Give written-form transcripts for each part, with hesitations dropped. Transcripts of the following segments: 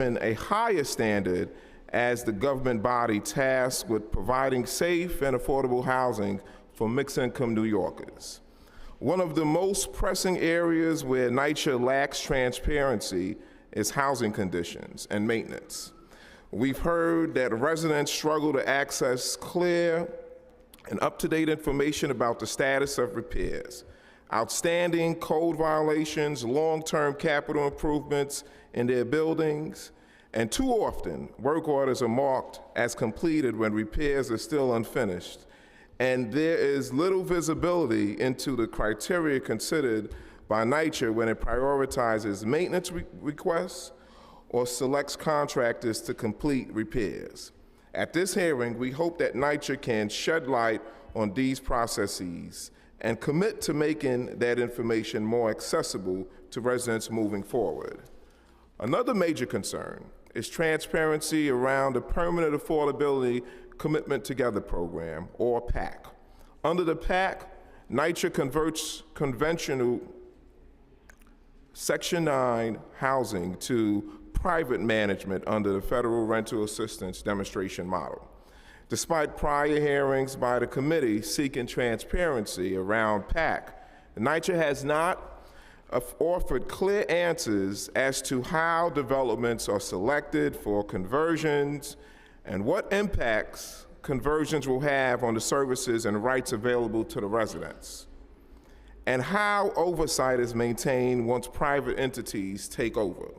a higher standard as the government body tasked with providing safe and affordable housing for mixed-income New Yorkers. One of the most pressing areas where NYCHA lacks transparency is housing conditions and maintenance. We've heard that residents struggle to access clear and up-to-date information about the status of repairs, outstanding code violations, long-term capital improvements in their buildings, and too often, work orders are marked as completed when repairs are still unfinished, and there is little visibility into the criteria considered by NYCHA when it prioritizes maintenance requests or selects contractors to complete repairs. At this hearing, we hope that NYCHA can shed light on these processes and commit to making that information more accessible to residents moving forward. Another major concern is transparency around the Permanent Affordability Commitment Together program, or PAC. Under the PAC, NYCHA converts conventional Section 9 housing to private management under the Federal Rental Assistance Demonstration Model. Despite prior hearings by the committee seeking transparency around PAC, NYCHA has not offered clear answers as to how developments are selected for conversions and what impacts conversions will have on the services and rights available to the residents, and how oversight is maintained once private entities take over.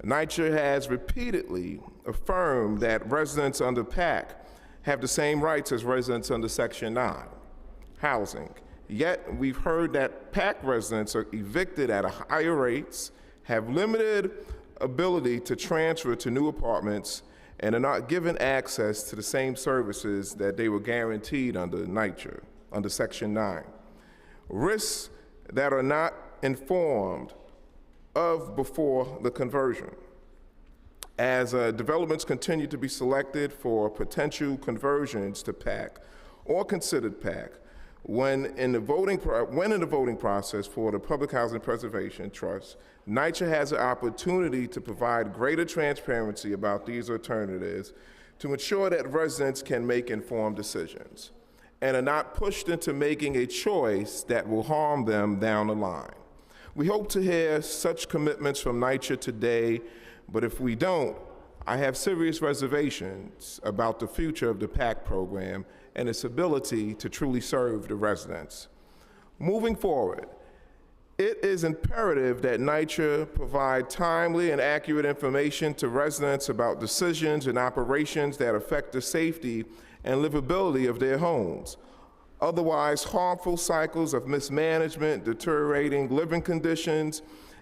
NYCHA has repeatedly affirmed that residents under PAC have the same rights as residents under Section 9 housing. Yet, we've heard that PAC residents are evicted at higher rates, have limited ability to transfer to new apartments, and are not given access to the same services that they were guaranteed under NYCHA, under Section 9. Risks that are not informed of before the conversion. As developments continue to be selected for potential conversions to PAC or considered PAC, when in the voting process for the Public Housing Preservation Trust, NYCHA has an opportunity to provide greater transparency about these alternatives to ensure that residents can make informed decisions and are not pushed into making a choice that will harm them down the line. We hope to hear such commitments from NYCHA today, but if we don't, I have serious reservations about the future of the PAC program and its ability to truly serve the residents. Moving forward, it is imperative that NYCHA provide timely and accurate information to residents about decisions and operations that affect the safety and livability of their homes. Otherwise, harmful cycles of mismanagement, deteriorating living conditions,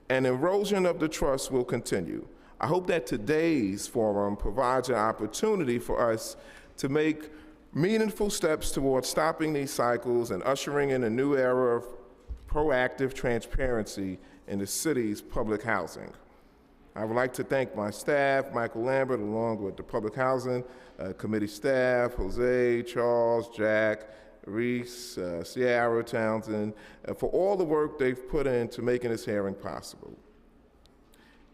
and erosion of the trust will continue. I hope that today's forum provides an opportunity for us to make meaningful steps towards stopping these cycles and ushering in a new era of proactive transparency in the city's public housing. I would like to thank my staff, Michael Lambert, along with the Public Housing Committee staff, Jose, Charles, Jack, Reese, Sierra, Townsend, for all the work they've put into making this hearing possible.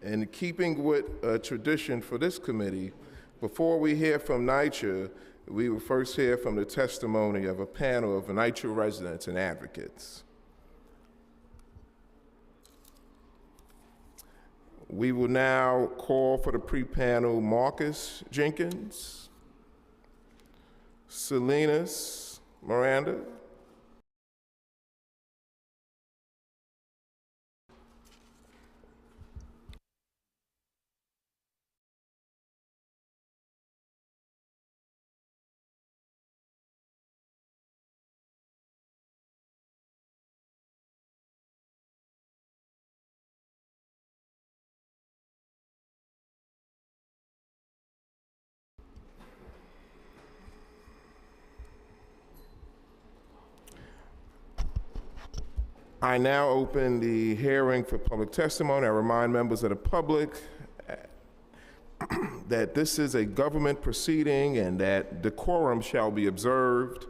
In keeping with a tradition for this committee, before we hear from NYCHA, we will first hear from the testimony of a panel of NYCHA residents and advocates. We will now call for the pre-panel Marcus Jenkins, Salinas Miranda, I now open the hearing for public testimony. I remind members of the public that this is a government proceeding and that decorum shall be observed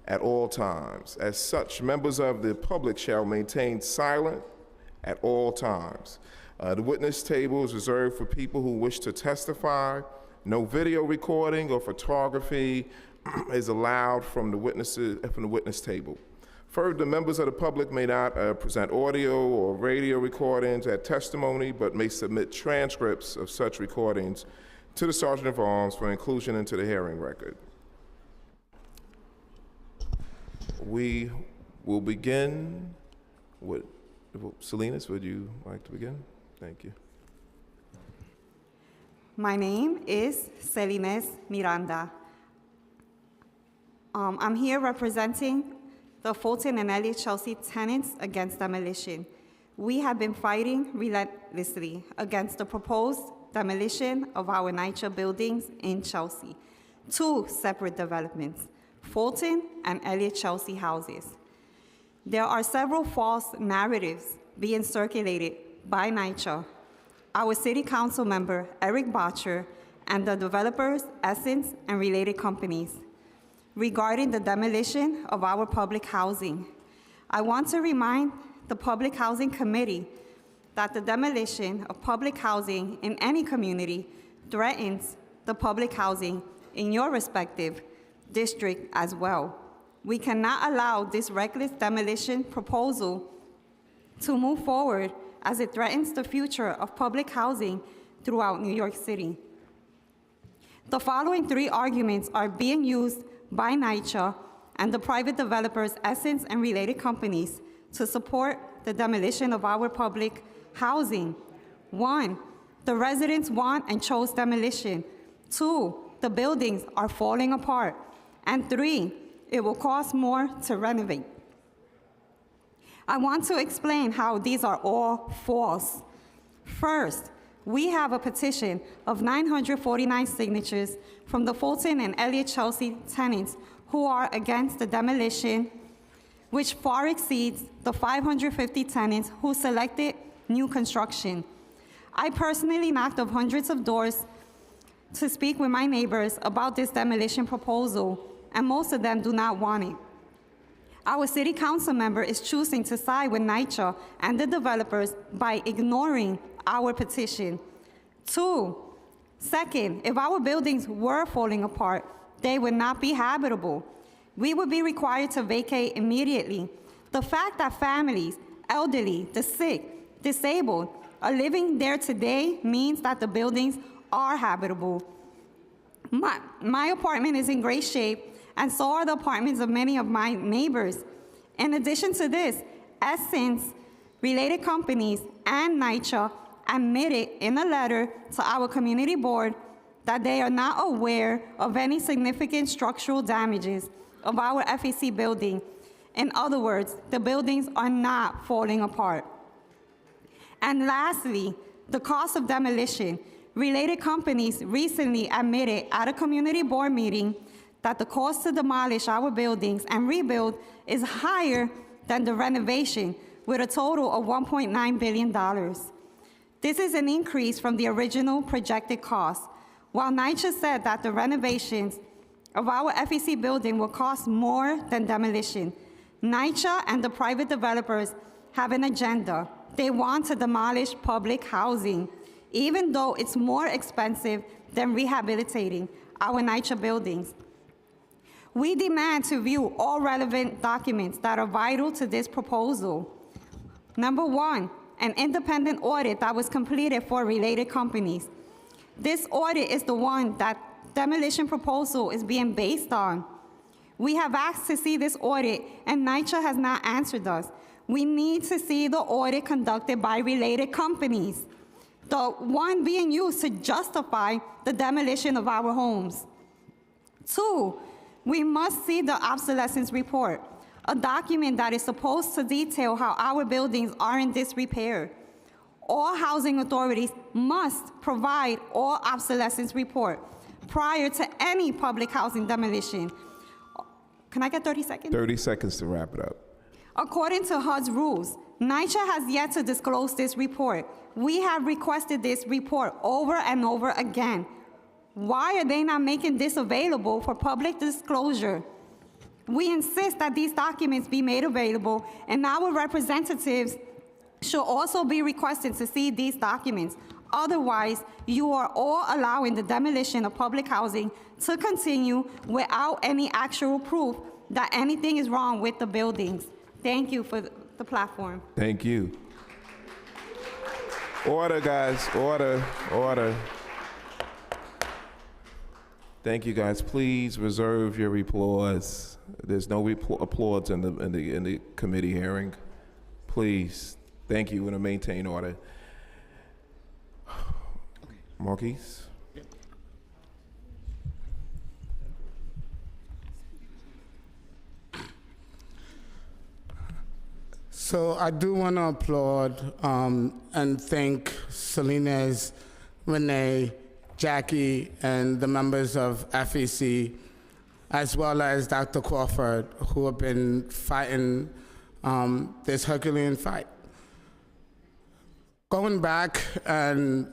at all times. As such, members of the public shall maintain silence at all times. The witness table is reserved for people who wish to testify. No video recording or photography is allowed from the witness table. Further, members of the public may not present audio or radio recordings at testimony, but may submit transcripts of such recordings to the Sergeant of Arms for inclusion into the hearing record. We will begin with, Salinas, would you like to begin? Thank you. My name is Salinas Miranda. I'm here representing the Fulton and Elliott Chelsea tenants against demolition. We have been fighting relentlessly against the proposed demolition of our NYCHA buildings in Chelsea. Two separate developments, Fulton and Elliott Chelsea houses. There are several false narratives being circulated by NYCHA, our city council member, Eric Botcher, and the developers, Essence, and related companies regarding the demolition of our public housing. I want to remind the Public Housing Committee that the demolition of public housing in any community threatens the public housing in your respective district as well. We cannot allow this reckless demolition proposal to move forward as it threatens the future of public housing throughout New York City. The following three arguments are being used by NYCHA and the private developers, Essence, and related companies to support the demolition of our public housing. 1, the residents want and chose demolition. 2, the buildings are falling apart. And 3, it will cost more to renovate. I want to explain how these are all false. First, we have a petition of 949 signatures from the Fulton and Elliott Chelsea tenants who are against the demolition, which far exceeds the 550 tenants who selected new construction. I personally knocked on hundreds of doors to speak with my neighbors about this demolition proposal, and most of them do not want it. Our city council member is choosing to side with NYCHA and the developers by ignoring our petition. 2, second, if our buildings were falling apart, they would not be habitable. We would be required to vacate immediately. The fact that families, elderly, the sick, disabled, are living there today means that the buildings are habitable. My apartment is in great shape, and so are the apartments of many of my neighbors. In addition to this, Essence, related companies, and NYCHA admitted in a letter to our community board that they are not aware of any significant structural damages of our FEC building. In other words, the buildings are not falling apart. And lastly, the cost of demolition. Related companies recently admitted at a community board meeting that the cost to demolish our buildings and rebuild is higher than the renovation, with a total of $1.9 billion. This is an increase from the original projected cost. While NYCHA said that the renovations of our FEC building will cost more than demolition, NYCHA and the private developers have an agenda. They want to demolish public housing, even though it's more expensive than rehabilitating our NYCHA buildings. We demand to view all relevant documents that are vital to this proposal. Number 1, an independent audit that was completed for related companies. This audit is the one that demolition proposal is being based on. We have asked to see this audit, and NYCHA has not answered us. We need to see the audit conducted by related companies, the one being used to justify the demolition of our homes. 2, we must see the obsolescence report, a document that is supposed to detail how our buildings are in disrepair. All housing authorities must provide all obsolescence report prior to any public housing demolition. Can I get 30 seconds? 30 seconds to wrap it up. According to HUD's rules, NYCHA has yet to disclose this report. We have requested this report over and over again. Why are they not making this available for public disclosure? We insist that these documents be made available, and our representatives should also be requested to see these documents. Otherwise, you are all allowing the demolition of public housing to continue without any actual proof that anything is wrong with the buildings. Thank you for the platform. Thank you. Order, guys, order, order. Thank you, guys. Please reserve your applause. There's no applause in the committee hearing. Please. Thank you. We're going to maintain order. Marquise? So I do want to applaud and thank Salinas, Renee, Jackie, and the members of FEC, as well as Dr. Crawford, who have been fighting this Herculean fight. Going back and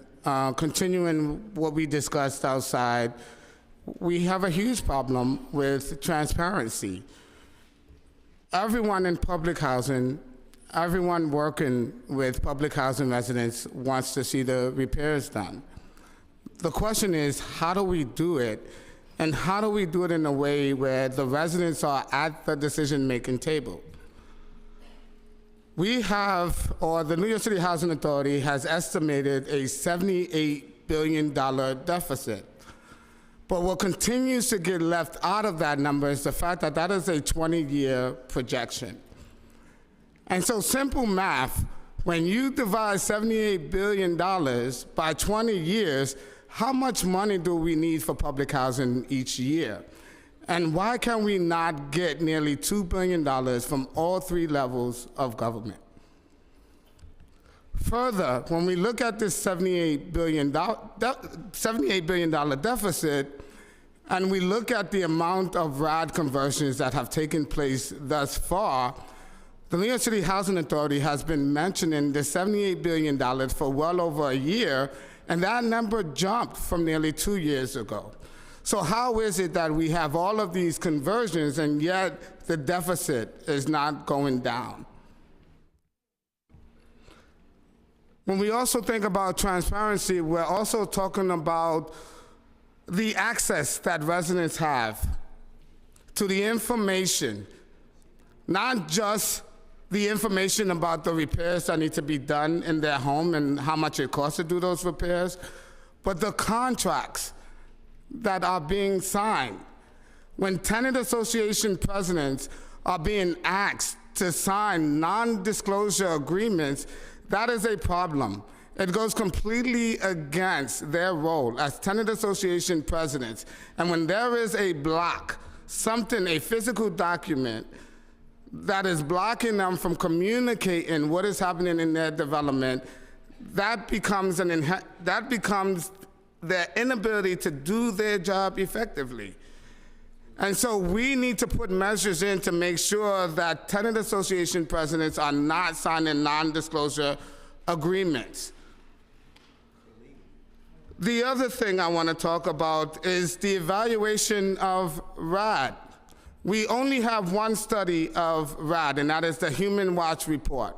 continuing what we discussed outside, we have a huge problem with transparency. Everyone in public housing, everyone working with public housing residents wants to see the repairs done. The question is, how do we do it? And how do we do it in a way where the residents are at the decision-making table? We have, or the New York City Housing Authority has estimated a $78 billion deficit. But what continues to get left out of that number is the fact that that is a 20-year projection. And so simple math, when you divide $78 billion by 20 years, how much money do we need for public housing each year? And why can we not get nearly $2 billion from all three levels of government? Further, when we look at this $78 billion deficit, and we look at the amount of RAD conversions that have taken place thus far, the New York City Housing Authority has been mentioning the $78 billion for well over a year, and that number jumped from nearly 2 years ago. So how is it that we have all of these conversions and yet the deficit is not going down? When we also think about transparency, we're also talking about the access that residents have to the information, not just the information about the repairs that need to be done in their home and how much it costs to do those repairs, but the contracts that are being signed. When tenant association presidents are being asked to sign non-disclosure agreements, that is a problem. It goes completely against their role as tenant association presidents. And when there is a block, something, a physical document that is blocking them from communicating what is happening in their development, that becomes their inability to do their job effectively. And so we need to put measures in to make sure that tenant association presidents are not signing non-disclosure agreements. The other thing I want to talk about is the evaluation of RAD. We only have one study of RAD, and that is the Human Watch report.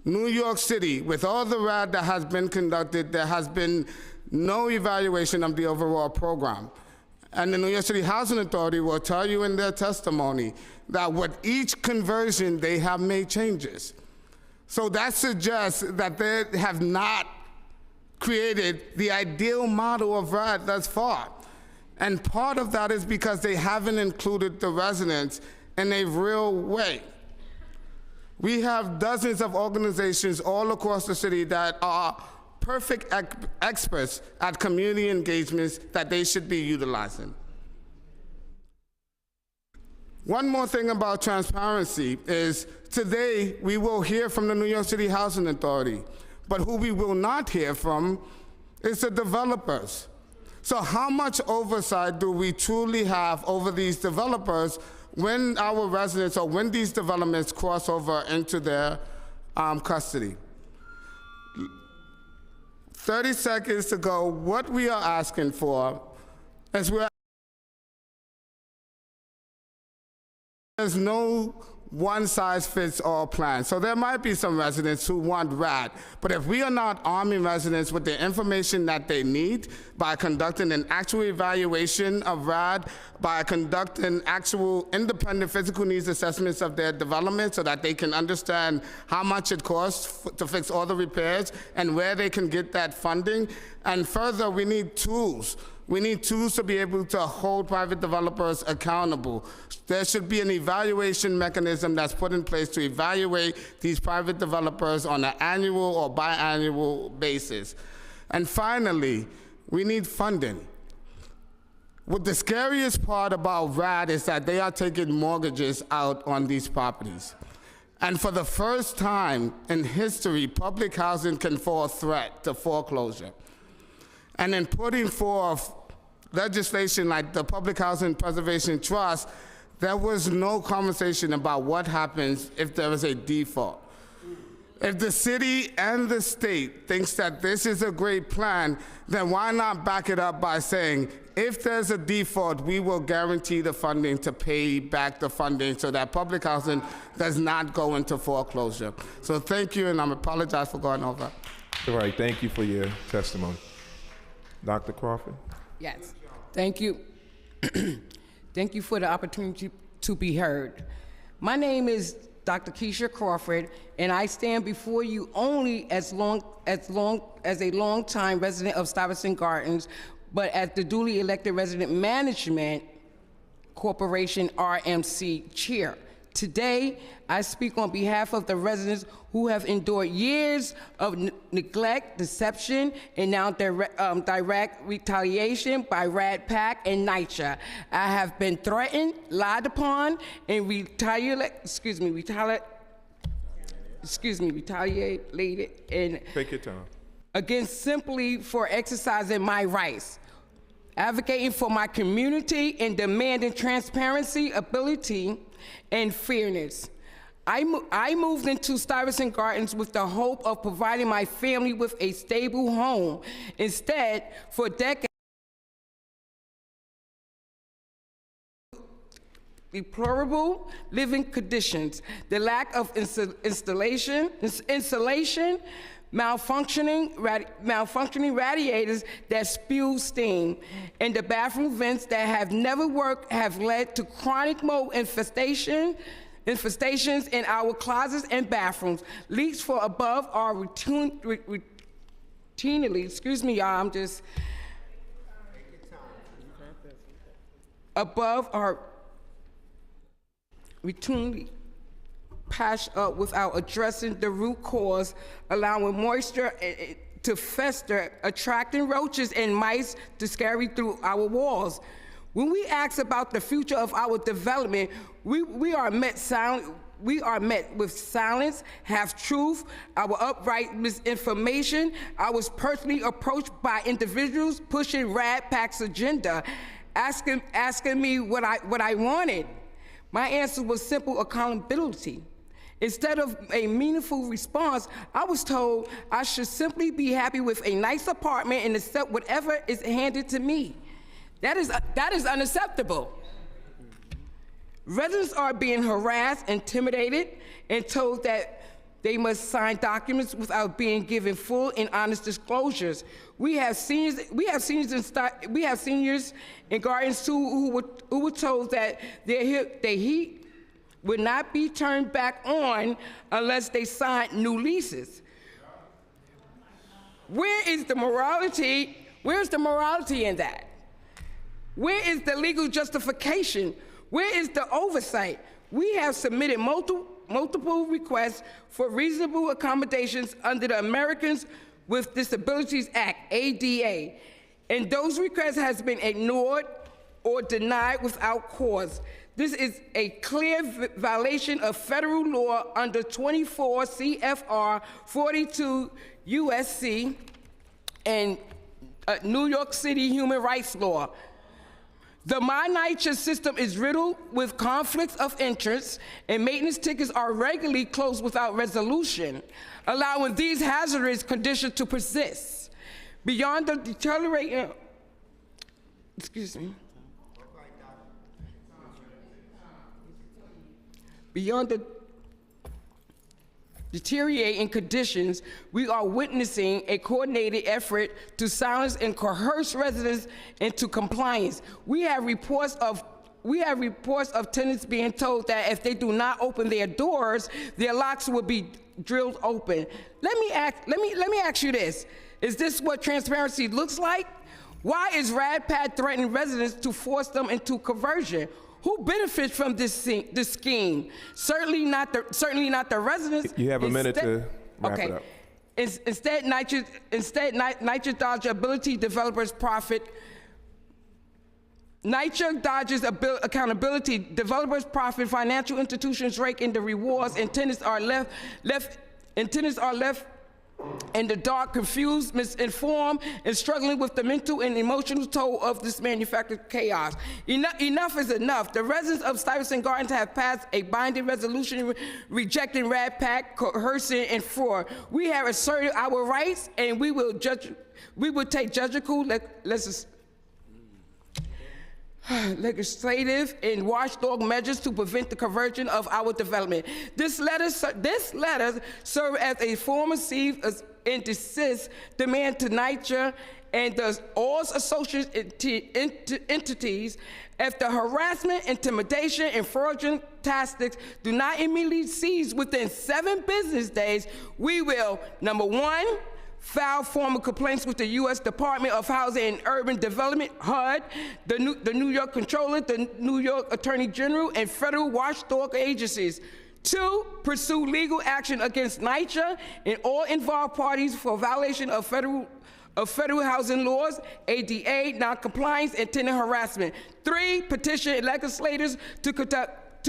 New York City, with all the RAD that has been conducted, there has been no evaluation of the overall program. And the New York City Housing Authority will tell you in their testimony that with each conversion, they have made changes. So that suggests that they have not created the ideal model of RAD thus far. And part of that is because they haven't included the residents in a real way. We have dozens of organizations all across the city that are perfect experts at community engagements that they should be utilizing. One more thing about transparency is today we will hear from the New York City Housing Authority, but who we will not hear from is the developers. So how much oversight do we truly have over these developers when our residents or when these developments cross over into their custody? 30 seconds to go. What we are asking for is there's no one-size-fits-all plan. So there might be some residents who want RAD, but if we are not arming residents with the information that they need by conducting an actual evaluation of RAD, by conducting actual independent physical needs assessments of their development so that they can understand how much it costs to fix all the repairs and where they can get that funding. And further, we need tools. We need tools to be able to hold private developers accountable. There should be an evaluation mechanism that's put in place to evaluate these private developers on an annual or biannual basis. And finally, we need funding. What the scariest part about RAD is that they are taking mortgages out on these properties. And for the first time in history, public housing can fall a threat to foreclosure. And in putting forth legislation like the Public Housing Preservation Trust, there was no conversation about what happens if there is a default. If the city and the state thinks that this is a great plan, then why not back it up by saying, if there's a default, we will guarantee the funding to pay back the funding so that public housing does not go into foreclosure. So thank you, and I apologize for going over. All right, thank you for your testimony. Dr. Crawford? Yes, thank you. Thank you for the opportunity to be heard. My name is Dr. Keisha Crawford, and I stand before you only as a long-time resident of Stuyvesant Gardens, but as the duly elected Resident Management Corporation RMC chair. Today, I speak on behalf of the residents who have endured years of neglect, deception, and now direct retaliation by RAD PAC and NYCHA. I have been threatened, lied upon, and retaliated and Take your time. against simply for exercising my rights, advocating for my community and demanding transparency, ability, and fairness. I moved into Stuyvesant Gardens with the hope of providing my family with a stable home. Instead, for decades, deplorable living conditions, the lack of insulation, malfunctioning radiators that spew steam, and the bathroom vents that have never worked have led to chronic mold infestations in our closets and bathrooms. Leaks for above are routinely, excuse me, y'all, I'm just, above are routinely patched up without addressing the root cause, allowing moisture to fester, attracting roaches and mice to scurry through our walls. When we ask about the future of our development, we are met with silence, half-truth, our outright misinformation. I was personally approached by individuals pushing RAD PAC's agenda, asking me what I wanted. My answer was simple accountability. Instead of a meaningful response, I was told I should simply be happy with a nice apartment and accept whatever is handed to me. That is unacceptable. Residents are being harassed, intimidated, and told that they must sign documents without being given full and honest disclosures. We have seniors in Gardens too who were told that their heat would not be turned back on unless they signed new leases. Where is the morality? Where's the morality in that? Where is the legal justification? Where is the oversight? We have submitted multiple requests for reasonable accommodations under the Americans with Disabilities Act, ADA, and those requests has been ignored or denied without cause. This is a clear violation of federal law under 24 CFR 42 USC and New York City human rights law. The NYCHA system is riddled with conflicts of interest, and maintenance tickets are regularly closed without resolution, allowing these hazardous conditions to persist. Beyond the deteriorating, beyond the deteriorating conditions, we are witnessing a coordinated effort to silence and coerce residents into compliance. We have reports of tenants being told that if they do not open their doors, their locks will be drilled open. Let me ask you this: is this what transparency looks like? Why is RADPAD threatening residents to force them into conversion? Who benefits from this scheme? Certainly not the residents. You have a minute to wrap it up. Instead, NYCHA dodges ability developers profit. NYCHA dodges accountability. Developers profit. Financial institutions rake in the rewards, and tenants are left in the dark, confused, misinformed, and struggling with the mental and emotional toll of this manufactured chaos. Enough is enough. The residents of Stuyvesant Gardens have passed a binding resolution rejecting RADPAD, coercion, and fraud. We have asserted our rights, and we will take judicial, legislative and watchdog measures to prevent the conversion of our development. This letter serves as a form of cease and desist demand to NYCHA and all associated entities. If the harassment, intimidation, and fraudulent tactics do not immediately cease within 7 business days, we will, number 1, file formal complaints with the U.S. Department of Housing and Urban Development, HUD, the New York Controller, the New York Attorney General, and federal watchdog agencies. 2, pursue legal action against NYCHA and all involved parties for violation of federal housing laws, ADA, noncompliance, and tenant harassment. 3, petition legislators to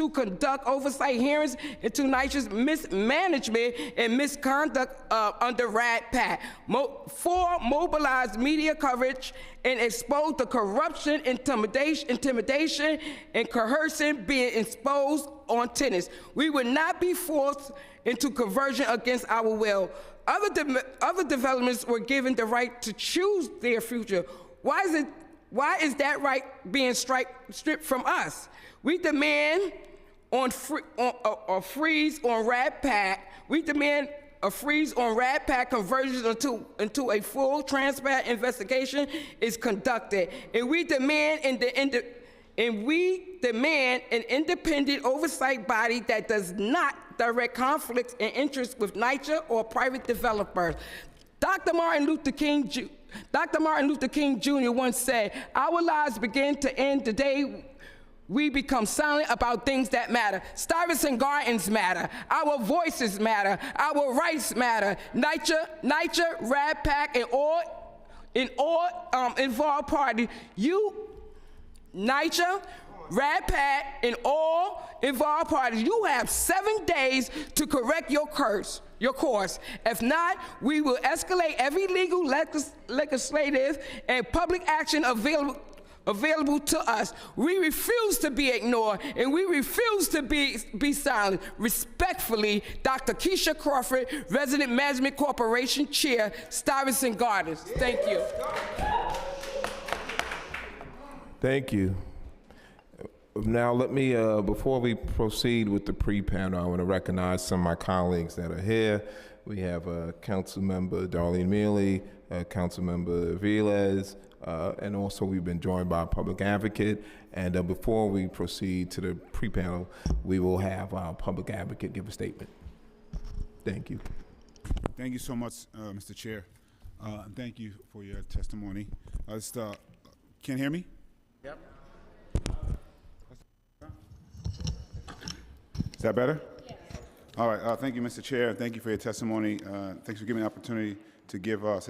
conduct oversight hearings into NYCHA's mismanagement and misconduct under RADPAD. 4, mobilize media coverage and expose the corruption, intimidation, and coercion being exposed on tenants. We will not be forced into conversion against our will. Other developments were given the right to choose their future. Why is that right being stripped from us? We demand a freeze on RADPAD. We demand a freeze on RADPAD conversions until a full, transparent investigation is conducted, and we demand an independent oversight body that does not direct conflicts and interests with NYCHA or private developers. Dr. Martin Luther King Jr. once said, "Our lives begin to end the day we become silent about things that matter." Stuyvesant Gardens matter. Our voices matter. Our rights matter. NYCHA, RADPAD, and all involved parties. NYCHA, RADPAD, and all involved parties, you have 7 days to correct your course. If not, we will escalate every legal, legislative, and public action available to us. We refuse to be ignored, and we refuse to be silent. Respectfully, Dr. Keisha Crawford, Resident Management Corporation Chair, Stuyvesant Gardens. Thank you. Thank you. Now, let me, before we proceed with the pre-panel, I want to recognize some of my colleagues that are here. We have Councilmember Darlene Mealy, Councilmember Velez, and also we've been joined by a public advocate. And before we proceed to the pre-panel, we will have our public advocate give a statement. Thank you. Thank you so much, Mr. Chair. Thank you for your testimony. Can you hear me? Yep. Is that better? Yes. All right. Thank you, Mr. Chair. Thank you for your testimony. Thanks for giving me the opportunity to give for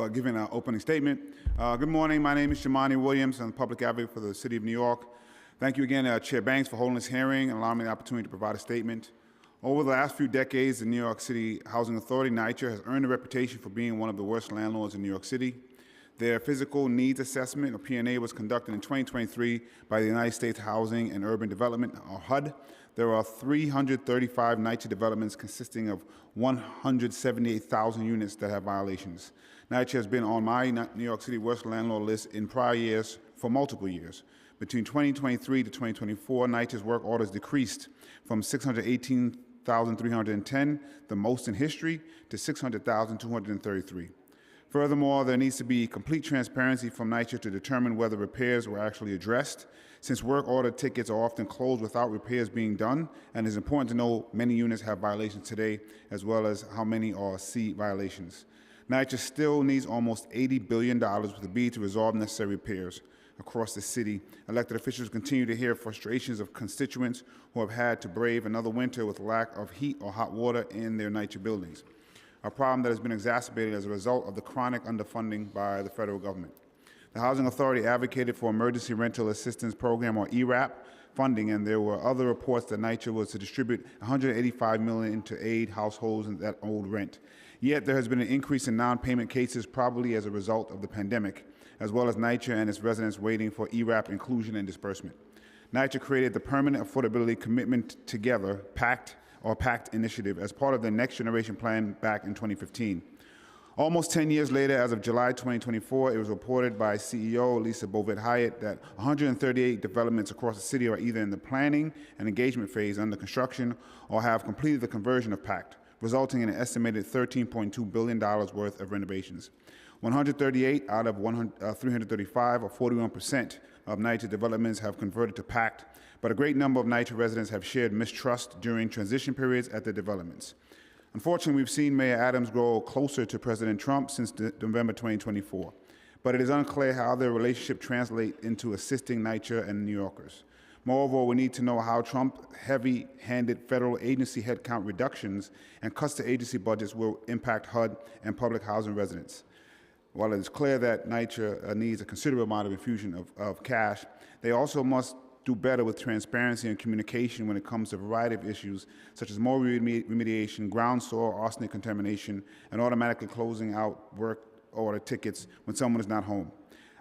giving an opening statement. Good morning. My name is Jamani Williams. I'm the public advocate for the City of New York. Thank you again, Chair Banks, for holding this hearing and allowing me the opportunity to provide a statement. Over the last few decades, the New York City Housing Authority, NYCHA, has earned a reputation for being one of the worst landlords in New York City. Their physical needs assessment, or P&A, was conducted in 2023 by the United States Housing and Urban Development, or HUD. There are 335 NYCHA developments consisting of 178,000 units that have violations. NYCHA has been on my New York City worst landlord list in prior years for multiple years. Between 2023 to 2024, NYCHA's work orders decreased from 618,310, the most in history, to 600,233. Furthermore, there needs to be complete transparency from NYCHA to determine whether repairs were actually addressed, since work order tickets are often closed without repairs being done, and it's important to know many units have violations today, as well as how many are C violations. NYCHA still needs almost $80 billion with the B to resolve necessary repairs across the city. Elected officials continue to hear frustrations of constituents who have had to brave another winter with lack of heat or hot water in their NYCHA buildings, a problem that has been exacerbated as a result of the chronic underfunding by the federal government. The Housing Authority advocated for Emergency Rental Assistance Program, or ERAP, funding, and there were other reports that NYCHA was to distribute $185 million to aid households that owed rent. Yet there has been an increase in non-payment cases, probably as a result of the pandemic, as well as NYCHA and its residents waiting for ERAP inclusion and disbursement. NYCHA created the Permanent Affordability Commitment Together, PACT initiative, as part of the Next Generation Plan back in 2015. Almost 10 years later, as of July 2024, it was reported by CEO Lisa Bovet-Hyatt that 138 developments across the city are either in the planning and engagement phase under construction or have completed the conversion of PACT, resulting in an estimated $13.2 billion worth of renovations. 138 out of 335, or 41%, of NYCHA developments have converted to PACT, but a great number of NYCHA residents have shared mistrust during transition periods at the developments. Unfortunately, we've seen Mayor Adams grow closer to President Trump since November 2024, but it is unclear how their relationship translates into assisting NYCHA and New Yorkers. Moreover, we need to know how Trump's heavy-handed federal agency headcount reductions and cuts to agency budgets will impact HUD and public housing residents. While it is clear that NYCHA needs a considerable amount of infusion of cash, they also must do better with transparency and communication when it comes to a variety of issues, such as mold remediation, ground soil, arsenic contamination, and automatically closing out work order tickets when someone is not home.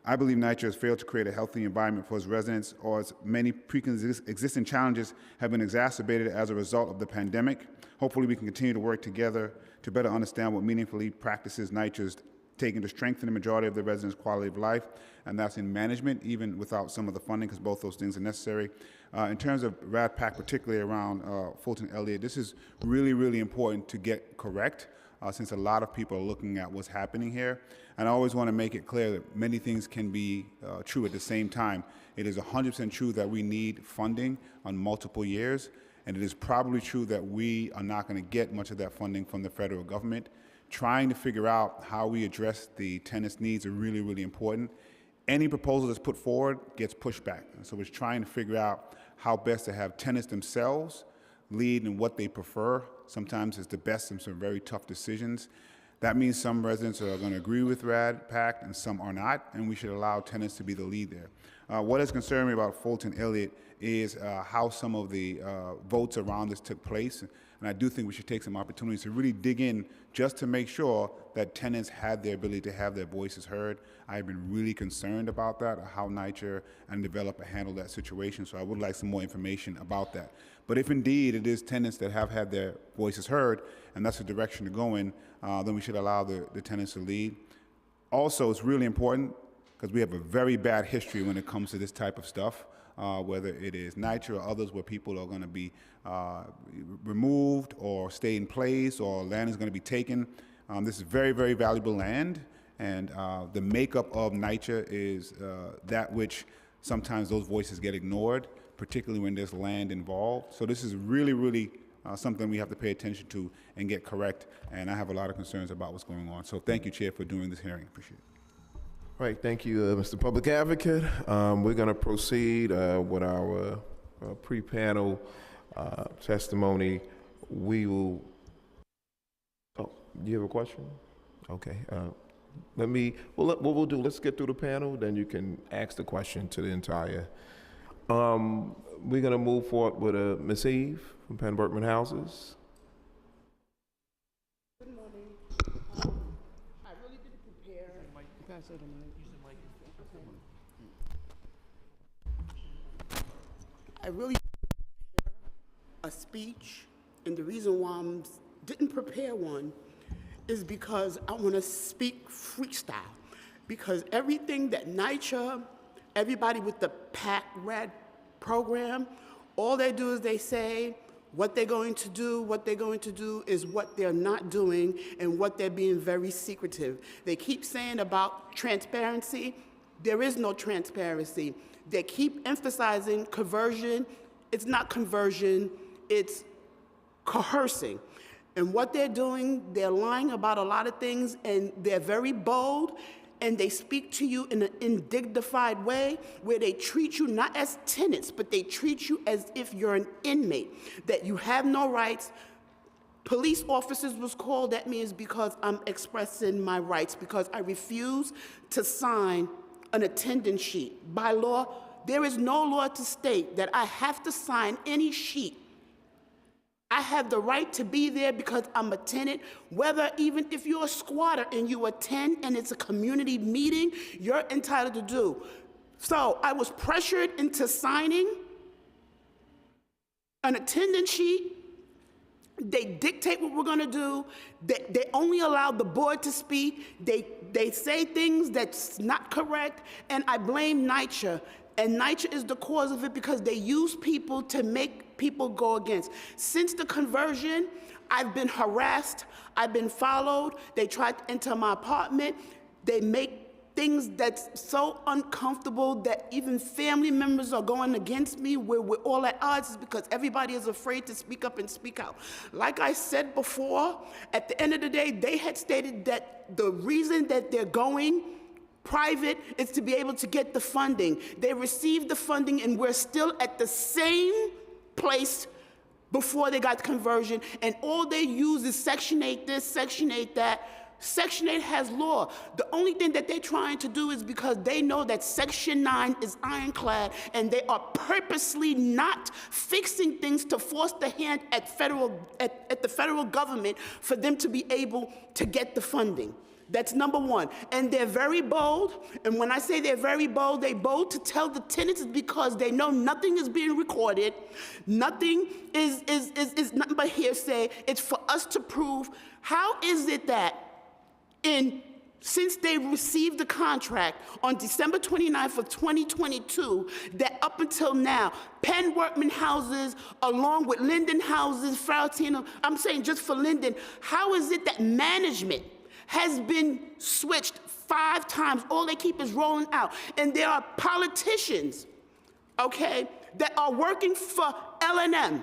I believe NYCHA has failed to create a healthy environment for its residents, or as many pre-existing challenges have been exacerbated as a result of the pandemic. Hopefully, we can continue to work together to better understand what meaningfully practices NYCHA is taking to strengthen the majority of the residents' quality of life, and that's in management, even without some of the funding, because both those things are necessary. In terms of RADPAC, particularly around Fulton Elliott, this is really, really important to get correct, since a lot of people are looking at what's happening here. And I always want to make it clear that many things can be true at the same time. It is 100% true that we need funding on multiple years, and it is probably true that we are not going to get much of that funding from the federal government. Trying to figure out how we address the tenants' needs are really, really important. Any proposal that's put forward gets pushed back. And so it's trying to figure out how best to have tenants themselves lead in what they prefer. Sometimes it's the best in some very tough decisions. That means some residents are going to agree with RADPAC and some are not, and we should allow tenants to be the lead there. What has concerned me about Fulton Elliott is how some of the votes around this took place. And I do think we should take some opportunities to really dig in just to make sure that tenants had the ability to have their voices heard. I've been really concerned about that, how NYCHA and developer handled that situation, so I would like some more information about that. But if indeed it is tenants that have had their voices heard, and that's the direction to go in, then we should allow the tenants to lead. Also, it's really important, because we have a very bad history when it comes to this type of stuff, whether it is NYCHA or others where people are going to be removed or stay in place, or land is going to be taken. This is very, very valuable land, and the makeup of NYCHA is that which sometimes those voices get ignored, particularly when there's land involved. So this is really, really something we have to pay attention to and get correct, and I have a lot of concerns about what's going on. So thank you, Chair, for doing this hearing. Appreciate it. All right, thank you, Mr. Public Advocate. We're going to proceed with our pre-panel testimony. We will. Oh, do you have a question? Okay. What we'll do, let's get through the panel, then you can ask the question to the entire. We're going to move forward with Ms. Eve from Penn Berkman Houses. Good morning. I really didn't prepare. Pass it on. I really didn't prepare a speech, and the reason why I didn't prepare one is because I want to speak freestyle. Because everything that NYCHA everybody with the PAC Red program, all they do is they say what they're going to do. What they're going to do is what they're not doing and what they're being very secretive. They keep saying about transparency. There is no transparency. They keep emphasizing conversion. It's not conversion, it's coercing. And what they're doing, they're lying about a lot of things, and they're very bold, and they speak to you in an undignified way where they treat you not as tenants, but they treat you as if you're an inmate, that you have no rights. Police officers was called at me is because I'm expressing my rights, because I refuse to sign an attendance sheet. By law, there is no law to state that I have to sign any sheet. I have the right to be there because I'm a tenant, whether even if you're a squatter and you attend and it's a community meeting, you're entitled to do. So I was pressured into signing an attendance sheet. They dictate what we're gonna do. They only allow the board to speak. They say things that's not correct, and I blame NYCHA. And NYCHA is the cause of it because they use people to make people go against. Since the conversion, I've been harassed, I've been followed, they tried to enter my apartment, they make things that's so uncomfortable that even family members are going against me, where we're all at odds, is because everybody is afraid to speak up and speak out. Like I said before, at the end of the day, they had stated that the reason that they're going private is to be able to get the funding. They received the funding, and we're still at the same place before they got conversion, and all they use is Section 8 this, Section 8 that. Section 8 has law. The only thing that they're trying to do is because they know that Section 9 is ironclad, and they are purposely not fixing things to force the hand at the federal government for them to be able to get the funding. That's number one. And they're very bold. And when I say they're very bold, they're bold to tell the tenants is because they know nothing is being recorded. Nothing is nothing but hearsay. It's for us to prove. How is it that since they received the contract on December 29th of 2022, that up until now, Penn Workman houses, along with Linden houses, Frautino, I'm saying just for Linden, how is it that management has been switched 5 times? All they keep is rolling out. And there are politicians, okay, that are working for L&M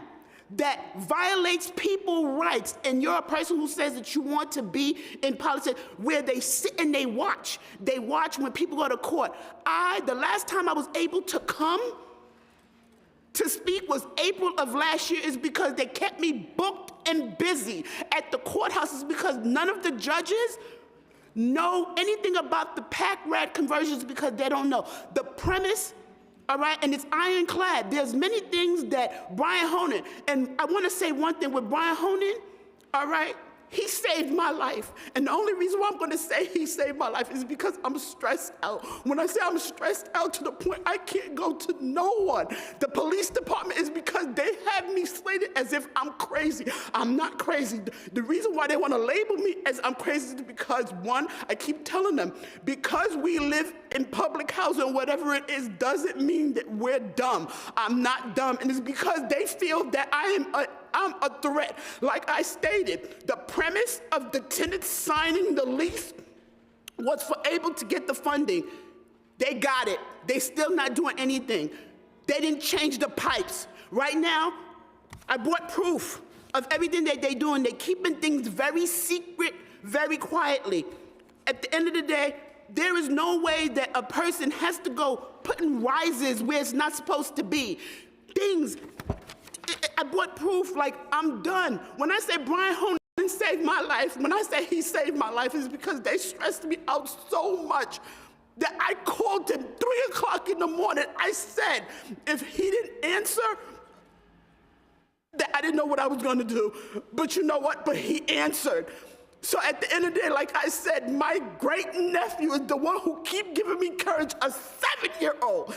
that violates people's rights. And you're a person who says that you want to be in politics, where they sit and they watch. They watch when people go to court. The last time I was able to come to speak was April of last year, is because they kept me booked and busy at the courthouses because none of the judges know anything about the PAC Red conversions because they don't know. The premise, all right, and it's ironclad. There's many things that Brian Honan, and I want to say one thing with Brian Honan, all right, he saved my life. And the only reason why I'm going to say he saved my life is because I'm stressed out. When I say I'm stressed out to the point I can't go to no one, the police department, is because they have me slated as if I'm crazy. I'm not crazy. The reason why they want to label me as I'm crazy is because, one, I keep telling them, because we live in public housing, whatever it is, doesn't mean that we're dumb. I'm not dumb. And it's because they feel that I'm a threat. Like I stated, the premise of the tenants signing the lease was for able to get the funding. They got it. They still not doing anything. They didn't change the pipes. Right now, I brought proof of everything that they're doing. They're keeping things very secret, very quietly. At the end of the day, there is no way that a person has to go putting risers where it's not supposed to be. Things, I brought proof, like I'm done. When I say Brian Honan saved my life, when I say he saved my life, it's because they stressed me out so much that I called him 3 o'clock in the morning. I said, if he didn't answer, that I didn't know what I was gonna do. But you know what? But he answered. So at the end of the day, like I said, my great nephew is the one who keep giving me courage, a 7-year-old.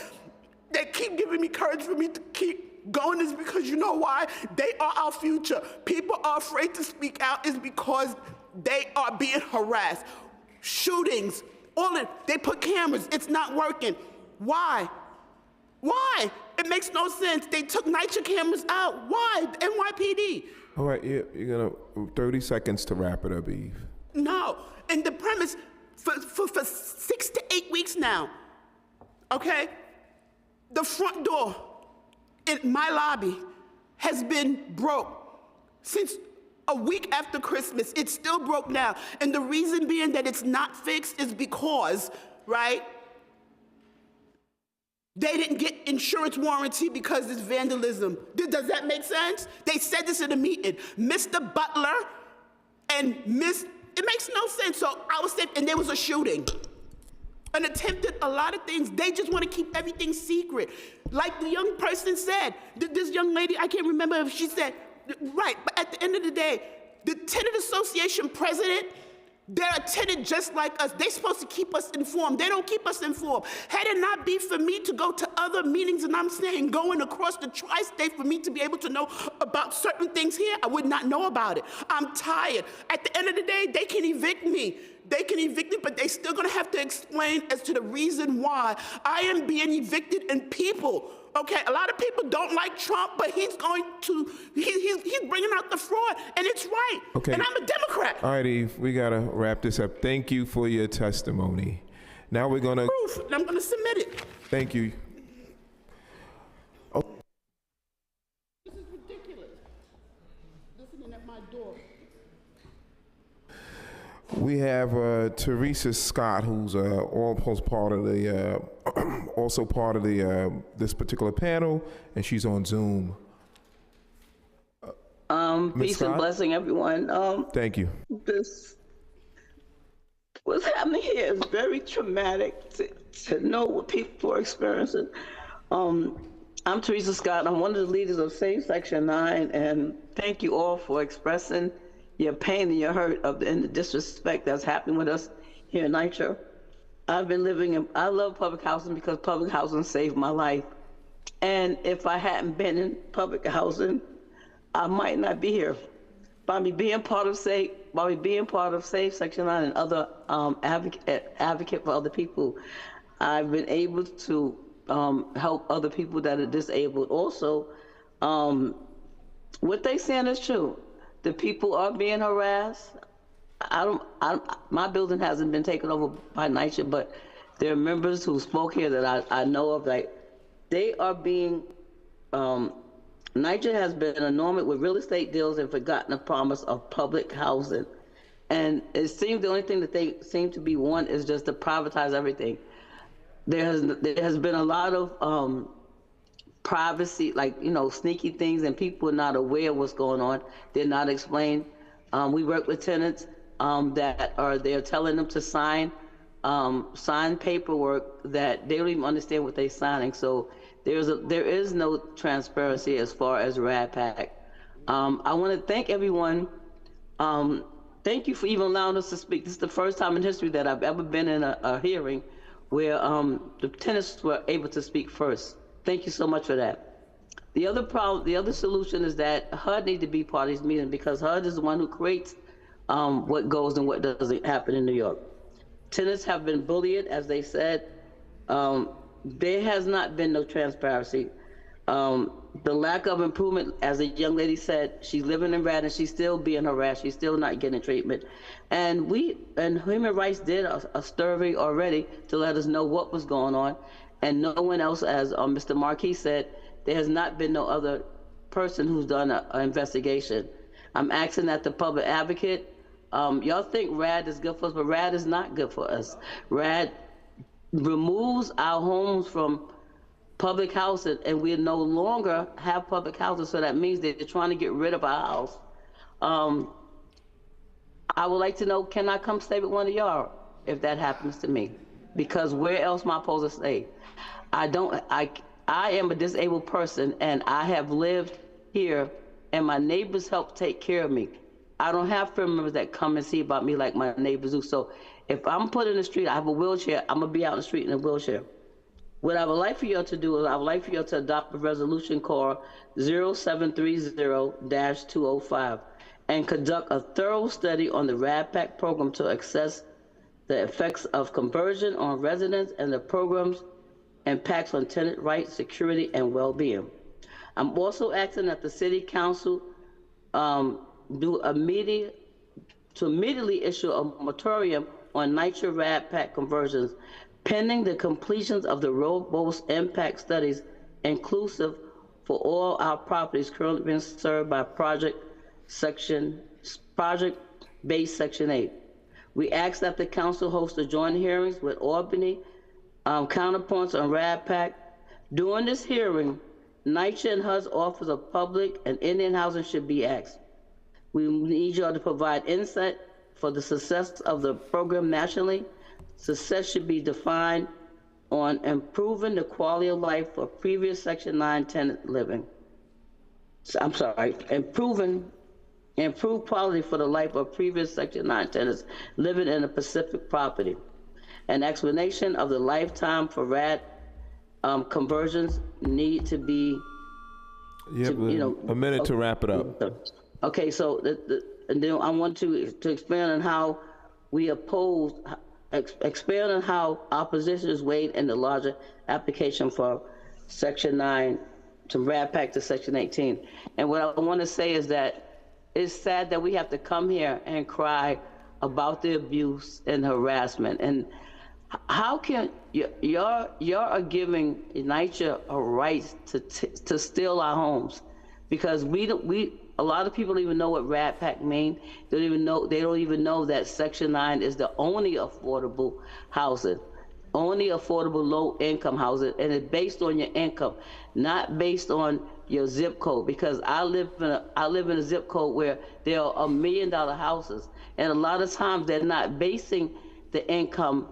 They keep giving me courage for me to keep going, is because you know why? They are our future. People are afraid to speak out is because they are being harassed. Shootings, all of it, they put cameras, it's not working. Why? Why? It makes no sense. They took NYCHA cameras out. Why? NYPD. All right, you're gonna 30 seconds to wrap it up, Eve. No, and the premise for 6 to 8 weeks now, okay? The front door in my lobby has been broke since a week after Christmas. It's still broke now. And the reason being that it's not fixed is because, right, they didn't get insurance warranty because it's vandalism. Does that make sense? They said this in a meeting. Mr. Butler and it makes no sense. So I was saying, and there was a shooting. An attempted, a lot of things. They just want to keep everything secret. Like the young person said, this young lady, I can't remember if she said, right, but at the end of the day, the tenant association president, they're a tenant just like us. They're supposed to keep us informed. They don't keep us informed. Had it not be for me to go to other meetings, and I'm saying going across the tri-state for me to be able to know about certain things here, I would not know about it. I'm tired. At the end of the day, they can evict me. They can evict me, but they're still gonna have to explain as to the reason why I am being evicted and people. Okay, a lot of people don't like Trump, but he's going to, he's bringing out the fraud, and it's right. Okay. And I'm a Democrat. All right, Eve, we gotta wrap this up. Thank you for your testimony. Now we're gonna. Proof, and I'm gonna submit it. Thank you. Oh. This is ridiculous. Listening at my door. We have Teresa Scott, who's also part of the this particular panel, and she's on Zoom. Ms. Peace Scott? and blessing, everyone. Thank you. This what's happening here is very traumatic to know what people are experiencing. I'm Teresa Scott. I'm one of the leaders of Save Section 9, and thank you all for expressing your pain and your hurt and the disrespect that's happening with us here in NYCHA. I love public housing because public housing saved my life. And if I hadn't been in public housing, I might not be here. By me being part of Save Section 9 and other advocate for other people, I've been able to help other people that are disabled. Also, what they saying is true. The people are being harassed. My building hasn't been taken over by NYCHA, but there are members who spoke here that I know of, like, they are being, NYCHA has been enormous with real estate deals and forgotten the promise of public housing. And it seems the only thing that they seem to be want is just to privatize everything. There has been a lot of privacy, like, sneaky things, and people are not aware of what's going on. They're not explained. We work with tenants they're telling them to sign paperwork that they don't even understand what they're signing. So there is no transparency as far as RADPAC. I want to thank everyone. Thank you for even allowing us to speak. This is the first time in history that I've ever been in a hearing where the tenants were able to speak first. Thank you so much for that. The other solution is that HUD needs to be part of these meetings because HUD is the one who creates what goes and what doesn't happen in New York. Tenants have been bullied, as they said. There has not been no transparency. The lack of improvement, as a young lady said, she's living in Radnor, she's still being harassed, she's still not getting treatment. And Human Rights did a survey already to let us know what was going on. And no one else, as Mr. Marquis said, there has not been no other person who's done an investigation. I'm asking that the public advocate, y'all think RAD is good for us, but RAD is not good for us. RAD removes our homes from public housing, and we no longer have public housing, so that means that they're trying to get rid of our house. I would like to know, can I come stay with one of y'all if that happens to me? Because where else am I supposed to stay? I am a disabled person, and I have lived here, and my neighbors help take care of me. I don't have family members that come and see about me like my neighbors do. So if I'm put in the street, I have a wheelchair, I'm gonna be out in the street in a wheelchair. What I would like for y'all to do is I would like for y'all to adopt a resolution called 0730-205 and conduct a thorough study on the RADPAC program to assess the effects of conversion on residents and the program's impacts on tenant rights, security, and well-being. I'm also asking that the City Council immediately issue a moratorium on NYCHA RAD pack conversions pending the completions of the robust impact studies inclusive for all our properties currently being served by project-based Section 8. We ask that the council host a joint hearings with Albany counterparts on RAD pack. During this hearing, NYCHA and HUD's Office of Public and Indian Housing should be asked. We need y'all to provide insight for the success of the program nationally. Success should be defined on improving the quality of life for previous Section 9 tenant living. Improve quality for the life of previous Section 9 tenants living in a Pacific property. An explanation of the lifetime for RAD conversions need to be. You have a minute to wrap it up. Okay, so and then I want to expand on how we oppose, expand on how opposition is weighed in the larger application for Section 9 to RAD pack to Section 18. And what I want to say is that it's sad that we have to come here and cry about the abuse and harassment. And how can you're giving NYCHA a right to steal our homes? Because a lot of people don't even know what RAD pack mean. They don't even know that Section 9 is the only affordable housing, only affordable low income housing, and it's based on your income, not based on your zip code. Because I live in a zip code where there are $1 million houses, and a lot of times they're not basing the income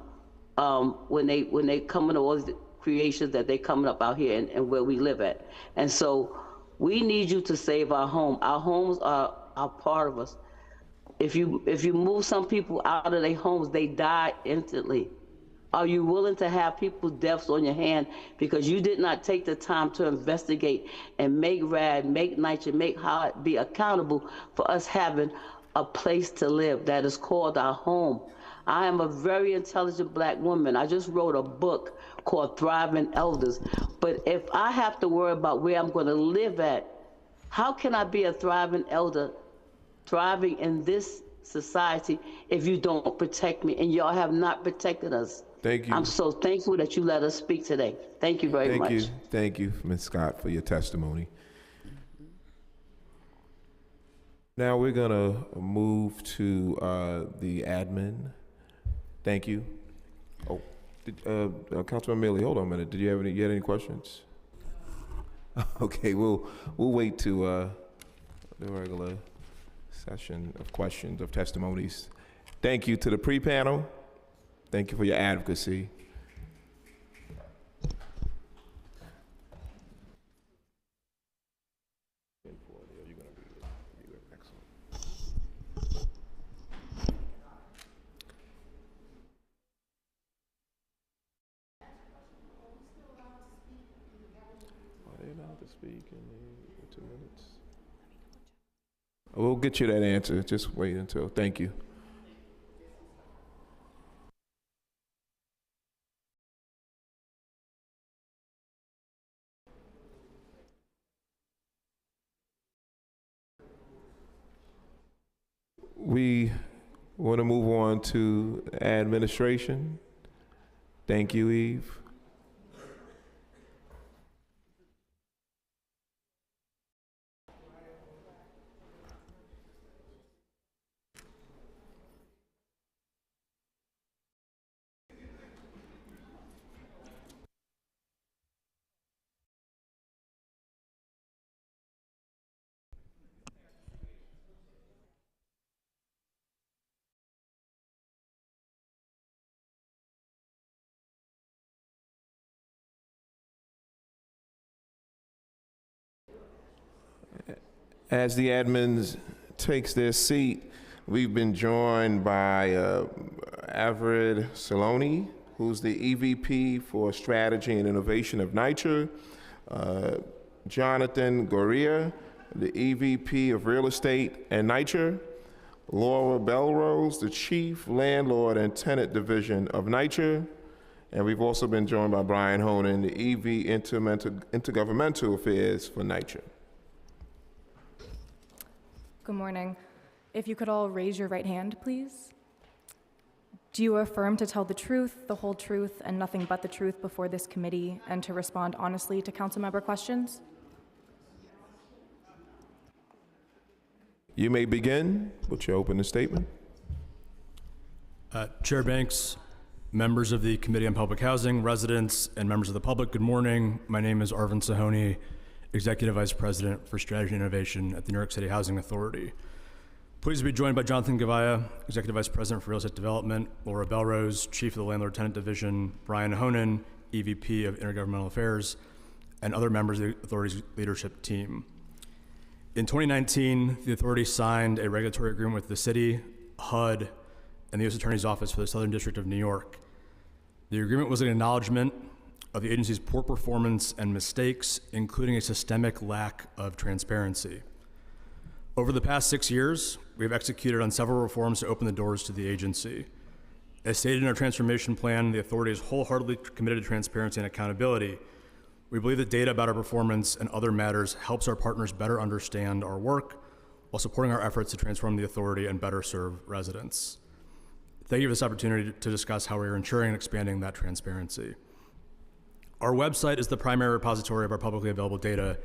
when they come into all these creations that they coming up out here and where we live at. And so we need you to save our home. Our homes are part of us. If you move some people out of their homes, they die instantly. Are you willing to have people's deaths on your hand because you did not take the time to investigate and make RAD, make NYCHA, make HUD be accountable for us having a place to live that is called our home? I am a very intelligent Black woman. I just wrote a book called Thriving Elders. But if I have to worry about where I'm going to live at, how can I be a thriving elder, thriving in this society, if you don't protect me? And y'all have not protected us. Thank you. I'm so thankful that you let us speak today. Thank you very much. Thank you, Ms. Scott, for your testimony. Now we're gonna move to the admin. Thank you. Oh, Councilman Mealy, hold on a minute. Did you have any questions? Okay, we'll wait to the regular session of questions, of testimonies. Thank you to the pre-panel. Thank you for your advocacy. We'll get you that answer. Just wait until. Thank you. We want to move on to administration. Thank you, Eve. As the admins takes their seat, we've been joined by Avrid Saloni, who's the EVP for Strategy and Innovation of NYCHA, Jonathan Goria, the EVP of Real Estate and NYCHA, Laura Belrose, the Chief Landlord and Tenant Division of NYCHA, And we've also been joined by Brian Honan, the EV Intergovernmental Affairs for NYCHA. Good morning. If you could all raise your right hand, please. Do you affirm to tell the truth, the whole truth, and nothing but the truth before this committee, and to respond honestly to council member questions? You may begin with your opening statement. Chair Banks, members of the Committee on Public Housing, residents, and members of the public, good morning. My name is Arvind Sahoni, Executive Vice President for Strategy and Innovation at the New York City Housing Authority. Pleased to be joined by Jonathan Gavaya, Executive Vice President for Real Estate Development, Laura Belrose, Chief of the Landlord-Tenant Division, Brian Honan, EVP of Intergovernmental Affairs, and other members of the Authority's leadership team. In 2019, the Authority signed a regulatory agreement with the City, HUD, and the U.S. Attorney's Office for the Southern District of New York. The agreement was an acknowledgement of the agency's poor performance and mistakes, including a systemic lack of transparency. Over the past 6 years, we have executed on several reforms to open the doors to the agency. As stated in our transformation plan, the Authority is wholeheartedly committed to transparency and accountability. We believe that data about our performance and other matters helps our partners better understand our work while supporting our efforts to transform the Authority and better serve residents. Thank you for this opportunity to discuss how we are ensuring and expanding that transparency. Our website is the primary repository of our publicly available data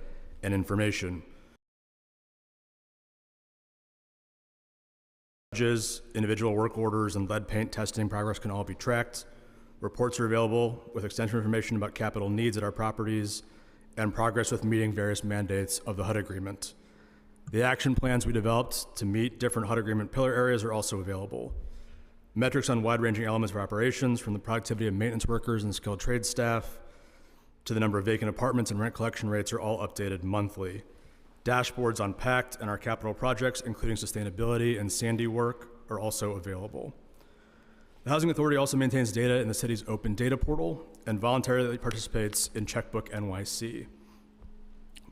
and information. Individual work orders and lead paint testing progress can all be tracked. Reports are available with extensive information about capital needs at our properties and progress with meeting various mandates of the HUD agreement. The action plans we developed to meet different HUD agreement pillar areas are also available. Metrics on wide-ranging elements of our operations, from the productivity of maintenance workers and skilled trade staff to the number of vacant apartments and rent collection rates, are all updated monthly. Dashboards on PACT and our capital projects, including sustainability and Sandy work, are also available. The Housing Authority also maintains data in the city's open data portal and voluntarily participates in Checkbook NYC.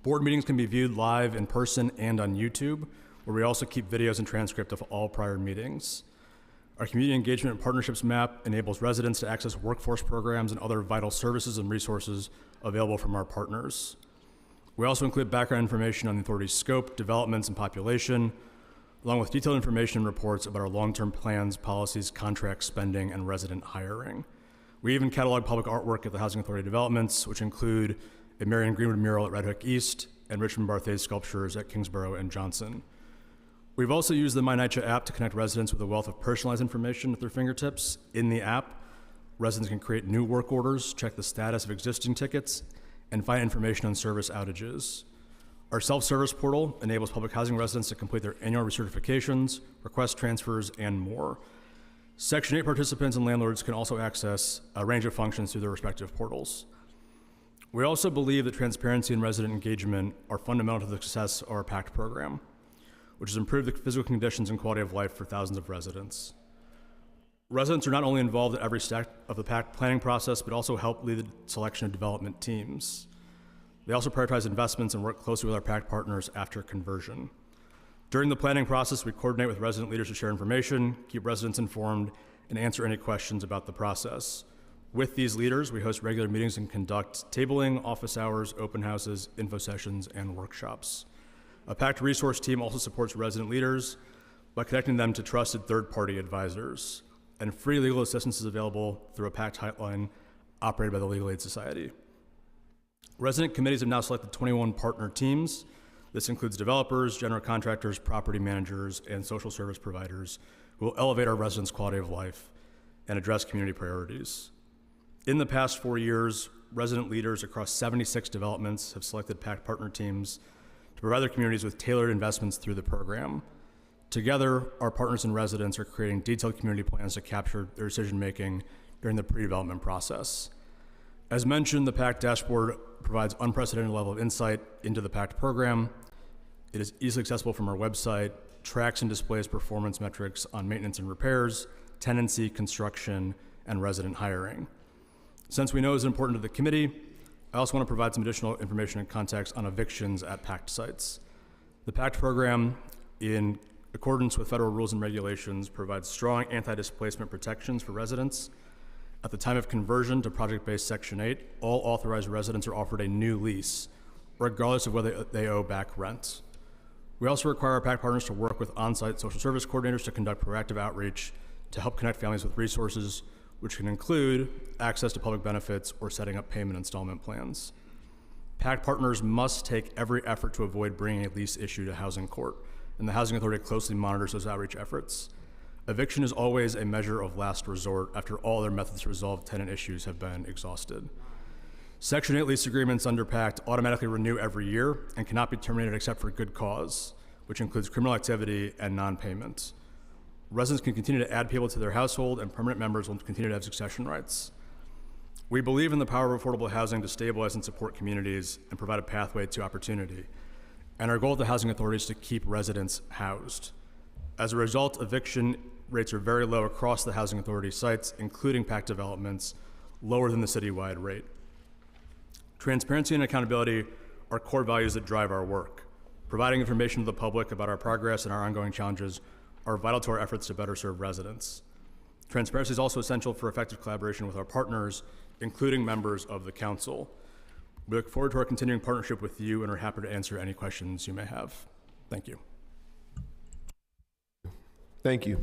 Board meetings can be viewed live in person and on YouTube, where we also keep videos and transcript of all prior meetings. Our community engagement and partnerships map enables residents to access workforce programs and other vital services and resources available from our partners. We also include background information on the Authority's scope, developments, and population, along with detailed information and reports about our long-term plans, policies, contracts, spending, and resident hiring. We even catalog public artwork at the Housing Authority developments, which include a Marion Greenwood mural at Red Hook East and Richmond Barthay sculptures at Kingsborough and Johnson. We've also used the NYCHA app to connect residents with a wealth of personalized information at their fingertips. In the app, residents can create new work orders, check the status of existing tickets, and find information on service outages. Our self-service portal enables public housing residents to complete their annual recertifications, request transfers, and more. Section 8 participants and landlords can also access a range of functions through their respective portals. We also believe that transparency and resident engagement are fundamental to the success of our PACT program, which has improved the physical conditions and quality of life for thousands of residents. Residents are not only involved at every step of the PACT planning process, but also help lead the selection of development teams. They also prioritize investments and work closely with our PACT partners after conversion. During the planning process, we coordinate with resident leaders to share information, keep residents informed, and answer any questions about the process. With these leaders, we host regular meetings and conduct tabling, office hours, open houses, info sessions, and workshops. A PACT resource team also supports resident leaders by connecting them to trusted third-party advisors. And free legal assistance is available through a PACT hotline operated by the Legal Aid Society. Resident committees have now selected 21 partner teams. This includes developers, general contractors, property managers, and social service providers who will elevate our residents' quality of life and address community priorities. In the past 4 years, resident leaders across 76 developments have selected PACT partner teams to provide their communities with tailored investments through the program. Together, our partners and residents are creating detailed community plans to capture their decision-making during the pre-development process. As mentioned, the PACT dashboard provides unprecedented level of insight into the PACT program. It is easily accessible from our website, tracks and displays performance metrics on maintenance and repairs, tenancy, construction, and resident hiring. Since we know it's important to the committee, I also want to provide some additional information and context on evictions at PACT sites. The PACT program, in accordance with federal rules and regulations, provides strong anti-displacement protections for residents, At the time of conversion to project-based Section 8, all authorized residents are offered a new lease, regardless of whether they owe back rent. We also require our PAC partners to work with on-site social service coordinators to conduct proactive outreach to help connect families with resources, which can include access to public benefits or setting up payment installment plans. PAC partners must take every effort to avoid bringing a lease issue to Housing Court, and the Housing Authority closely monitors those outreach efforts. Eviction is always a measure of last resort after all other methods to resolve tenant issues have been exhausted. Section 8 lease agreements under PACT automatically renew every year and cannot be terminated except for good cause, which includes criminal activity and non-payment. Residents can continue to add people to their household, and permanent members will continue to have succession rights. We believe in the power of affordable housing to stabilize and support communities and provide a pathway to opportunity. And our goal at the Housing Authority is to keep residents housed. As a result, eviction rates are very low across the Housing Authority sites, including PACT developments, lower than the citywide rate. Transparency and accountability are core values that drive our work. Providing information to the public about our progress and our ongoing challenges are vital to our efforts to better serve residents. Transparency is also essential for effective collaboration with our partners, including members of the council. We look forward to our continuing partnership with you and are happy to answer any questions you may have. Thank you. Thank you.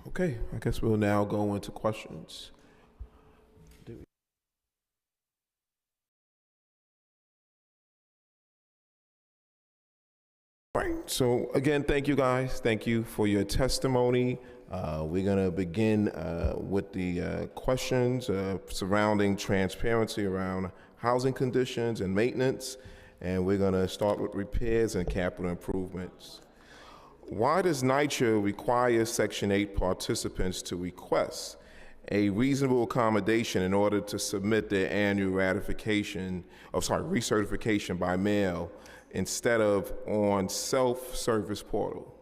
Okay, I guess we'll now go into questions. Right, so again, thank you guys. Thank you for your testimony. We're gonna begin with the questions surrounding transparency around housing conditions and maintenance, and we're gonna start with repairs and capital improvements. Why does NYCHA require Section 8 participants to request a reasonable accommodation in order to submit their annual recertification by mail instead of on the self-service portal?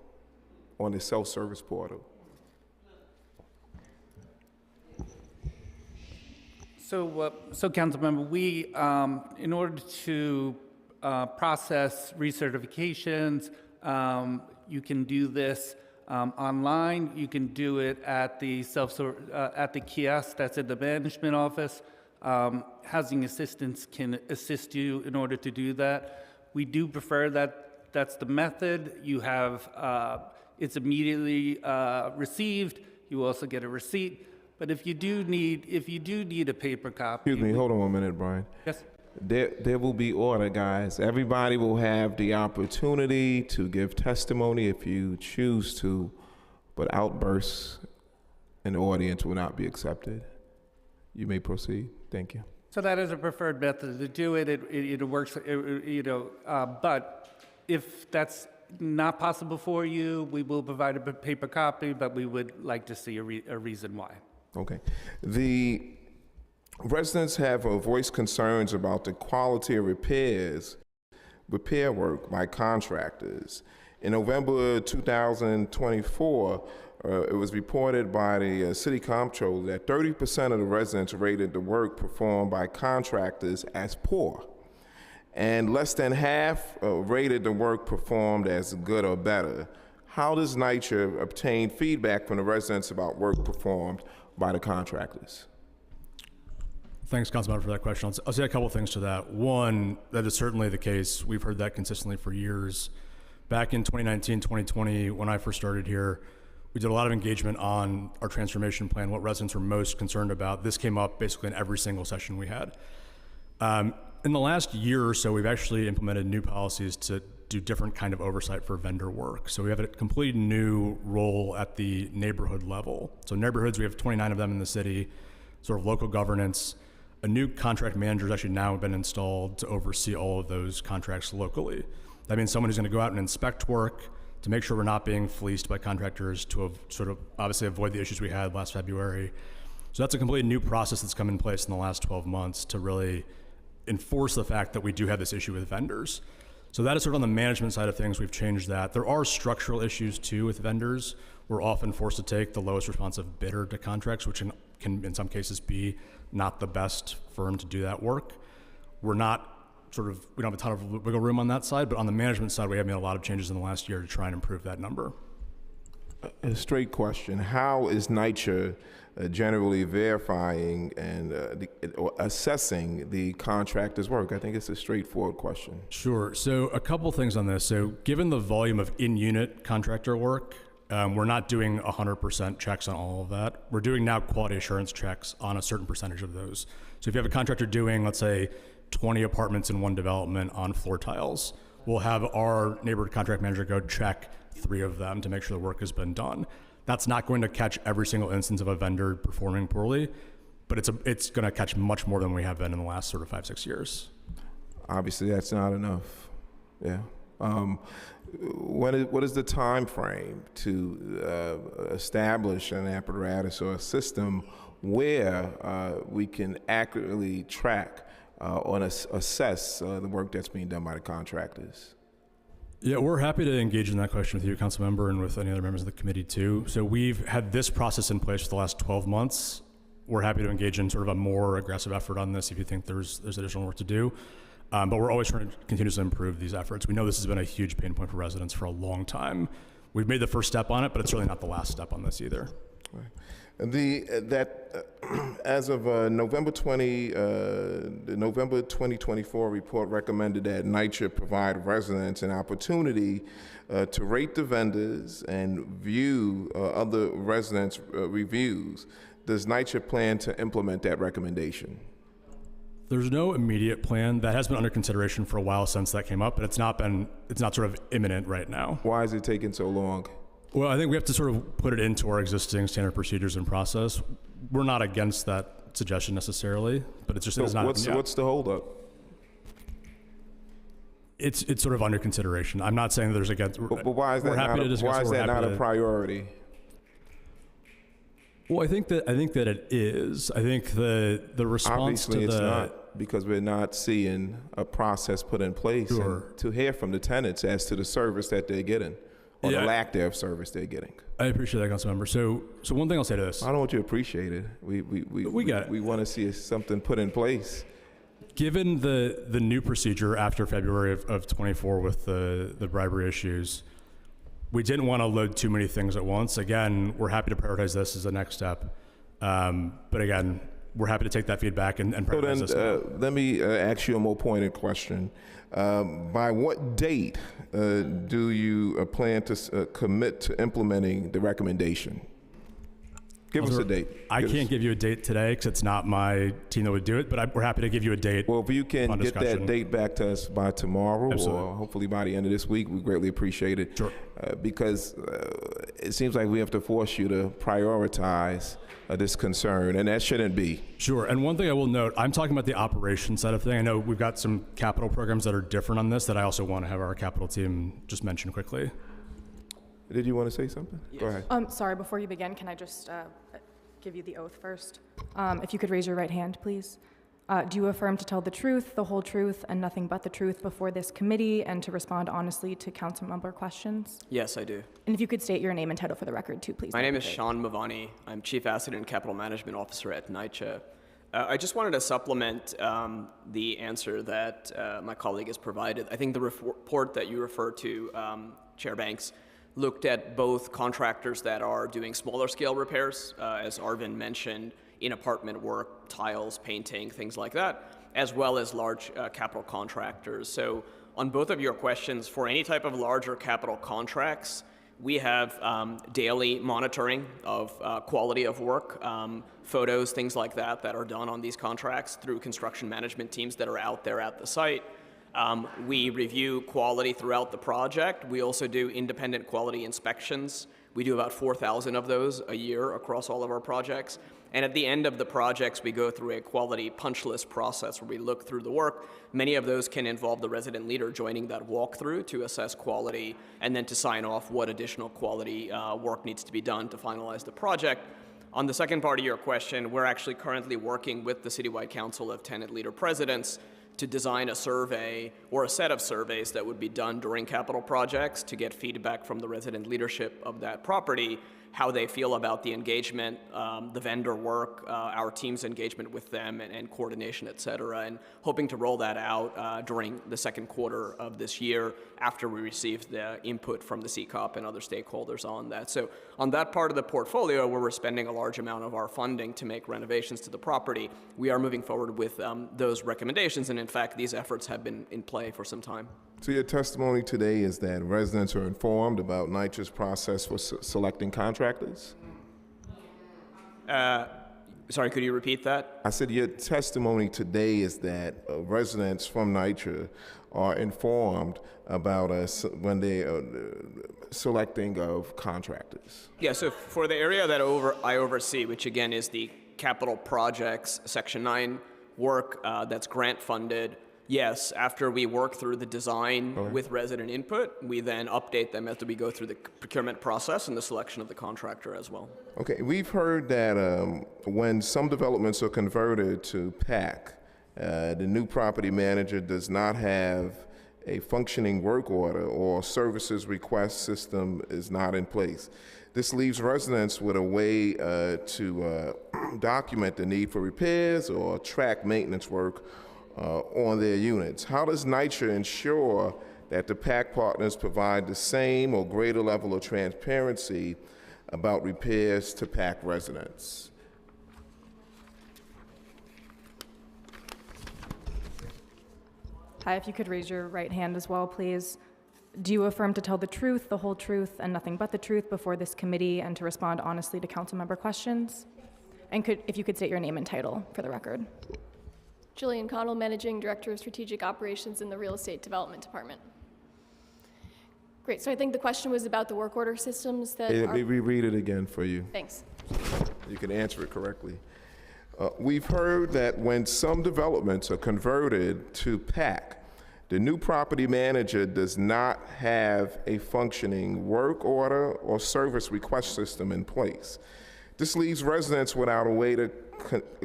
So Councilmember, we, in order to process recertifications, you can do this online. You can do it at the at the kiosk that's in the management office. Housing assistants can assist you in order to do that. We do prefer that that's the method. You have it's immediately received. You also get a receipt. But if you do need a paper copy. Excuse me, hold on 1 minute, Brian. Yes. There will be order, guys. Everybody will have the opportunity to give testimony if you choose to, but outbursts in the audience will not be accepted. You may proceed. Thank you. So that is a preferred method to do it. It works, but if that's not possible for you, we will provide a paper copy, but we would like to see a reason why. Okay. The residents have voiced concerns about the quality of repair work by contractors. In November 2024, it was reported by the City Comptroller that 30% of the residents rated the work performed by contractors as poor, and less than half rated the work performed as good or better. How does NYCHA obtain feedback from the residents about work performed by the contractors? Thanks, Councilmember, for that question. I'll say a couple things to that. One, that is certainly the case. We've heard that consistently for years. Back in 2019, 2020, when I first started here, we did a lot of engagement on our transformation plan, what residents were most concerned about. This came up basically in every single session we had. In the last year or so, we've actually implemented new policies to do different kind of oversight for vendor work. So we have a completely new role at the neighborhood level. So neighborhoods, we have 29 of them in the city, sort of local governance. A new contract manager has actually now been installed to oversee all of those contracts locally. That means someone who's going to go out and inspect work to make sure we're not being fleeced by contractors, to sort of obviously avoid the issues we had last February. So that's a completely new process that's come in place in the last 12 months to really enforce the fact that we do have this issue with vendors. So that is sort of on the management side of things. We've changed that. There are structural issues too with vendors. We're often forced to take the lowest responsive bidder to contracts, which can in some cases be not the best firm to do that work. We don't have a ton of wiggle room on that side, but on the management side, we have made a lot of changes in the last year to try and improve that number. A straight question. How is NYCHA generally verifying and or assessing the contractor's work? I think it's a straightforward question. Sure. So a couple things on this. So given the volume of in-unit contractor work, we're not doing 100% checks on all of that. We're doing now quality assurance checks on a certain percentage of those. So if you have a contractor doing, let's say, 20 apartments in one development on floor tiles, we'll have our neighborhood contract manager go check 3 of them to make sure the work has been done. That's not going to catch every single instance of a vendor performing poorly, but it's going to catch much more than we have been in the last sort of 5-6 years. Obviously, that's not enough. Yeah. What is the time frame to establish an apparatus or a system where we can accurately track or assess the work that's being done by the contractors? Yeah, we're happy to engage in that question with you, council member, and with any other members of the committee too. So we've had this process in place for the last 12 months. We're happy to engage in sort of a more aggressive effort on this if you think there's additional work to do. But we're always trying to continuously improve these efforts. We know this has been a huge pain point for residents for a long time. We've made the first step on it, but it's really not the last step on this either. Right. As of November 2024 report recommended that NYCHA provide residents an opportunity to rate the vendors and view other residents' reviews. Does NYCHA plan to implement that recommendation? There's no immediate plan. That has been under consideration for a while since that came up, but it's not sort of imminent right now. Why is it taking so long? Well, I think we have to sort of put it into our existing standard procedures and process. We're not against that suggestion necessarily, but it's just it's not. What's the holdup? It's sort of under consideration. I'm not saying that there's against. But why is that not a priority? Well, I think that it is. I think the response Obviously to it's not, because we're not seeing a process put in place to hear from the tenants as to the service that they're getting, or the lack thereof service they're getting. I appreciate that, council member. So one thing I'll say to this. I don't want you to appreciate it. We get it. We want to see something put in place. Given the new procedure after February of 24 with the bribery issues, we didn't want to load too many things at once. Again, we're happy to prioritize this as the next step. But again, we're happy to take that feedback and prioritize this. Let me ask you a more pointed question. By what date do you plan to commit to implementing the recommendation? Give us a date. I can't give you a date today because it's not my team that would do it, but we're happy to give you a date. Well, if you can get that date back to us by tomorrow, or hopefully by the end of this week, we greatly appreciate it. Sure. Because it seems like we have to force you to prioritize this concern, and that shouldn't be. Sure, and one thing I will note, I'm talking about the operations side of thing. I know we've got some capital programs that are different on this that I also want to have our capital team just mention quickly. Did you want to say something? Yes. Go ahead. Sorry, before you begin, can I just give you the oath first? If you could raise your right hand, please. Do you affirm to tell the truth, the whole truth, and nothing but the truth before this committee, and to respond honestly to council member questions? Yes, I do. And if you could state your name and title for the record, too, please. My name is Sean Mavani. I'm Chief Asset and Capital Management Officer at NYCHA. I just wanted to supplement the answer that my colleague has provided. I think the report that you referred to, Chair Banks, looked at both contractors that are doing smaller scale repairs, as Arvin mentioned, in apartment work, tiles, painting, things like that, as well as large capital contractors. So on both of your questions, for any type of larger capital contracts, we have daily monitoring of quality of work, photos, things like that are done on these contracts through construction management teams that are out there at the site. We review quality throughout the project. We also do independent quality inspections. We do about 4,000 of those a year across all of our projects. And at the end of the projects, we go through a quality punch list process where we look through the work. Many of those can involve the resident leader joining that walkthrough to assess quality and then to sign off what additional quality work needs to be done to finalize the project. On the second part of your question, we're actually currently working with the Citywide Council of Tenant Leader Presidents to design a survey or a set of surveys that would be done during capital projects to get feedback from the resident leadership of that property, how they feel about the engagement, the vendor work, our team's engagement with them, and coordination, et cetera, and hoping to roll that out during the second quarter of this year after we receive the input from the CCOP and other stakeholders on that. So on that part of the portfolio where we're spending a large amount of our funding to make renovations to the property, we are moving forward with those recommendations, and in fact, these efforts have been in play for some time. So your testimony today is that residents are informed about NYCHA's process for selecting contractors? Sorry, could you repeat that? I said your testimony today is that residents from NYCHA are informed about when they are selecting of contractors. Yeah, so for the area that I oversee, which again is the capital projects, Section 9 work that's grant funded, yes, after we work through the design with resident input, we then update them as we go through the procurement process and the selection of the contractor as well. Okay, we've heard that when some developments are converted to PAC, the new property manager does not have a functioning work order or services request system is not in place. This leaves residents with a way to document the need for repairs or track maintenance work on their units. How does NYCHA ensure that the PAC partners provide the same or greater level of transparency about repairs to PAC residents? Hi, if you could raise your right hand as well, please. Do you affirm to tell the truth, the whole truth, and nothing but the truth before this committee and to respond honestly to council member questions? And if you could state your name and title for the record. Jillian Connell, Managing Director of Strategic Operations in the Real Estate Development Department. Great, so I think the question was about the work order systems that Let me reread it again for you. Thanks. You can answer it correctly. We've heard that when some developments are converted to PAC, the new property manager does not have a functioning work order or service request system in place. This leaves residents without a way to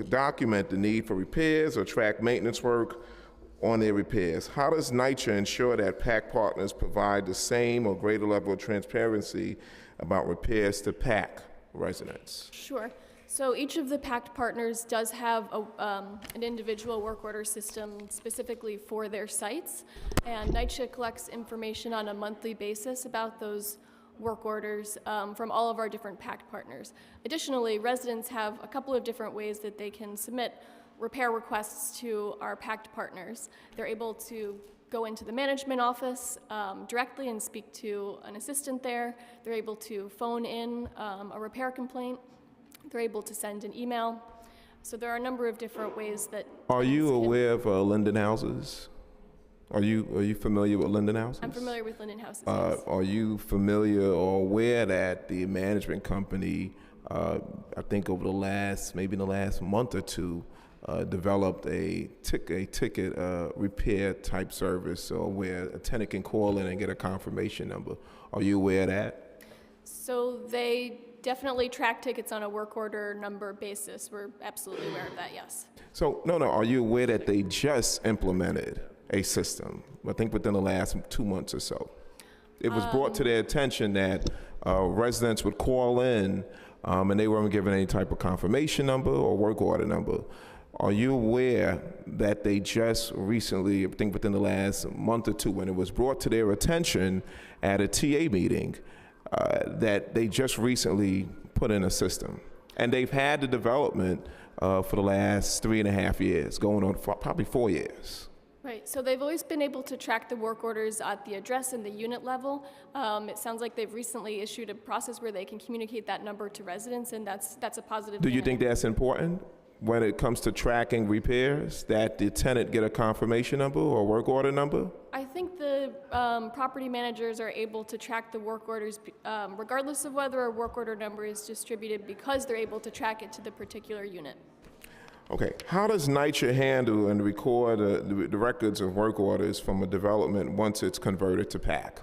document the need for repairs or track maintenance work on their repairs. How does NYCHA ensure that PAC partners provide the same or greater level of transparency about repairs to PAC residents? Sure. So each of the PACT partners does have an individual work order system specifically for their sites, and NYCHA collects information on a monthly basis about those work orders from all of our different PACT partners. Additionally, residents have a couple of different ways that they can submit repair requests to our PACT partners. They're able to go into the management office directly and speak to an assistant there. They're able to phone in a repair complaint. They're able to send an email. So there are a number of different ways that... Are you aware of Linden Houses? Are you familiar with Linden Houses? I'm familiar with Linden Houses, yes. Are you familiar or aware that the management company, I think over maybe in the last month or two, developed a ticket repair type service, where a tenant can call in and get a confirmation number? Are you aware of that? So they definitely track tickets on a work order number basis. We're absolutely aware of that, yes. So, no, are you aware that they just implemented a system, I think within the last 2 months or so? It was brought to their attention that residents would call in and they weren't given any type of confirmation number or work order number. Are you aware that they just recently, I think within the last month or two, when it was brought to their attention at a TA meeting, that they just recently put in a system? And they've had the development for the last 3.5 years, going on for probably 4 years. Right, so they've always been able to track the work orders at the address and the unit level. It sounds like they've recently issued a process where they can communicate that number to residents, and that's a positive thing. Do you think that's important when it comes to tracking repairs, that the tenant get a confirmation number or work order number? I think the property managers are able to track the work orders regardless of whether a work order number is distributed, because they're able to track it to the particular unit. Okay, how does NYCHA handle and record the records of work orders from a development once it's converted to PAC?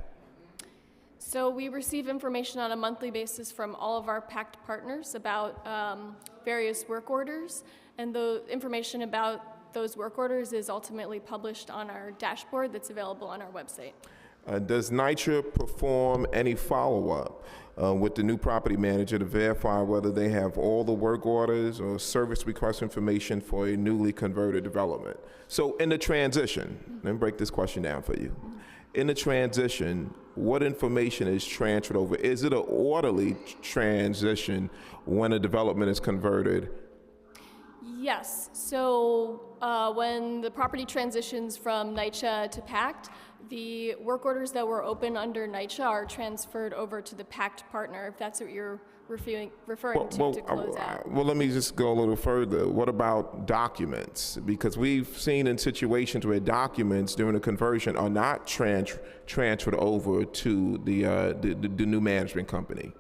So we receive information on a monthly basis from all of our PACT partners about various work orders, and the information about those work orders is ultimately published on our dashboard that's available on our website. Does NYCHA perform any follow-up with the new property manager to verify whether they have all the work orders or service request information for a newly converted development? So in the transition, let me break this question down for you. In the transition, what information is transferred over? Is it an orderly transition when a development is converted? Yes. So when the property transitions from NYCHA to PACT, the work orders that were open under NYCHA are transferred over to the PACT partner, if that's what you're referring to close out. Well, let me just go a little further. What about documents? Because we've seen in situations where documents during the conversion are not transferred over to the new management company.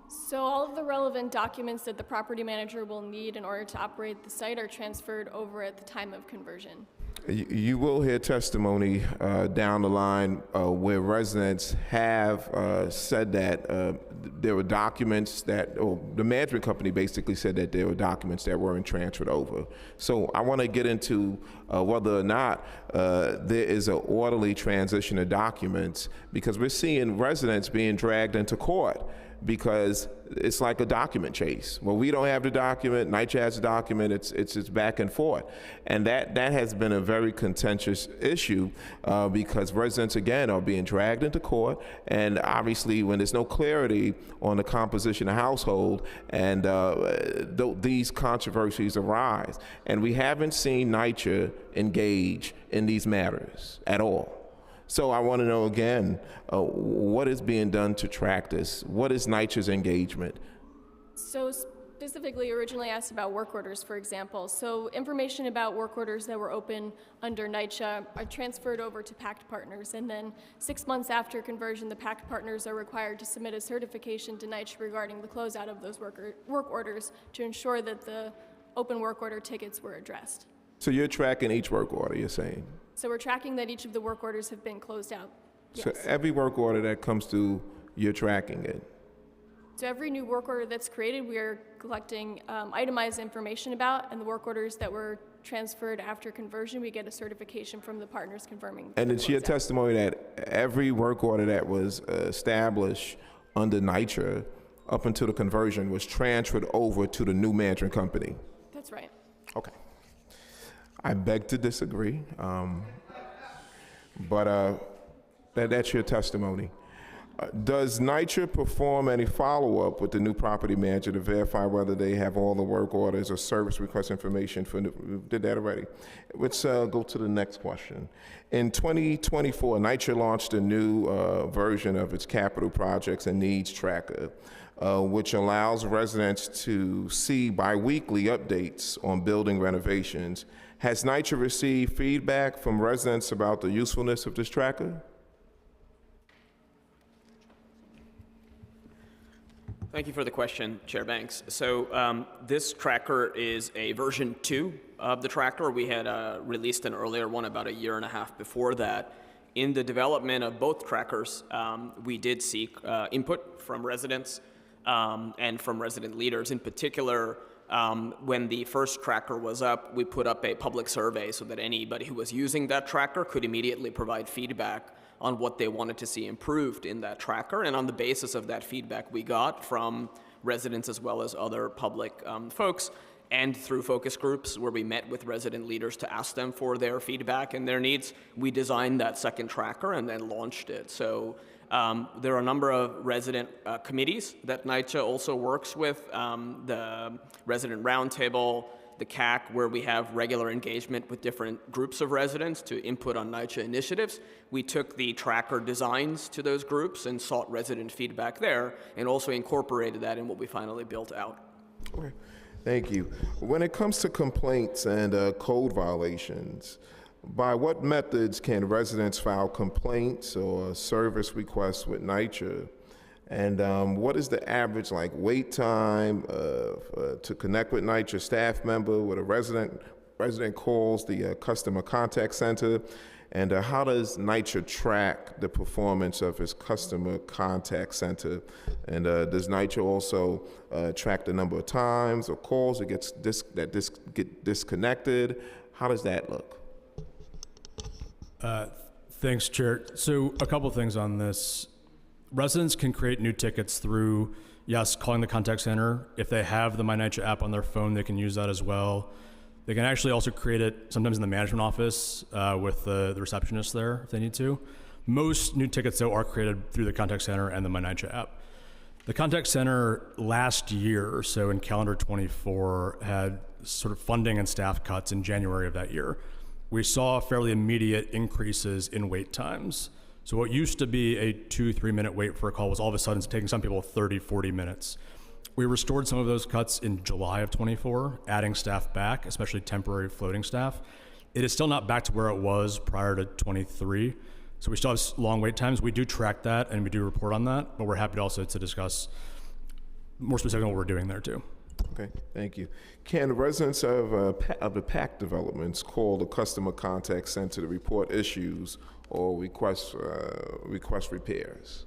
So all of the relevant documents that the property manager will need in order to operate the site are transferred over at the time of conversion. You will hear testimony down the line where residents have said that there were documents that, or the management company basically said that there were documents that weren't transferred over. So I want to get into whether or not there is an orderly transition of documents, because we're seeing residents being dragged into court because it's like a document chase. Well, we don't have the document, NYCHA has the document, it's back and forth. And that has been a very contentious issue because residents, again, are being dragged into court, and obviously when there's no clarity on the composition of household, and these controversies arise. And we haven't seen NYCHA engage in these matters at all. So I want to know again, what is being done to track this? What is NYCHA's engagement? So specifically, originally asked about work orders, for example. So information about work orders that were open under NYCHA are transferred over to PACT partners, and then 6 months after conversion, the PACT partners are required to submit a certification to NYCHA regarding the closeout of those work orders to ensure that the open work order tickets were addressed. So you're tracking each work order, you're saying? So we're tracking that each of the work orders have been closed out. Yes. So every work order that comes through, you're tracking it? So every new work order that's created, we are collecting itemized information about, and the work orders that were transferred after conversion, we get a certification from the partners confirming. And it's your testimony that every work order that was established under NYCHA up until the conversion was transferred over to the new management company? That's right. Okay. I beg to disagree, but that's your testimony. Does NYCHA perform any follow-up with the new property manager to verify whether they have all the work orders or service request information for we did that already. Let's go to the next question. In 2024, NYCHA launched a new version of its capital projects and needs tracker, which allows residents to see biweekly updates on building renovations. Has NYCHA received feedback from residents about the usefulness of this tracker? Thank you for the question, Chair Banks. So this tracker is a version 2 of the tracker. We had released an earlier one about a year and a half before that. In the development of both trackers, we did seek input from residents and from resident leaders. In particular, when the first tracker was up, we put up a public survey so that anybody who was using that tracker could immediately provide feedback on what they wanted to see improved in that tracker. And on the basis of that feedback we got from residents as well as other public folks, and through focus groups where we met with resident leaders to ask them for their feedback and their needs, we designed that second tracker and then launched it. So there are a number of resident committees that NYCHA also works with, the Resident Roundtable, the CAC, where we have regular engagement with different groups of residents to input on NYCHA initiatives. We took the tracker designs to those groups and sought resident feedback there, and also incorporated that in what we finally built out. Okay, thank you. When it comes to complaints and code violations, by what methods can residents file complaints or service requests with NYCHA? And what is the average wait time to connect with NYCHA staff member when a resident calls the customer contact center? And how does NYCHA track the performance of its customer contact center? And does NYCHA also track the number of times or calls that get disconnected? How does that look? Thanks, Chair. So a couple things on this. Residents can create new tickets through, yes, calling the contact center. If they have the NYCHA app on their phone, they can use that as well. They can actually also create it sometimes in the management office with the receptionist there if they need to. Most new tickets, though, are created through the contact center and the NYCHA app. The contact center last year, so in calendar 24, had sort of funding and staff cuts in January of that year. We saw fairly immediate increases in wait times. So what used to be a 2-3 minute wait for a call was all of a sudden taking some people 30-40 minutes. We restored some of those cuts in July of 24, adding staff back, especially temporary floating staff. It is still not back to where it was prior to 23. So we still have long wait times. We do track that and we do report on that, but we're happy to also to discuss more specifically what we're doing there too. Okay, thank you. Can residents of the PAC developments call the customer contact center to report issues or request repairs?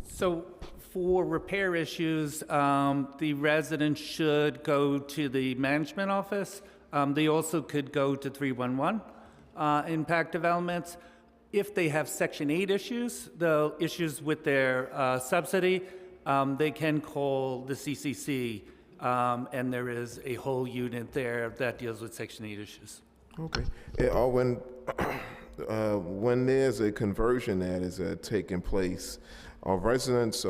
So for repair issues, the resident should go to the management office. They also could go to 311 in PAC developments. If they have Section 8 issues, the issues with their subsidy, they can call the CCC, and there is a whole unit there that deals with Section 8 issues. Okay. When there's a conversion that is taking place, are residents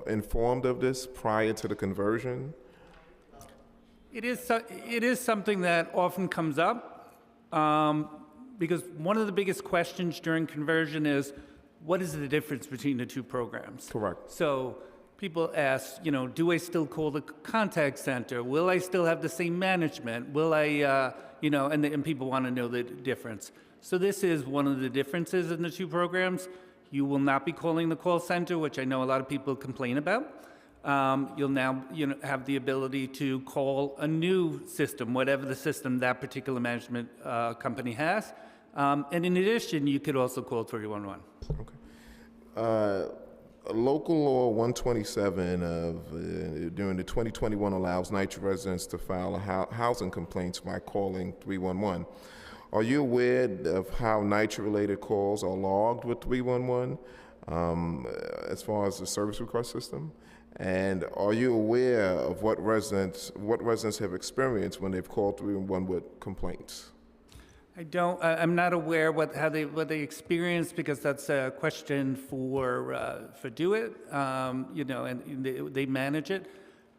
informed of this prior to the conversion? It is something that often comes up because one of the biggest questions during conversion is, what is the difference between the two programs? Correct. So people ask, do I still call the contact center? Will I still have the same management? Will I, and people want to know the difference. So this is one of the differences in the two programs. You will not be calling the call center, which I know a lot of people complain about. You'll now have the ability to call a new system, whatever the system that particular management company has. And in addition, you could also call 311. Okay. Local Law 127 during the 2021 allows NYCHA residents to file housing complaints by calling 311. Are you aware of how NYCHA-related calls are logged with 311 as far as the service request system? And are you aware of what residents have experienced when they've called 311 with complaints? I'm not aware what they experienced because that's a question for DoIT, and they manage it.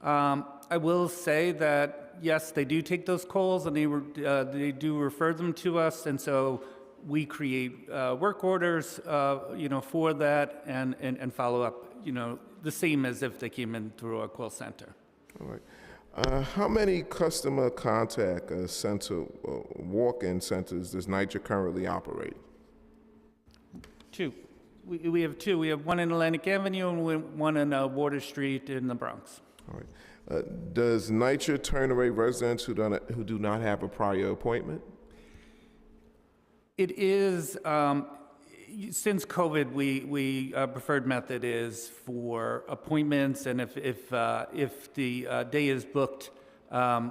I will say that yes, they do take those calls and they do refer them to us, and so we create work orders, for that and follow up, the same as if they came in through a call center. All right. How many customer contact center walk-in centers does NYCHA currently operate? 2. We have 2. We have one in Atlantic Avenue and one in Water Street in the Bronx. All right. Does NYCHA turn away residents who do not have a prior appointment? It is, since COVID, we preferred method is for appointments, and if the day is booked,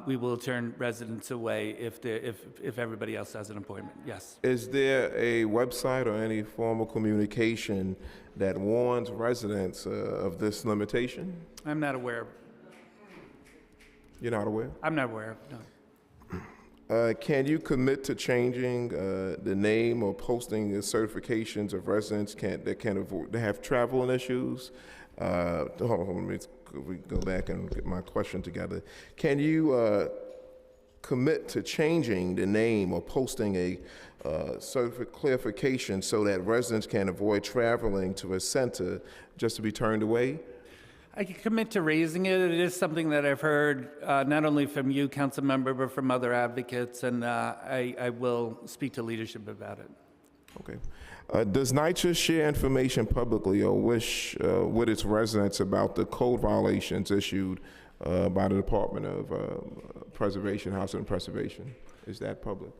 we will turn residents away if everybody else has an appointment. Yes. Is there a website or any form of communication that warns residents of this limitation? I'm not aware. You're not aware? I'm not aware. No. Can you commit to changing the name or posting the certifications of residents that have travel issues? Hold on, let me go back and get my question together. Can you commit to changing the name or posting a clarification so that residents can avoid traveling to a center just to be turned away? I can commit to raising it. It is something that I've heard not only from you, council member, but from other advocates, and I will speak to leadership about it. Okay. Does NYCHA share information publicly or with its residents about the code violations issued by the Department of Housing and Preservation? Is that public?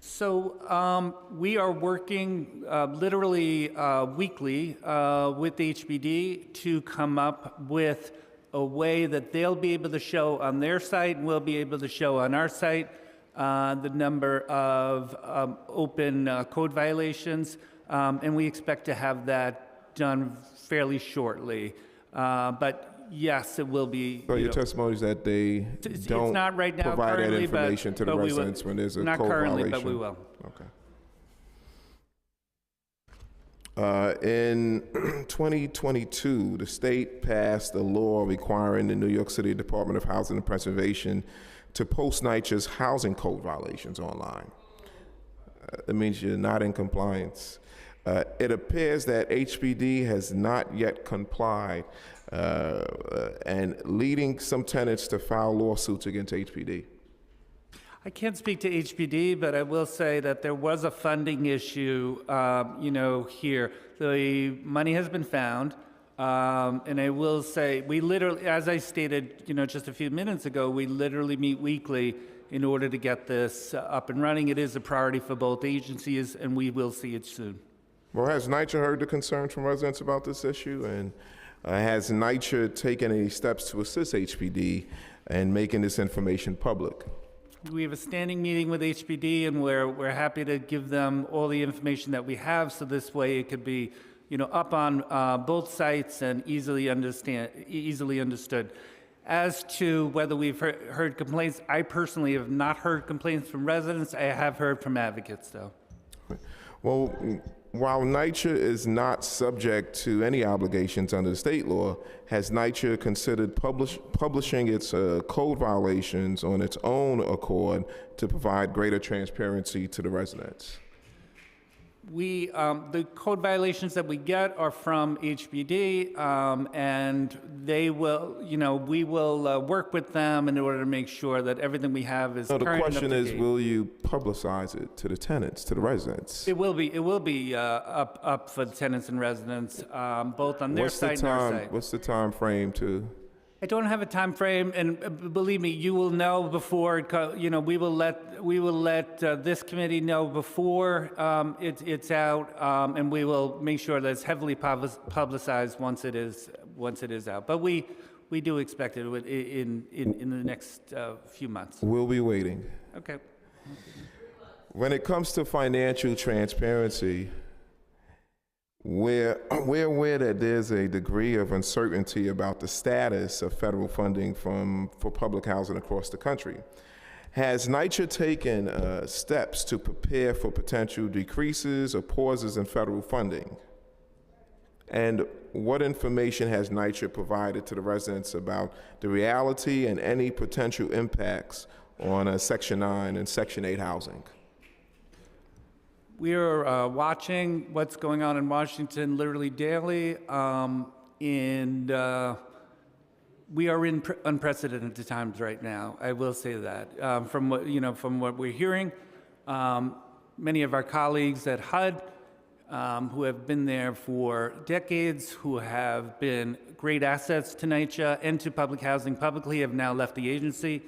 So we are working literally weekly with HBD to come up with a way that they'll be able to show on their site and we'll be able to show on our site the number of open code violations, and we expect to have that done fairly shortly. But yes, it will be. So your testimony is that they don't it's not right now provide that currently, information to the but we will. residents when there's a Not code currently, violation? but we will. Okay. In 2022, the state passed a law requiring the New York City Department of Housing and Preservation to post NYCHA's housing code violations online. That means you're not in compliance. It appears that HPD has not yet complied, and leading some tenants to file lawsuits against HPD. I can't speak to HPD, but I will say that there was a funding issue, here. The money has been found, and I will say, we literally, as I stated, just a few minutes ago, we literally meet weekly in order to get this up and running. It is a priority for both agencies, and we will see it soon. Well, has NYCHA heard the concerns from residents about this issue, and has NYCHA taken any steps to assist HPD in making this information public? We have a standing meeting with HPD, and we're happy to give them all the information that we have, so this way it could be, up on both sites and easily understood. As to whether we've heard complaints, I personally have not heard complaints from residents. I have heard from advocates, though. Well, while NYCHA is not subject to any obligations under state law, has NYCHA considered publishing its code violations on its own accord to provide greater transparency to the residents? The code violations that we get are from HBD, and they will, we will work with them in order to make sure that everything we have is current. The question is, date. will you publicize it to the tenants, to the residents? It will be up for the tenants and residents, both on their site and our site. What's the time frame to? I don't have a time frame, and believe me, you will know before. We will let this committee know before it's out, and we will make sure that it's heavily publicized once it is out. But we do expect it in the next few months. We'll be waiting. Okay. When it comes to financial transparency, we're aware that there's a degree of uncertainty about the status of federal funding for public housing across the country. Has NYCHA taken steps to prepare for potential decreases or pauses in federal funding? And what information has NYCHA provided to the residents about the reality and any potential impacts on Section 9 and Section 8 housing? We are watching what's going on in Washington literally daily, and we are in unprecedented times right now. I will say that. From what we're hearing, many of our colleagues at HUD, who have been there for decades, who have been great assets to NYCHA and to public housing publicly, have now left the agency.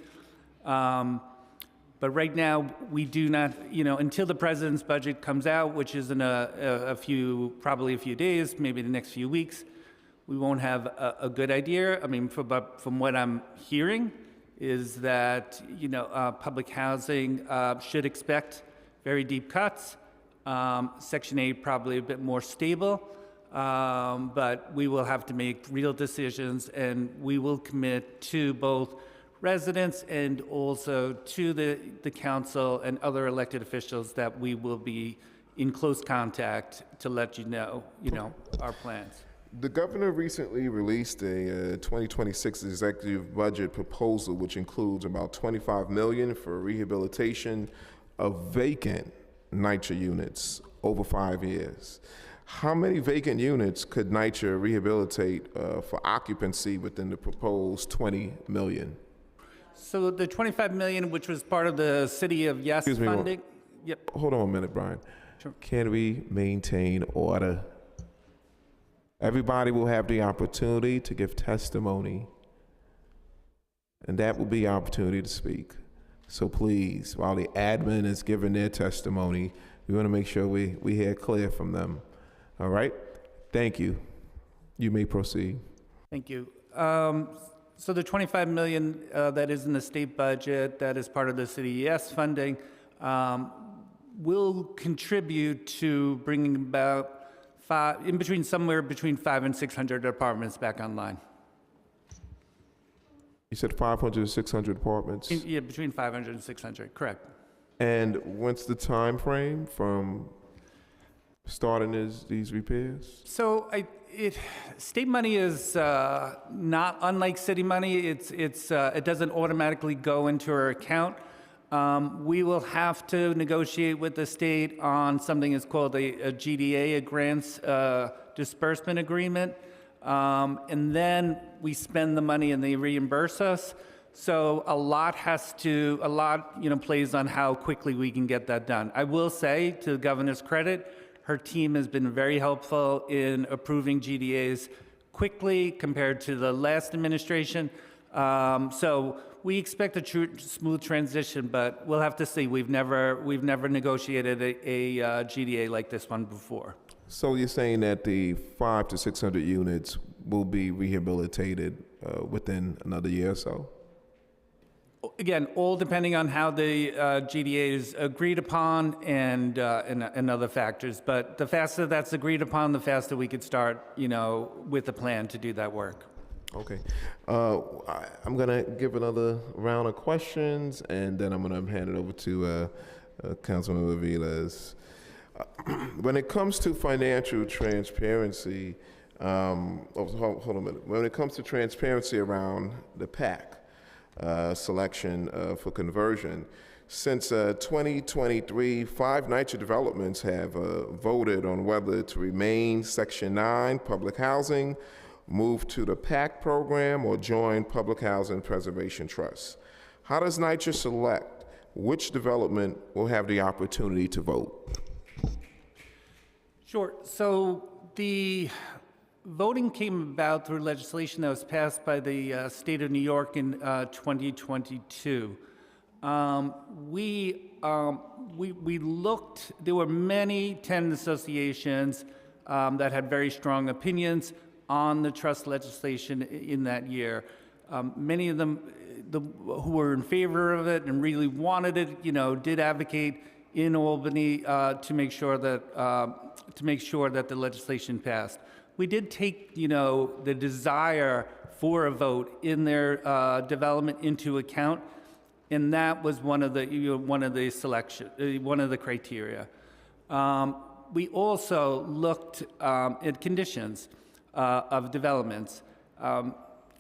But right now, we do not, until the president's budget comes out, which is in probably a few days, maybe the next few weeks, we won't have a good idea. I mean, from what I'm hearing is that, public housing should expect very deep cuts. Section 8 probably a bit more stable, but we will have to make real decisions, and we will commit to both residents and also to the council and other elected officials that we will be in close contact to let you know our plans. The governor recently released a 2026 executive budget proposal, which includes about $25 million for rehabilitation of vacant NYCHA units over 5 years. How many vacant units could NYCHA rehabilitate for occupancy within the proposed $20 million? So the $25 million, which was part of the City of Yes funding. Yep. Hold on a minute, Brian. Sure. Can we maintain order? Everybody will have the opportunity to give testimony, and that will be opportunity to speak. So please, while the admin is giving their testimony, we want to make sure we hear clear from them. All right? Thank you. You may proceed. Thank you. So the $25 million that is in the state budget, that is part of the city ES funding, will contribute to bringing about somewhere between 500 and 600 apartments back online. You said 500 to 600 apartments? Yeah, between 500 and 600, correct. And what's the time frame from starting these repairs? So state money is not unlike city money. It doesn't automatically go into our account. We will have to negotiate with the state on something that's called a GDA, a grants disbursement agreement. And then we spend the money and they reimburse us. So a lot plays on how quickly we can get that done. I will say, to the governor's credit, her team has been very helpful in approving GDAs quickly compared to the last administration. So we expect a smooth transition, but we'll have to see. We've never negotiated a GDA like this one before. So you're saying that the 500 to 600 units will be rehabilitated within another year or so? Again, all depending on how the GDA is agreed upon and other factors. But the faster that's agreed upon, the faster we could start, with a plan to do that work. Okay. I'm going to give another round of questions, and then I'm going to hand it over to Councilmember Vilas. When it comes to financial transparency, hold on a minute. When it comes to transparency around the PAC selection for conversion, since 2023, 5 NYCHA developments have voted on whether to remain Section 9 public housing, move to the PAC program, or join Public Housing Preservation Trust. How does NYCHA select which development will have the opportunity to vote? Sure. So the voting came about through legislation that was passed by the state of New York in 2022. We looked, there were many tenant associations that had very strong opinions on the trust legislation in that year. Many of them who were in favor of it and really wanted it, did advocate in Albany to make sure that the legislation passed. We did take, the desire for a vote in their development into account, and that was one of the criteria. We also looked at conditions of developments.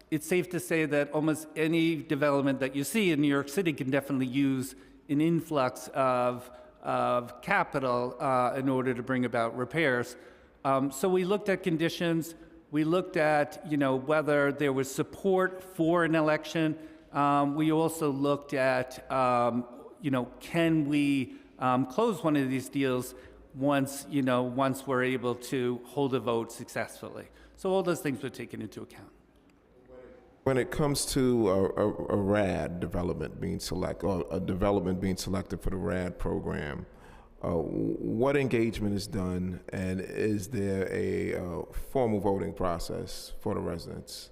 It's safe to say that almost any development that you see in New York City can definitely use an influx of capital in order to bring about repairs. So we looked at conditions. We looked at, whether there was support for an election. We also looked at, can we close one of these deals once we're able to hold a vote successfully. So all those things were taken into account. When it comes to a RAD development being selected, or a development being selected for the RAD program, what engagement is done, and is there a formal voting process for the residents?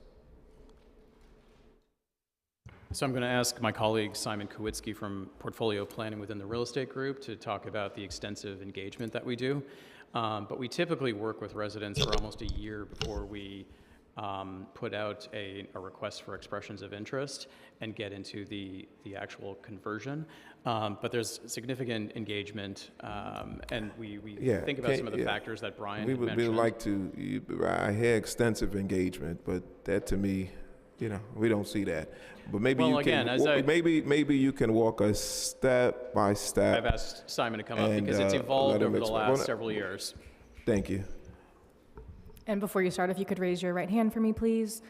So I'm going to ask my colleague Simon Kowitsky from Portfolio Planning within the Real Estate Group to talk about the extensive engagement that we do. But we typically work with residents for almost a year before we put out a request for expressions of interest and get into the actual conversion. But there's significant engagement, and we think about some of the factors that Brian mentioned. We would like to, I hear extensive engagement, but that to me, we don't see that. But maybe maybe you can walk us step by step. I've asked Simon to come up because it's evolved over the last several years. Thank you. And before you start, if you could raise your right hand for me, please.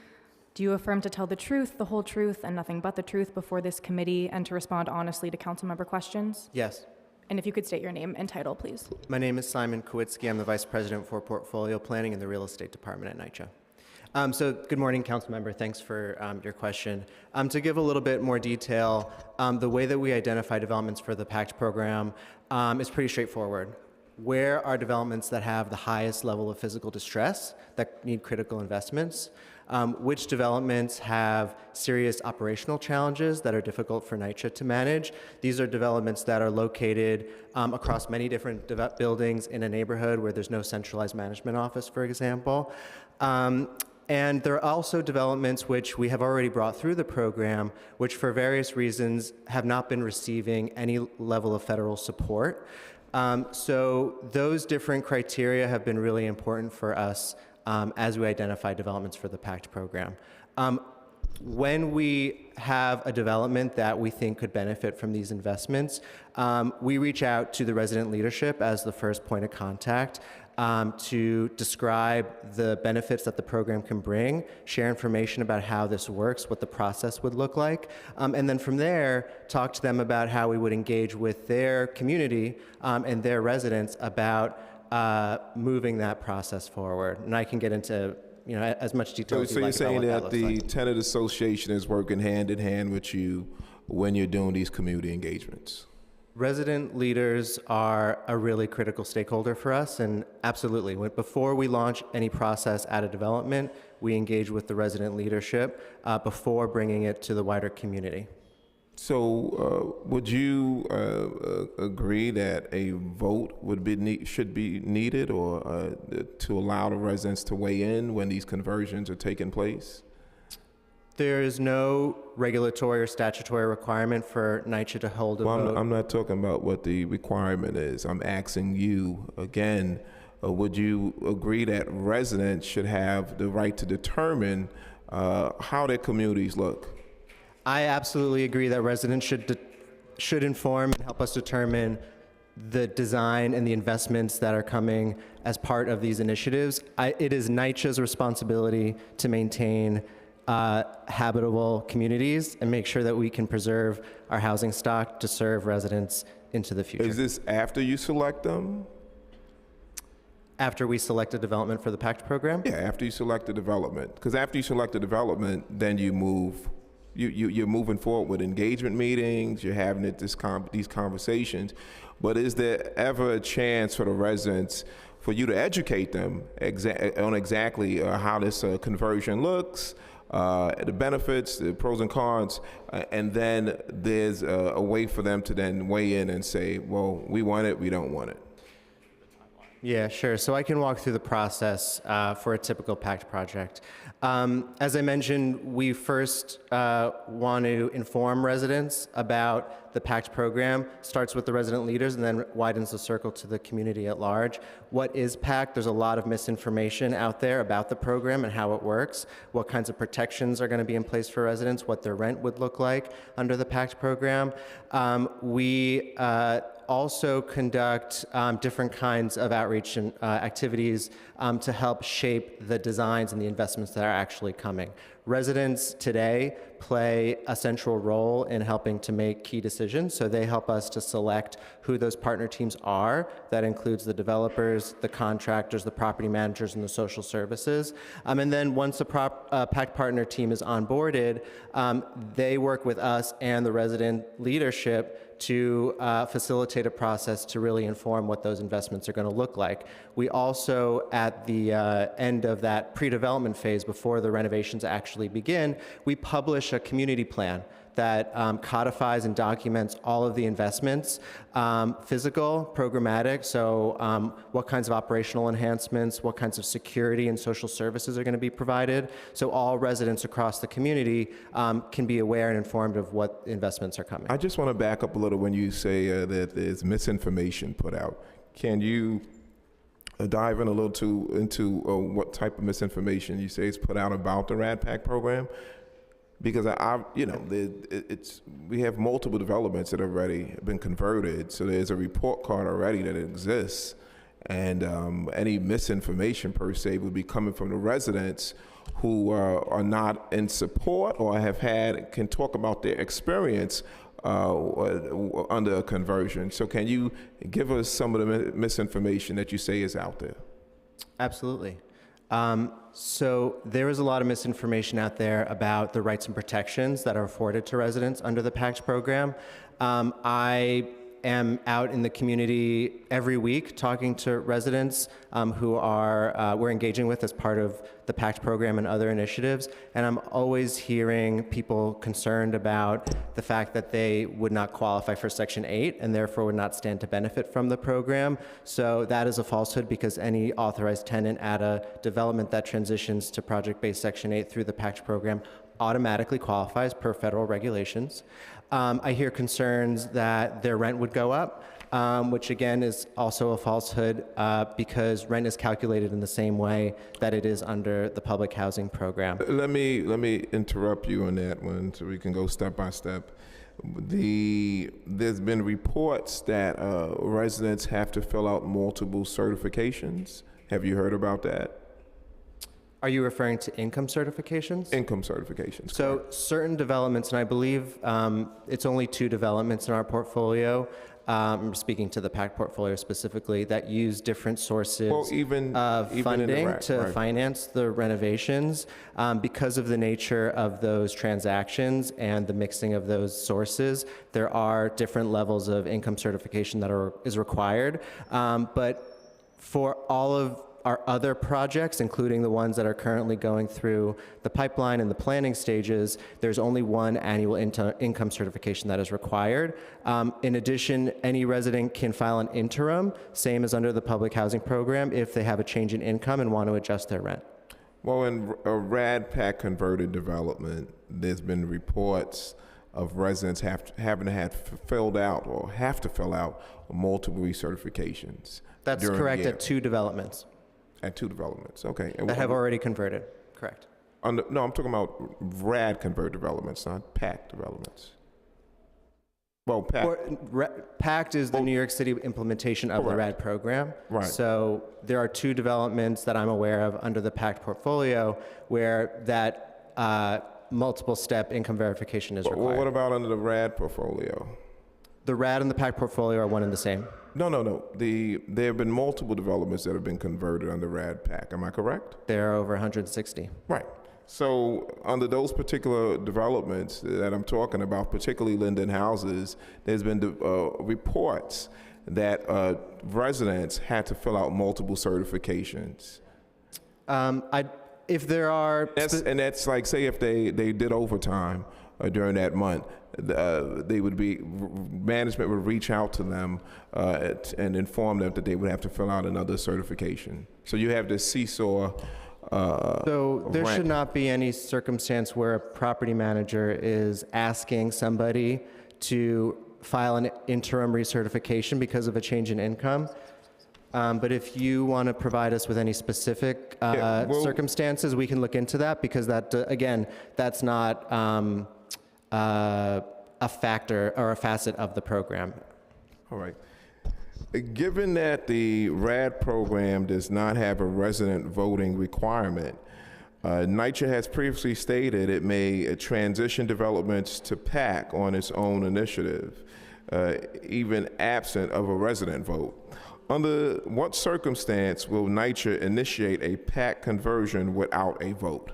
Do you affirm to tell the truth, the whole truth, and nothing but the truth before this committee, and to respond honestly to council member questions? Yes. And if you could state your name and title, please. My name is Simon Kowitsky. I'm the Vice President for Portfolio Planning in the Real Estate Department at NYCHA. So good morning, council member. Thanks for your question. To give a little bit more detail, the way that we identify developments for the PACT program is pretty straightforward. Where are developments that have the highest level of physical distress that need critical investments? Which developments have serious operational challenges that are difficult for NYCHA to manage? These are developments that are located across many different buildings in a neighborhood where there's no centralized management office, for example. And there are also developments which we have already brought through the program, which for various reasons have not been receiving any level of federal support. So those different criteria have been really important for us as we identify developments for the PACT program. When we have a development that we think could benefit from these investments, we reach out to the resident leadership as the first point of contact to describe the benefits that the program can bring, share information about how this works, what the process would look like, and then from there, talk to them about how we would engage with their community and their residents about moving that process forward. And I can get into as much detail as So you'd you're like saying about that what the looks like. tenant association is working hand in hand with you when you're doing these community engagements? Resident leaders are a really critical stakeholder for us, and absolutely, before we launch any process at a development, we engage with the resident leadership before bringing it to the wider community. So would you agree that a vote should be needed or to allow the residents to weigh in when these conversions are taking place? There is no regulatory or statutory requirement for NYCHA to hold a vote. I'm not talking about what the requirement is. I'm asking you again, would you agree that residents should have the right to determine how their communities look? I absolutely agree that residents should inform and help us determine the design and the investments that are coming as part of these initiatives. It is NYCHA's responsibility to maintain habitable communities and make sure that we can preserve our housing stock to serve residents into the future. Is this after you select them? After we select a development for the PACT program? Yeah, after you select a development. Because after you select a development, then you move. You're moving forward with engagement meetings, you're having these conversations, but is there ever a chance for the residents for you to educate them on exactly how this conversion looks, the benefits, the pros and cons, and then there's a way for them to then weigh in and say, well, we want it, we don't want it? Yeah, sure. So I can walk through the process for a typical PACT project. As I mentioned, we first want to inform residents about the PACT program. Starts with the resident leaders and then widens the circle to the community at large. What is PACT? There's a lot of misinformation out there about the program and how it works, what kinds of protections are going to be in place for residents, what their rent would look like under the PACT program. We also conduct different kinds of outreach and activities to help shape the designs and the investments that are actually coming. Residents today play a central role in helping to make key decisions, so they help us to select who those partner teams are. That includes the developers, the contractors, the property managers, and the social services. And then once a PACT partner team is onboarded, they work with us and the resident leadership to facilitate a process to really inform what those investments are going to look like. We also, at the end of that pre-development phase, before the renovations actually begin, we publish a community plan that codifies and documents all of the investments, physical, programmatic, so what kinds of operational enhancements, what kinds of security and social services are going to be provided, so all residents across the community can be aware and informed of what investments are coming. I just want to back up a little when you say that there's misinformation put out. Can you dive in a little into what type of misinformation you say is put out about the RAD PAC program? Because we have multiple developments that have already been converted, so there's a report card already that exists, and any misinformation per se would be coming from the residents who are not in support or can talk about their experience under a conversion. So can you give us some of the misinformation that you say is out there? Absolutely. So there is a lot of misinformation out there about the rights and protections that are afforded to residents under the PACT program. I am out in the community every week talking to residents who we're engaging with as part of the PACT program and other initiatives, and I'm always hearing people concerned about the fact that they would not qualify for Section 8 and therefore would not stand to benefit from the program. So that is a falsehood, because any authorized tenant at a development that transitions to project-based Section 8 through the PACT program automatically qualifies per federal regulations. I hear concerns that their rent would go up, which again is also a falsehood, because rent is calculated in the same way that it is under the public housing program. Let me interrupt you on that one so we can go step by step. There's been reports that residents have to fill out multiple certifications. Have you heard about that? Are you referring to income certifications? Income certifications. So correct. certain developments, and I believe it's only 2 developments in our portfolio, I'm speaking to the PACT portfolio specifically, that use different sources of even in the funding RAC, to right. finance the renovations. Because of the nature of those transactions and the mixing of those sources, there are different levels of income certification that is required. But for all of our other projects, including the ones that are currently going through the pipeline and the planning stages, there's only 1 annual income certification that is required. In addition, any resident can file an interim, same as under the public housing program, if they have a change in income and want to adjust their rent. Well, in a RAD-PAC converted development, there's been reports of residents having to have filled out or have to fill out multiple recertifications. That's during correct, the year. at 2 developments. At 2 developments, okay. And That have already converted, correct. no, I'm talking about RAD converted developments, not PAC developments. Well, PAC. PACT is the New York City implementation of the Correct. RAD program. Right. So there are 2 developments that I'm aware of under the PACT portfolio where that multiple step income verification is Well, required. what about under the RAD portfolio? The RAD and the PACT portfolio are one and the same. No. There have been multiple developments that have been converted under RAD-PAC. Am I correct? There are over 160. Right. So under those particular developments that I'm talking about, particularly Linden Houses, there's been reports that residents had to fill out multiple certifications. If there are... And that's like, say if they did overtime during that month, management would reach out to them and inform them that they would have to fill out another certification. So you have this seesaw. So there rank. should not be any circumstance where a property manager is asking somebody to file an interim recertification because of a change in income. But if you want to provide us with any specific circumstances, we can look into that, because that, again, that's not a factor or a facet of the program. All right. Given that the RAD program does not have a resident voting requirement, NYCHA has previously stated it may transition developments to PAC on its own initiative, even absent of a resident vote. Under what circumstance will NYCHA initiate a PAC conversion without a vote?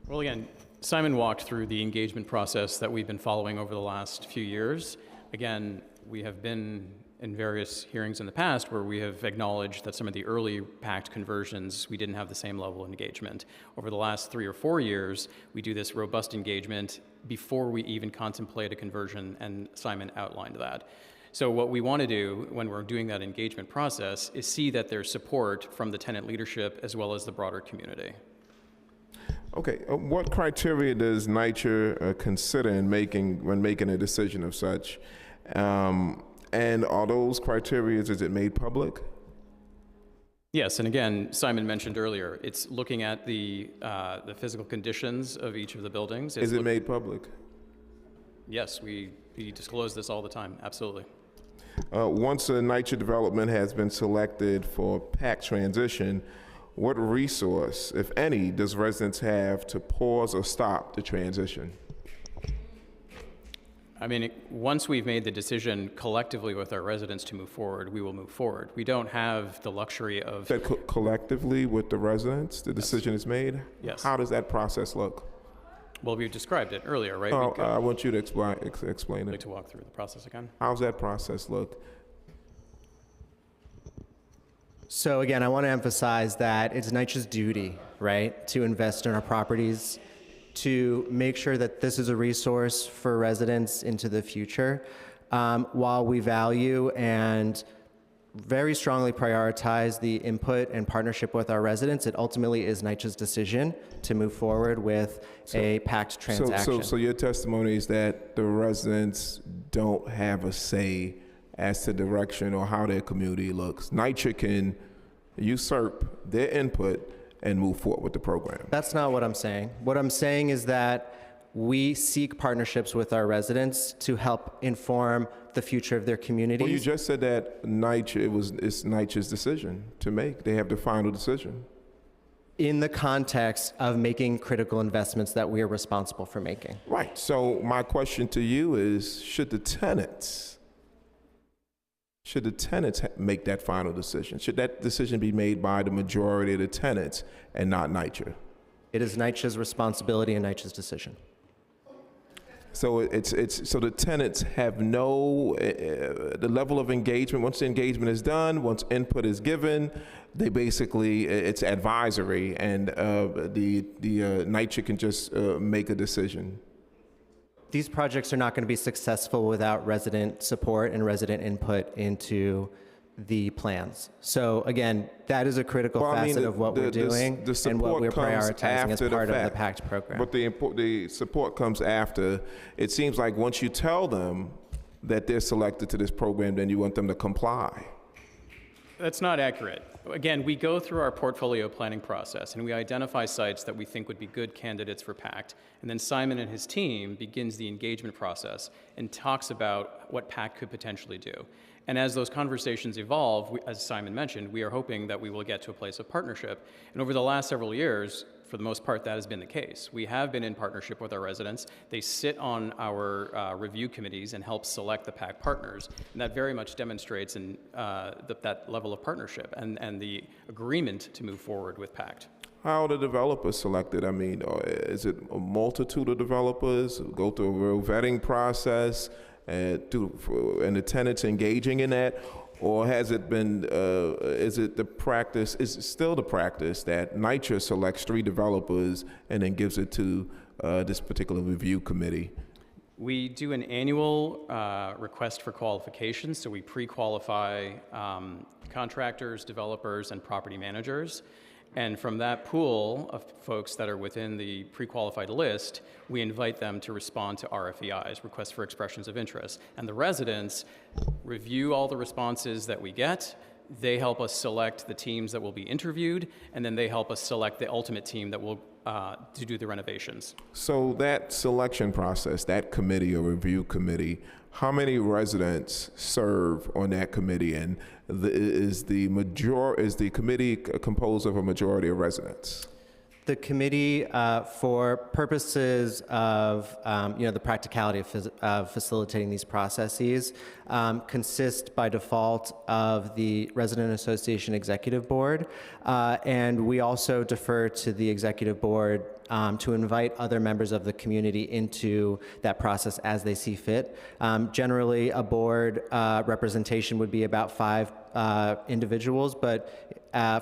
Well, again, Simon walked through the engagement process that we've been following over the last few years. Again, we have been in various hearings in the past where we have acknowledged that some of the early PACT conversions, we didn't have the same level of engagement. Over the last 3 or 4 years, we do this robust engagement before we even contemplate a conversion, and Simon outlined that. So what we want to do when we're doing that engagement process is see that there's support from the tenant leadership as well as the broader community. Okay, what criteria does NYCHA consider when making a decision of such? And are those criteria, is it made public? Yes, and again, Simon mentioned earlier, it's looking at the physical conditions of each of the buildings. Is it made public? Yes, we disclose this all the time, absolutely. Once a NYCHA development has been selected for PAC transition, what resource, if any, does residents have to pause or stop the transition? I mean, once we've made the decision collectively with our residents to move forward, we will move forward. We don't have the luxury of... That collectively with the residents, the decision is made? Yes. How does that process look? Well, we described it earlier, right? Oh, I want you to explain I'd like it. to walk through the process again. How's that process look? So again, I want to emphasize that it's NYCHA's duty, right, to invest in our properties, to make sure that this is a resource for residents into the future. While we value and very strongly prioritize the input and partnership with our residents, it ultimately is NYCHA's decision to move forward with a PACT transaction. So your testimony is that the residents don't have a say as to direction or how their community looks. NYCHA can usurp their input and move forward with the program. That's not what I'm saying. What I'm saying is that we seek partnerships with our residents to help inform the future of their communities. Well, you just said that it's NYCHA's decision to make. They have the final decision. In the context of making critical investments that we are responsible for making. Right. So my question to you is, should the tenants make that final decision? Should that decision be made by the majority of the tenants and not NYCHA? It is NYCHA's responsibility and NYCHA's decision. So so the tenants have no the level of engagement. Once the engagement is done, once input is given, they basically it's advisory, and the NYCHA can just make a decision. These projects are not going to be successful without resident support and resident input into the plans. So again, that is a critical facet of what we're doing and what we're prioritizing as part of the PACT program. But the support comes after. It seems like once you tell them that they're selected to this program, then you want them to comply. That's not accurate. Again, we go through our portfolio planning process and we identify sites that we think would be good candidates for PACT. And then Simon and his team begins the engagement process and talks about what PACT could potentially do. And as those conversations evolve, as Simon mentioned, we are hoping that we will get to a place of partnership. And over the last several years, for the most part, that has been the case. We have been in partnership with our residents. They sit on our review committees and help select the PACT partners. And that very much demonstrates that level of partnership and the agreement to move forward with PACT. How are the developers selected? I mean, is it a multitude of developers who go through a real vetting process and the tenants engaging in that? Or has it been, is it still the practice that NYCHA selects 3 developers and then gives it to this particular review committee? We do an annual request for qualifications, so we pre-qualify contractors, developers, and property managers. And from that pool of folks that are within the pre-qualified list, we invite them to respond to RFEIs, requests for expressions of interest. And the residents review all the responses that we get. They help us select the teams that will be interviewed, and then they help us select the ultimate team that will to do the renovations. So that selection process, that committee or review committee, how many residents serve on that committee, and is the committee composed of a majority of residents? The committee, for purposes of the practicality of facilitating these processes, consists by default of the Resident Association Executive Board, and we also defer to the Executive Board to invite other members of the community into that process as they see fit. Generally, a board representation would be about 5 individuals, but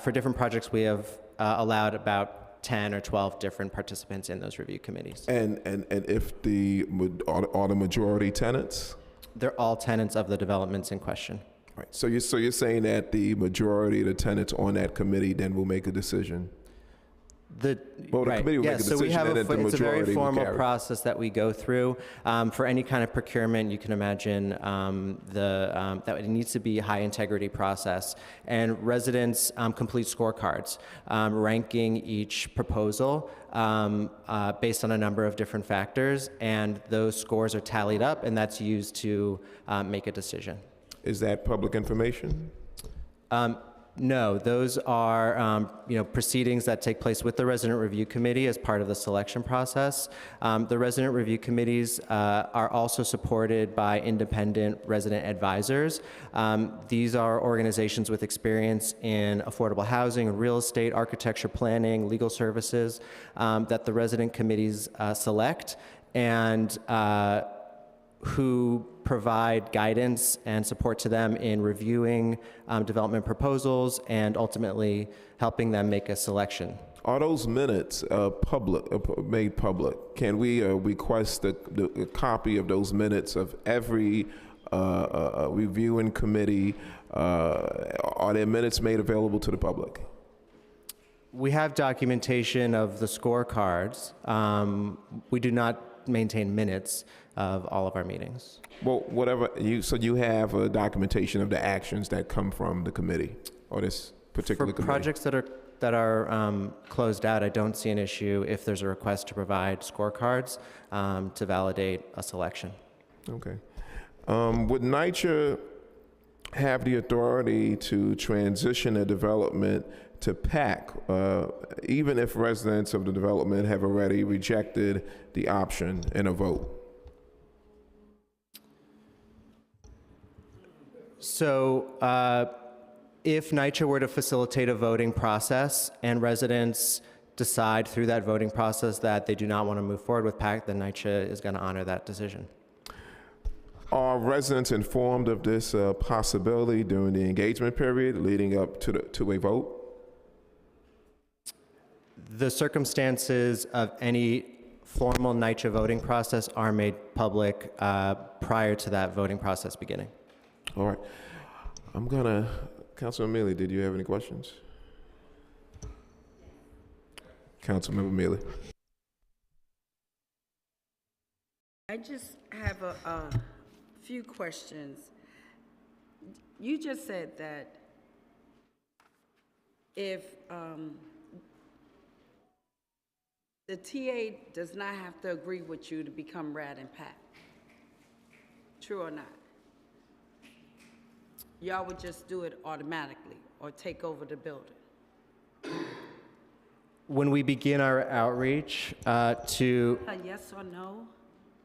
for different projects, we have allowed about 10 or 12 different participants in those review committees. And if are the majority tenants? They're all tenants of the developments in question. Right. So you're saying that the majority of the tenants on that committee then will make a decision? The committee will make a decision, so we have and then the it's a very majority will formal carry. process that we go through. For any kind of procurement, you can imagine that it needs to be a high integrity process. And residents complete scorecards ranking each proposal based on a number of different factors, and those scores are tallied up, and that's used to make a decision. Is that public information? No, those are proceedings that take place with the Resident Review Committee as part of the selection process. The Resident Review Committees are also supported by independent resident advisors. These are organizations with experience in affordable housing, real estate, architecture, planning, legal services that the resident committees select, and who provide guidance and support to them in reviewing development proposals and ultimately helping them make a selection. Are those minutes made public? Can we request a copy of those minutes of every reviewing committee? Are their minutes made available to the public? We have documentation of the scorecards. We do not maintain minutes of all of our meetings. Well, whatever, so you have a documentation of the actions that come from the committee or this particular committee? For projects that are closed out, I don't see an issue if there's a request to provide scorecards to validate a selection. Okay. Would NYCHA have the authority to transition a development to PAC, even if residents of the development have already rejected the option in a vote? So if NYCHA were to facilitate a voting process and residents decide through that voting process that they do not want to move forward with PAC, then NYCHA is going to honor that decision. Are residents informed of this possibility during the engagement period leading up to a vote? The circumstances of any formal NYCHA voting process are made public prior to that voting process beginning. All right. Councilman Mealy, did you have any questions? Councilmember Mealy. I just have a few questions. You just said that if the TA does not have to agree with you to become RAD and PAC, true or not? Y'all would just do it automatically or take over the building? When we begin our outreach to... yes or no?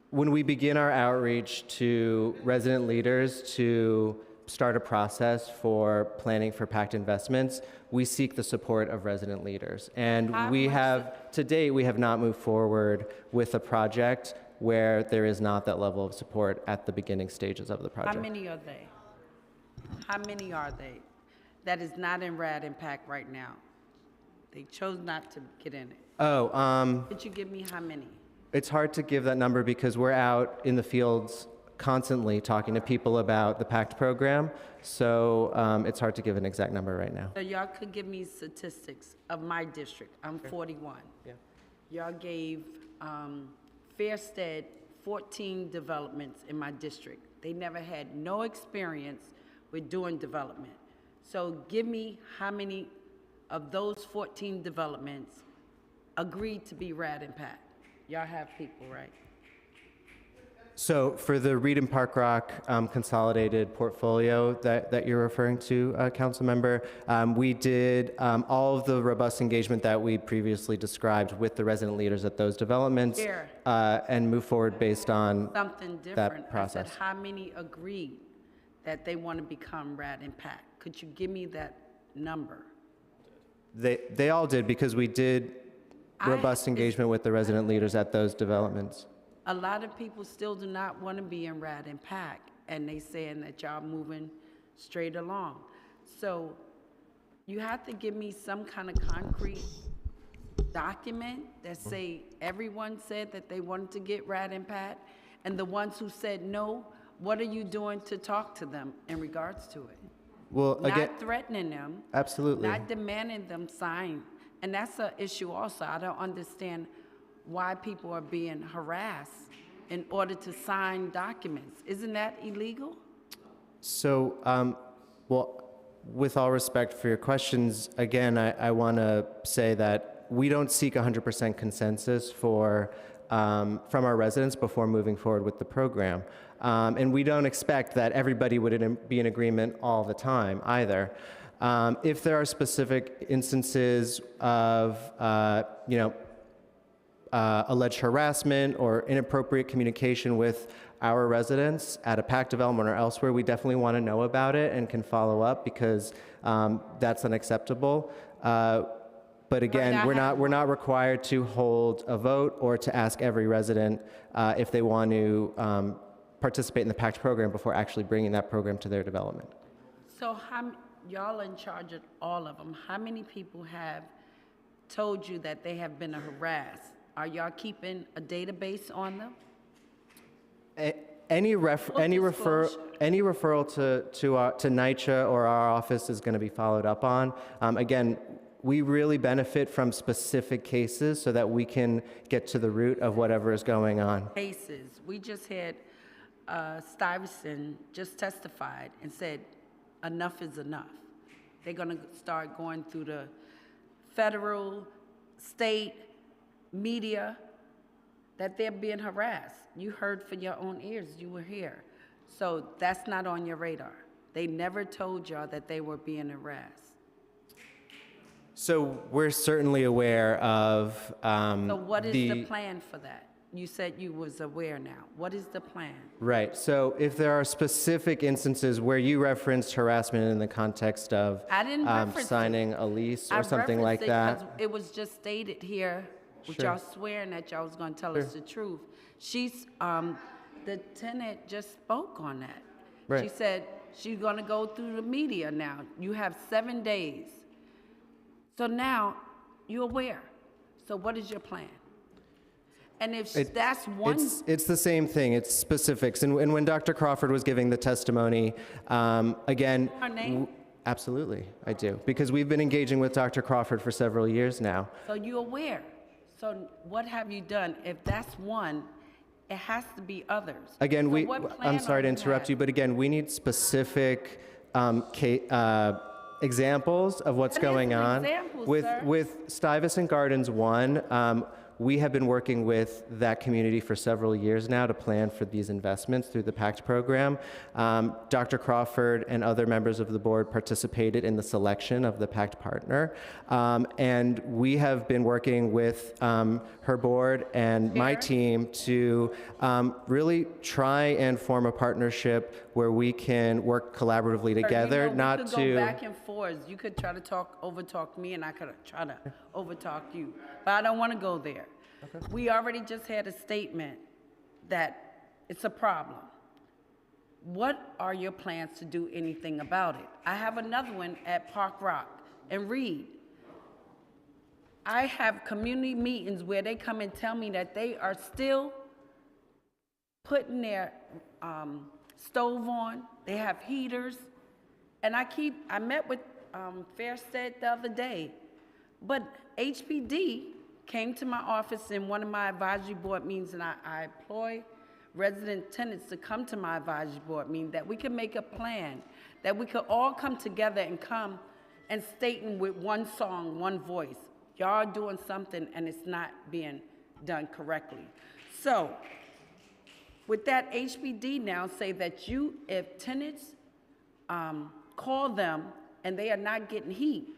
When we begin our outreach to resident leaders to start a process for planning for PACT investments, we seek the support of resident leaders. And to date, we have not moved forward with a project where there is not that level of support at the beginning stages of the project. How many are they? How many are they that is not in RAD and PAC right now? They chose not to get in it. Could you give me how many? It's hard to give that number because we're out in the fields constantly talking to people about the PACT program, so it's hard to give an exact number right now. So y'all could give me statistics of my district. I'm 41. Yeah. Y'all gave Fairstead 14 developments in my district. They never had no experience with doing development. So give me how many of those 14 developments agreed to be RAD and PAC. Y'all have people, right? So for the Reed and Park Rock consolidated portfolio that you're referring to, Council Member, we did all of the robust engagement that we previously described with the resident leaders at those developments and move forward based on something different. That process. I said how many agreed that they want to become RAD and PAC? Could you give me that number? They all did because we did robust engagement with the resident leaders at those developments. A lot of people still do not want to be in RAD and PAC, and they saying that y'all moving straight along. So you have to give me some kind of concrete document that say everyone said that they wanted to get RAD and PAC, and the ones who said no, what are you doing to talk to them in regards to it? Well, again, not threatening them. Absolutely. Not demanding them sign. And that's an issue also. I don't understand why people are being harassed in order to sign documents. Isn't that illegal? So, well, with all respect for your questions, again, I want to say that we don't seek 100% consensus from our residents before moving forward with the program. And we don't expect that everybody would be in agreement all the time either. If there are specific instances of, alleged harassment or inappropriate communication with our residents at a PAC development or elsewhere, we definitely want to know about it and can follow up because that's unacceptable. But again, we're not required to hold a vote or to ask every resident if they want to participate in the PACT program before actually bringing that program to their development. So y'all in charge of all of them. How many people have told you that they have been harassed? Are y'all keeping a database on them? Any referral to NYCHA or our office is going to be followed up on. Again, we really benefit from specific cases so that we can get to the root of whatever is going on. Cases. We just had Stuyvesant just testified and said enough is enough. They're going to start going through the federal, state, media that they're being harassed. You heard for your own ears, you were here. So that's not on your radar. They never told y'all that they were being harassed. So we're certainly aware of so what is the plan for that? You said you was aware now. What is the plan? Right. So if there are specific instances where you referenced harassment in the context of I didn't reference signing a lease or something like that. 'Cause it was just stated here, with y'all swearing that y'all was going to tell us the truth. She's, the tenant just spoke on that. Right. She said she's going to go through the media now. You have 7 days. So now you're aware. So what is your plan? And if that's one... It's the same thing. It's specifics. And when Dr. Crawford was giving the testimony, again... Her name? Absolutely, I do. Because we've been engaging with Dr. Crawford for several years now. So you're aware. So what have you done? If that's one, it has to be others. Again, So I'm sorry to interrupt you, but again, we need specific examples of what's going on. With Stuyvesant Gardens 1, we have been working with that community for several years now to plan for these investments through the PACT program. Dr. Crawford and other members of the board participated in the selection of the PACT partner. And we have been working with her board and my team to really try and form a partnership where we can work collaboratively together, we could go back and forth. You could try to overtalk me, and I could try to overtalk you. But I don't want to go there. Okay. We already just had a statement that it's a problem. What are your plans to do anything about it? I have another one at Park Rock and Reed. I have community meetings where they come and tell me that they are still putting their stove on. They have heaters. And I met with Fairstead the other day, but HPD came to my office in one of my advisory board meetings, and I employ resident tenants to come to my advisory board meeting, that we can make a plan, that we could all come together and come and stating with one song, one voice, y'all are doing something and it's not being done correctly. So with that, HPD now say that if tenants call them and they are not getting heat,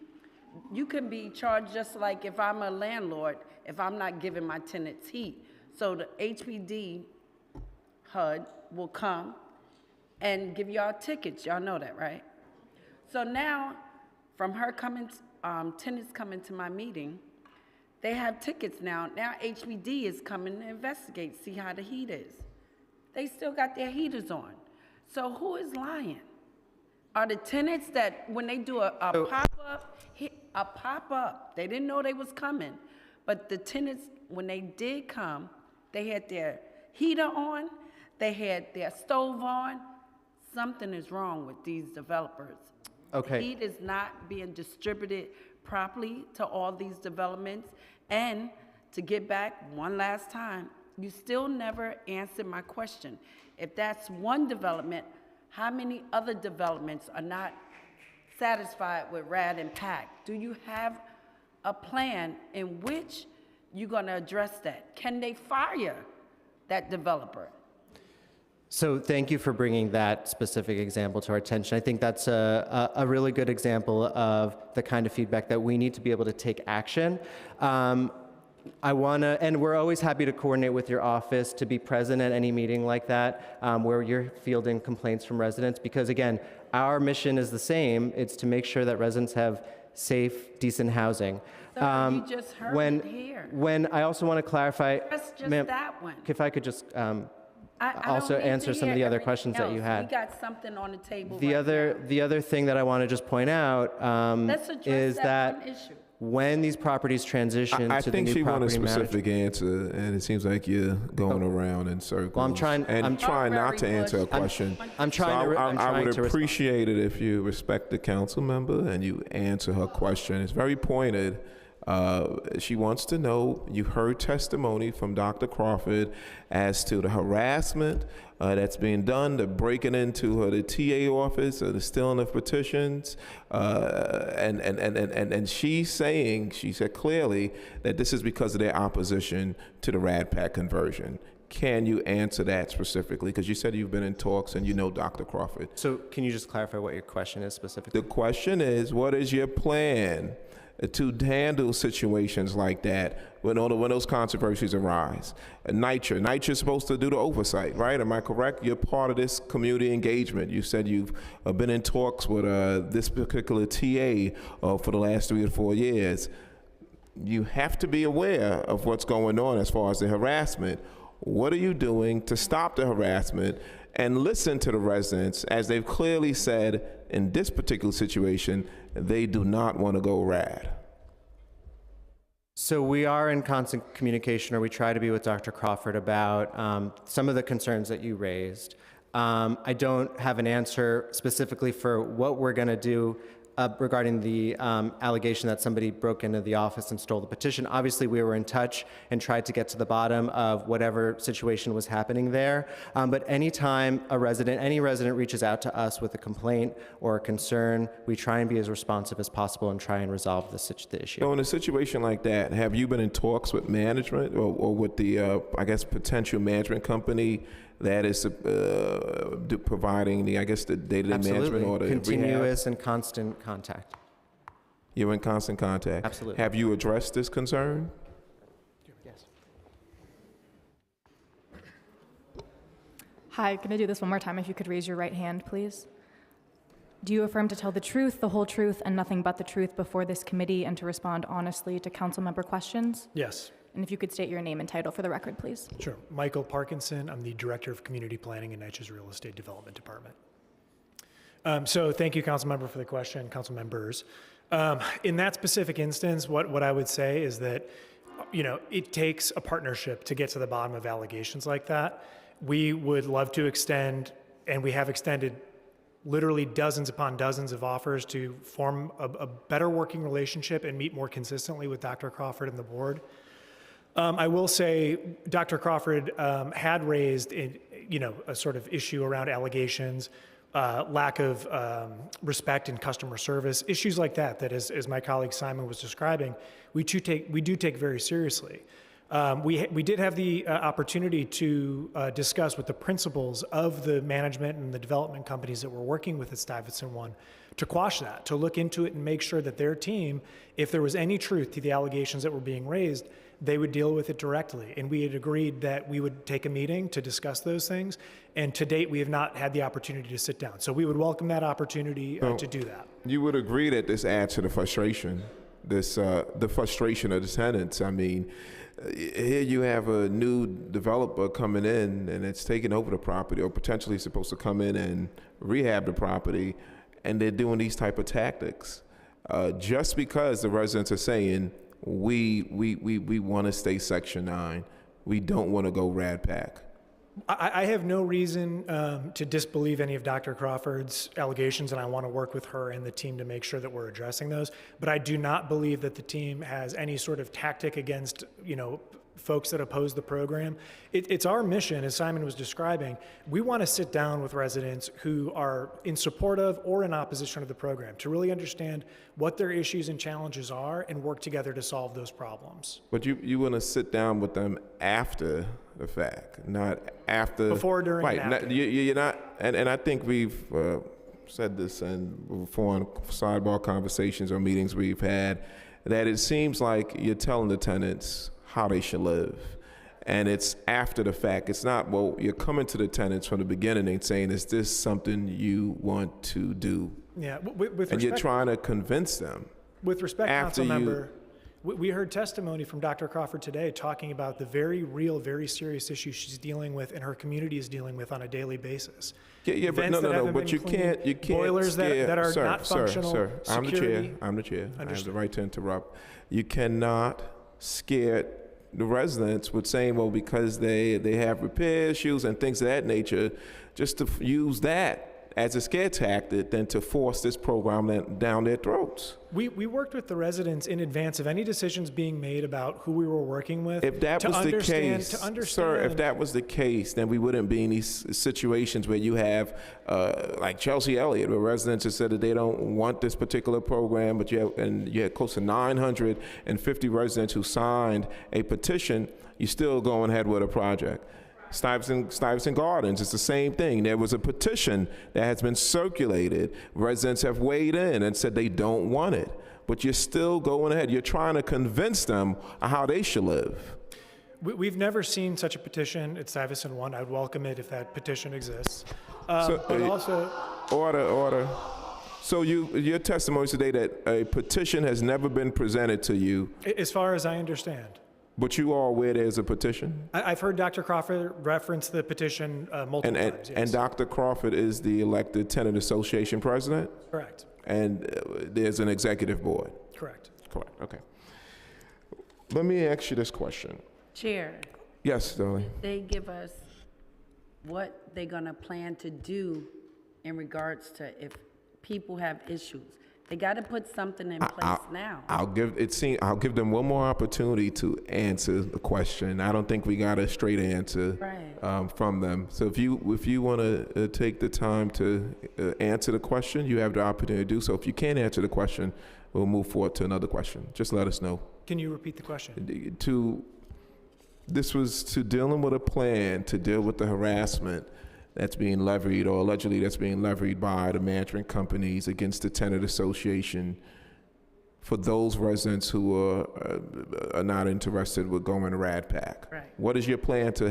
you can be charged just like if I'm a landlord, if I'm not giving my tenants heat. So the HPD HUD will come and give y'all tickets. Y'all know that, right? So now, from her tenants coming to my meeting, they have tickets now. Now HPD is coming to investigate, see how the heat is. They still got their heaters on. So who is lying? Are the tenants that when they do a pop-up, they didn't know they was coming, but the tenants, when they did come, they had their heater on, they had their stove on. Something is wrong with these developers. Okay. Heat is not being distributed properly to all these developments. And to get back one last time, you still never answered my question. If that's one development, how many other developments are not satisfied with RAD and PAC? Do you have a plan in which you're going to address that? Can they fire that developer? So thank you for bringing that specific example to our attention. I think that's a really good example of the kind of feedback that we need to be able to take action. And we're always happy to coordinate with your office to be present at any meeting like that where you're fielding complaints from residents, because again, our mission is the same. It's to make sure that residents have safe, decent housing. So you just heard it here. When I also want to clarify, That's just ma'am, that one. if I could just I also don't need to answer some of hear the other everything questions that you else. had. We got something on the table The right other thing that I want to just point out Let's address is that that one issue. when these properties transition I to the think new she wanted a property management. specific answer, and it seems like you're going around in circles. Well, I'm trying not to answer a question. I'm trying to. I would to respond. appreciate it if you respect the council member and you answer her question. It's very pointed. She wants to know, you heard testimony from Dr. Crawford as to the harassment that's being done, the breaking into the TA office, the stealing of petitions, and she's saying, she said clearly that this is because of their opposition to the Rad Pack conversion. Can you answer that specifically? Because you said you've been in talks and you know Dr. Crawford. So can you just clarify what your question is specifically? The question is, what is your plan to handle situations like that when those controversies arise? NYCHA is supposed to do the oversight, right? Am I correct? You're part of this community engagement. You said you've been in talks with this particular TA for the last 3 or 4 years. You have to be aware of what's going on as far as the harassment. What are you doing to stop the harassment and listen to the residents, as they've clearly said in this particular situation, they do not want to go RAD? So we are in constant communication, or we try to be, with Dr. Crawford about some of the concerns that you raised. I don't have an answer specifically for what we're going to do regarding the allegation that somebody broke into the office and stole the petition. Obviously, we were in touch and tried to get to the bottom of whatever situation was happening there. But anytime any resident reaches out to us with a complaint or a concern, we try and be as responsive as possible and try and resolve the issue. So in a situation like that, have you been in talks with management or with the, potential management company that is providing the day-to-day management or the continuous rehab? and constant contact. You're in constant contact? Absolutely. Have you addressed this concern? Yes. Hi, can I do this one more time? If you could raise your right hand, please. Do you affirm to tell the truth, the whole truth, and nothing but the truth before this committee, and to respond honestly to council member questions? Yes. And if you could state your name and title for the record, please. Sure. Michael Parkinson. I'm the Director of Community Planning in NYCHA's Real Estate Development Department. So thank you, council member, for the question, council members. In that specific instance, what I would say is that, it takes a partnership to get to the bottom of allegations like that. We would love to extend, and we have extended literally dozens upon dozens of offers to form a better working relationship and meet more consistently with Dr. Crawford and the board. I will say Dr. Crawford had raised a sort of issue around allegations, lack of respect in customer service, issues like that as my colleague Simon was describing, we do take very seriously. We did have the opportunity to discuss with the principals of the management and the development companies that were working with the Stuyvesant one to quash that, to look into it and make sure that their team, if there was any truth to the allegations that were being raised, they would deal with it directly. And we had agreed that we would take a meeting to discuss those things. And to date, we have not had the opportunity to sit down. So we would welcome that opportunity to do that. You would agree that this adds to the frustration, the frustration of the tenants. I mean, here you have a new developer coming in and it's taking over the property, or potentially supposed to come in and rehab the property, and they're doing these type of tactics. Just because the residents are saying, we want to stay Section 9. We don't want to go Rad Pack. I have no reason to disbelieve any of Dr. Crawford's allegations, and I want to work with her and the team to make sure that we're addressing those. But I do not believe that the team has any sort of tactic against, folks that oppose the program. It's our mission, as Simon was describing. We want to sit down with residents who are in support of or in opposition to the program to really understand what their issues and challenges are and work together to solve those problems. But you want to sit down with them after the fact, not after. Before, during, right, and after. You're not, and I think we've said this before in sidebar conversations or meetings we've had, that it seems like you're telling the tenants how they should live. And it's after the fact. It's not, well, you're coming to the tenants from the beginning and saying, is this something you want to do? Yeah, with and you're respect, trying to convince them. with respect, after council you- member, we heard testimony from Dr. Crawford today talking about the very real, very serious issues she's dealing with and her community is dealing with on a daily basis. Yeah, but Vents that no, haven't but been you cleaned, can't boilers scare, that are sir, not functional. Sir, I'm the chair. security. I'm the chair. I have the Understood. right to interrupt. You cannot scare the residents with saying, well, because they have repair issues and things of that nature, just to use that as a scare tactic than to force this program down their throats. We worked with the residents in advance of any decisions being made about who we were working with. If that to was the understand- case, to understand, sir, if that was the case, then we wouldn't be in these situations where you have, like Chelsea Elliott, where residents have said that they don't want this particular program, but you had close to 950 residents who signed a petition. You're still going ahead with a project. Stuyvesant Gardens, it's the same thing. There was a petition that has been circulated. Residents have weighed in and said they don't want it, but you're still going ahead. You're trying to convince them how they should live. We've never seen such a petition at Stuyvesant 1. I'd welcome it if that petition exists. So, But also, Order. So your testimony today that a petition has never been presented to you, as far as I understand, but you are aware there's a petition? I've heard Dr. Crawford reference the petition multiple times. Yes. And Dr. Crawford is the elected tenant association president? Correct. And there's an executive board? Correct. Correct, okay. Let me ask you this question. Chair, Yes, darling. they give us what they're gonna plan to do in regards to if people have issues. They gotta put something in place now. I'll give them one more opportunity to answer the question. I don't think we got a straight answer from them. So if you want to take the time to answer the question, you have the opportunity to do so. If you can't answer the question, we'll move forward to another question. Just let us know. Can you repeat the question? This was to dealing with a plan to deal with the harassment that's being levied, or allegedly that's being levied by the management companies against the tenant association for those residents who are not interested with going to RADPAC. Right. What is your plan to,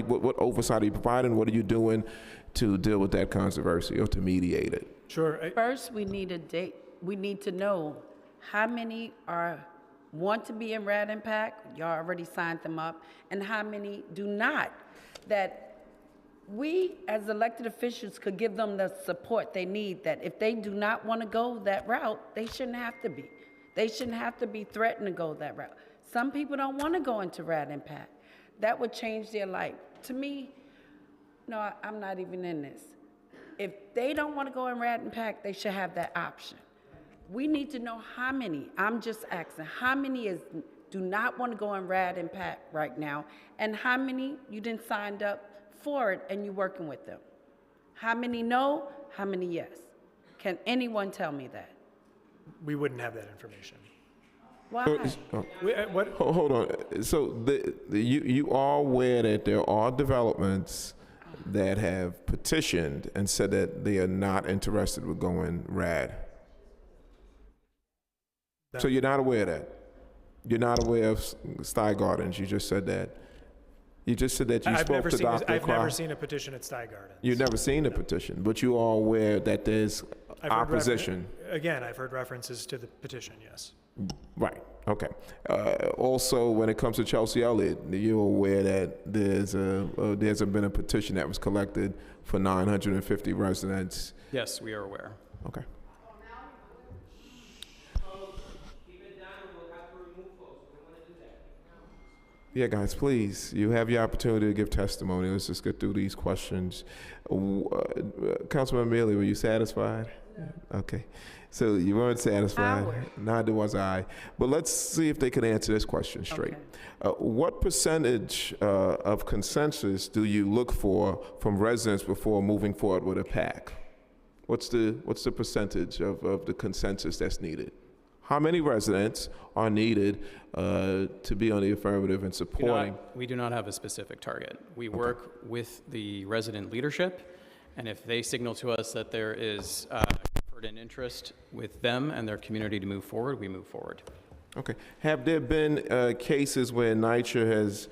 what oversight are you providing? What are you doing to deal with that controversy or to mediate it? Sure. First, we need a date. We need to know how many want to be in Rad Impact, y'all already signed them up, and how many do not. That we, as elected officials, could give them the support they need, that if they do not want to go that route, they shouldn't have to be. They shouldn't have to be threatened to go that route. Some people don't want to go into Rad Impact. That would change their life. To me, no, I'm not even in this. If they don't want to go in Rad Impact, they should have that option. We need to know how many, I'm just asking, how many do not want to go in Rad Impact right now, and how many you didn't signed up for it and you're working with them? How many no, how many yes? Can anyone tell me that? We wouldn't have that information. Why? Hold on. So you are aware that there are developments that have petitioned and said that they are not interested with going RAD. So you're not aware of that? You're not aware of Sty Gardens? You just said that. You just said that you spoke to Dr. I've never seen a petition at Sty Gardens. You've never seen a petition, but you are aware that there's opposition. Again, I've heard references to the petition, yes. Right, okay. Also, when it comes to Chelsea Elliott, you're aware that there's been a petition that was collected for 950 residents. Yes, we are aware. Okay. Yeah, guys, please, you have your opportunity to give testimony. Let's just get through these questions. Councilman Mealy, were you satisfied? No. Okay. So you weren't satisfied. Neither was I. But let's see if they can answer this question straight. Okay. What percentage of consensus do you look for from residents before moving forward with a PAC? What's the percentage of the consensus that's needed? How many residents are needed to be on the affirmative and supporting? We do not have a specific target. We work with the resident leadership, and if they signal to us that there is comfort and interest with them and their community to move forward, we move forward. Okay. Have there been cases where NYCHA has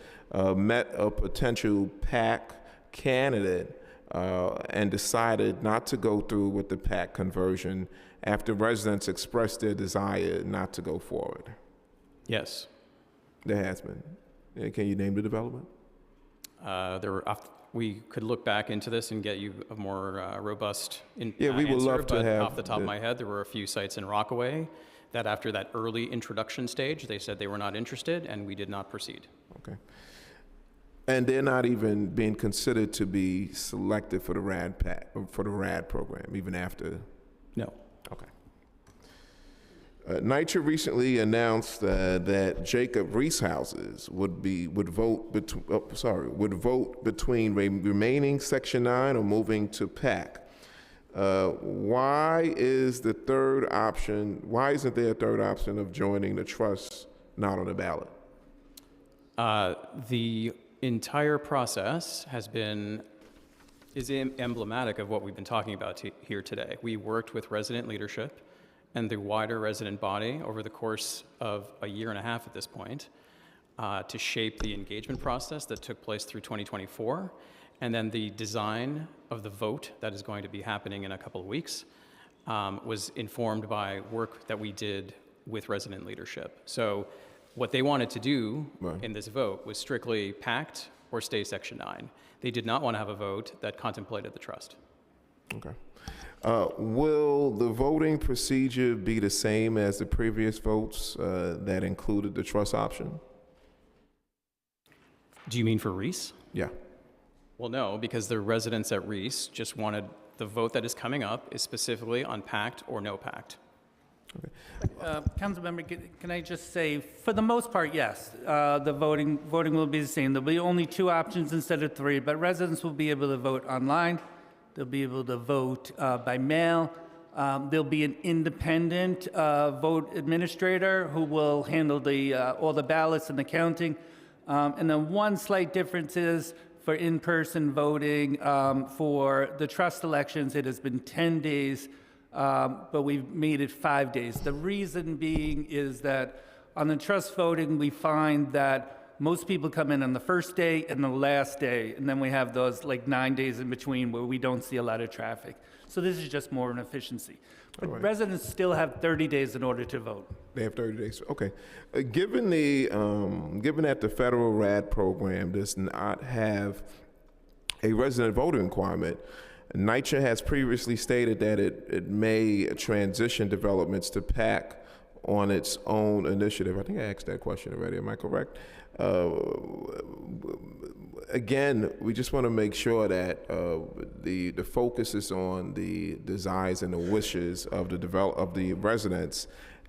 met a potential PAC candidate and decided not to go through with the PAC conversion after residents expressed their desire not to go forward? Yes. There has been. Can you name the development? We could look back into this and get you a more robust we would love to have. Off the top of my head, there were a few sites in Rockaway that after that early introduction stage, they said they were not interested, and we did not proceed. Okay. And they're not even being considered to be selected for the RAD program, even after? No. Okay. NYCHA recently announced that Jacob Reese houses would vote between remaining Section 9 or moving to PAC. Why isn't there a third option of joining the trust not on the ballot? The entire process is emblematic of what we've been talking about here today. We worked with resident leadership and the wider resident body over the course of a year and a half at this point to shape the engagement process that took place through 2024. And then the design of the vote that is going to be happening in a couple of weeks was informed by work that we did with resident leadership. So what they wanted to do in this vote was strictly PACT or stay Section 9. They did not want to have a vote that contemplated the trust. Okay. Will the voting procedure be the same as the previous votes that included the trust option? Do you mean for Reese? Yeah. Well, no, because the residents at Reese just wanted the vote that is coming up is specifically on PACT or no PACT. Okay. Councilmember, can I just say, for the most part, yes, the voting will be the same. There'll be only 2 options instead of 3, but residents will be able to vote online. They'll be able to vote by mail. There'll be an independent vote administrator who will handle all the ballots and the counting. And then one slight difference is for in-person voting for the trust elections, it has been 10 days, but we've made it 5 days. The reason being is that on the trust voting, we find that most people come in on the first day and the last day, and then we have those like 9 days in between where we don't see a lot of traffic. So this is just more an efficiency. But residents still have 30 days in order to vote. They have 30 days. Okay. Given that the federal RAD program does not have a resident voting requirement, NYCHA has previously stated that it may transition developments to PAC on its own initiative. I think I asked that question already. Am I correct? Again, we just want to make sure that the focus is on the desires and the wishes of the residents.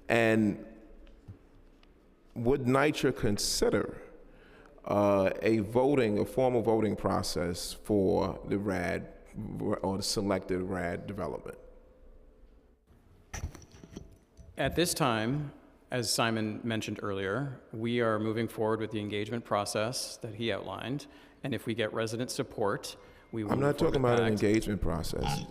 And would NYCHA consider a formal voting process for the RAD or the selected RAD development? At this time, as Simon mentioned earlier, we are moving forward with the engagement process that he outlined, and if we get resident support, we will. I'm not talking about an engagement process.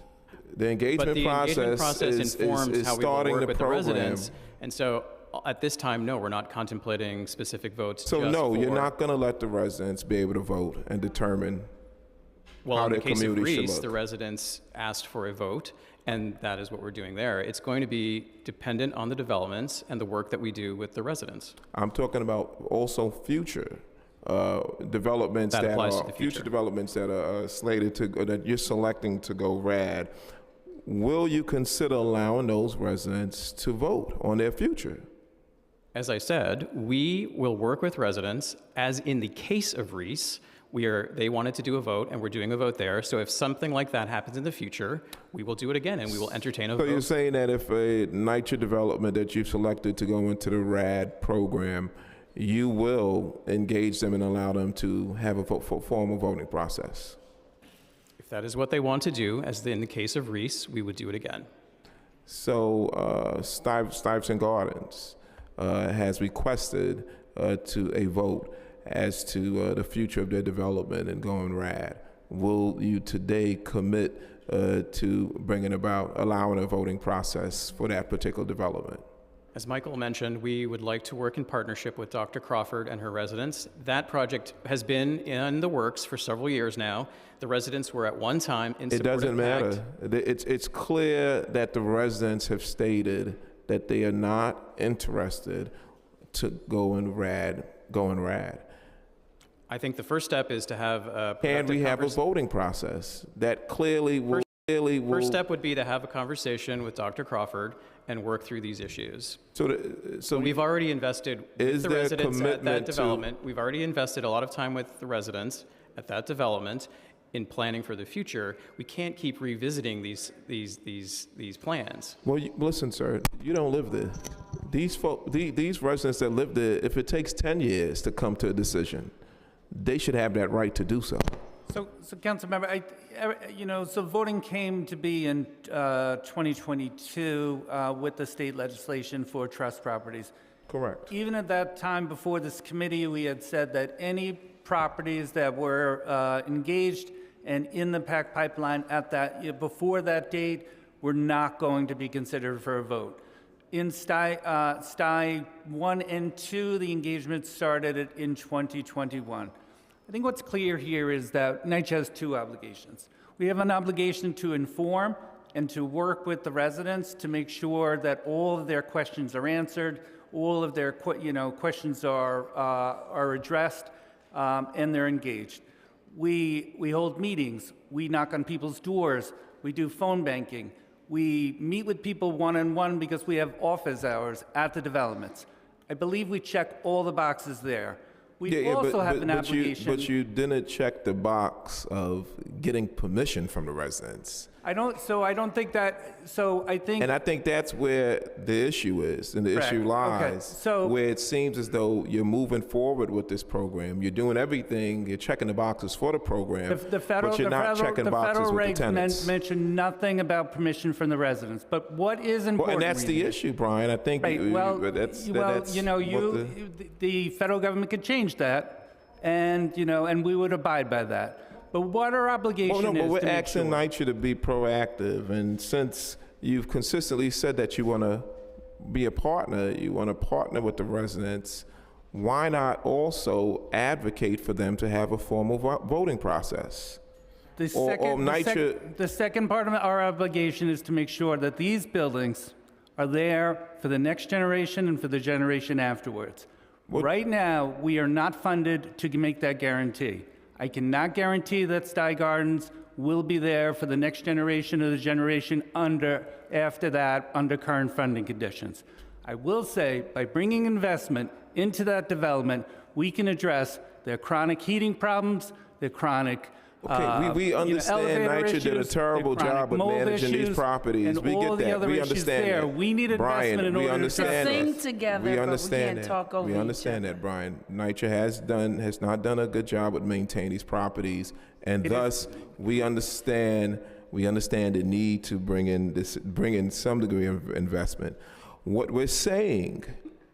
The engagement process informs how we will starting work the with program. the residents, and so at this time, no, we're not contemplating specific votes. So no, you're not going to let the residents be able to vote and determine how their community should look. Well, in the case of Reese, the residents asked for a vote, and that is what we're doing there. It's going to be dependent on the developments and the work that we do with the residents. I'm talking about also future developments future developments that are slated to that you're selecting to go RAD. Will you consider allowing those residents to vote on their future? As I said, we will work with residents, as in the case of Reese, they wanted to do a vote, and we're doing a vote there. So if something like that happens in the future, we will do it again, and we will entertain a vote. So you're saying that if a NYCHA development that you've selected to go into the RAD program, you will engage them and allow them to have a formal voting process? If that is what they want to do, as in the case of Reese, we would do it again. So Stuyvesant Gardens has requested to a vote as to the future of their development and going RAD. Will you today commit to bringing about, allowing a voting process for that particular development? As Michael mentioned, we would like to work in partnership with Dr. Crawford and her residents. That project has been in the works for several years now. The residents were at one time in support of It doesn't matter. It's clear that the residents have stated that they are not interested to go in RAD. I think the first step is to have a Can we have a voting process that clearly will? First step would be to have a conversation with Dr. Crawford and work through these issues. So we've already invested with the there a residents at that commitment to- development. We've already invested a lot of time with the residents at that development in planning for the future. We can't keep revisiting these plans. Well, listen, sir, you don't live there. These residents that live there, if it takes 10 years to come to a decision, they should have that right to do so. So Councilmember, so voting came to be in 2022 with the state legislation for trust properties. Correct. Even at that time, before this committee, we had said that any properties that were engaged and in the PAC pipeline at that before that date were not going to be considered for a vote. In STI 1 and 2, the engagement started in 2021. I think what's clear here is that NYCHA has two obligations. We have an obligation to inform and to work with the residents to make sure that all of their questions are answered, all of their questions are addressed, and they're engaged. We hold meetings. We knock on people's doors. We do phone banking. We meet with people one-on-one because we have office hours at the developments. I believe we check all the boxes there. We also have an obligation. But you didn't check the box of getting permission from the residents. I think that. So I think. And I think that's where the issue is, and the issue lies. Okay. Where it seems as though you're moving forward with this program, you're doing everything, you're checking the boxes for the program, but you're not checking boxes with the tenants. Mention nothing about permission from the residents. But what is important? Well, and that's the issue, Brian. I think. Right. The federal government could change that, and we would abide by that. But what our obligation is but we're to asking NYCHA to be proactive, and since you've consistently said that you want to be a partner, you want to partner with the residents, why not also advocate for them to have a formal voting process? The second part of our obligation is to make sure that these buildings are there for the next generation and for the generation afterwards. Right now, we are not funded to make that guarantee. I cannot guarantee that Sty Gardens will be there for the next generation or the generation after that under current funding conditions. I will say, by bringing investment into that development, we can address their chronic heating problems, their chronic we understand NYCHA did a terrible job of managing these properties. We get that. We understand that. We need investment in order to sing together. We understand but we can't talk over We understand that, Brian. NYCHA has not done a good job at maintaining these properties, and thus we understand the need to bring in some degree of investment. What we're saying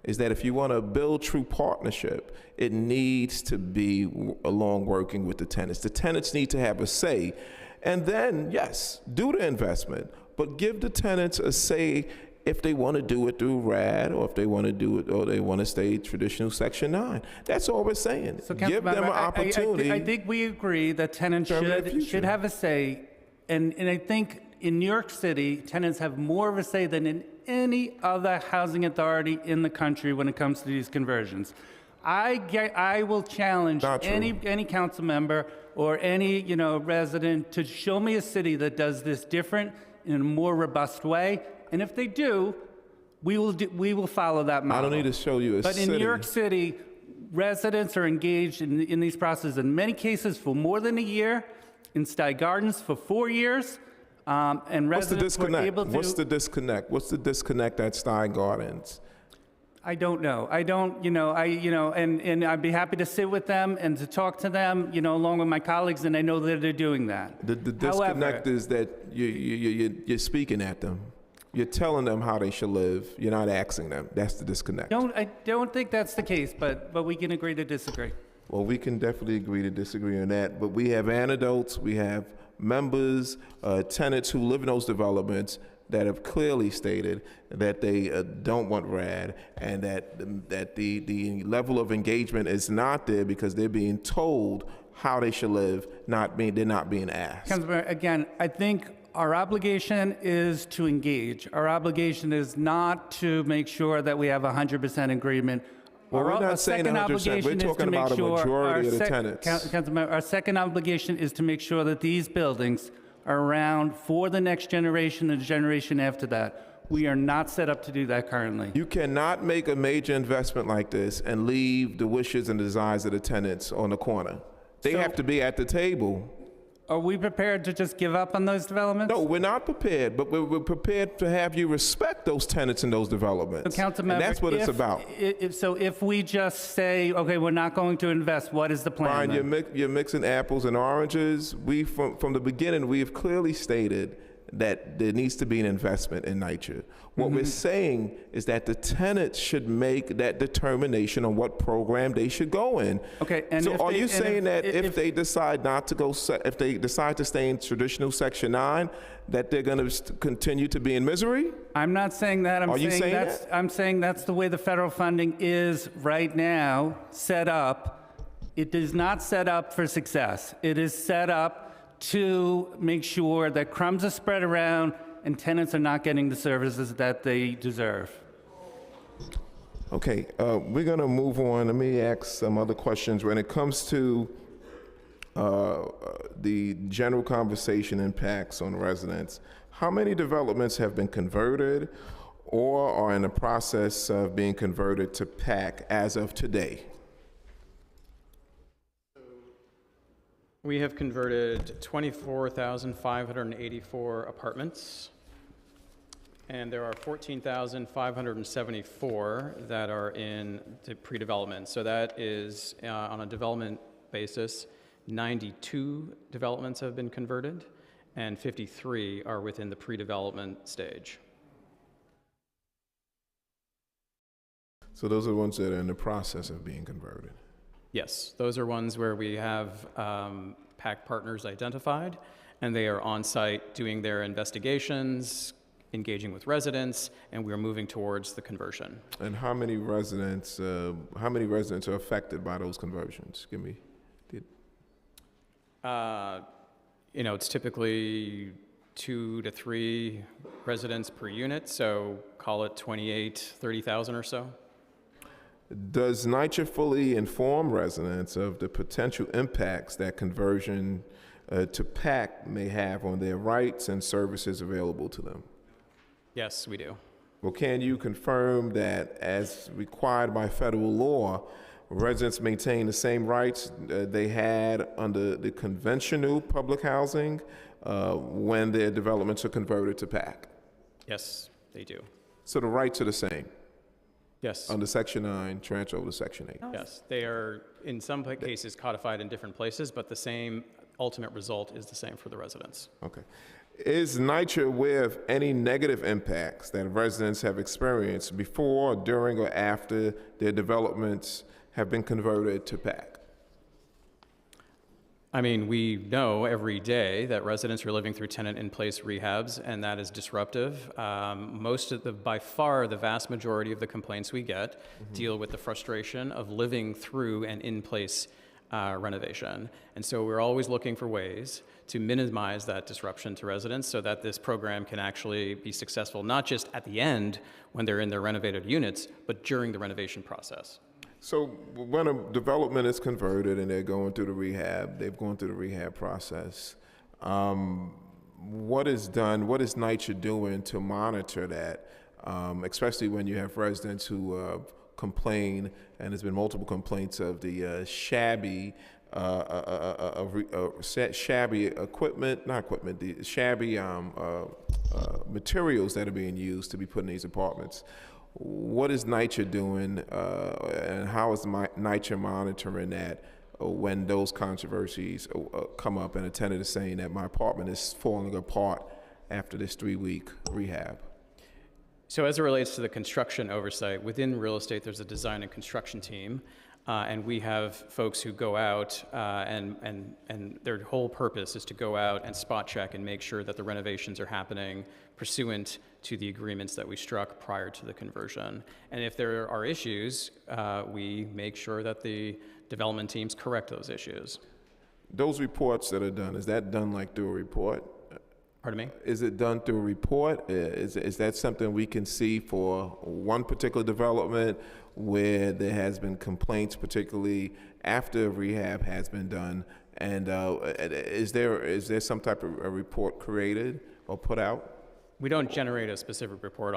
is that if you want to build true partnership, it needs to be along working with the tenants. The tenants need to have a say. And then, yes, do the investment, but give the tenants a say if they want to do it through RAD or if they want to do it or they want to stay traditional Section 9. That's all we're saying. So, give them an opportunity. I think we agree that tenants should have a say. And I think in New York City, tenants have more of a say than in any other housing authority in the country when it comes to these conversions. I will challenge any council member or any resident to show me a city that does this different in a more robust way. And if they do, We will follow that model. I don't need to show you a But city. in New York City, residents are engaged in these processes, in many cases for more than a year, in Sty Gardens for 4 years, and What's the residents were disconnect? able to... What's the disconnect? What's the disconnect at Sty Gardens? I don't know. I don't, and I'd be happy to sit with them and to talk to them, along with my colleagues, and I know that they're doing that. The disconnect is that you're speaking at them. You're telling them how they should live. You're not asking them. That's the disconnect. I don't think that's the case, but we can agree to disagree. Well, we can definitely agree to disagree on that, but we have anecdotes, we have members, tenants who live in those developments that have clearly stated that they don't want RAD, and that the level of engagement is not there because they're being told how they should live, they're not being asked. Councilman, again, I think our obligation is to engage. Our obligation is not to make sure that we have 100% agreement. Well, we're not saying 100%. We're talking about a majority of the tenants. Councilman, our second obligation is to make sure that these buildings are around for the next generation and the generation after that. We are not set up to do that currently. You cannot make a major investment like this and leave the wishes and desires of the tenants on the corner. They have to be at the table. Are we prepared to just give up on those developments? No, we're not prepared, but we're prepared to have you respect those tenants in those developments. So, Councilmember, and that's what it's about. If we just say, okay, we're not going to invest, what is the plan? Brian, you're mixing apples and oranges. From the beginning, we have clearly stated that there needs to be an investment in NYCHA. What we're saying is that the tenants should make that determination on what program they should go in. Okay, and so if are they- you and saying if- that if if- they decide not to go, if they decide to stay in traditional Section 9, that they're going to continue to be in misery? I'm not saying that. Are you saying that's, that? I'm saying that's the way the federal funding is right now set up. It is not set up for success. It is set up to make sure that crumbs are spread around and tenants are not getting the services that they deserve. Okay, we're going to move on. Let me ask some other questions. When it comes to the general conversation impacts on residents, how many developments have been converted or are in the process of being converted to PAC as of today? We have converted 24,584 apartments, and there are 14,574 that are in the pre-development. So that is, on a development basis, 92 developments have been converted, and 53 are within the pre-development stage. So those are the ones that are in the process of being converted. Yes, those are ones where we have PAC partners identified, and they are on site doing their investigations, engaging with residents, and we're moving towards the conversion. And how many residents are affected by those conversions? Give me. It's typically 2 to 3 residents per unit, so call it 30,000 or so. Does NYCHA fully inform residents of the potential impacts that conversion to PAC may have on their rights and services available to them? Yes, we do. Well, can you confirm that as required by federal law, residents maintain the same rights they had under the conventional public housing when their developments are converted to PAC? Yes, they do. So the rights are the same? Yes. Under Section 9, transfer over to Section 8. Yes, they are in some cases codified in different places, but the same ultimate result is the same for the residents. Okay. Is NYCHA aware of any negative impacts that residents have experienced before, during, or after their developments have been converted to PAC? I mean, we know every day that residents are living through tenant-in-place rehabs, and that is disruptive. By far, the vast majority of the complaints we get deal with the frustration of living through an in-place renovation. And so we're always looking for ways to minimize that disruption to residents so that this program can actually be successful, not just at the end when they're in their renovated units, but during the renovation process. So when a development is converted and they're going through the rehab, they've gone through the rehab process, what is done, what is NYCHA doing to monitor that especially when you have residents who complain, and there's been multiple complaints of the shabby materials that are being used to be put in these apartments. What is NYCHA doing, and how is NYCHA monitoring that when those controversies come up, and a tenant is saying that my apartment is falling apart after this 3-week rehab? So as it relates to the construction oversight, within real estate, there's a design and construction team, and we have folks who go out and their whole purpose is to go out and spot check and make sure that the renovations are happening pursuant to the agreements that we struck prior to the conversion. And if there are issues, we make sure that the development teams correct those issues. Those reports that are done, is that done like through a report? Pardon me? Is it done through a report? Is that something we can see for one particular development where there has been complaints, particularly after rehab has been done? And is there some type of a report created or put out? We don't generate a specific report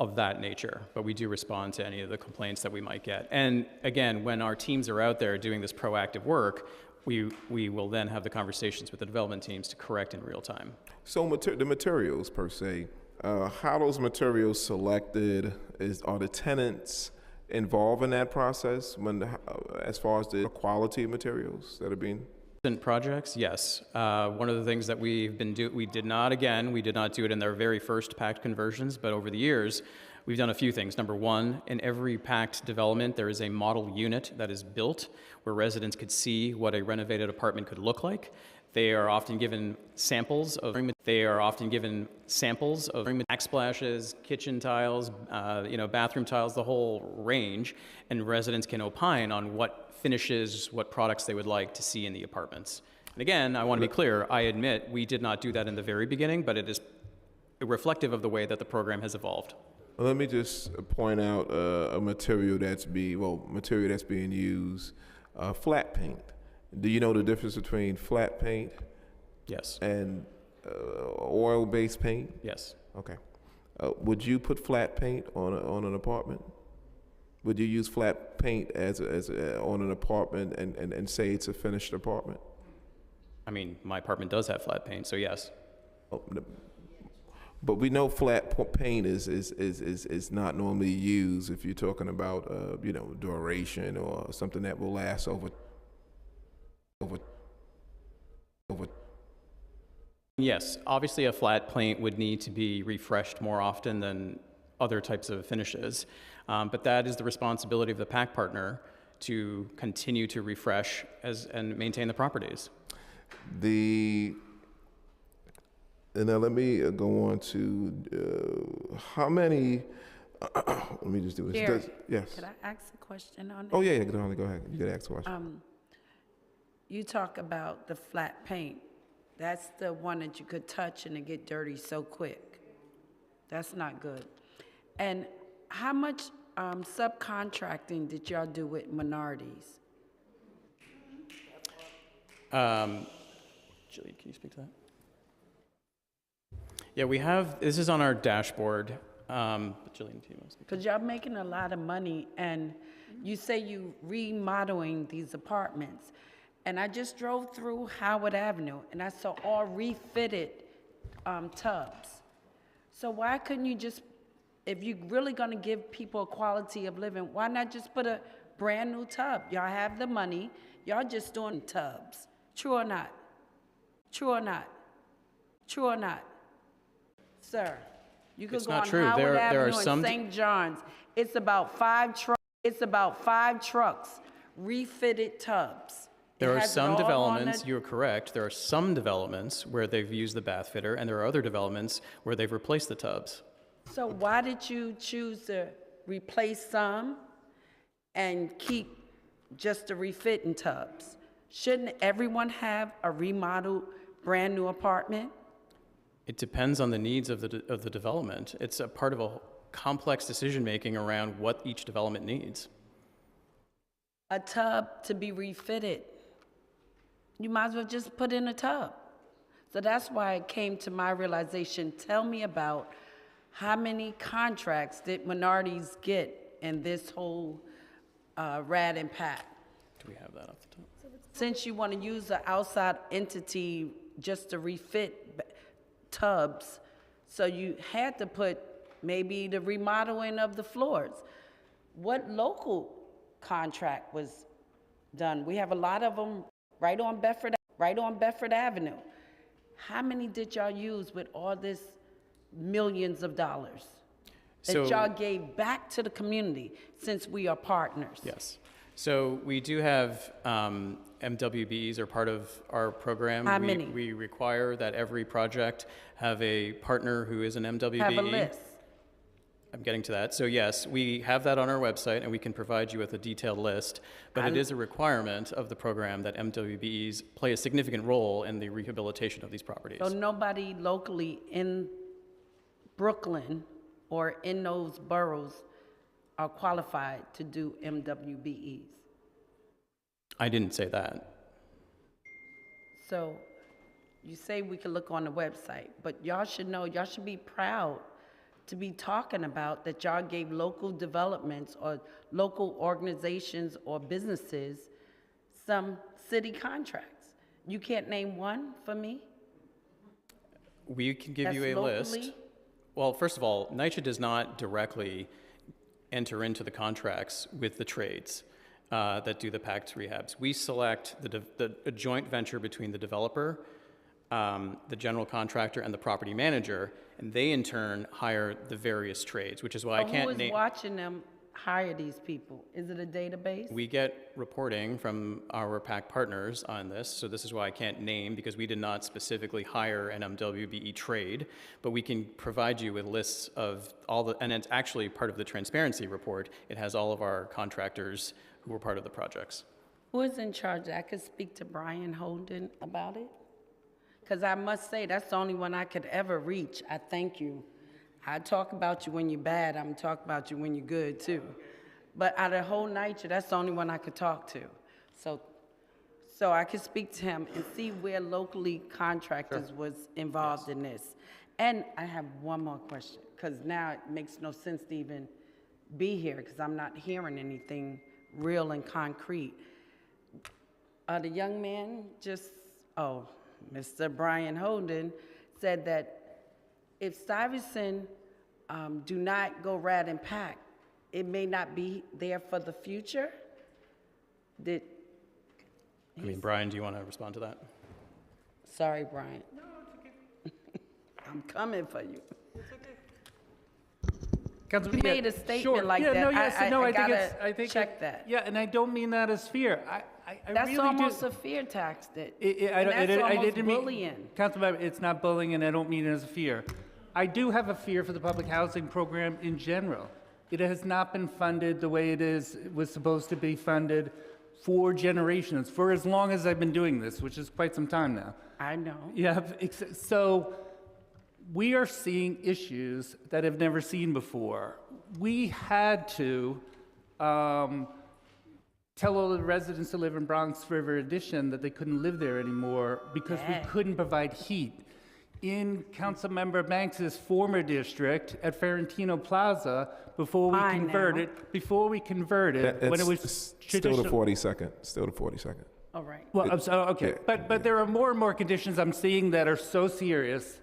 of that nature, but we do respond to any of the complaints that we might get. And again, when our teams are out there doing this proactive work, we will then have the conversations with the development teams to correct in real time. So the materials per se, how those materials selected, are the tenants involved in that process as far as the quality of materials that are being? Projects, yes. One of the things that we did not do it in their very first PACT conversions, but over the years, we've done a few things. Number one, in every PACT development, there is a model unit that is built where residents could see what a renovated apartment could look like. They are often given samples of backsplashes, kitchen tiles, bathroom tiles, the whole range, and residents can opine on what finishes, what products they would like to see in the apartments. And again, I want to be clear, I admit we did not do that in the very beginning, but it is reflective of the way that the program has evolved. Let me just point out a material that's being used, flat paint. Do you know the difference between flat paint? Yes. And oil-based paint? Yes. Okay. Would you put flat paint on an apartment? Would you use flat paint on an apartment and say it's a finished apartment? I mean, my apartment does have flat paint, so yes. But we know flat paint is not normally used if you're talking about duration or something that will last over. Yes, obviously a flat paint would need to be refreshed more often than other types of finishes, but that is the responsibility of the PAC partner to continue to refresh and maintain the properties. And now let me go on to how many. Let me just do this. Jerry, yes. Could I ask a question on that? Oh yeah, go ahead. You can ask a question. You talk about the flat paint. That's the one that you could touch and it get dirty so quick. That's not good. And how much subcontracting did y'all do with minorities? Jillian, can you speak to that? Yeah, we have, this is on our dashboard. But Jillian, do you want to speak? Because y'all making a lot of money and you say you remodeling these apartments. And I just drove through Howard Avenue and I saw all refitted tubs. So why couldn't you just, if you're really gonna give people a quality of living, why not just put a brand new tub? Y'all have the money, y'all just doing tubs. True or not? True or not? True or not? Sir, you could It's go not on true. Howard There are Avenue some in St. John's. It's about 5 trucks, refitted tubs. There are some developments, you're correct, there are some developments where they've used the bath fitter, and there are other developments where they've replaced the tubs. So why did you choose to replace some and keep just the refitting tubs? Shouldn't everyone have a remodeled, brand new apartment? It depends on the needs of the development. It's a part of a complex decision-making around what each development needs. A tub to be refitted. You might as well just put in a tub. So that's why it came to my realization, tell me about how many contracts did minorities get in this whole RAD and PAC? Do we have that off the top? Since you want to use an outside entity just to refit tubs, so you had to put maybe the remodeling of the floors. What local contract was done? We have a lot of them right on Bedford Avenue. How many did y'all use with all this millions of dollars that y'all gave back to the community since we are partners? Yes. So we do have MWBEs are part of our program. How many? We require that every project have a partner who is an MWBE. Have a list. I'm getting to that. So yes, we have that on our website and we can provide you with a detailed list, but it is a requirement of the program that MWBEs play a significant role in the rehabilitation of these properties. So nobody locally in Brooklyn or in those boroughs are qualified to do MWBEs. I didn't say that. So you say we can look on the website, but y'all should know, y'all should be proud to be talking about that y'all gave local developments or local organizations or businesses some city contracts. You can't name one for me? We can give That's you a list. locally? Well, first of all, NYCHA does not directly enter into the contracts with the trades that do the PACT rehabs. We select a joint venture between the developer, the general contractor, and the property manager, and they in turn hire the various trades, which is why I can't Who is name. watching them hire these people? Is it a database? We get reporting from our PAC partners on this, so this is why I can't name, because we did not specifically hire an MWBE trade, but we can provide you with lists of all the, and it's actually part of the transparency report. It has all of our contractors who were part of the projects. Who is in charge? I could speak to Brian Holden about it. Because I must say, that's the only one I could ever reach. I thank you. I talk about you when you're bad. I'm talking about you when you're good, too. But out of the whole NYCHA, that's the only one I could talk to. So I could speak to him and see where locally contractors was involved in this. And I have one more question, because now it makes no sense to even be here, because I'm not hearing anything real and concrete. The young man Mr. Brian Holden said that if Stuyvesant do not go RAD and PAC, it may not be there for the future. Brian, do you want to respond to that? Sorry, Brian. No, it's okay. I'm coming for you. Councilman, You made a statement like that. I think check that. Yeah, and I don't mean that as fear. I That's really almost do. a fear tactic. I didn't mean, bullying. Councilmember, it's not bullying, and I don't mean it as a fear. I do have a fear for the public housing program in general. It has not been funded the way it was supposed to be funded for generations, for as long as I've been doing this, which is quite some time now. I know. Yeah, so we are seeing issues that I've never seen before. We had to tell all the residents who live in Bronx River Addition that they couldn't live there anymore because we couldn't provide heat. In Councilmember Banks's former district at Ferentino Plaza, before we converted, when it was still the 42nd. Still the 42nd. All right. Well, I'm sorry, okay, but there are more and more conditions I'm seeing that are so serious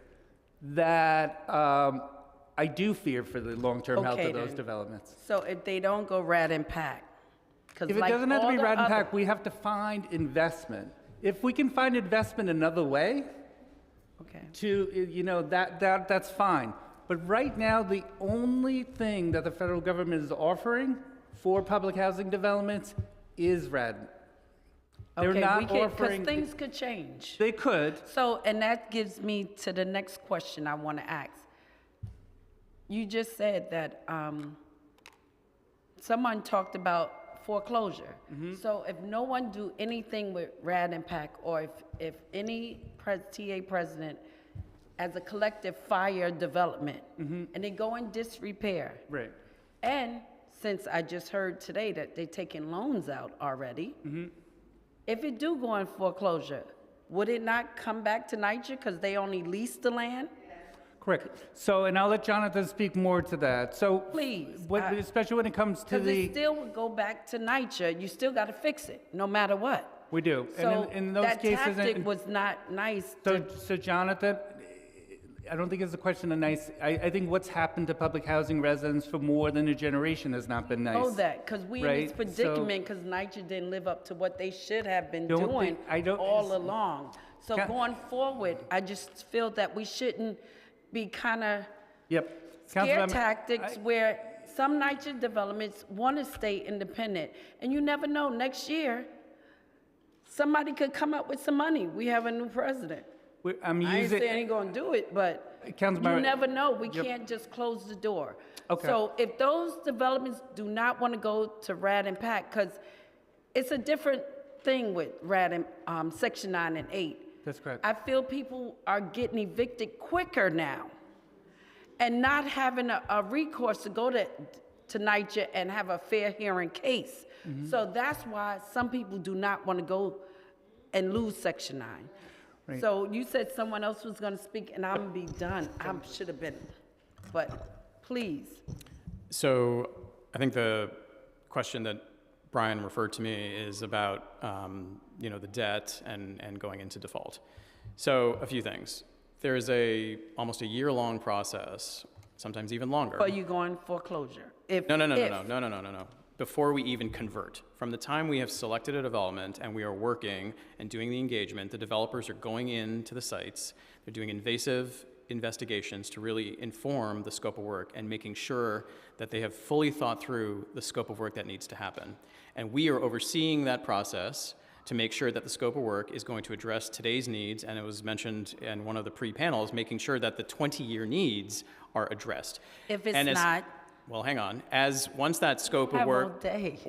that I do fear for the long-term health of those developments. So if they don't go RAD and PAC, if it doesn't have to be RAD and PAC, we have to find investment. If we can find investment another way, that's fine. But right now, the only thing that the federal government is offering for public housing developments is RAD. They're not offering. Because things could change. They could. So, and that gives me to the next question I want to ask. You just said that someone talked about foreclosure. Mm-hmm. So if no one do anything with RAD and PAC, or if any TA president as a collective fire development, Mm-hmm. and they go in disrepair. Right. And since I just heard today that they're taking loans out already, Mm-hmm. if it do go in foreclosure, would it not come back to NYCHA because they only lease the land? Correct. So, and I'll let Jonathan speak more to that. So, Please, especially when it comes to because the, it still would go back to NYCHA. You still got to fix it, no matter what. we do. So And in those that cases, tactic was not nice. so Jonathan, I don't think it's a question of nice. I think what's happened to public housing residents for more than a generation has not been nice. Know that, because we in right? this predicament because NYCHA didn't live up to what they should have been Don't doing think- all along. So Ca- going forward, I just feel that we shouldn't be kind of Yep. scare Councilmember- tactics where some NYCHA developments want to stay independent. And you never know, next year, somebody could come up with some money. We have a new president. I'm I ain't using. saying he gonna do it, but Councilmember- you never know. We Yep. can't just close the door. Okay. So if those developments do not want to go to RAD and PAC, because it's a different thing with RAD and Section 9 and 8. That's correct. I feel people are getting evicted quicker now and not having a recourse to go to NYCHA and have a fair hearing case. So that's why some people do not want to go and lose Section 9. Right. So you said someone else was going to speak, and I'm going to be done. I should have been, but please. So I think the question that Brian referred to me is about, the debt and going into default. So a few things. There is almost a year-long process, sometimes even longer. But you going foreclosure? No. Before we even convert. From the time we have selected a development and we are working and doing the engagement, the developers are going into the sites, they're doing invasive investigations to really inform the scope of work and making sure that they have fully thought through the scope of work that needs to happen. And we are overseeing that process to make sure that the scope of work is going to address today's needs, and it was mentioned in one of the pre-panels, making sure that the 20-year needs are addressed. If it's not, well, hang on. Once that scope of have work, all day.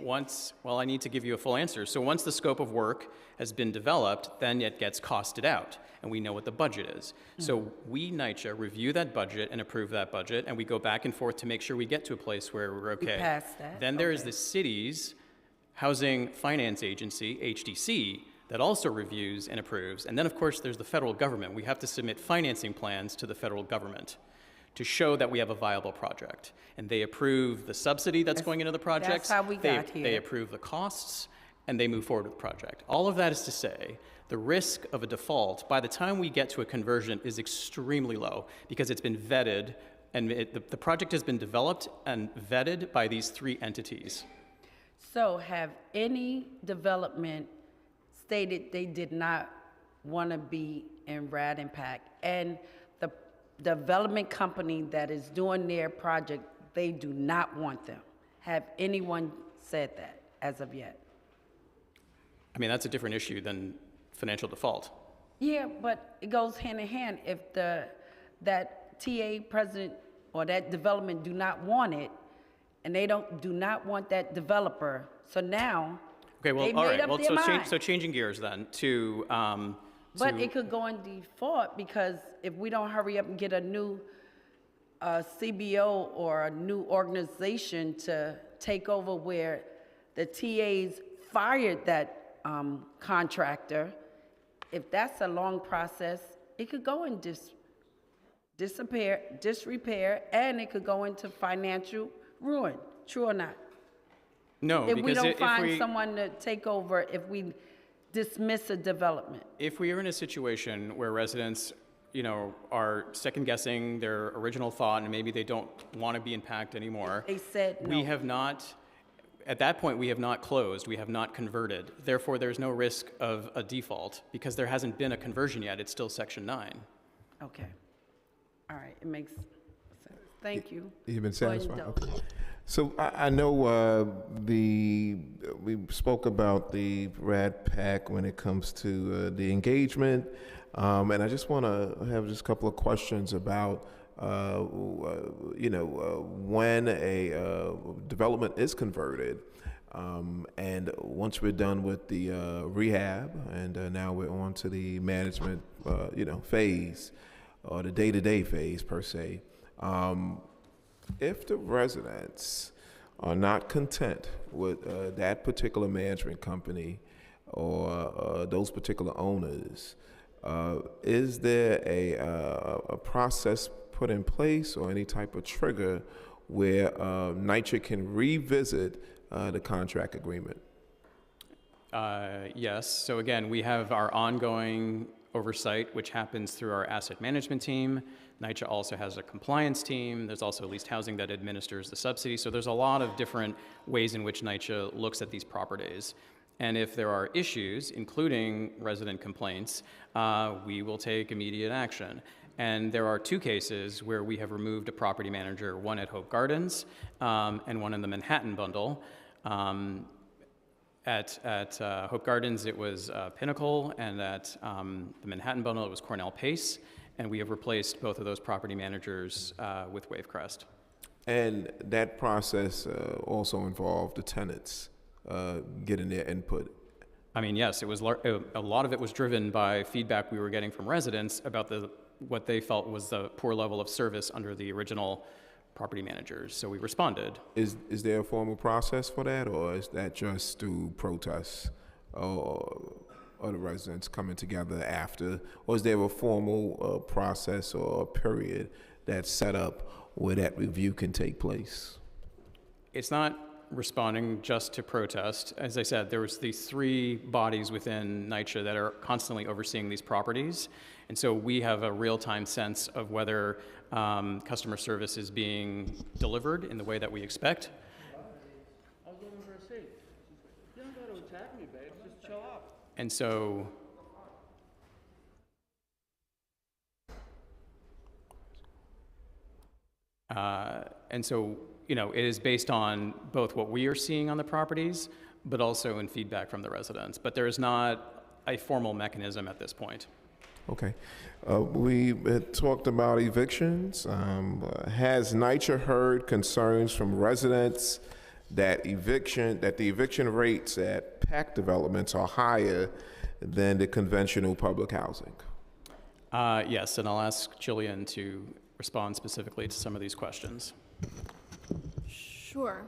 I need to give you a full answer. So once the scope of work has been developed, then it gets costed out, and we know what the budget is. So we, NYCHA, review that budget and approve that budget, and we go back and forth to make sure we get to a place where we're okay. pass that? Then there is the city's Housing Finance Agency, HDC, that also reviews and approves. And then, of course, there's the federal government. We have to submit financing plans to the federal government to show that we have a viable project. And they approve the subsidy that's going into the projects. That's how we got here. They approve the costs, and they move forward with the project. All of that is to say, the risk of a default, by the time we get to a conversion, is extremely low because it's been vetted, and the project has been developed and vetted by these three entities. So have any development stated they did not want to be in RAD and PAC? And the development company that is doing their project, they do not want them. Have anyone said that as of yet? I mean, that's a different issue than financial default. Yeah, but it goes hand in hand. If that TA president or that development do not want it, and they do not want that developer, so now Okay, well, they all made right. up Well, their mind. so changing gears then to. But it could go in default because if we don't hurry up and get a new CBO or a new organization to take over where the TAs fired that contractor, if that's a long process, it could go in disrepair, and it could go into financial ruin. True or not? No, If we because don't find someone to take over, if we dismiss a development. If we are in a situation where residents, are second guessing their original thought and maybe they don't want to be in PACT anymore. They said no. We have not, at that point, we have not closed, we have not converted. Therefore, there's no risk of a default because there hasn't been a conversion yet. It's still Section 9. Okay. All right, it makes sense. Thank you. You've been for satisfied? indulging. Okay. So I know we spoke about the RAD PAC when it comes to the engagement, and I just want to have just a couple of questions about, when a development is converted, and once we're done with the rehab, and now we're on to the management, phase, or the day-to-day phase per se. If the residents are not content with that particular management company or those particular owners, is there a process put in place or any type of trigger where NYCHA can revisit the contract agreement? Yes. So again, we have our ongoing oversight, which happens through our asset management team. NYCHA also has a compliance team. There's also leased housing that administers the subsidy. So there's a lot of different ways in which NYCHA looks at these properties. And if there are issues, including resident complaints, we will take immediate action. And there are 2 cases where we have removed a property manager, one at Hope Gardens and one in the Manhattan Bundle. At Hope Gardens, it was Pinnacle, and at the Manhattan Bundle, it was Cornell Pace, and we have replaced both of those property managers with Wavecrest. And that process also involved the tenants getting their input. I mean, yes, it was a lot of it was driven by feedback we were getting from residents about what they felt was the poor level of service under the original property managers. So we responded. Is there a formal process for that, or is that just through protests or the residents coming together after? Or is there a formal process or a period that's set up where that review can take place? It's not responding just to protest. As I said, there was these 3 bodies within NYCHA that are constantly overseeing these properties. And so we have a real-time sense of whether customer service is being delivered in the way that we expect. I was looking for a seat. You don't got to attack me, babe. Just chill out. And so you know, it is based on both what we are seeing on the properties, but also in feedback from the residents. But there is not a formal mechanism at this point. Okay. We had talked about evictions. Has NYCHA heard concerns from residents that the eviction rates at PAC developments are higher than the conventional public housing? Yes, and I'll ask Jillian to respond specifically to some of these questions. Sure.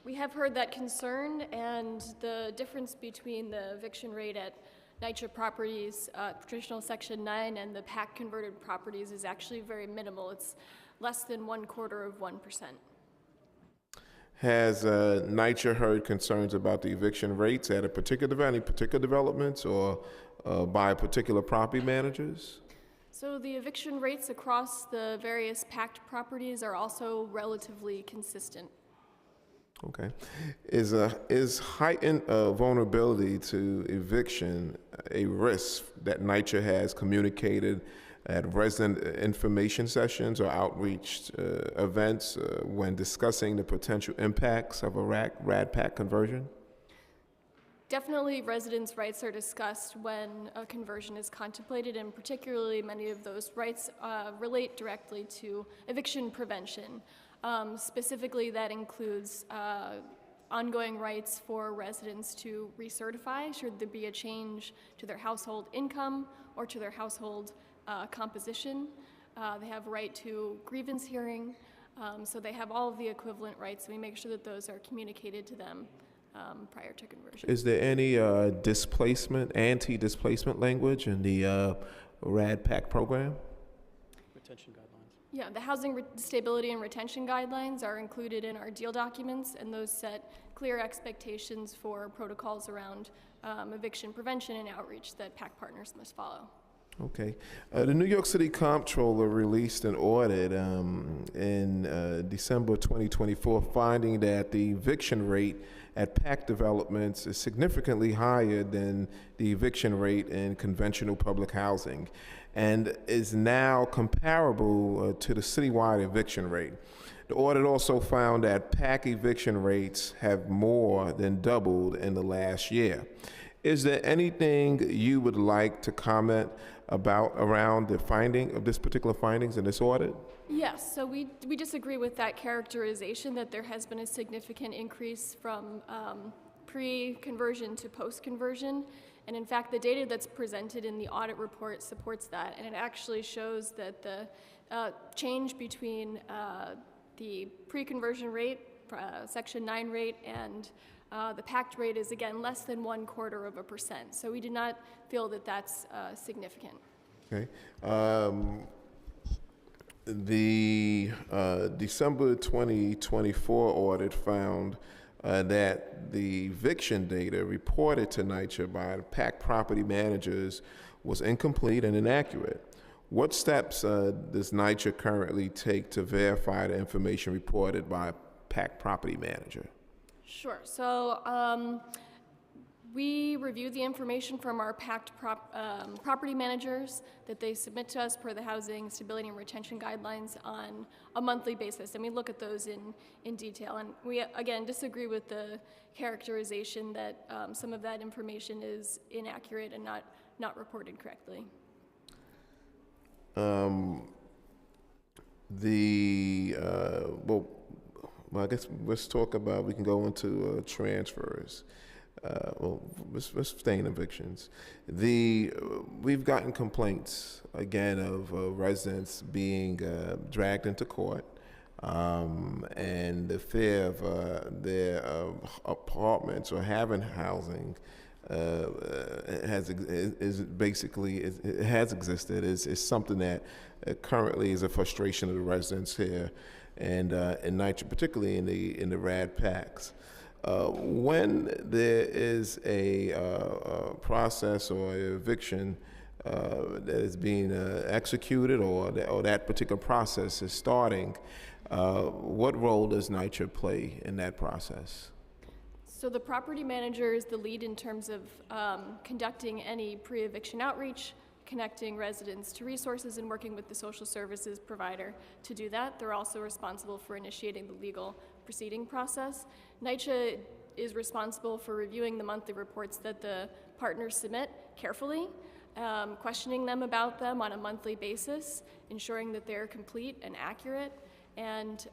We have heard that concern, and the difference between the eviction rate at NYCHA properties, traditional Section 9, and the PAC converted properties is actually very minimal. It's less than 1/4%. Has NYCHA heard concerns about the eviction rates at any particular developments or by particular property managers? So the eviction rates across the various PACT properties are also relatively consistent. Okay. Is heightened vulnerability to eviction a risk that NYCHA has communicated at resident information sessions or outreach events when discussing the potential impacts of a RAD-PAC conversion? Definitely residents' rights are discussed when a conversion is contemplated, and particularly many of those rights relate directly to eviction prevention. Specifically, that includes ongoing rights for residents to recertify should there be a change to their household income or to their household composition. They have a right to grievance hearing, so they have all of the equivalent rights. We make sure that those are communicated to them prior to conversion. Is there any anti-displacement language in the RAD-PAC program? Retention guidelines. Yeah, the housing stability and retention guidelines are included in our deal documents, and those set clear expectations for protocols around eviction prevention and outreach that PAC partners must follow. Okay. The New York City Comptroller released an audit in December 2024 finding that the eviction rate at PAC developments is significantly higher than the eviction rate in conventional public housing and is now comparable to the citywide eviction rate. The audit also found that PAC eviction rates have more than doubled in the last year. Is there anything you would like to comment about around the finding of this particular findings in this audit? Yes, so we disagree with that characterization that there has been a significant increase from pre-conversion to post-conversion. And in fact, the data that's presented in the audit report supports that. And it actually shows that the change between the pre-conversion rate, Section 9 rate, and the PACT rate is, again, less than 1/4%. So we do not feel that that's significant. Okay. The December 2024 audit found that the eviction data reported to NYCHA by the PAC property managers was incomplete and inaccurate. What steps does NYCHA currently take to verify the information reported by a PAC property manager? Sure. So we review the information from our PACT property managers that they submit to us per the Housing Stability and Retention Guidelines on a monthly basis, and we look at those in detail. And we, again, disagree with the characterization that some of that information is inaccurate and not reported correctly. Well, I guess let's talk about, we can go into transfers. Let's stay in evictions. We've gotten complaints, again, of residents being dragged into court, and the fear of their apartments or having housing has existed, is something that currently is a frustration of the residents here, and in NYCHA, particularly in the RAD packs. When there is a process or an eviction that is being executed, or that particular process is starting, what role does NYCHA play in that process? So the property manager is the lead in terms of conducting any pre-eviction outreach, connecting residents to resources, and working with the social services provider to do that. They're also responsible for initiating the legal proceeding process. NYCHA is responsible for reviewing the monthly reports that the partners submit carefully, questioning them about them on a monthly basis, ensuring that they're complete and accurate, and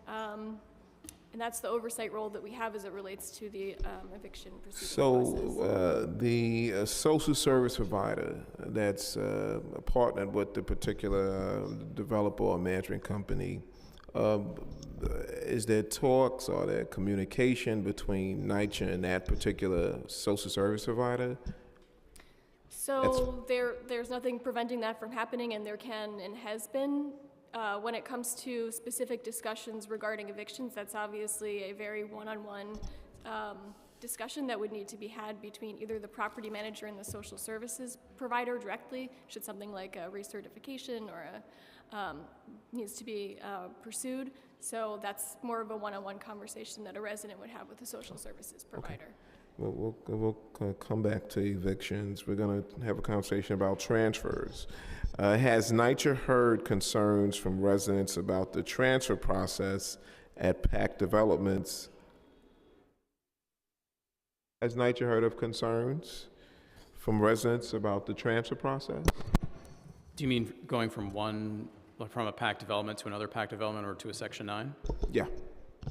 that's the oversight role that we have as it relates to the eviction proceeding process. The social service provider that's partnered with the particular developer or management company, is there talks or there communication between NYCHA and that particular social service provider? So there's nothing preventing that from happening, and there can and has been. When it comes to specific discussions regarding evictions, that's obviously a very one-on-one discussion that would need to be had between either the property manager and the social services provider directly, should something like a recertification or needs to be pursued. So that's more of a one-on-one conversation that a resident would have with the social services provider. Okay. We'll come back to evictions. We're going to have a conversation about transfers. Has NYCHA heard concerns from residents about the transfer process at PAC developments? Has NYCHA heard of concerns from residents about the transfer process? Do you mean going from a PAC development to another PAC development or to a Section 9? Yeah.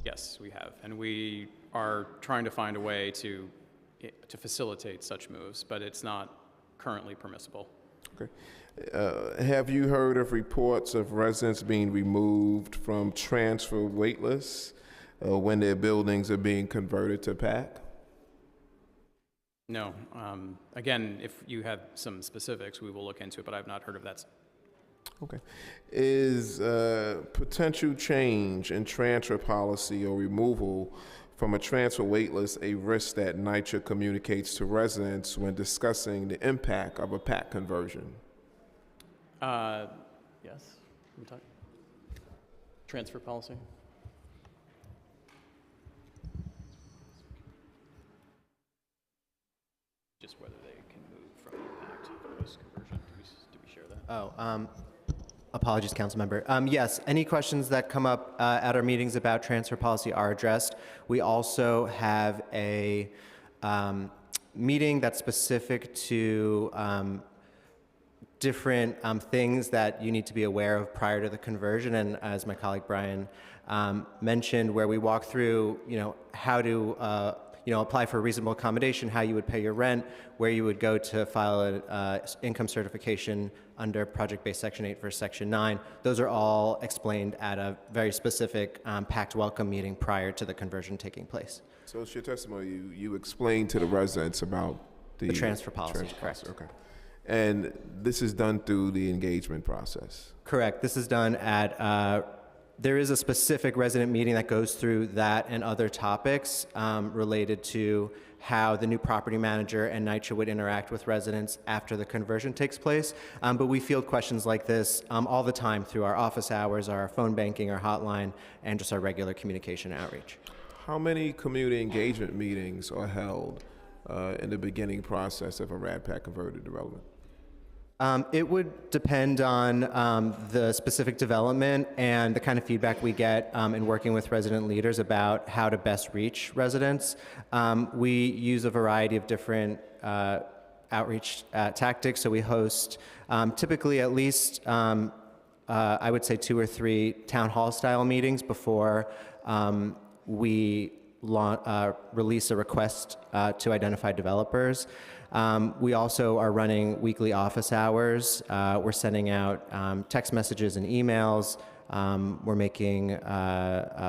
Yes, we have, and we are trying to find a way to facilitate such moves, but it's not currently permissible. Okay. Have you heard of reports of residents being removed from transfer wait lists when their buildings are being converted to PAC? No. Again, if you have some specifics, we will look into it, but I've not heard of that. Okay. Is potential change in transfer policy or removal from a transfer wait list a risk that NYCHA communicates to residents when discussing the impact of a PAC conversion? Yes. Can we talk? Transfer policy? Just whether they can move from PAC to post-conversion. Do we share that? Apologies, council member. Yes, any questions that come up at our meetings about transfer policy are addressed. We also have a meeting that's specific to different things that you need to be aware of prior to the conversion, and as my colleague Brian mentioned, where we walk through, how to apply for a reasonable accommodation, how you would pay your rent, where you would go to file an income certification under project-based Section 8 versus Section 9. Those are all explained at a very specific PACT welcome meeting prior to the conversion taking place. So it's your testimony, you explained to the residents about the transfer policy, correct. Okay. And this is done through the engagement process. Correct. This is done at, there is a specific resident meeting that goes through that and other topics related to how the new property manager and NYCHA would interact with residents after the conversion takes place. But we field questions like this all the time through our office hours, our phone banking, our hotline, and just our regular communication outreach. How many community engagement meetings are held in the beginning process of a RADPAC converted development? It would depend on the specific development and the kind of feedback we get in working with resident leaders about how to best reach residents. We use a variety of different outreach tactics. So we host typically at least, I would say 2 or 3 town hall style meetings before we release a request to identify developers. We also are running weekly office hours. We're sending out text messages and emails. We're making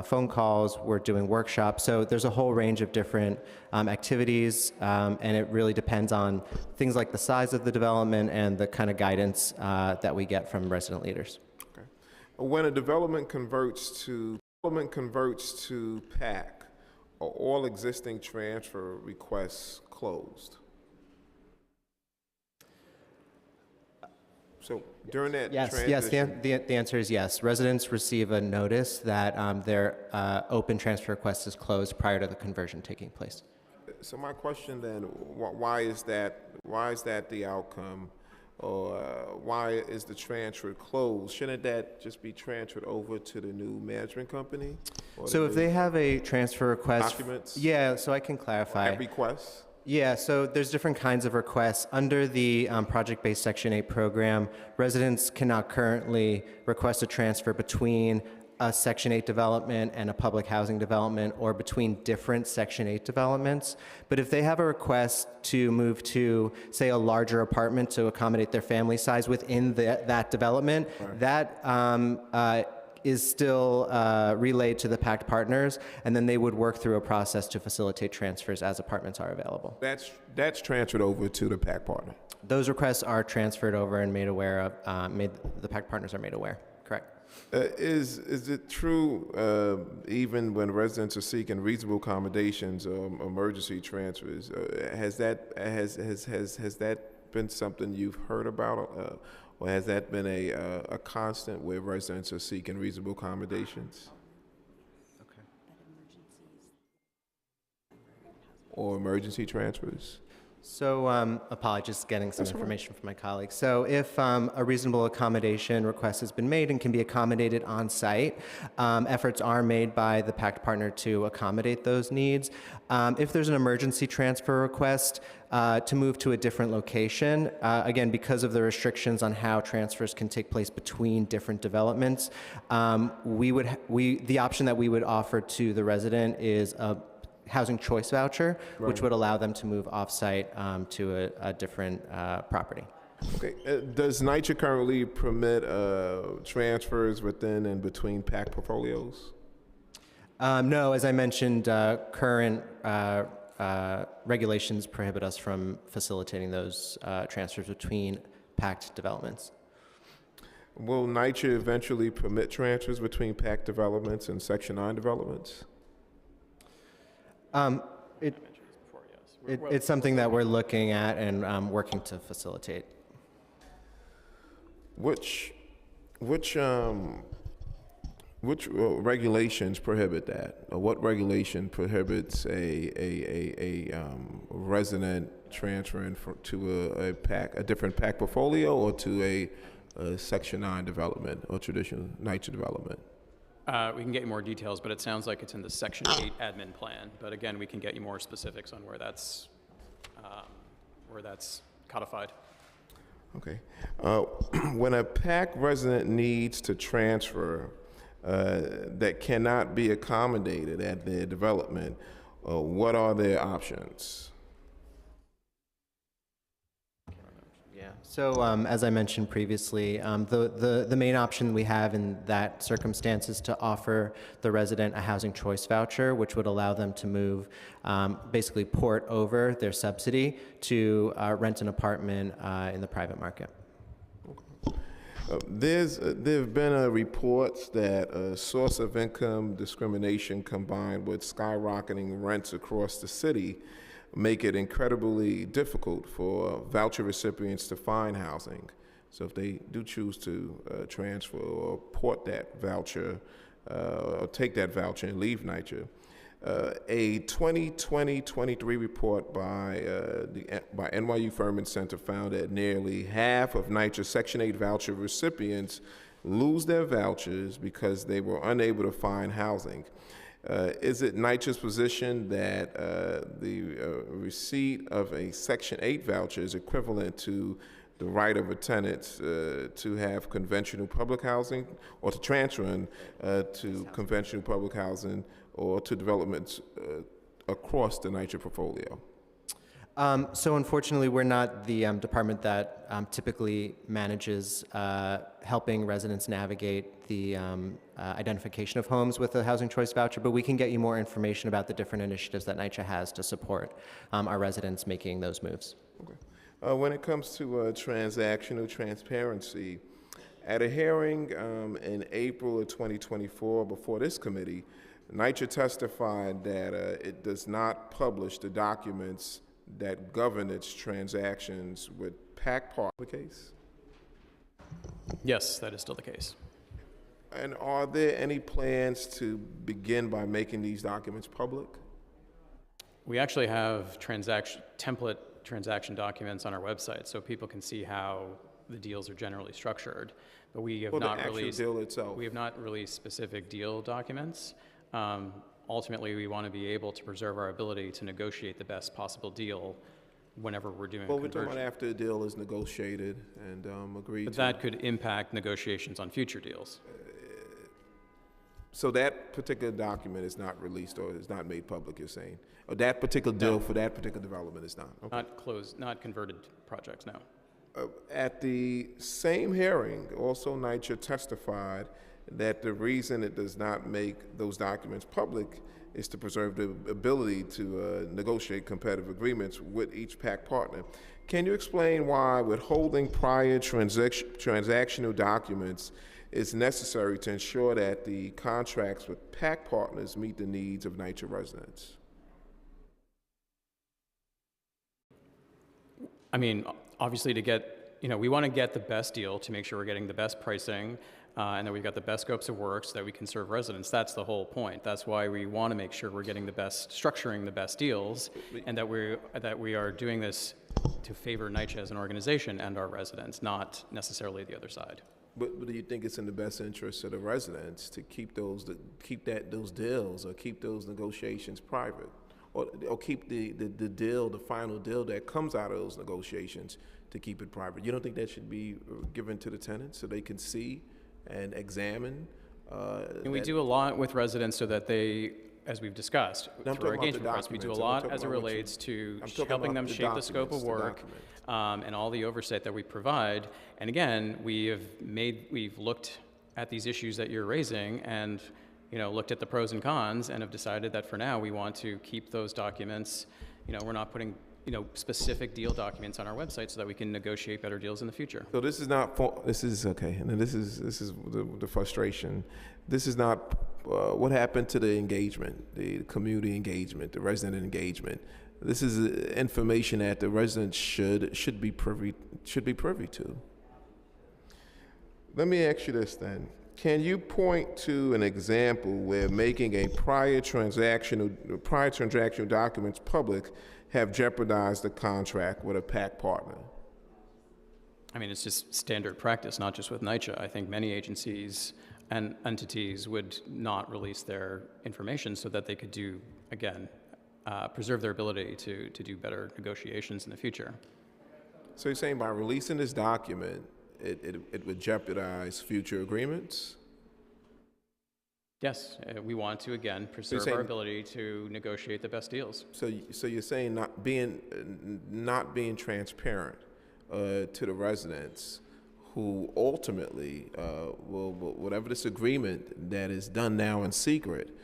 phone calls. We're doing workshops. So there's a whole range of different activities, and it really depends on things like the size of the development and the kind of guidance that we get from resident leaders. Okay. When a development converts to PAC, are all existing transfer requests closed? So during that transition... Yes, the answer is yes. Residents receive a notice that their open transfer request is closed prior to the conversion taking place. So my question then, why is that the outcome? Or why is the transfer closed? Shouldn't that just be transferred over to the new management company? So if they have a transfer request... Documents? Yeah, so I can clarify. Requests? Yeah, so there's different kinds of requests. Under the project-based Section 8 program, residents cannot currently request a transfer between a Section 8 development and a public housing development or between different Section 8 developments. But if they have a request to move to, say, a larger apartment to accommodate their family size within that development, right, that is still relayed to the PACT partners, and then they would work through a process to facilitate transfers as apartments are available. That's transferred over to the PACT partner? Those requests are transferred over and made aware of, the PACT partners are made aware, correct. Is it true, even when residents are seeking reasonable accommodations or emergency transfers, has that been something you've heard about, or has that been a constant where residents are seeking reasonable accommodations? Okay. Or emergency transfers? So, apologies, getting some information from my colleagues. So if a reasonable accommodation request has been made and can be accommodated on site, efforts are made by the PACT partner to accommodate those needs. If there's an emergency transfer request to move to a different location, again, because of the restrictions on how transfers can take place between different developments, the option that we would offer to the resident is a housing choice voucher, right, which would allow them to move off-site to a different property. Okay. Does NYCHA currently permit transfers within and between PAC portfolios? No, as I mentioned, current regulations prohibit us from facilitating those transfers between PACT developments. Will NYCHA eventually permit transfers between PAC developments and Section 9 developments? It's something that we're looking at and working to facilitate. Which regulations prohibit that? Or what regulation prohibits a resident transferring to a different PAC portfolio or to a Section 9 development or traditional NYCHA development? We can get you more details, but it sounds like it's in the Section 8 admin plan. But again, we can get you more specifics on where that's codified. Okay. When a PAC resident needs to transfer that cannot be accommodated at their development, what are their options? Yeah. Yeah. So as I mentioned previously, the main option we have in that circumstance is to offer the resident a housing choice voucher, which would allow them to move, basically port over their subsidy to rent an apartment in the private market. There have been reports that source of income discrimination combined with skyrocketing rents across the city make it incredibly difficult for voucher recipients to find housing. So if they do choose to transfer or port that voucher or take that voucher and leave NYCHA, a 2020-23 report by NYU Furman Center found that nearly half of NYCHA Section 8 voucher recipients lose their vouchers because they were unable to find housing. Is it NYCHA's position that the receipt of a Section 8 voucher is equivalent to the right of a tenant to have conventional public housing or to transfer to conventional public housing or to developments across the NYCHA portfolio? So unfortunately, we're not the department that typically manages helping residents navigate the identification of homes with a housing choice voucher, but we can get you more information about the different initiatives that NYCHA has to support our residents making those moves. Okay. When it comes to transactional transparency, at a hearing in April of 2024 before this committee, NYCHA testified that it does not publish the documents that govern its transactions with PAC partners. The case? Yes, that is still the case. And are there any plans to begin by making these documents public? We actually have template transaction documents on our website, so people can see how the deals are generally structured. But we have not released deal itself. We have not released specific deal documents. Ultimately, we want to be able to preserve our ability to negotiate the best possible deal whenever we're doing Well, a we're talking conversion. about after the deal is negotiated and agreed But to. that could impact negotiations on future deals. So that particular document is not released or is not made public, you're saying? Or that particular deal for that particular development is not? Okay. Not closed, not converted projects, no. At the same hearing, also NYCHA testified that the reason it does not make those documents public is to preserve the ability to negotiate competitive agreements with each PAC partner. Can you explain why withholding prior transactional documents is necessary to ensure that the contracts with PAC partners meet the needs of NYCHA residents? I mean, obviously we want to get the best deal to make sure we're getting the best pricing and that we've got the best scopes of work so that we can serve residents. That's the whole point. That's why we want to make sure we're getting structuring the best deals, and that we are doing this to favor NYCHA as an organization and our residents, not necessarily the other side. But do you think it's in the best interest of the residents to keep those deals or keep those negotiations private, or keep the deal, the final deal that comes out of those negotiations, to keep it private? You don't think that should be given to the tenants so they can see and examine? And we do a lot with residents so that they, as we've discussed, through our engagement process, we do a lot as it relates to helping them shape the scope of work and all the oversight that we provide. And again, we've looked at these issues that you're raising and looked at the pros and cons and have decided that for now we want to keep those documents. We're not putting specific deal documents on our website so that we can negotiate better deals in the future. So this is not this is okay, and this is the frustration. This is not what happened to the engagement, the community engagement, the resident engagement. This is information that the residents should be privy to. Let me ask you this then. Can you point to an example where making a prior transactional documents public have jeopardized the contract with a PAC partner? I mean, it's just standard practice, not just with NYCHA. I think many agencies and entities would not release their information so that they could do, again, preserve their ability to do better negotiations in the future. So you're saying by releasing this document, it would jeopardize future agreements? Yes, we want to, again, preserve our ability to negotiate the best deals. So you're saying not being transparent to the residents who ultimately will, whatever this agreement that is done now in secret,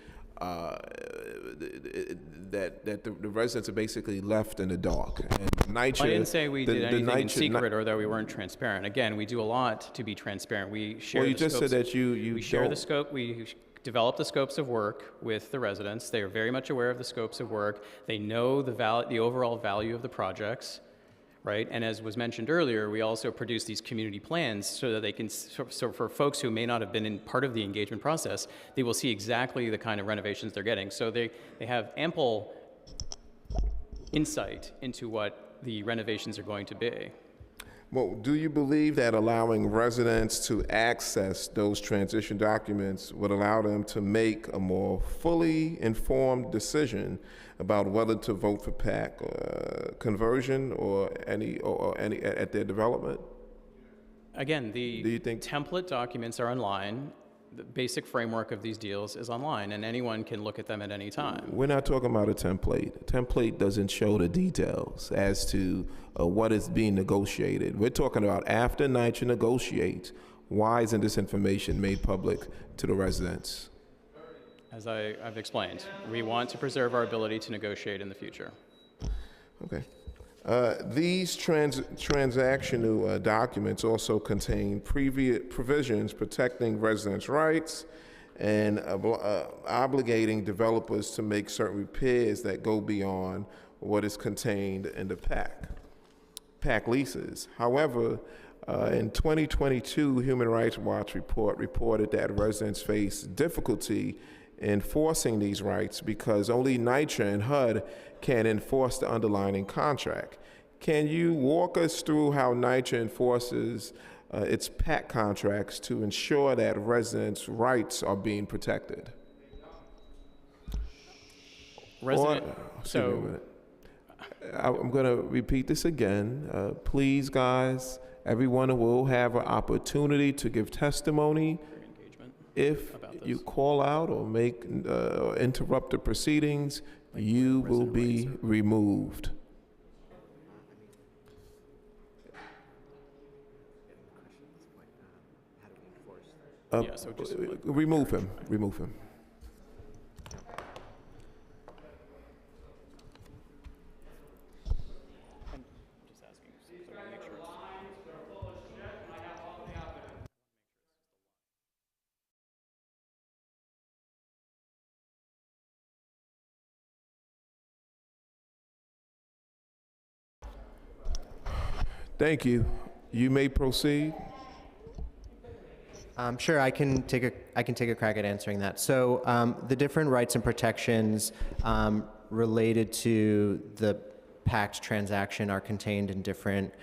that the residents are basically left in the dark. And NYCHA, I didn't say we did anything in NYCHA secret or that we weren't transparent. Again, we do a lot to be transparent. We share Well, you the just scopes. said that you we share the don't. scope. We develop the scopes of work with the residents. They are very much aware of the scopes of work. They know the overall value of the projects, right? And as was mentioned earlier, we also produce these community plans so that they can, so for folks who may not have been in part of the engagement process, they will see exactly the kind of renovations they're getting. So they have ample insight into what the renovations are going to be. Well, do you believe that allowing residents to access those transition documents would allow them to make a more fully informed decision about whether to vote for PAC conversion or any at their development? Again, the template documents are online. The basic framework of these deals is online, and anyone can look at them at any time. We're not talking about a template. A template doesn't show the details as to what is being negotiated. We're talking about after NYCHA negotiates, why isn't this information made public to the residents? As I've explained, we want to preserve our ability to negotiate in the future. Okay. These transactional documents also contain provisions protecting residents' rights and obligating developers to make certain repairs that go beyond what is contained in the PAC leases. However, in 2022, Human Rights Watch reported that residents face difficulty enforcing these rights because only NYCHA and HUD can enforce the underlying contract. Can you walk us through how NYCHA enforces its PAC contracts to ensure that residents' rights are being protected? I'm going to repeat this again. Please, guys, everyone will have an opportunity to give testimony. If you call out or make interrupt the proceedings, you will be removed. Remove him. Remove him. Thank you. You may proceed. Sure, I can take a crack at answering that. So the different rights and protections related to the PACT transaction are contained in different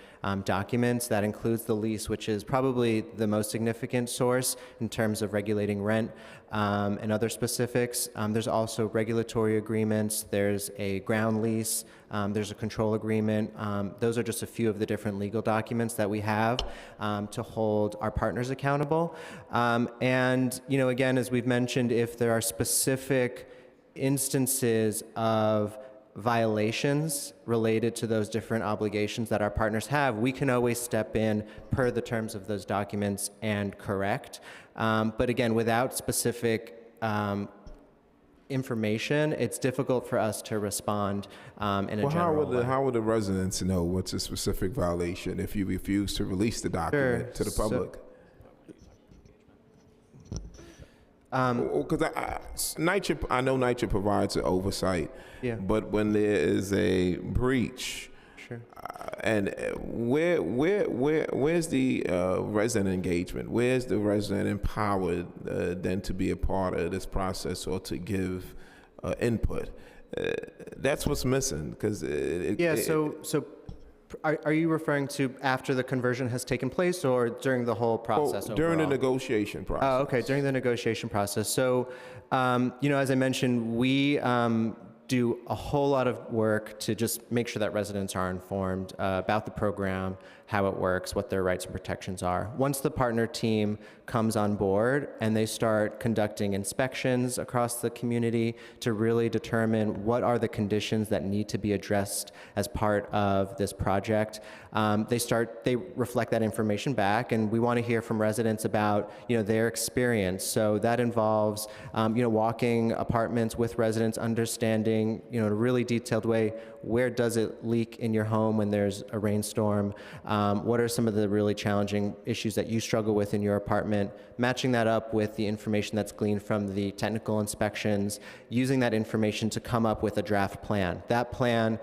documents. That includes the lease, which is probably the most significant source in terms of regulating rent and other specifics. There's also regulatory agreements. There's a ground lease. There's a control agreement. Those are just a few of the different legal documents that we have to hold our partners accountable. And, you know, again, as we've mentioned, if there are specific instances of violations related to those different obligations that our partners have, we can always step in per the terms of those documents and correct. But again, without specific information, it's difficult for us to respond in a general way. How would the residents know what's a specific violation if you refuse to release the document to the public? Because NYCHA, I know NYCHA provides an oversight, but when there is a breach, and where's the resident engagement? Where's the resident empowered then to be a part of this process or to give input? That's what's missing. Because are you referring to after the conversion has taken place or during the whole process? During the negotiation process. Oh, okay, during the negotiation process. So, you know, as I mentioned, we do a whole lot of work to just make sure that residents are informed about the program, how it works, what their rights and protections are. Once the partner team comes on board and they start conducting inspections across the community to really determine what are the conditions that need to be addressed as part of this project. They reflect that information back, and we want to hear from residents about, their experience. So that involves, walking apartments with residents, understanding, in a really detailed way, where does it leak in your home when there's a rainstorm? What are some of the really challenging issues that you struggle with in your apartment? Matching that up with the information that's gleaned from the technical inspections, using that information to come up with a draft plan. That plan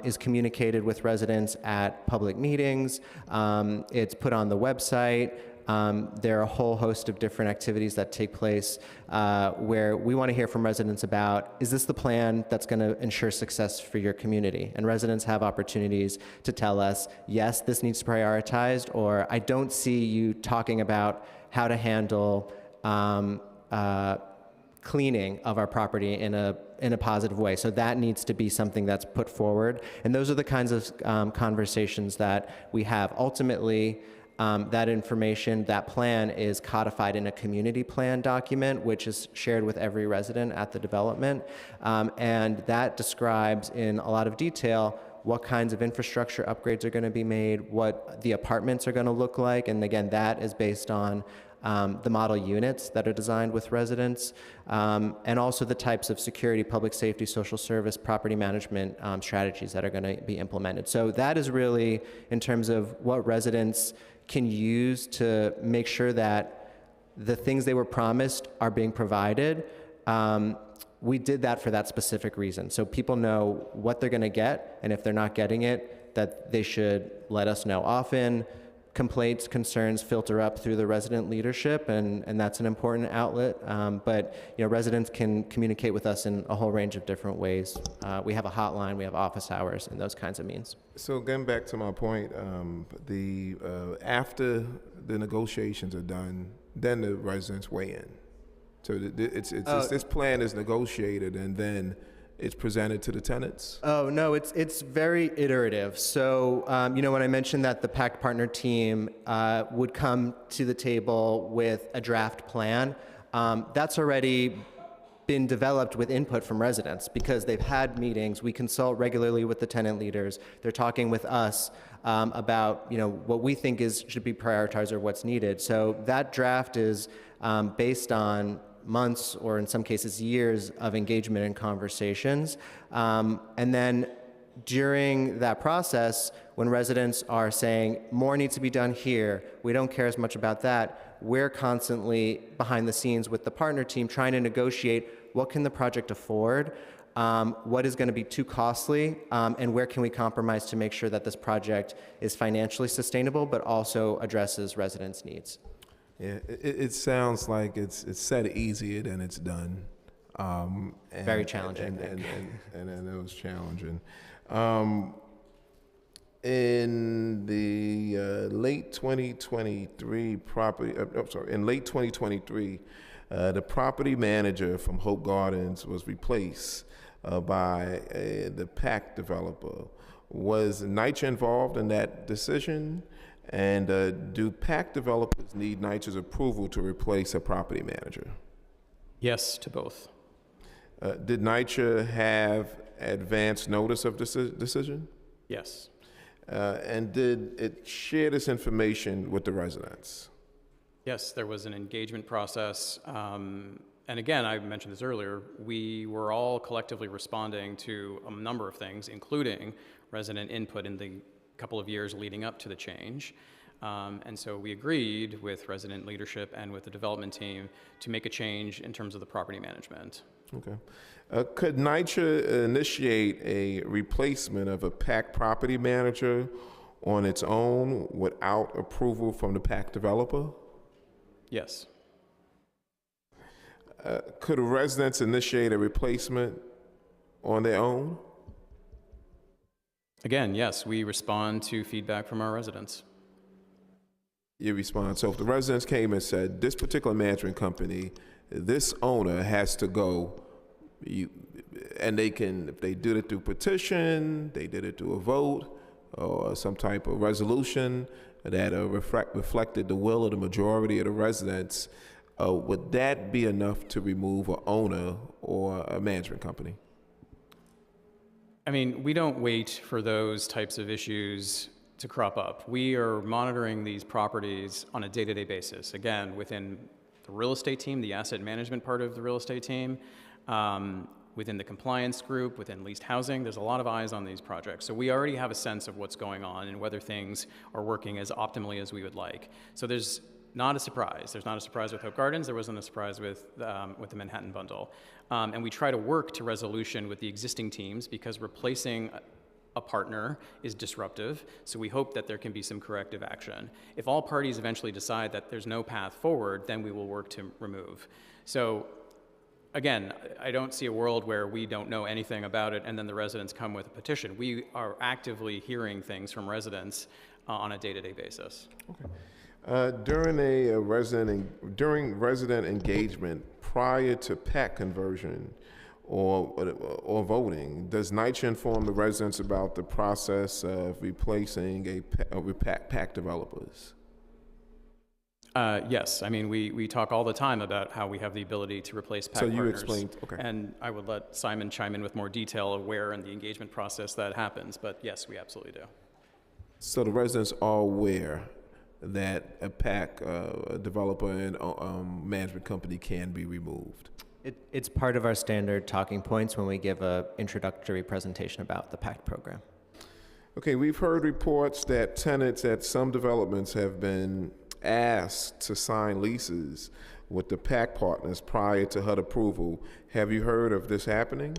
is communicated with residents at public meetings. It's put on the website. There are a whole host of different activities that take place where we want to hear from residents about, is this the plan that's going to ensure success for your community? And residents have opportunities to tell us, yes, this needs to be prioritized, or I don't see you talking about how to handle cleaning of our property in a positive way. So that needs to be something that's put forward. And those are the kinds of conversations that we have. Ultimately, that information, that plan is codified in a community plan document, which is shared with every resident at the development. And that describes in a lot of detail what kinds of infrastructure upgrades are going to be made, what the apartments are going to look like. And again, that is based on the model units that are designed with residents, and also the types of security, public safety, social service, property management strategies that are going to be implemented. So that is really in terms of what residents can use to make sure that the things they were promised are being provided. We did that for that specific reason. So people know what they're going to get, and if they're not getting it, that they should let us know. Often, complaints, concerns filter up through the resident leadership, and that's an important outlet. But residents can communicate with us in a whole range of different ways. We have a hotline, we have office hours, and those kinds of means. So getting back to my point, after the negotiations are done, then the residents weigh in. So this plan is negotiated, and then it's presented to the tenants? Oh, no, it's very iterative. So, when I mentioned that the PACT partner team would come to the table with a draft plan, that's already been developed with input from residents because they've had meetings. We consult regularly with the tenant leaders. They're talking with us about, what we think should be prioritized or what's needed. So that draft is based on months, or in some cases years, of engagement and conversations. And then during that process, when residents are saying, more needs to be done here, we don't care as much about that, we're constantly behind the scenes with the partner team trying to negotiate what can the project afford, what is going to be too costly, and where can we compromise to make sure that this project is financially sustainable but also addresses residents' needs. Yeah, it sounds like it's said easier than it's done. Very challenging. And it was challenging. In the late 2023 the property manager from Hope Gardens was replaced by the PAC developer. Was NYCHA involved in that decision? And do PAC developers need NYCHA's approval to replace a property manager? Yes, to both. Did NYCHA have advance notice of this decision? Yes. And did it share this information with the residents? Yes, there was an engagement process. And again, I mentioned this earlier, we were all collectively responding to a number of things, including resident input in the couple of years leading up to the change. And so we agreed with resident leadership and with the development team to make a change in terms of the property management. Okay. Could NYCHA initiate a replacement of a PAC property manager on its own without approval from the PAC developer? Yes. Could residents initiate a replacement on their own? Again, yes, we respond to feedback from our residents. You respond. So if the residents came and said, this particular management company, this owner has to go, and they can, if they did it through petition, they did it through a vote, or some type of resolution, that reflected the will of the majority of the residents, would that be enough to remove an owner or a management company? I mean, we don't wait for those types of issues to crop up. We are monitoring these properties on a day-to-day basis. Again, within the real estate team, the asset management part of the real estate team, within the compliance group, within leased housing, there's a lot of eyes on these projects. So we already have a sense of what's going on and whether things are working as optimally as we would like. So there's not a surprise. There's not a surprise with Hope Gardens. There wasn't a surprise with the Manhattan Bundle. And we try to work to resolution with the existing teams because replacing a partner is disruptive, so we hope that there can be some corrective action. If all parties eventually decide that there's no path forward, then we will work to remove. So again, I don't see a world where we don't know anything about it and then the residents come with a petition. We are actively hearing things from residents on a day-to-day basis. Okay. During resident engagement prior to PAC conversion, or voting, does NYCHA inform the residents about the process of replacing PAC developers? Yes, I mean, we talk all the time about how we have the ability to replace PAC partners. So you explained, okay. And I would let Simon chime in with more detail of where in the engagement process that happens, but yes, we absolutely do. So the residents are aware that a PAC developer and management company can be removed? It's part of our standard talking points when we give an introductory presentation about the PACT program. Okay, we've heard reports that tenants at some developments have been asked to sign leases with the PAC partners prior to HUD approval. Have you heard of this happening?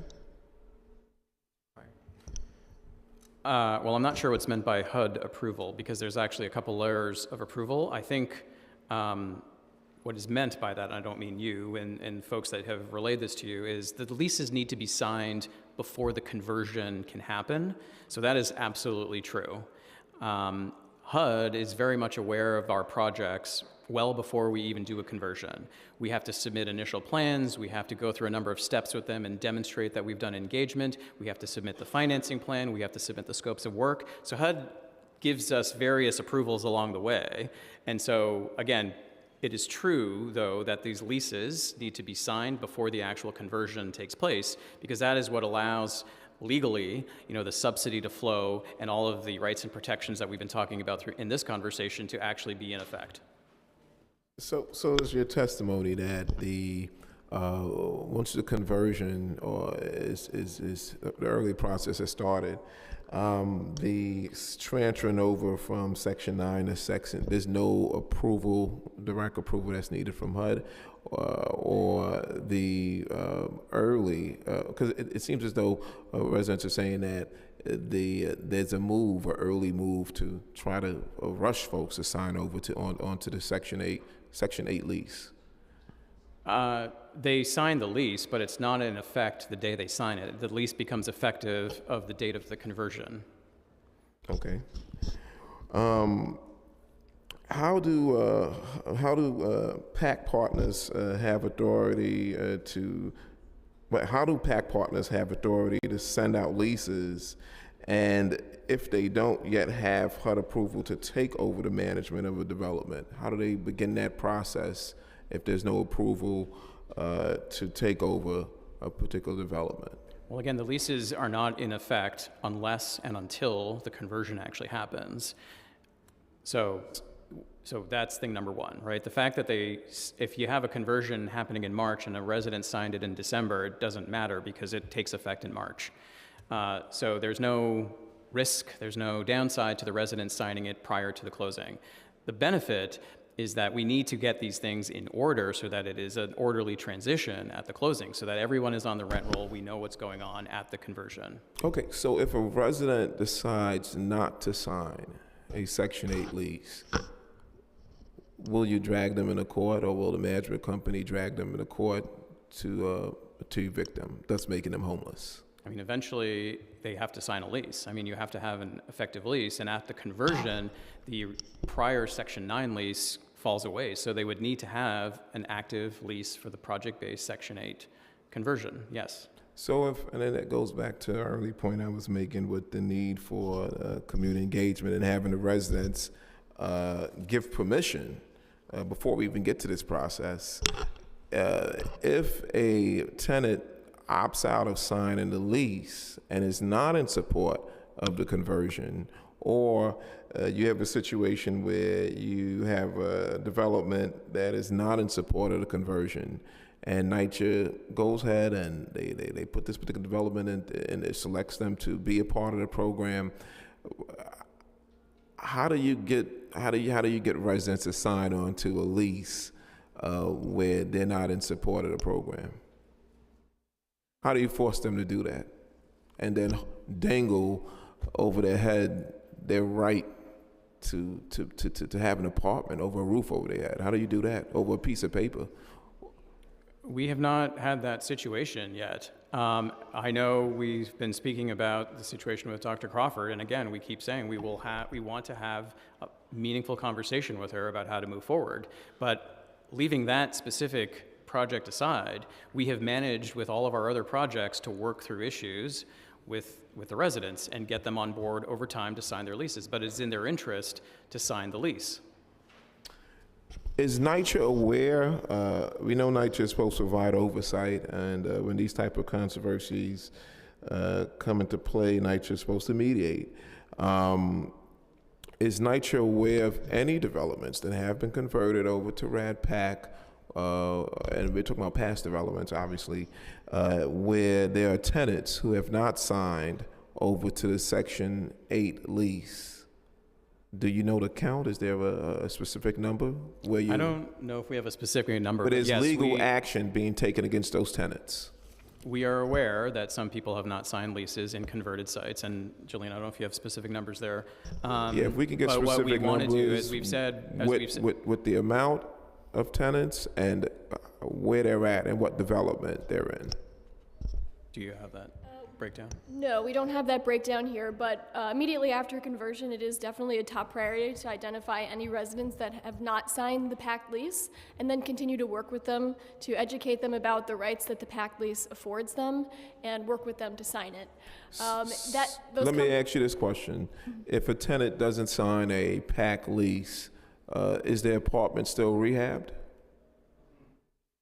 Well, I'm not sure what's meant by HUD approval because there's actually a couple layers of approval. I think what is meant by that, and I don't mean you and folks that have relayed this to you, is that the leases need to be signed before the conversion can happen. So that is absolutely true. HUD is very much aware of our projects well before we even do a conversion. We have to submit initial plans, we have to go through a number of steps with them and demonstrate that we've done engagement, we have to submit the financing plan, we have to submit the scopes of work. So HUD gives us various approvals along the way. And so, again, it is true, though, that these leases need to be signed before the actual conversion takes place, because that is what allows legally, the subsidy to flow and all of the rights and protections that we've been talking about in this conversation to actually be in effect. So is your testimony that once the conversion is the early process has started, the transferring over from Section 9 to Section, there's no approval, direct approval that's needed from HUD, or the early, because it seems as though residents are saying that there's a move, or early move, to try to rush folks to sign over onto the Section 8 lease. They sign the lease, but it's not in effect the day they sign it. The lease becomes effective of the date of the conversion. Okay. How do PAC partners have authority how do PAC partners have authority to send out leases, and if they don't yet have HUD approval to take over the management of a development, how do they begin that process if there's no approval to take over a particular development? Well, again, the leases are not in effect unless and until the conversion actually happens. So that's thing number one, right? The fact that if you have a conversion happening in March and a resident signed it in December, it doesn't matter because it takes effect in March. So there's no risk, there's no downside to the resident signing it prior to the closing. The benefit is that we need to get these things in order so that it is an orderly transition at the closing, so that everyone is on the rent roll, we know what's going on at the conversion. Okay, so if a resident decides not to sign a Section 8 lease, will you drag them into court, or will the management company drag them into court to evict them, thus making them homeless? I mean, eventually they have to sign a lease. I mean, you have to have an effective lease, and at the conversion, the prior Section 9 lease falls away. So they would need to have an active lease for the project-based Section 8 conversion, yes. So and then that goes back to the early point I was making with the need for community engagement and having the residents give permission before we even get to this process. If a tenant opts out of signing the lease and is not in support of the conversion, or you have a situation where you have a development that is not in support of the conversion, and NYCHA goes ahead and they put this particular development in, and it selects them to be a part of the program. How do you get residents to sign on to a lease where they're not in support of the program? How do you force them to do that, and then dangle over their head their right to have an apartment over a roof over their head? How do you do that over a piece of paper? We have not had that situation yet. I know we've been speaking about the situation with Dr. Crawford, and again, we keep saying we want to have a meaningful conversation with her about how to move forward. But leaving that specific project aside, we have managed with all of our other projects to work through issues with the residents and get them on board over time to sign their leases. But it's in their interest to sign the lease. Is NYCHA aware? We know NYCHA is supposed to provide oversight, and when these type of controversies come into play, NYCHA is supposed to mediate. Is NYCHA aware of any developments that have been converted over to RAD PAC, and we're talking about past developments, obviously, where there are tenants who have not signed over to the Section 8 lease? Do you know the count? Is there a specific number where you? I don't know if we have a specific number. But is yes, legal action being taken against those tenants? We are aware that some people have not signed leases in converted sites, and Jillian, I don't know if you have specific numbers there. Yeah, if we can get but specific what we want numbers, to do, as we've said, with the amount of tenants and where they're at and what development they're in. Do you have that breakdown? No, we don't have that breakdown here, but immediately after conversion, it is definitely a top priority to identify any residents that have not signed the PACT lease, and then continue to work with them to educate them about the rights that the PACT lease affords them, and work with them to sign it. Let me ask you this question. If a tenant doesn't sign a PACT lease, is their apartment still rehabbed?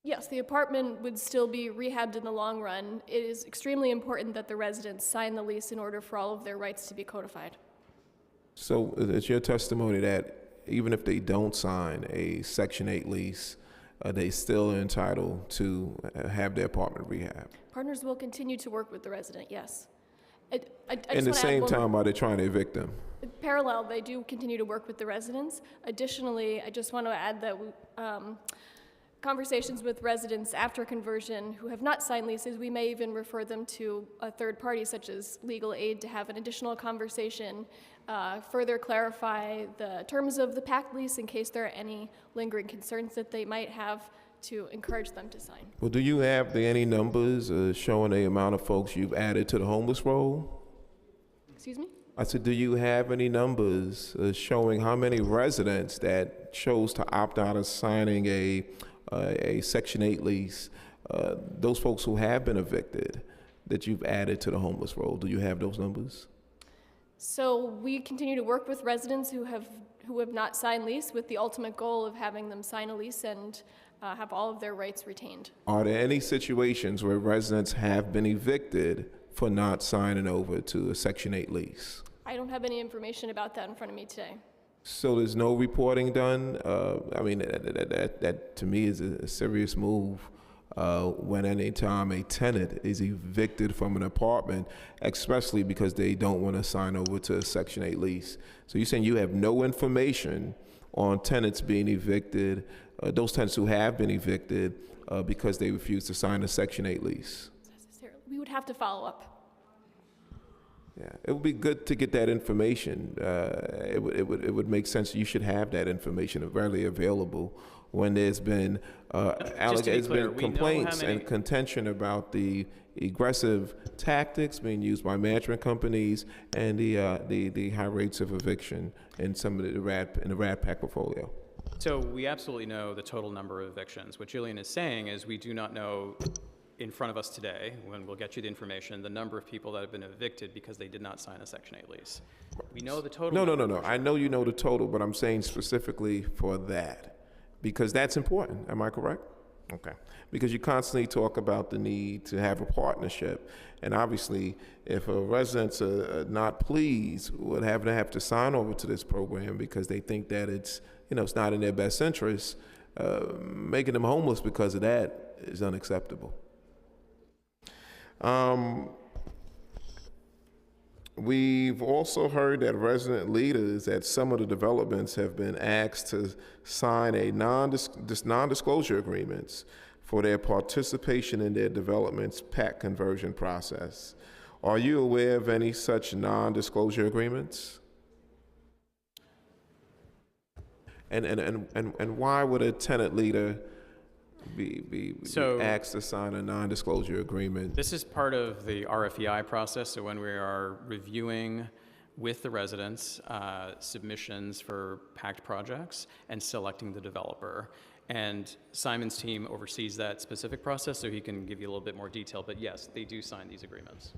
Yes, the apartment would still be rehabbed in the long run. It is extremely important that the residents sign the lease in order for all of their rights to be codified. So it's your testimony that even if they don't sign a Section 8 lease, they still are entitled to have their apartment rehabbed? Partners will continue to work with the resident, yes. In the same time, are they trying to evict them? Parallel, they do continue to work with the residents. Additionally, I just want to add that conversations with residents after conversion who have not signed leases, we may even refer them to a third party such as legal aid to have an additional conversation, further clarify the terms of the PACT lease in case there are any lingering concerns that they might have, to encourage them to sign. Well, do you have any numbers showing the amount of folks you've added to the homeless roll? Excuse me? I said, do you have any numbers showing how many residents that chose to opt out of signing a Section 8 lease, those folks who have been evicted, that you've added to the homeless roll? Do you have those numbers? So we continue to work with residents who have not signed lease with the ultimate goal of having them sign a lease and have all of their rights retained. Are there any situations where residents have been evicted for not signing over to a Section 8 lease? I don't have any information about that in front of me today. So there's no reporting done? I mean, that to me is a serious move when any time a tenant is evicted from an apartment, especially because they don't want to sign over to a Section 8 lease. So you're saying you have no information on tenants being evicted, those tenants who have been evicted because they refuse to sign a Section 8 lease? We would have to follow up. Yeah, it would be good to get that information. It would make sense. You should have that information readily available when there's been complaints and contention about the aggressive tactics being used by management companies and the high rates of eviction in some of the RAD PAC portfolio. So we absolutely know the total number of evictions. What Jillian is saying is we do not know in front of us today, when we'll get you the information, the number of people that have been evicted because they did not sign a Section 8 lease. We know the total. No. I know you know the total, but I'm saying specifically for that, because that's important. Am I correct? Okay. Because you constantly talk about the need to have a partnership, and obviously, if a residents are not pleased, would have to sign over to this program because they think that it's not in their best interest. Making them homeless because of that is unacceptable. We've also heard that resident leaders at some of the developments have been asked to sign a non-disclosure agreements for their participation in their development's PAC conversion process. Are you aware of any such non-disclosure agreements? And why would a tenant leader be asked to sign a non-disclosure agreement? This is part of the RFEI process, so when we are reviewing with the residents submissions for PACT projects and selecting the developer. And Simon's team oversees that specific process, so he can give you a little bit more detail, but yes, they do sign these agreements.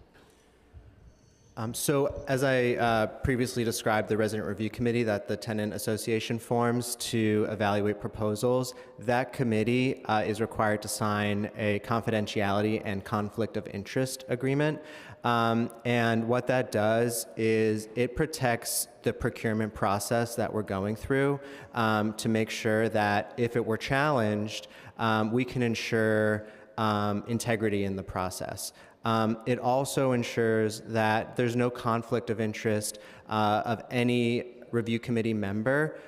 So as I previously described, the Resident Review Committee that the Tenant Association forms to evaluate proposals, that committee is required to sign a confidentiality and conflict of interest agreement. And what that does is it protects the procurement process that we're going through to make sure that if it were challenged, we can ensure integrity in the process. It also ensures that there's no conflict of interest of any review committee member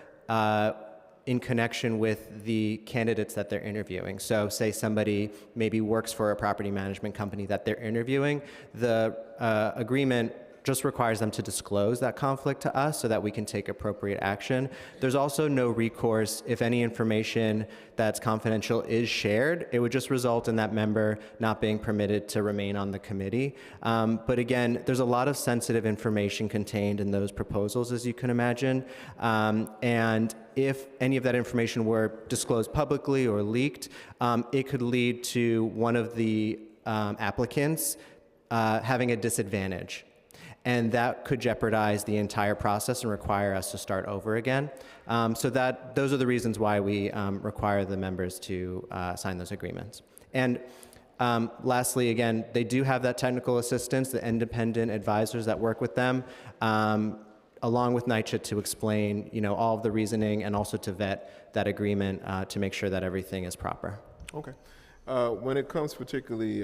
in connection with the candidates that they're interviewing. So say somebody maybe works for a property management company that they're interviewing, the agreement just requires them to disclose that conflict to us so that we can take appropriate action. There's also no recourse if any information that's confidential is shared. It would just result in that member not being permitted to remain on the committee. But again, there's a lot of sensitive information contained in those proposals, as you can imagine. And if any of that information were disclosed publicly or leaked, it could lead to one of the applicants having a disadvantage. And that could jeopardize the entire process and require us to start over again. So those are the reasons why we require the members to sign those agreements. And lastly, again, they do have that technical assistance, the independent advisors that work with them, along with NYCHA to explain, all of the reasoning and also to vet that agreement to make sure that everything is proper. Okay. When it comes particularly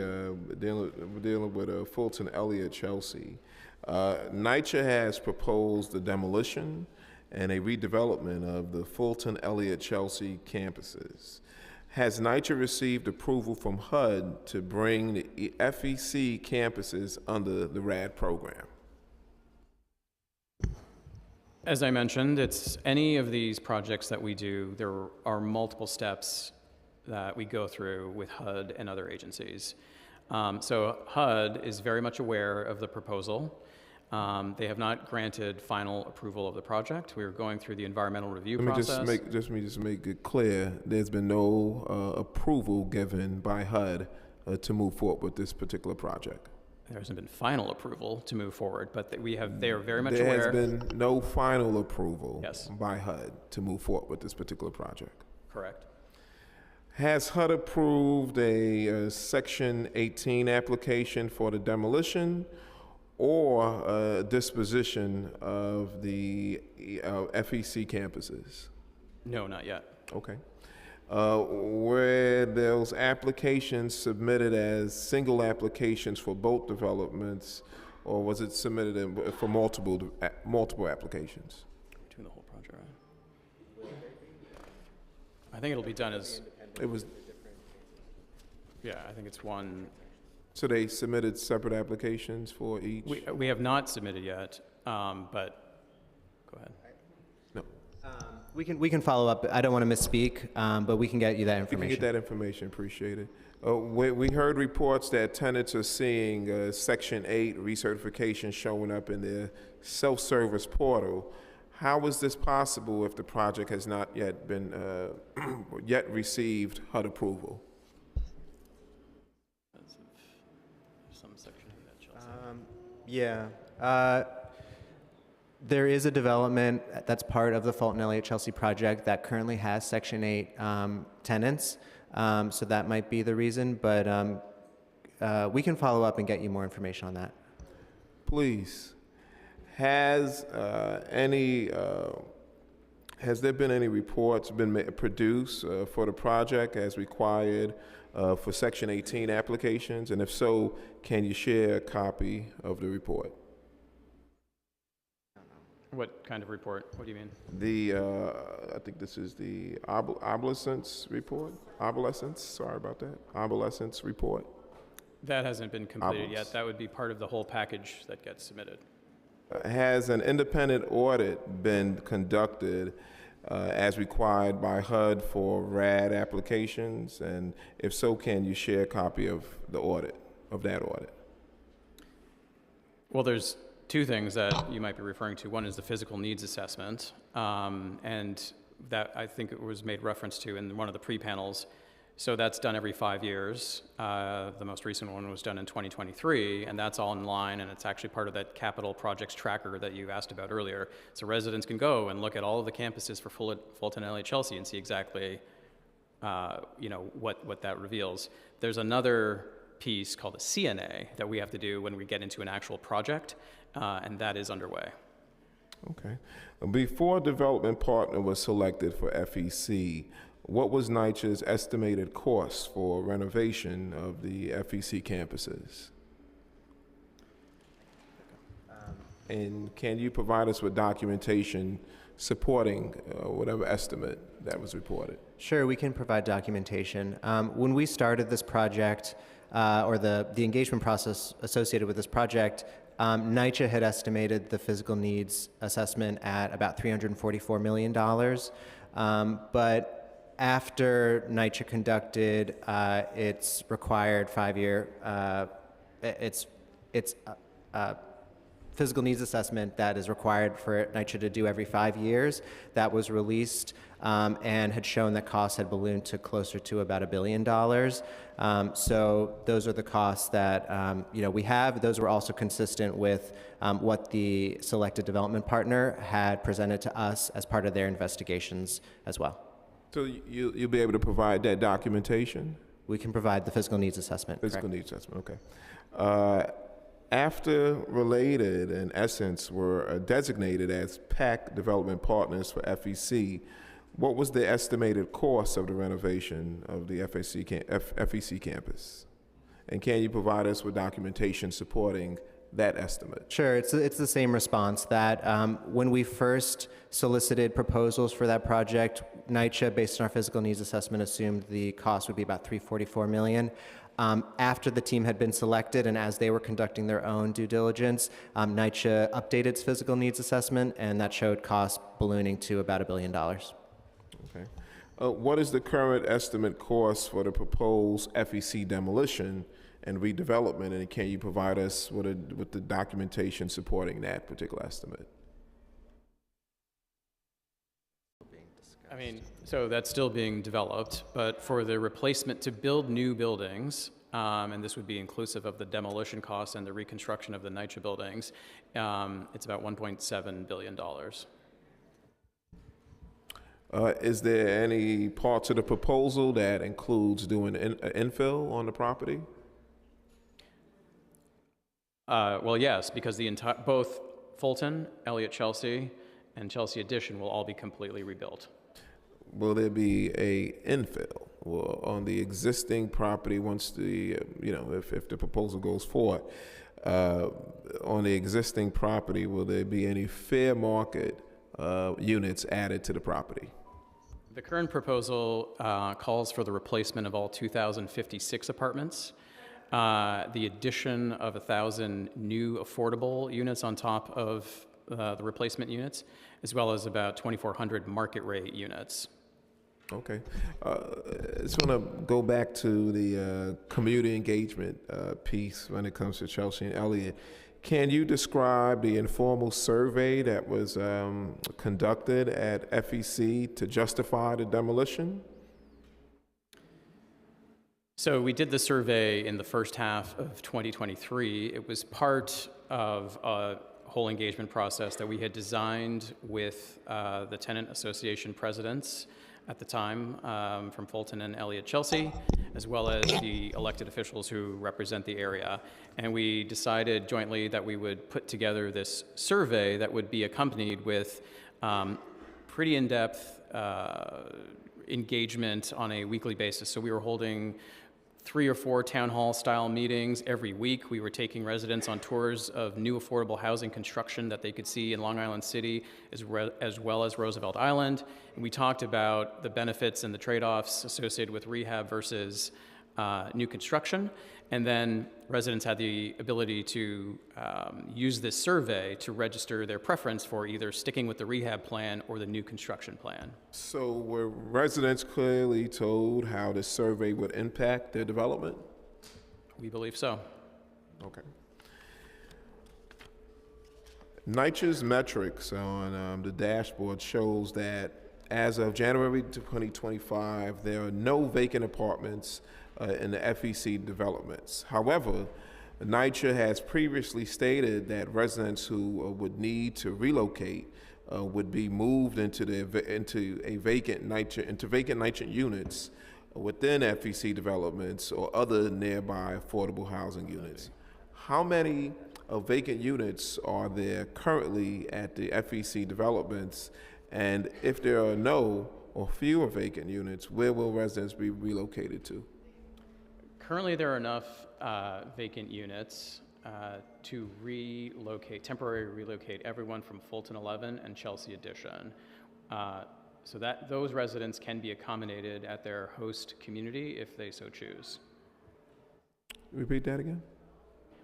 dealing with Fulton Elliott Chelsea, NYCHA has proposed the demolition and a redevelopment of the Fulton Elliott Chelsea campuses. Has NYCHA received approval from HUD to bring the FEC campuses under the RAD program? As I mentioned, it's any of these projects that we do, there are multiple steps that we go through with HUD and other agencies. So HUD is very much aware of the proposal. They have not granted final approval of the project. We are going through the environmental review process. Let me just make it clear, there's been no approval given by HUD to move forward with this particular project. There hasn't been final approval to move forward, but they are very much there aware. There has been no final approval yes. by HUD to move forward with this particular project. Correct. Has HUD approved a Section 18 application for the demolition or disposition of the FEC campuses? No, not yet. Okay. Were those applications submitted as single applications for both developments, or was it submitted for multiple applications? Doing the whole project, right? I think it'll be done as... It was... Yeah, I think it's one... So they submitted separate applications for each? We have not submitted yet, but go ahead. No. We can follow up. I don't want to misspeak, but we can get you that information. We can get that information. Appreciate it. We heard reports that tenants are seeing Section 8 recertification showing up in their self-service portal. How is this possible if the project has not yet been yet received HUD approval? Section 8 at Chelsea. Yeah. There is a development that's part of the Fulton Elliott Chelsea project that currently has Section 8 tenants. So that might be the reason, but we can follow up and get you more information on that. Please. Has there been any reports produced for the project as required for Section 18 applications? And if so, can you share a copy of the report? What kind of report? What do you mean? I think this is the obsolescence report. Sorry about that. Obsolescence report. That hasn't been completed yet. That would be part of the whole package that gets submitted. Has an independent audit been conducted as required by HUD for RAD applications? And if so, can you share a copy of that audit? Well, there's two things that you might be referring to. One is the physical needs assessment, and that I think it was made reference to in one of the pre-panels. So that's done every 5 years. The most recent one was done in 2023, and that's all in line, and it's actually part of that capital projects tracker that you asked about earlier. So residents can go and look at all of the campuses for Fulton Elliott Chelsea and see exactly what that reveals. There's another piece called a CNA that we have to do when we get into an actual project, and that is underway. Okay. Before development partner was selected for FEC, what was NYCHA's estimated cost for renovation of the FEC campuses? And can you provide us with documentation supporting whatever estimate that was reported? Sure, we can provide documentation. When we started this project, or the engagement process associated with this project, NYCHA had estimated the physical needs assessment at about $344 million. But after NYCHA conducted its required 5-year, physical needs assessment that is required for NYCHA to do every 5 years, that was released and had shown that costs had ballooned to closer to about $1 billion. So those are the costs that we have. Those were also consistent with what the selected development partner had presented to us as part of their investigations as well. So you'll be able to provide that documentation? We can provide the physical needs assessment. Physical needs assessment, okay. After Related and Essence were designated as PAC development partners for FEC, what was the estimated cost of the renovation of the FEC campus? And can you provide us with documentation supporting that estimate? Sure, it's the same response that when we first solicited proposals for that project, NYCHA, based on our physical needs assessment, assumed the cost would be about $344 million. After the team had been selected and as they were conducting their own due diligence, NYCHA updated its physical needs assessment, and that showed costs ballooning to about $1 billion. Okay. What is the current estimate cost for the proposed FEC demolition and redevelopment, and can you provide us with the documentation supporting that particular estimate? I mean, so that's still being developed, but for the replacement to build new buildings, and this would be inclusive of the demolition costs and the reconstruction of the NYCHA buildings, it's about $1.7 billion. Is there any parts of the proposal that includes doing infill on the property? Well, yes, because both Fulton, Elliott Chelsea, and Chelsea Addition will all be completely rebuilt. Will there be a infill on the existing property once the, if the proposal goes forward, on the existing property, will there be any fair market units added to the property? The current proposal calls for the replacement of all 2,056 apartments, the addition of 1,000 new affordable units on top of the replacement units, as well as about 2,400 market rate units. Okay. I just want to go back to the community engagement piece when it comes to Chelsea and Elliott. Can you describe the informal survey that was conducted at FEC to justify the demolition? So we did the survey in the first half of 2023. It was part of a whole engagement process that we had designed with the tenant association presidents at the time from Fulton and Elliott-Chelsea, as well as the elected officials who represent the area. And we decided jointly that we would put together this survey that would be accompanied with pretty in-depth engagement on a weekly basis. So we were holding 3 or 4 town hall style meetings every week. We were taking residents on tours of new affordable housing construction that they could see in Long Island City as well as Roosevelt Island. And we talked about the benefits and the trade-offs associated with rehab versus new construction. And then residents had the ability to use this survey to register their preference for either sticking with the rehab plan or the new construction plan. So were residents clearly told how the survey would impact their development? We believe so. Okay. NYCHA's metrics on the dashboard shows that as of January 2025, there are no vacant apartments in the FEC developments. However, NYCHA has previously stated that residents who would need to relocate would be moved into vacant NYCHA units within FEC developments or other nearby affordable housing units. How many vacant units are there currently at the FEC developments? And if there are no or fewer vacant units, where will residents be relocated to? Currently, there are enough vacant units to temporarily relocate everyone from Fulton 11 and Chelsea Addition. So that those residents can be accommodated at their host community if they so choose. Repeat that again.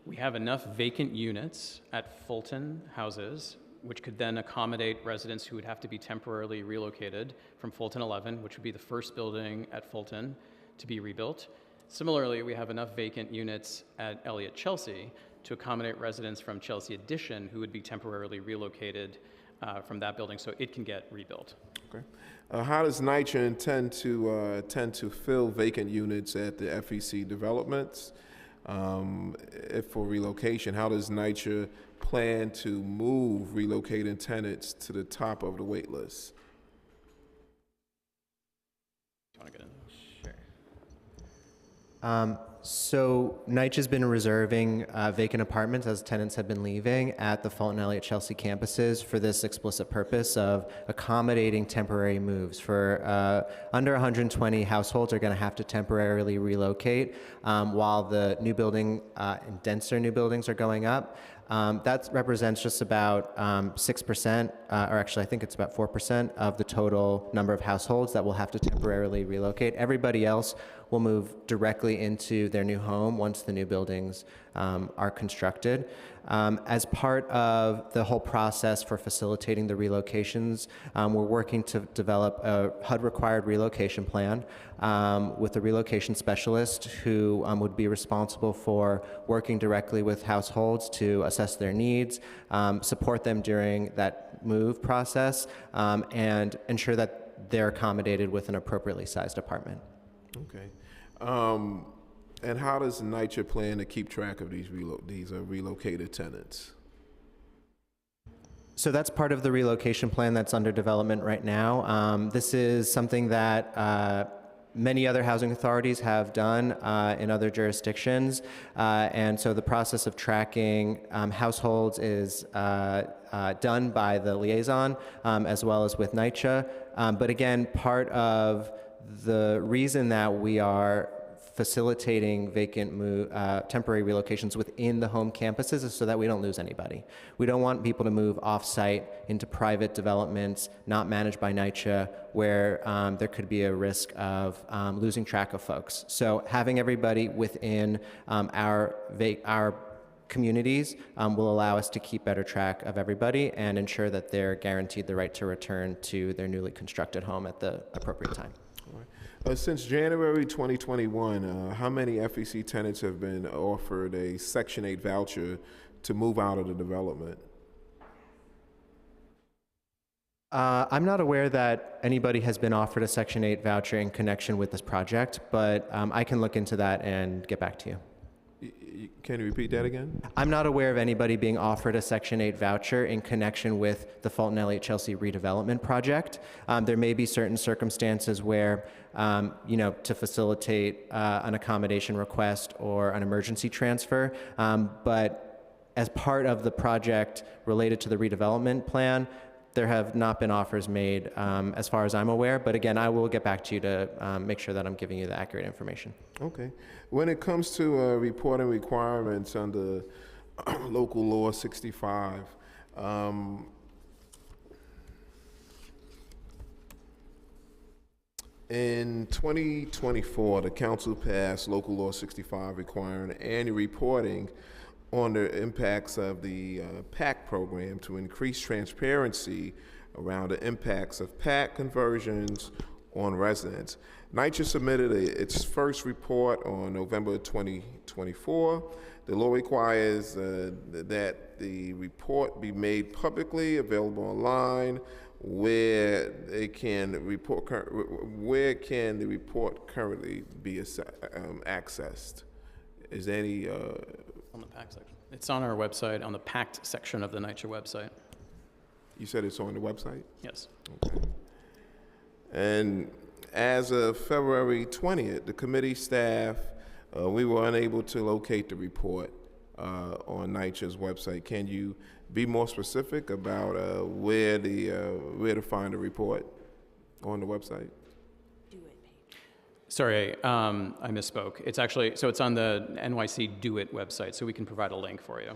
We have enough vacant units at Fulton houses, which could then accommodate residents who would have to be temporarily relocated from Fulton 11, which would be the first building at Fulton to be rebuilt. Similarly, we have enough vacant units at Elliott-Chelsea to accommodate residents from Chelsea Addition who would be temporarily relocated from that building so it can get rebuilt. Okay. How does NYCHA intend to fill vacant units at the FEC developments? If for relocation, how does NYCHA plan to move relocating tenants to the top of the wait list? Do you want to get in? So NYCHA's been reserving vacant apartments as tenants have been leaving at the Fulton Elliott-Chelsea campuses for this explicit purpose of accommodating temporary moves. For under 120 households are going to have to temporarily relocate while the new building and denser new buildings are going up. That represents just about 6%, or actually I think it's about 4% of the total number of households that will have to temporarily relocate. Everybody else will move directly into their new home once the new buildings are constructed. As part of the whole process for facilitating the relocations, we're working to develop a HUD-required relocation plan with a relocation specialist who would be responsible for working directly with households to assess their needs, support them during that move process, and ensure that they're accommodated with an appropriately sized apartment. Okay. And how does NYCHA plan to keep track of these relocated tenants? So that's part of the relocation plan that's under development right now. This is something that many other housing authorities have done in other jurisdictions. And so the process of tracking households is done by the liaison as well as with NYCHA. But again, part of the reason that we are facilitating temporary relocations within the home campuses is so that we don't lose anybody. We don't want people to move off-site into private developments not managed by NYCHA where there could be a risk of losing track of folks. So having everybody within our communities will allow us to keep better track of everybody and ensure that they're guaranteed the right to return to their newly constructed home at the appropriate time. Since January 2021, how many FEC tenants have been offered a Section 8 voucher to move out of the development? I'm not aware that anybody has been offered a Section 8 voucher in connection with this project, but I can look into that and get back to you. Can you repeat that again? I'm not aware of anybody being offered a Section 8 voucher in connection with the Fulton Elliott Chelsea redevelopment project. There may be certain circumstances where, to facilitate an accommodation request or an emergency transfer, but as part of the project related to the redevelopment plan, there have not been offers made as far as I'm aware, but again, I will get back to you to make sure that I'm giving you the accurate information. Okay. When it comes to reporting requirements under local law 65, in 2024, the council passed local law 65 requiring annual reporting on the impacts of the PAC program to increase transparency around the impacts of PAC conversions on residents. NYCHA submitted its first report on November 2024. The law requires that the report be made publicly available online. Where the report currently be accessed? Is there any On the PAC section. It's on our website, on the PACT section of the NYCHA website. You said it's on the website? Yes. Okay. And as of February 20th, the committee staff, we were unable to locate the report on NYCHA's website. Can you be more specific about where to find the report on the website? Sorry, I misspoke. It's actually, so it's on the NYC Do It website, so we can provide a link for you.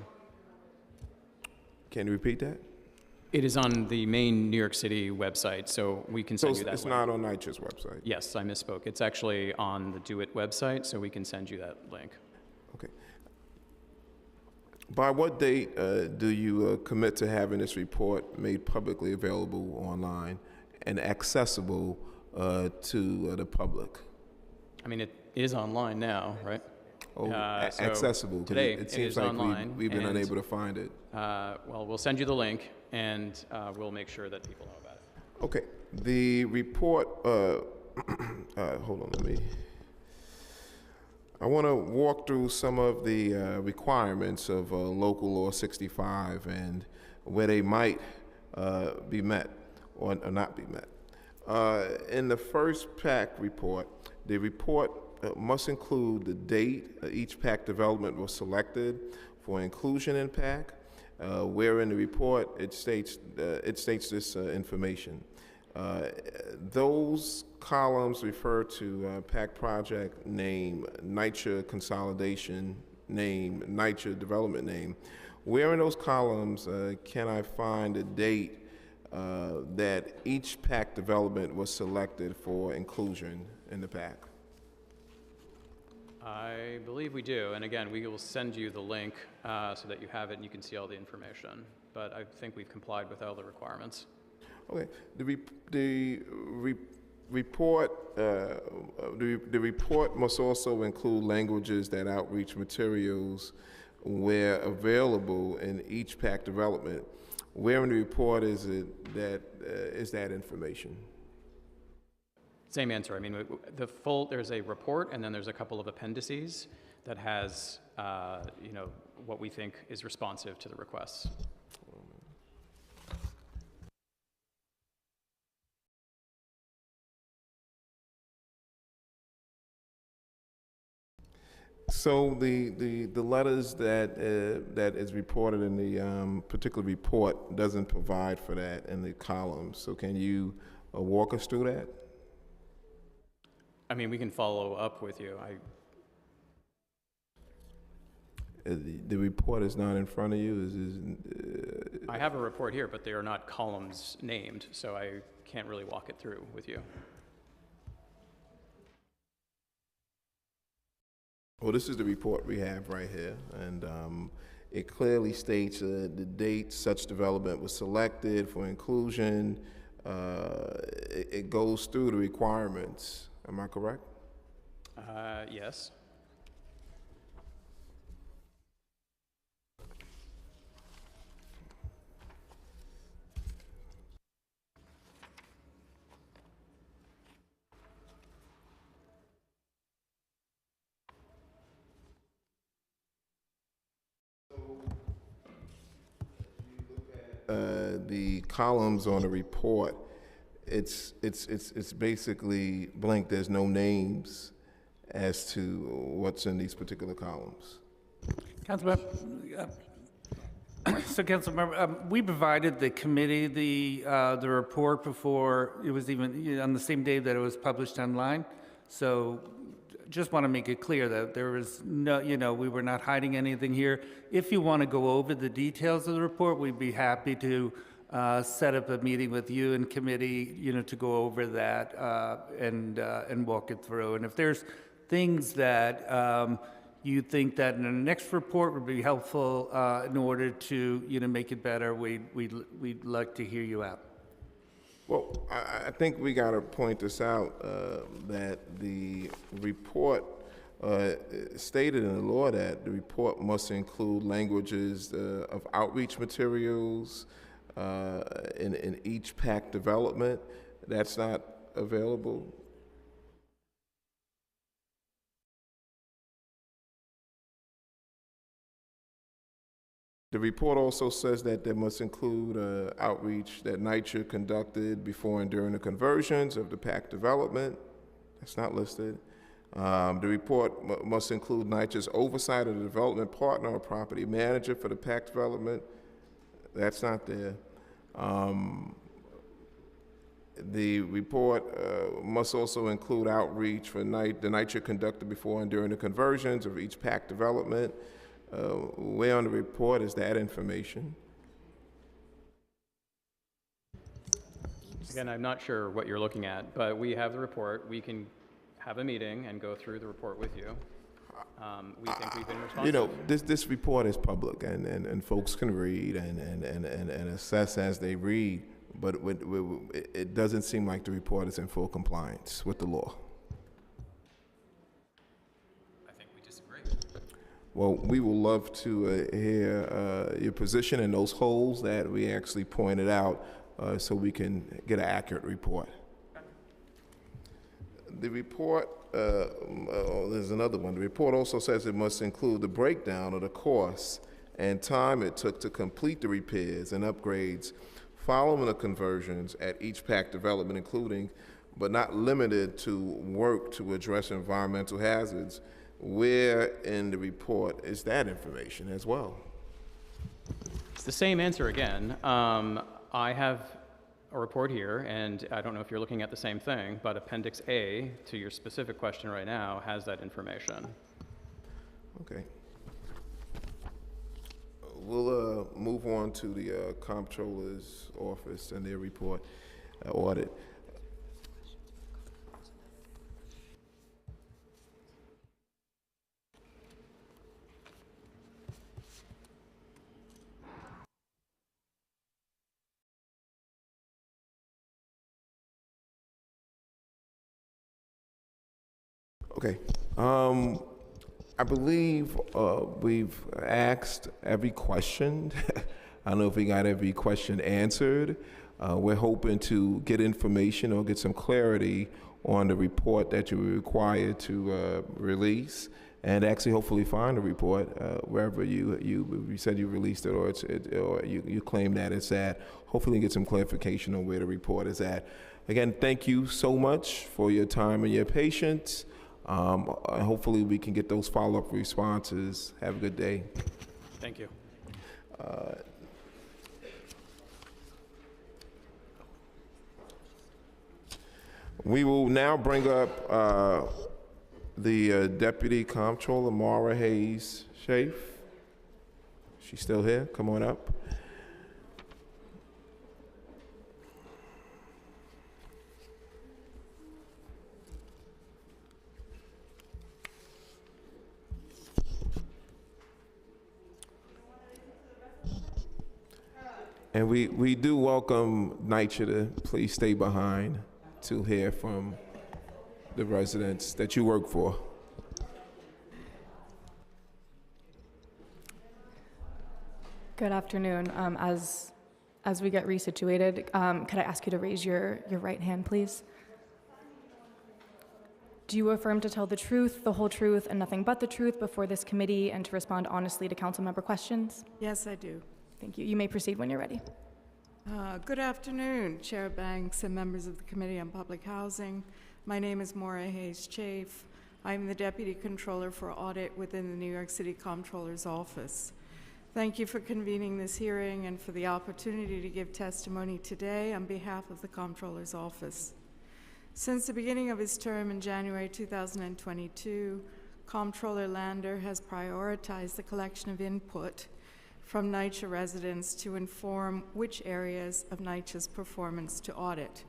Can you repeat that? It is on the main New York City website, so we can send you that it's link. not on NYCHA's website? Yes, I misspoke. It's actually on the Do It website, so we can send you that link. Okay. By what date do you commit to having this report made publicly available online and accessible to the public? I mean, it is online now, right? Oh, So accessible. 'Cause today, it seems is like online. we've been and, unable to find it. Well, we'll send you the link, and we'll make sure that people know about it. Okay. The report. Hold on. I want to walk through some of the requirements of local law 65 and where they might be met or not be met. In the first PAC report, the report must include the date each PAC development was selected for inclusion in PAC, where in the report it states this information. Those columns refer to PAC project name, NYCHA consolidation name, NYCHA development name. Where in those columns can I find the date that each PAC development was selected for inclusion in the PAC? I believe we do, and again, we will send you the link so that you have it and you can see all the information. But I think we've complied with all the requirements. Okay. The report must also include languages that outreach materials where available in each PAC development. Where in the report is it that is that information? Same answer. I mean, there's a report, and then there's a couple of appendices that has, what we think is responsive to the requests. So the letters that is reported in the particular report doesn't provide for that in the columns. So can you walk us through that? I mean, we can follow up with you. The report is not in front of you? I have a report here, but they are not columns named, so I can't really walk it through with you. Well, this is the report we have right here, and it clearly states the date such development was selected for inclusion. It goes through the requirements. Am I correct? Yes. the columns on the report, it's basically blank. There's no names as to what's in these particular columns. Councilmember, so Councilmember, we provided the committee the report before it was even on the same day that it was published online. So just want to make it clear that there was no, we were not hiding anything here. If you want to go over the details of the report, we'd be happy to set up a meeting with you and committee, to go over that and walk it through. And if there's things that you think that in the next report would be helpful in order to, make it better, we'd like to hear you out. Well, I think we got to point this out, that the report stated in the law that the report must include languages of outreach materials in each PAC development. That's not available. The report also says that there must include outreach that NYCHA conducted before and during the conversions of the PAC development. That's not listed. The report must include NYCHA's oversight of the development partner or property manager for the PAC development. That's not there. The report must also include outreach for the NYCHA conducted before and during the conversions of each PAC development. Where on the report is that information? Again, I'm not sure what you're looking at, but we have the report. We can have a meeting and go through the report with you. We think we've been responsive. This report is public, and folks can read and assess as they read, but it doesn't seem like the report is in full compliance with the law. Well, we will love to hear your position in those holes that we actually pointed out so we can get an accurate report. The report, there's another one. The report also says it must include the breakdown of the costs and time it took to complete the repairs and upgrades following the conversions at each PAC development, including but not limited to work to address environmental hazards. Where in the report is that information as well? It's the same answer again. I have a report here, and I don't know if you're looking at the same thing, but Appendix A to your specific question right now has that information. Okay. We'll move on to the Comptroller's office and their report audit. Okay. I believe we've asked every question. I don't know if we got every question answered. We're hoping to get information or get some clarity on the report that you were required to release, and actually hopefully find a report wherever you said you released it, or you claim that it's at. Hopefully get some clarification on where the report is at. Again, thank you so much for your time and your patience. Hopefully we can get those follow-up responses. Have a good day. Thank you. We will now bring up the Deputy Comptroller, Mara Hayes Schaaf. She's still here? Come on up. And we do welcome NYCHA to please stay behind to hear from the residents that you work for. Good afternoon. As we get resituated, could I ask you to raise your right hand, please? Do you affirm to tell the truth, the whole truth, and nothing but the truth before this committee, and to respond honestly to council member questions? Yes, I do. Thank you. You may proceed when you're ready. Good afternoon, Chair Banks and members of the Committee on Public Housing. My name is Maura Hayes Chafe. I'm the Deputy Controller for Audit within the New York City Comptroller's Office. Thank you for convening this hearing and for the opportunity to give testimony today on behalf of the Comptroller's Office. Since the beginning of his term in January 2022, Comptroller Lander has prioritized the collection of input from NYCHA residents to inform which areas of NYCHA's performance to audit.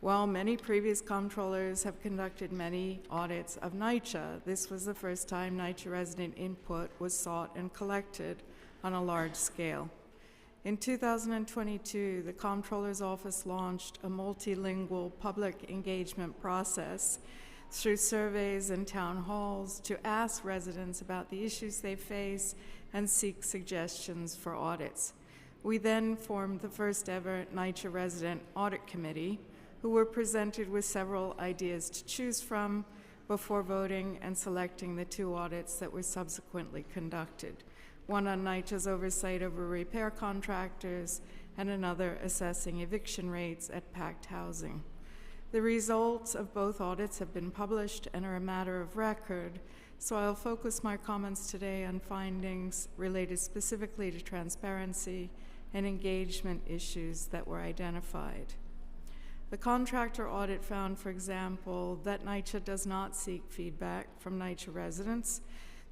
While many previous comptrollers have conducted many audits of NYCHA, this was the first time NYCHA resident input was sought and collected on a large scale. In 2022, the Comptroller's Office launched a multilingual public engagement process through surveys and town halls to ask residents about the issues they face and seek suggestions for audits. We then formed the first ever NYCHA Resident Audit Committee, who were presented with several ideas to choose from before voting and selecting the 2 audits that were subsequently conducted, one on NYCHA's oversight over repair contractors and another assessing eviction rates at packed housing. The results of both audits have been published and are a matter of record, so I'll focus my comments today on findings related specifically to transparency and engagement issues that were identified. The contractor audit found, for example, that NYCHA does not seek feedback from NYCHA residents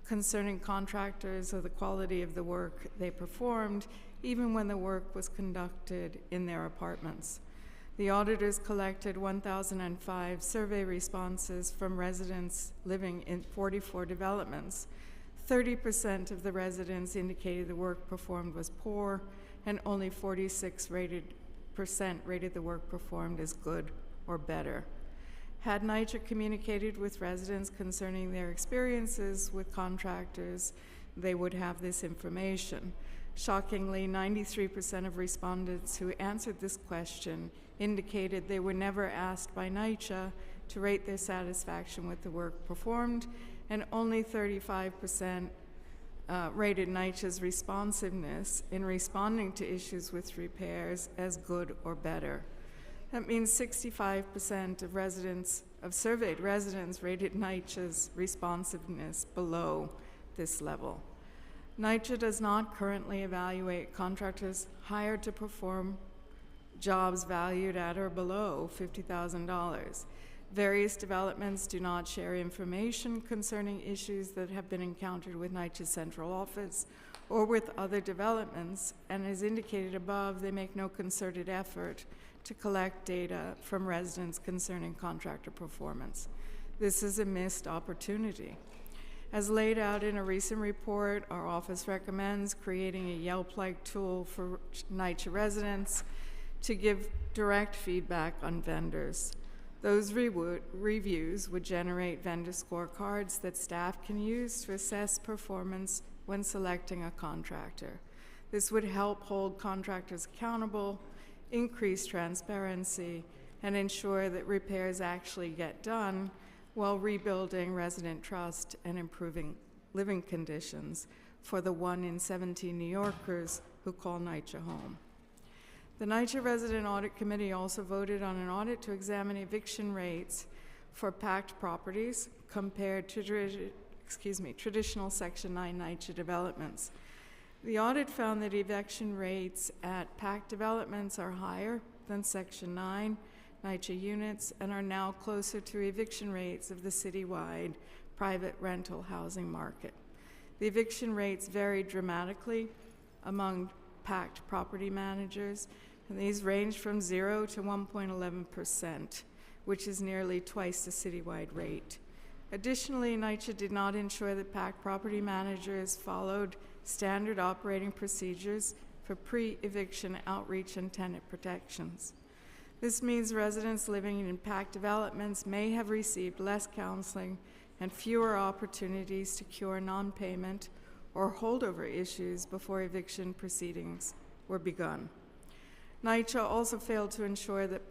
concerning contractors or the quality of the work they performed, even when the work was conducted in their apartments. The auditors collected 1,005 survey responses from residents living in 44 developments. 30% of the residents indicated the work performed was poor, and only 46% rated the work performed as good or better. Had NYCHA communicated with residents concerning their experiences with contractors, they would have this information. Shockingly, 93% of respondents who answered this question indicated they were never asked by NYCHA to rate their satisfaction with the work performed, and only 35% rated NYCHA's responsiveness in responding to issues with repairs as good or better. That means 65% of surveyed residents rated NYCHA's responsiveness below this level. NYCHA does not currently evaluate contractors hired to perform jobs valued at or below $50,000. Various developments do not share information concerning issues that have been encountered with NYCHA's central office or with other developments, and as indicated above, they make no concerted effort to collect data from residents concerning contractor performance. This is a missed opportunity. As laid out in a recent report, our office recommends creating a Yelp-like tool for NYCHA residents to give direct feedback on vendors. Those reviews would generate vendor scorecards that staff can use to assess performance when selecting a contractor. This would help hold contractors accountable, increase transparency, and ensure that repairs actually get done while rebuilding resident trust and improving living conditions for the 1 in 17 New Yorkers who call NYCHA home. The NYCHA Resident Audit Committee also voted on an audit to examine eviction rates for packed properties compared to traditional Section 9 NYCHA developments. The audit found that eviction rates at packed developments are higher than Section 9 NYCHA units and are now closer to eviction rates of the citywide private rental housing market. The eviction rates vary dramatically among packed property managers, and these range from 0 to 1.11%, which is nearly twice the citywide rate. Additionally, NYCHA did not ensure that packed property managers followed standard operating procedures for pre-eviction outreach and tenant protections. This means residents living in packed developments may have received less counseling and fewer opportunities to cure non-payment or holdover issues before eviction proceedings were begun. NYCHA also failed to ensure that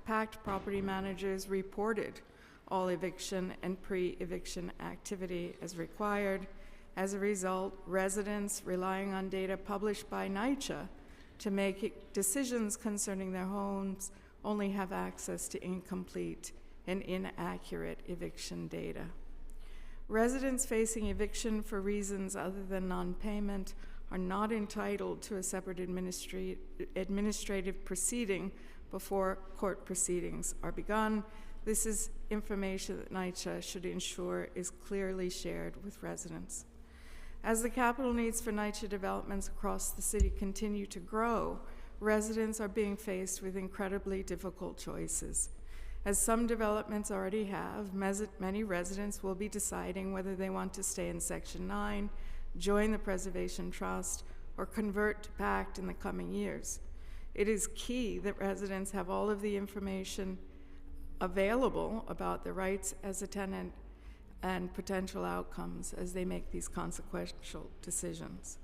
packed property managers reported all eviction and pre-eviction activity as required. As a result, residents relying on data published by NYCHA to make decisions concerning their homes only have access to incomplete and inaccurate eviction data. Residents facing eviction for reasons other than non-payment are not entitled to a separate administrative proceeding before court proceedings are begun. This is information that NYCHA should ensure is clearly shared with residents. As the capital needs for NYCHA developments across the city continue to grow, residents are being faced with incredibly difficult choices. As some developments already have, many residents will be deciding whether they want to stay in Section 9, join the Preservation Trust, or convert to PACT in the coming years. It is key that residents have all of the information available about their rights as a tenant and potential outcomes as they make these consequential decisions.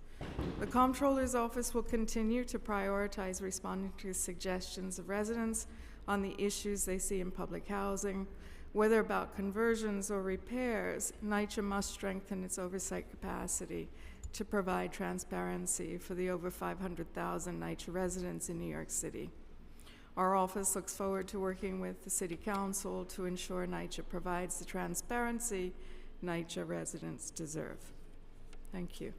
The Comptroller's Office will continue to prioritize responding to suggestions of residents on the issues they see in public housing. Whether about conversions or repairs, NYCHA must strengthen its oversight capacity to provide transparency for the over 500,000 NYCHA residents in New York City. Our office looks forward to working with the City Council to ensure NYCHA provides the transparency NYCHA residents deserve. Thank you.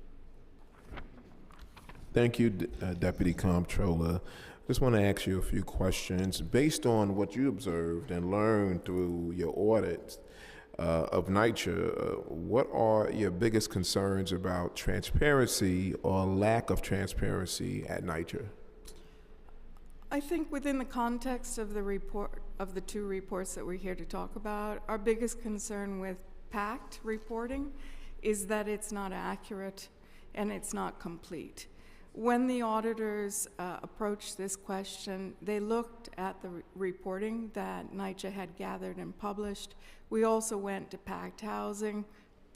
Thank you, Deputy Comptroller. Just want to ask you a few questions. Based on what you observed and learned through your audit of NYCHA, what are your biggest concerns about transparency or lack of transparency at NYCHA? I think within the context of the report, of the two reports that we're here to talk about, our biggest concern with PACT reporting is that it's not accurate and it's not complete. When the auditors approached this question, they looked at the reporting that NYCHA had gathered and published. We also went to PACT Housing,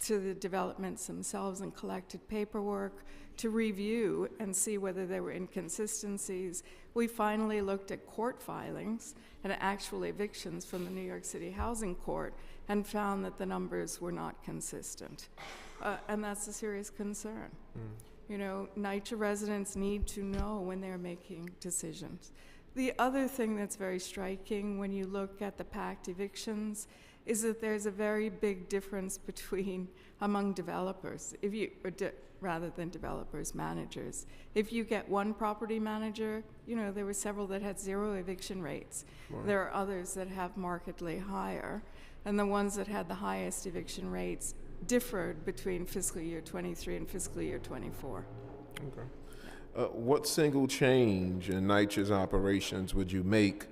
to the developments themselves, and collected paperwork to review and see whether there were inconsistencies. We finally looked at court filings and actual evictions from the New York City Housing Court and found that the numbers were not consistent. And that's a serious concern. You know, NYCHA residents need to know when they're making decisions. The other thing that's very striking when you look at the PACT evictions is that there's a very big difference among developers, rather than developers, managers. If you get one property manager, you know, there were several that had 0 eviction rates. Right. There are others that have markedly higher, and the ones that had the highest eviction rates differed between fiscal year 23 and fiscal year 24. Okay. What single change in NYCHA's operations would make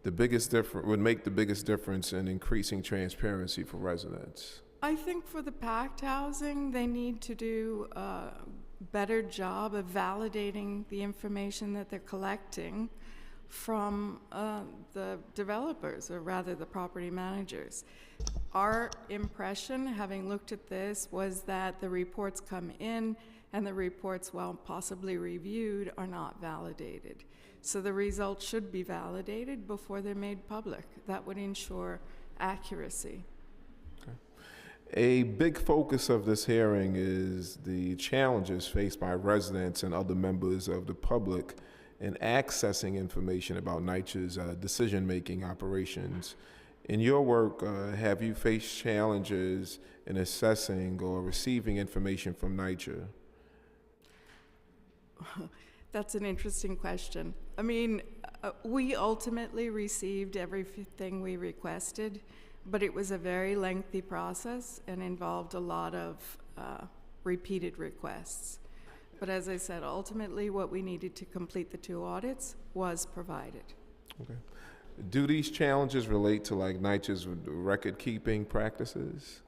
the biggest difference in increasing transparency for residents? I think for the PACT housing, they need to do a better job of validating the information that they're collecting from the developers, or rather the property managers. Our impression, having looked at this, was that the reports come in and the reports, while possibly reviewed, are not validated. So the results should be validated before they're made public. That would ensure accuracy. Okay. A big focus of this hearing is the challenges faced by residents and other members of the public in accessing information about NYCHA's decision-making operations. In your work, have you faced challenges in assessing or receiving information from NYCHA? That's an interesting question. I mean, we ultimately received everything we requested, but it was a very lengthy process and involved a lot of repeated requests. But as I said, ultimately what we needed to complete the 2 audits was provided. Okay. Do these challenges relate to like NYCHA's record-keeping practices?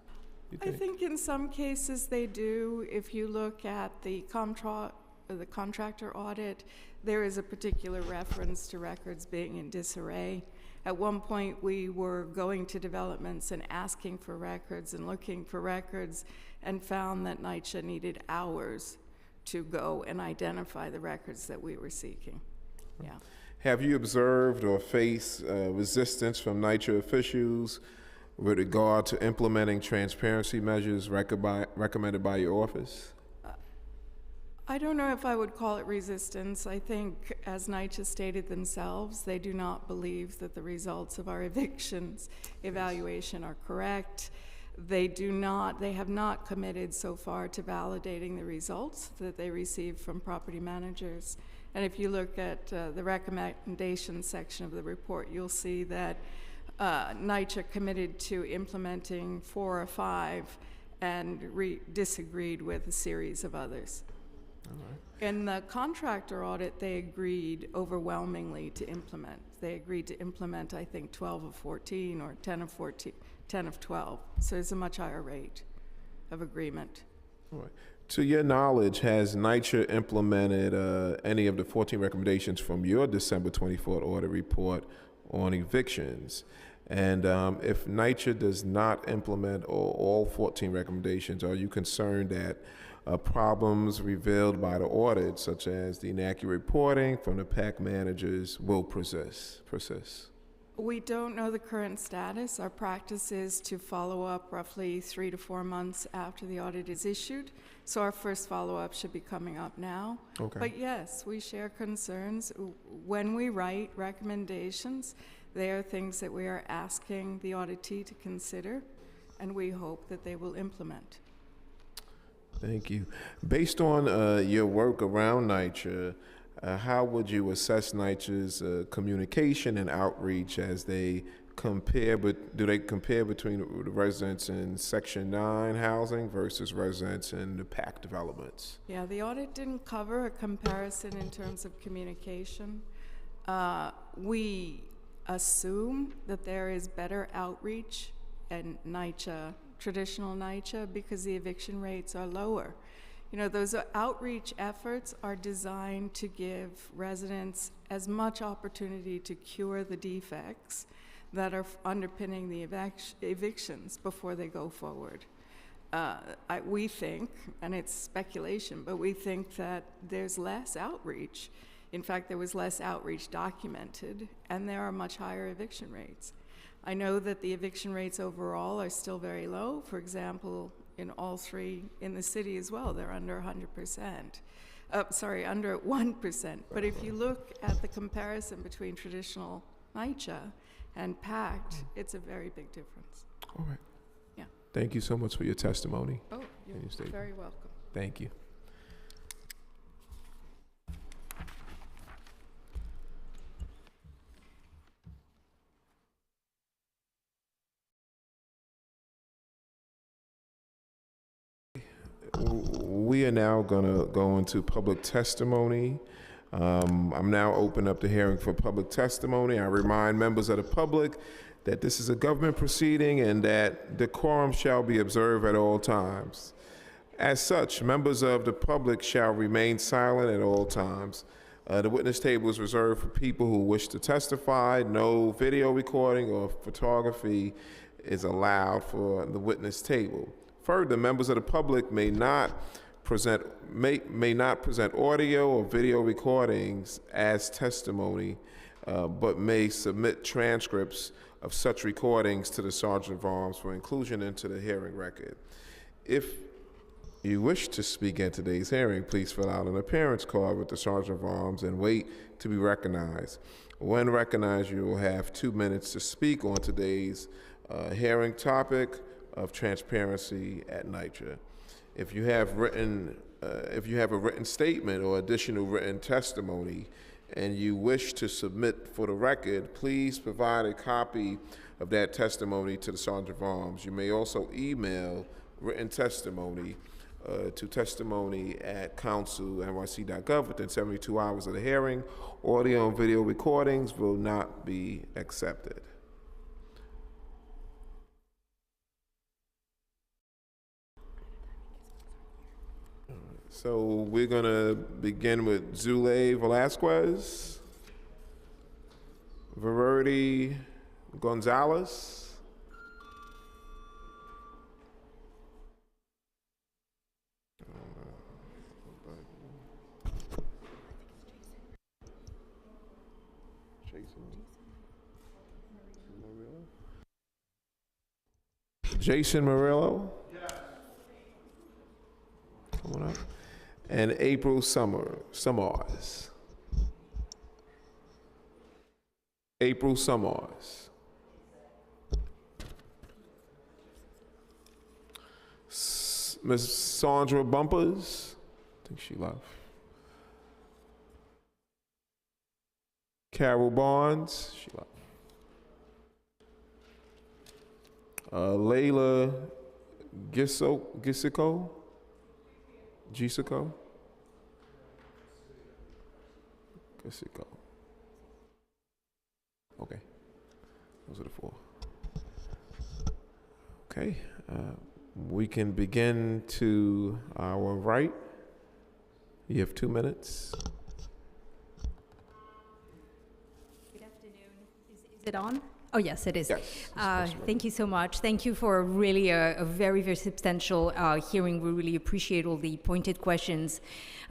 I think in some cases they do. If you look at the contractor audit, there is a particular reference to records being in disarray. At one point, we were going to developments and asking for records and looking for records, and found that NYCHA needed hours to go and identify the records that we were seeking. Yeah. Have you observed or faced resistance from NYCHA officials with regard to implementing transparency measures recommended by your office? I don't know if I would call it resistance. I think, as NYCHA stated themselves, they do not believe that the results of our evictions evaluation are correct. They have not committed so far to validating the results that they received from property managers. And if you look at the recommendation section of the report, you'll see that NYCHA committed to implementing 4 or 5 and disagreed with a series of others. In the contractor audit, they agreed overwhelmingly to implement. They agreed to implement, I think, 12 of 14 or 10 of 14, 10 of 12. So it's a much higher rate of agreement. All right. To your knowledge, has NYCHA implemented any of the 14 recommendations from your December 24th audit report on evictions? And if NYCHA does not implement all 14 recommendations, are you concerned that problems revealed by the audit, such as the inaccurate reporting from the PAC managers, will persist? We don't know the current status. Our practice is to follow up roughly 3 to 4 months after the audit is issued. So our first follow-up should be coming up now. Okay. But yes, we share concerns. When we write recommendations, they are things that we are asking the auditee to consider, and we hope that they will implement. Thank you. Based on your work around NYCHA, how would you assess NYCHA's communication and outreach as they compare, but do they compare between the residents in Section 9 housing versus residents in the PAC developments? Yeah, the audit didn't cover a comparison in terms of communication. We assume that there is better outreach in NYCHA, traditional NYCHA, because the eviction rates are lower. You know, those outreach efforts are designed to give residents as much opportunity to cure the defects that are underpinning the evictions before they go forward. We think, and it's speculation, but we think that there's less outreach. In fact, there was less outreach documented, and there are much higher eviction rates. I know that the eviction rates overall are still very low. For example, in all 3 in the city as well, they're under 100%. Under 1%. But if you look at the comparison between traditional NYCHA and PACT, it's a very big difference. All right. Yeah. Thank you so much for your testimony. Oh, you're very welcome. Thank you. We are now going to go into public testimony. I'm now open up the hearing for public testimony. I remind members of the public that this is a government proceeding and that decorum shall be observed at all times. As such, members of the public shall remain silent at all times. The witness table is reserved for people who wish to testify. No video recording or photography is allowed for the witness table. Further, members of the public may not present audio or video recordings as testimony, but may submit transcripts of such recordings to the Sergeant of Arms for inclusion into the hearing record. If you wish to speak at today's hearing, please fill out an appearance card with the Sergeant of Arms and wait to be recognized. When recognized, you will have 2 minutes to speak on today's hearing topic of transparency at NYCHA. If you have a written statement or additional written testimony and you wish to submit for the record, please provide a copy of that testimony to the Sergeant of Arms. You may also email written testimony to testimony@council.nyc.gov within 72 hours of the hearing. Audio and video recordings will not be accepted. So we're going to begin with Zule Velasquez, Verity Gonzalez, Jason Murillo. Yes. Come on up. and April Summers. April Summers. Ms. Sandra Bumpers, I think she left. Carol Barnes, she left. Layla Gisico. Okay, those are the four. Okay, we can begin to our right. You have 2 minutes. Good afternoon. Is it on? Oh, yes, it is. Yes. Thank you so much. Thank you for really a very, very substantial hearing. We really appreciate all the pointed questions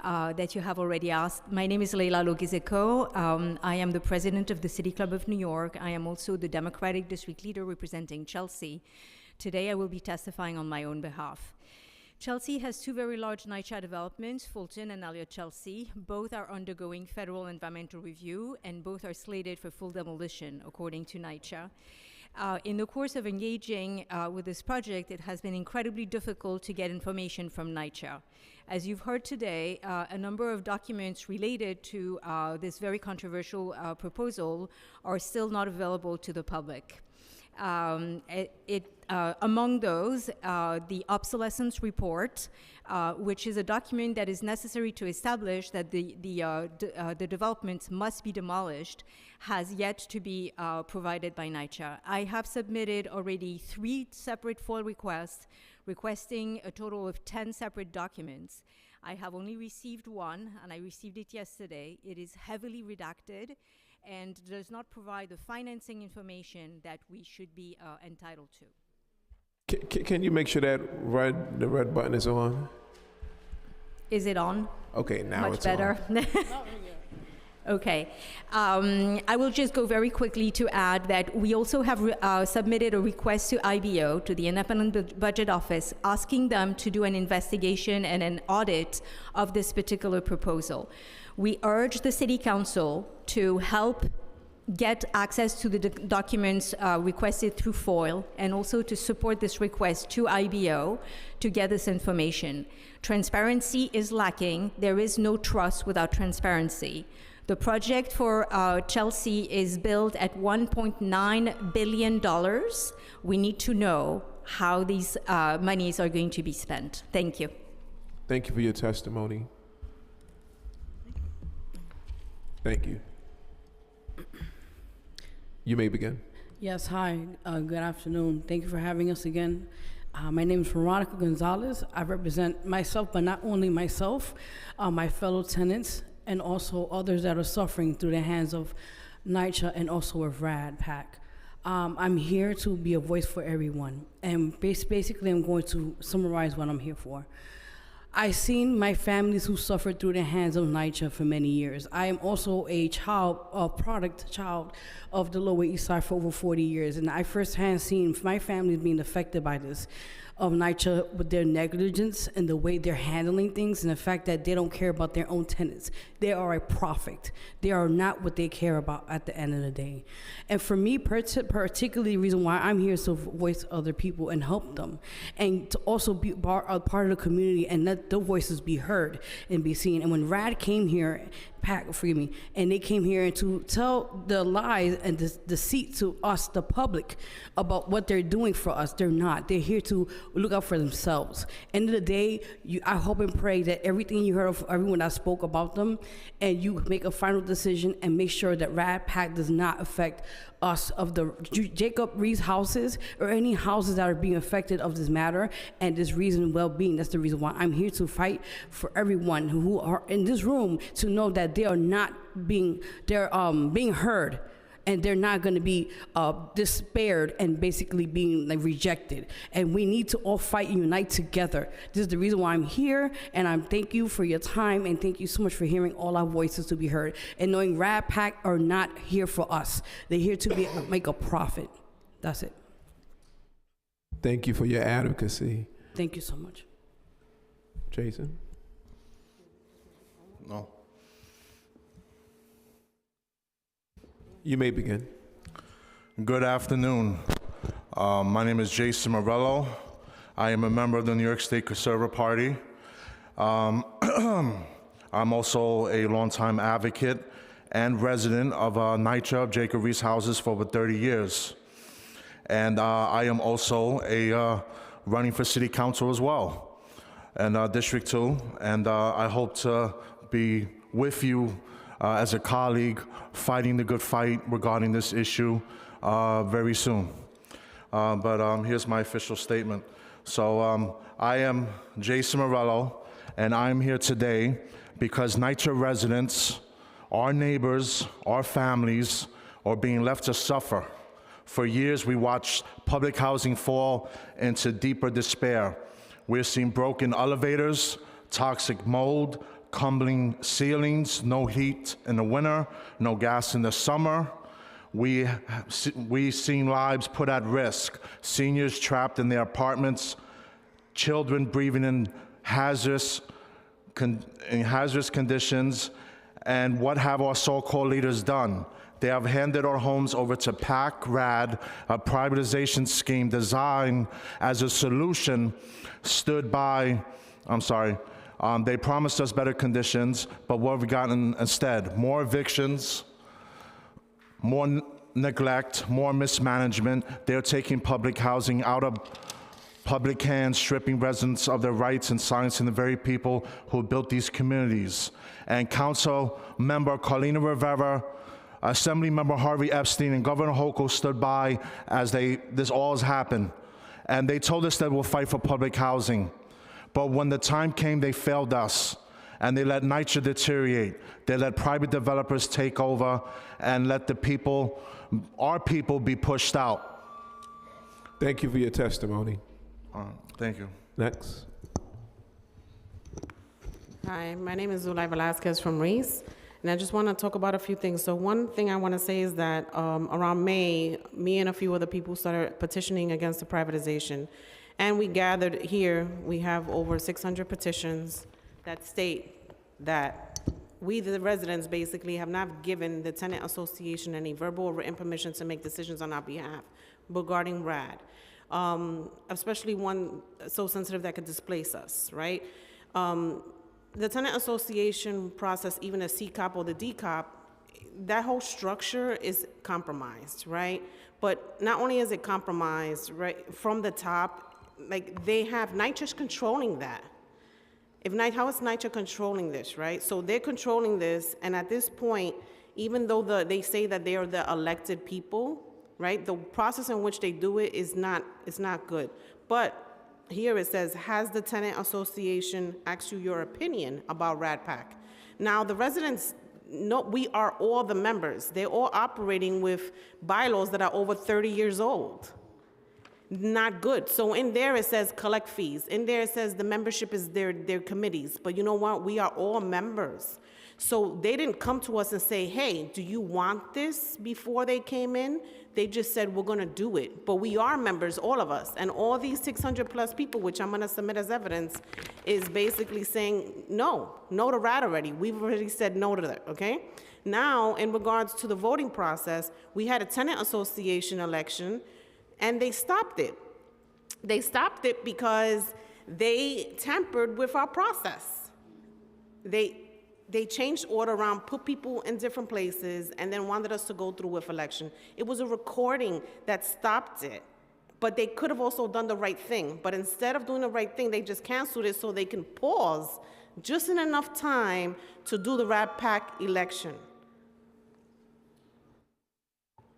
that you have already asked. My name is Layla Logizeko. I am the president of the City Club of New York. I am also the Democratic District Leader representing Chelsea. Today, I will be testifying on my own behalf. Chelsea has two very large NYCHA developments, Fulton and Elliott Chelsea. Both are undergoing federal environmental review, and both are slated for full demolition, according to NYCHA. In the course of engaging with this project, it has been incredibly difficult to get information from NYCHA. As you've heard today, a number of documents related to this very controversial proposal are still not available to the public. Among those, the obsolescence report, which is a document that is necessary to establish that the developments must be demolished, has yet to be provided by NYCHA. I have submitted already 3 separate FOIL requests, requesting a total of 10 separate documents. I have only received one, and I received it yesterday. It is heavily redacted and does not provide the financing information that we should be entitled to. Can you make sure that the red button is on? Is it on? Okay, now Much it's better. on. Okay. I will just go very quickly to add that we also have submitted a request to IBO, to the Independent Budget Office, asking them to do an investigation and an audit of this particular proposal. We urge the City Council to help get access to the documents requested through FOIL, and also to support this request to IBO to get this information. Transparency is lacking. There is no trust without transparency. The project for Chelsea is billed at $1.9 billion. We need to know how these monies are going to be spent. Thank you. Thank you for your testimony. Thank you. You may begin. Yes, hi, good afternoon. Thank you for having us again. My name is Veronica Gonzalez. I represent myself, but not only myself, my fellow tenants, and also others that are suffering through the hands of NYCHA and also of RAD-PAC. I'm here to be a voice for everyone, and basically I'm going to summarize what I'm here for. I've seen my families who suffered through the hands of NYCHA for many years. I am also a product child of the Lower East Side for over 40 years, and I firsthand seen my family being affected by this, of NYCHA with their negligence and the way they're handling things, and the fact that they don't care about their own tenants. They are a profit. They are not what they care about at the end of the day. And for me, particularly the reason why I'm here is to voice other people and help them, and to also be a part of the community and let their voices be heard and be seen. And when RAD came here, and they came here to tell the lies and the deceit to us, the public, about what they're doing for us. They're not. They're here to look out for themselves. End of the day, I hope and pray that everything you heard of everyone that spoke about them, and you make a final decision and make sure that RAD-PAC does not affect us, of the Jacob Reed's houses, or any houses that are being affected of this matter and this reason well-being. That's the reason why I'm here to fight for everyone who are in this room to know that they are not being heard, and they're not going to be despaired and basically being rejected. And we need to all fight and unite together. This is the reason why I'm here, and I'm thank you for your time, and thank you so much for hearing all our voices to be heard, and knowing RAD-PAC are not here for us. They're here to make a profit. That's it. Thank you for your advocacy. Thank you so much. Jason? No. You may begin. Good afternoon. My name is Jason Morello. I am a member of the New York State Conservative Party. I'm also a longtime advocate and resident of NYCHA of Jacob Riis Houses for over 30 years. And I am also running for city council as well, and District 2. And I hope to be with you as a colleague fighting the good fight regarding this issue very soon. But here's my official statement. So I am Jason Morello, and I'm here today because NYCHA residents, our neighbors, our families are being left to suffer. For years, we watched public housing fall into deeper despair. We're seeing broken elevators, toxic mold, crumbling ceilings, no heat in the winter, no gas in the summer. We've seen lives put at risk, seniors trapped in their apartments, children breathing in hazardous conditions. And what have our so-called leaders done? They have handed our homes over to PAC-RAD, a privatization scheme designed as a solution they promised us better conditions, but what have we gotten instead? More evictions, more neglect, more mismanagement. They're taking public housing out of public hands, stripping residents of their rights and silencing the very people who built these communities. And Council Member Carlina Rivera, Assembly Member Harvey Epstein, and Governor Hochul stood by as this all has happened. And they told us that we'll fight for public housing. But when the time came, they failed us. And they let NYCHA deteriorate. They let private developers take over and let the people, our people, be pushed out. Thank you for your testimony. Thank you. Next. Hi, my name is Zulay Velasquez from Riis, and I just want to talk about a few things. So one thing I want to say is that around May, me and a few other people started petitioning against the privatization. And we gathered here, we have over 600 petitions that state that we, the residents, basically have not given the tenant association any verbal or written permission to make decisions on our behalf regarding RAD, especially one so sensitive that could displace us, right? The tenant association process, even a CCOP or the DCOP, that whole structure is compromised, right? But not only is it compromised, right, from the top, like they have NYCHA controlling that. How is NYCHA controlling this, right? So they're controlling this, and at this point, even though they say that they are the elected people, right? The process in which they do it is not good. But here it says, has the tenant association asked you your opinion about RADPAC? Now the residents, no, we are all the members. They're all operating with bylaws that are over 30 years old. Not good. So in there it says collect fees. In there it says the membership is their committees. But you know what? We are all members. So they didn't come to us and say, hey, do you want this before they came in? They just said, we're going to do it. But we are members, all of us. And all these 600 plus people, which I'm going to submit as evidence, is basically saying no to RAD already. We've already said no to that, okay? Now, in regards to the voting process, we had a tenant association election, and they stopped it. They stopped it because they tampered with our process. They changed order around, put people in different places, and then wanted us to go through with election. It was a recording that stopped it, but they could have also done the right thing. But instead of doing the right thing, they just canceled it so they can pause just in enough time to do the RADPAC election.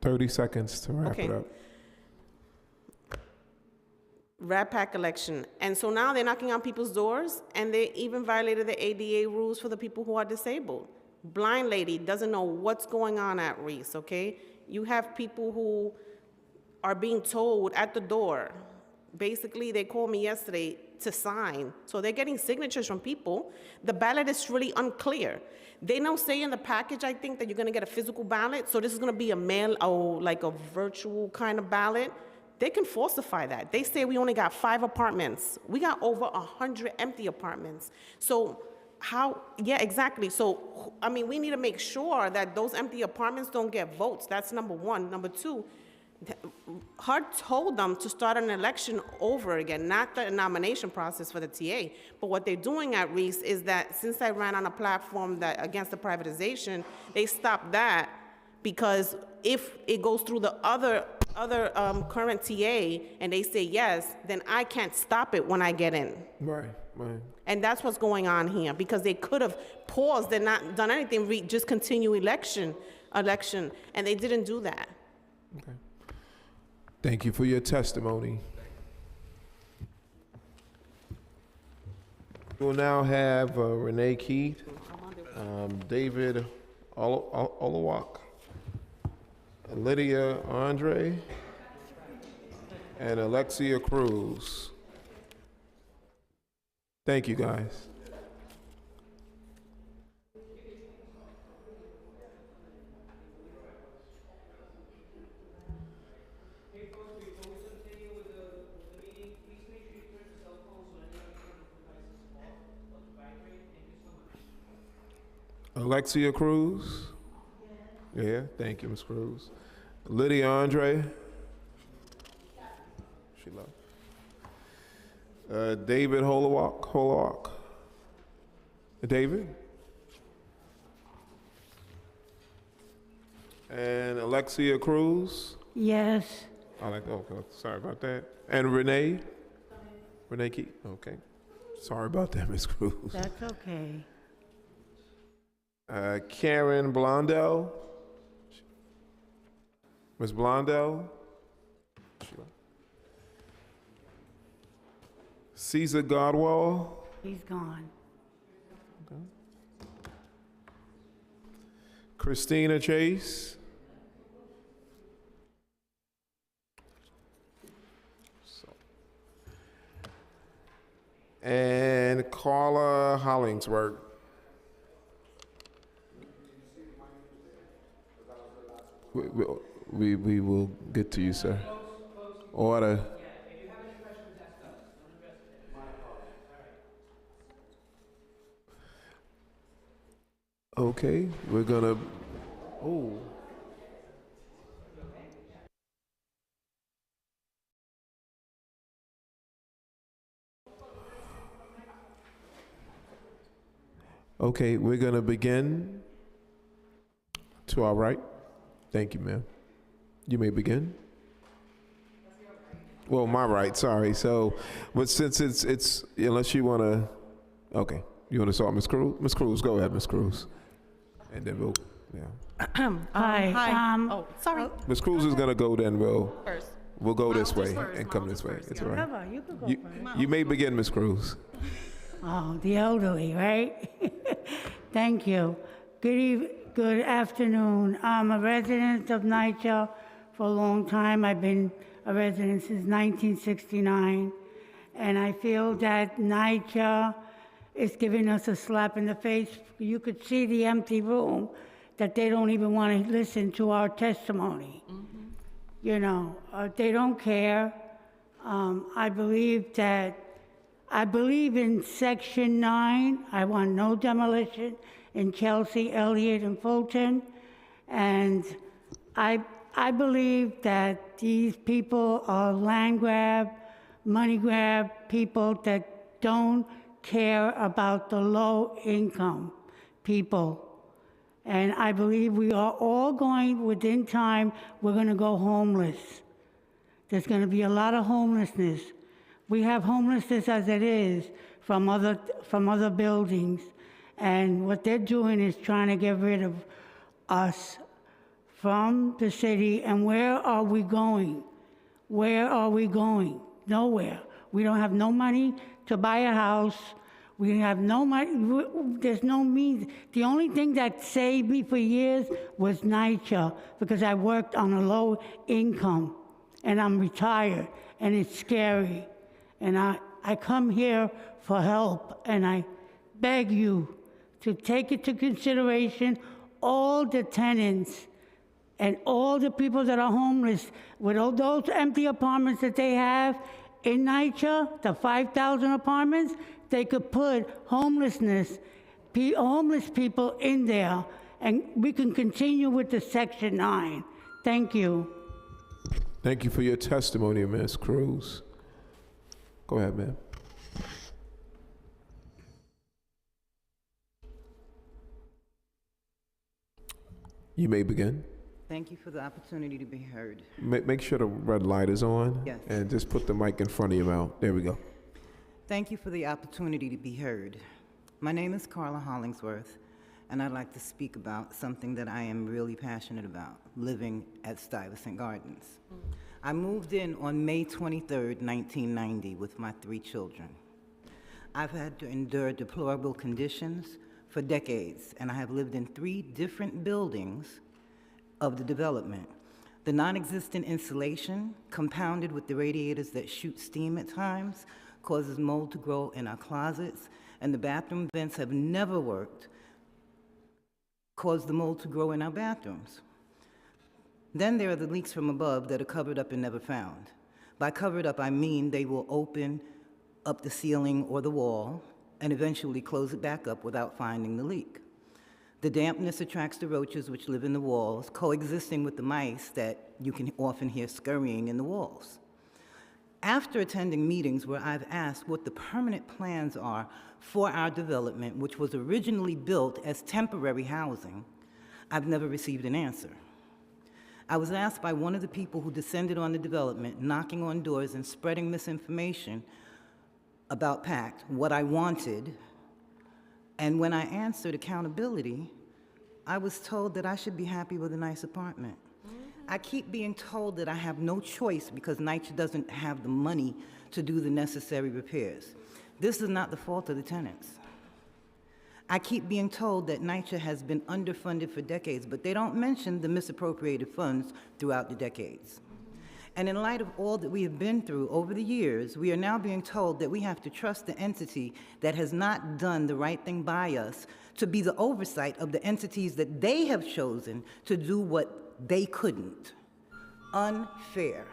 30 seconds to wrap it up. RADPAC election. And so now they're knocking on people's doors, and they even violated the ADA rules for the people who are disabled. Blind lady doesn't know what's going on at Riis, okay? You have people who are being told at the door. Basically, they called me yesterday to sign. So they're getting signatures from people. The ballot is really unclear. They now say in the package, I think, that you're gonna get a physical ballot. So this is gonna be a mail, or like a virtual kind of ballot. They can falsify that. They say we only got 5 apartments. We got over 100 empty apartments. So Yeah, exactly. So, I mean, we need to make sure that those empty apartments don't get votes. That's number one. Number two, HUD told them to start an election over again, not the nomination process for the TA. But what they're doing at Reese is that since I ran on a platform that against the privatization, they stopped that because if it goes through the other current TA and they say yes, then I can't stop it when I get in. Right. And that's what's going on here, because they could have paused and not done anything, just continue election, and they didn't do that. Okay. Thank you for your testimony. We'll now have Renee Keith, David Olawak, Lydia Andre, and Alexia Cruz. Thank you, guys. Alexia Cruz? Yeah, thank you, Ms. Cruz. Lydia Andre? She left. David Holowak. David? And Alexia Cruz? Yes. Okay, sorry about that. And Renee? Renee Keith? Okay. Sorry about that, Ms. Cruz. That's okay. Karen Blondell? Ms. Blondell? Caesar Godwell? He's gone. Okay. Christina Chase? And Carla Hollingsworth. We will get to you, sir. Order. Okay, we're gonna. Oh. Okay, we're gonna begin. To our right. Thank you, ma'am. You may begin. Well, my right, sorry. So, but since it's unless you want to, okay, you want to start, Ms. Cruz? Ms. Cruz, go ahead, Ms. Cruz. And then we'll, yeah. Hi. Oh, sorry. Ms. Cruz is gonna go, then First. we'll go this way first. and come this way. It's all right. Whatever, you could go first. You may begin, Ms. Cruz. Oh, the elderly, right? Thank you. Good afternoon. I'm a resident of NYCHA for a long time. I've been a resident since 1969. And I feel that NYCHA is giving us a slap in the face. You could see the empty room, that they don't even want to listen to our testimony. Mm-hmm. You know, they don't care. I believe in Section 9. I want no demolition in Chelsea, Elliott, and Fulton. And I believe that these people are land grab, money grab people that don't care about the low income people. And I believe we are all going, within time, we're gonna go homeless. There's gonna be a lot of homelessness. We have homelessness as it is from other buildings. And what they're doing is trying to get rid of us from the city. And where are we going? Where are we going? Nowhere. We don't have no money to buy a house. We have no money. There's no means. The only thing that saved me for years was NYCHA, because I worked on a low income. And I'm retired. And it's scary. And I come here for help. And I beg you to take into consideration all the tenants and all the people that are homeless with all those empty apartments that they have in NYCHA, the 5,000 apartments. They could put homelessness homeless people in there, and we can continue with the Section 9. Thank you. Thank you for your testimony, Ms. Cruz. Go ahead, ma'am. You may begin. Thank you for the opportunity to be heard. Make sure the red light is on. Yes. And just put the mic in front of your mouth. There we go. Thank you for the opportunity to be heard. My name is Carla Hollingsworth, and I'd like to speak about something that I am really passionate about, living at Stuyvesant Gardens. I moved in on May 23rd, 1990 with my 3 children. I've had to endure deplorable conditions for decades, and I have lived in 3 different buildings of the development. The non-existent insulation, compounded with the radiators that shoot steam at times, causes mold to grow in our closets, and the bathroom vents have never worked, caused the mold to grow in our bathrooms. Then there are the leaks from above that are covered up and never found. By covered up, I mean they will open up the ceiling or the wall and eventually close it back up without finding the leak. The dampness attracts the roaches which live in the walls, coexisting with the mice that you can often hear scurrying in the walls. After attending meetings where I've asked what the permanent plans are for our development, which was originally built as temporary housing, I've never received an answer. I was asked by one of the people who descended on the development, knocking on doors and spreading misinformation about PACT, what I wanted, and when I answered accountability, I was told that I should be happy with a nice apartment. I keep being told that I have no choice because NYCHA doesn't have the money to do the necessary repairs. This is not the fault of the tenants. I keep being told that NYCHA has been underfunded for decades, but they don't mention the misappropriated funds throughout the decades. And in light of all that we have been through over the years, we are now being told that we have to trust the entity that has not done the right thing by us to be the oversight of the entities that they have chosen to do what they couldn't. Unfair.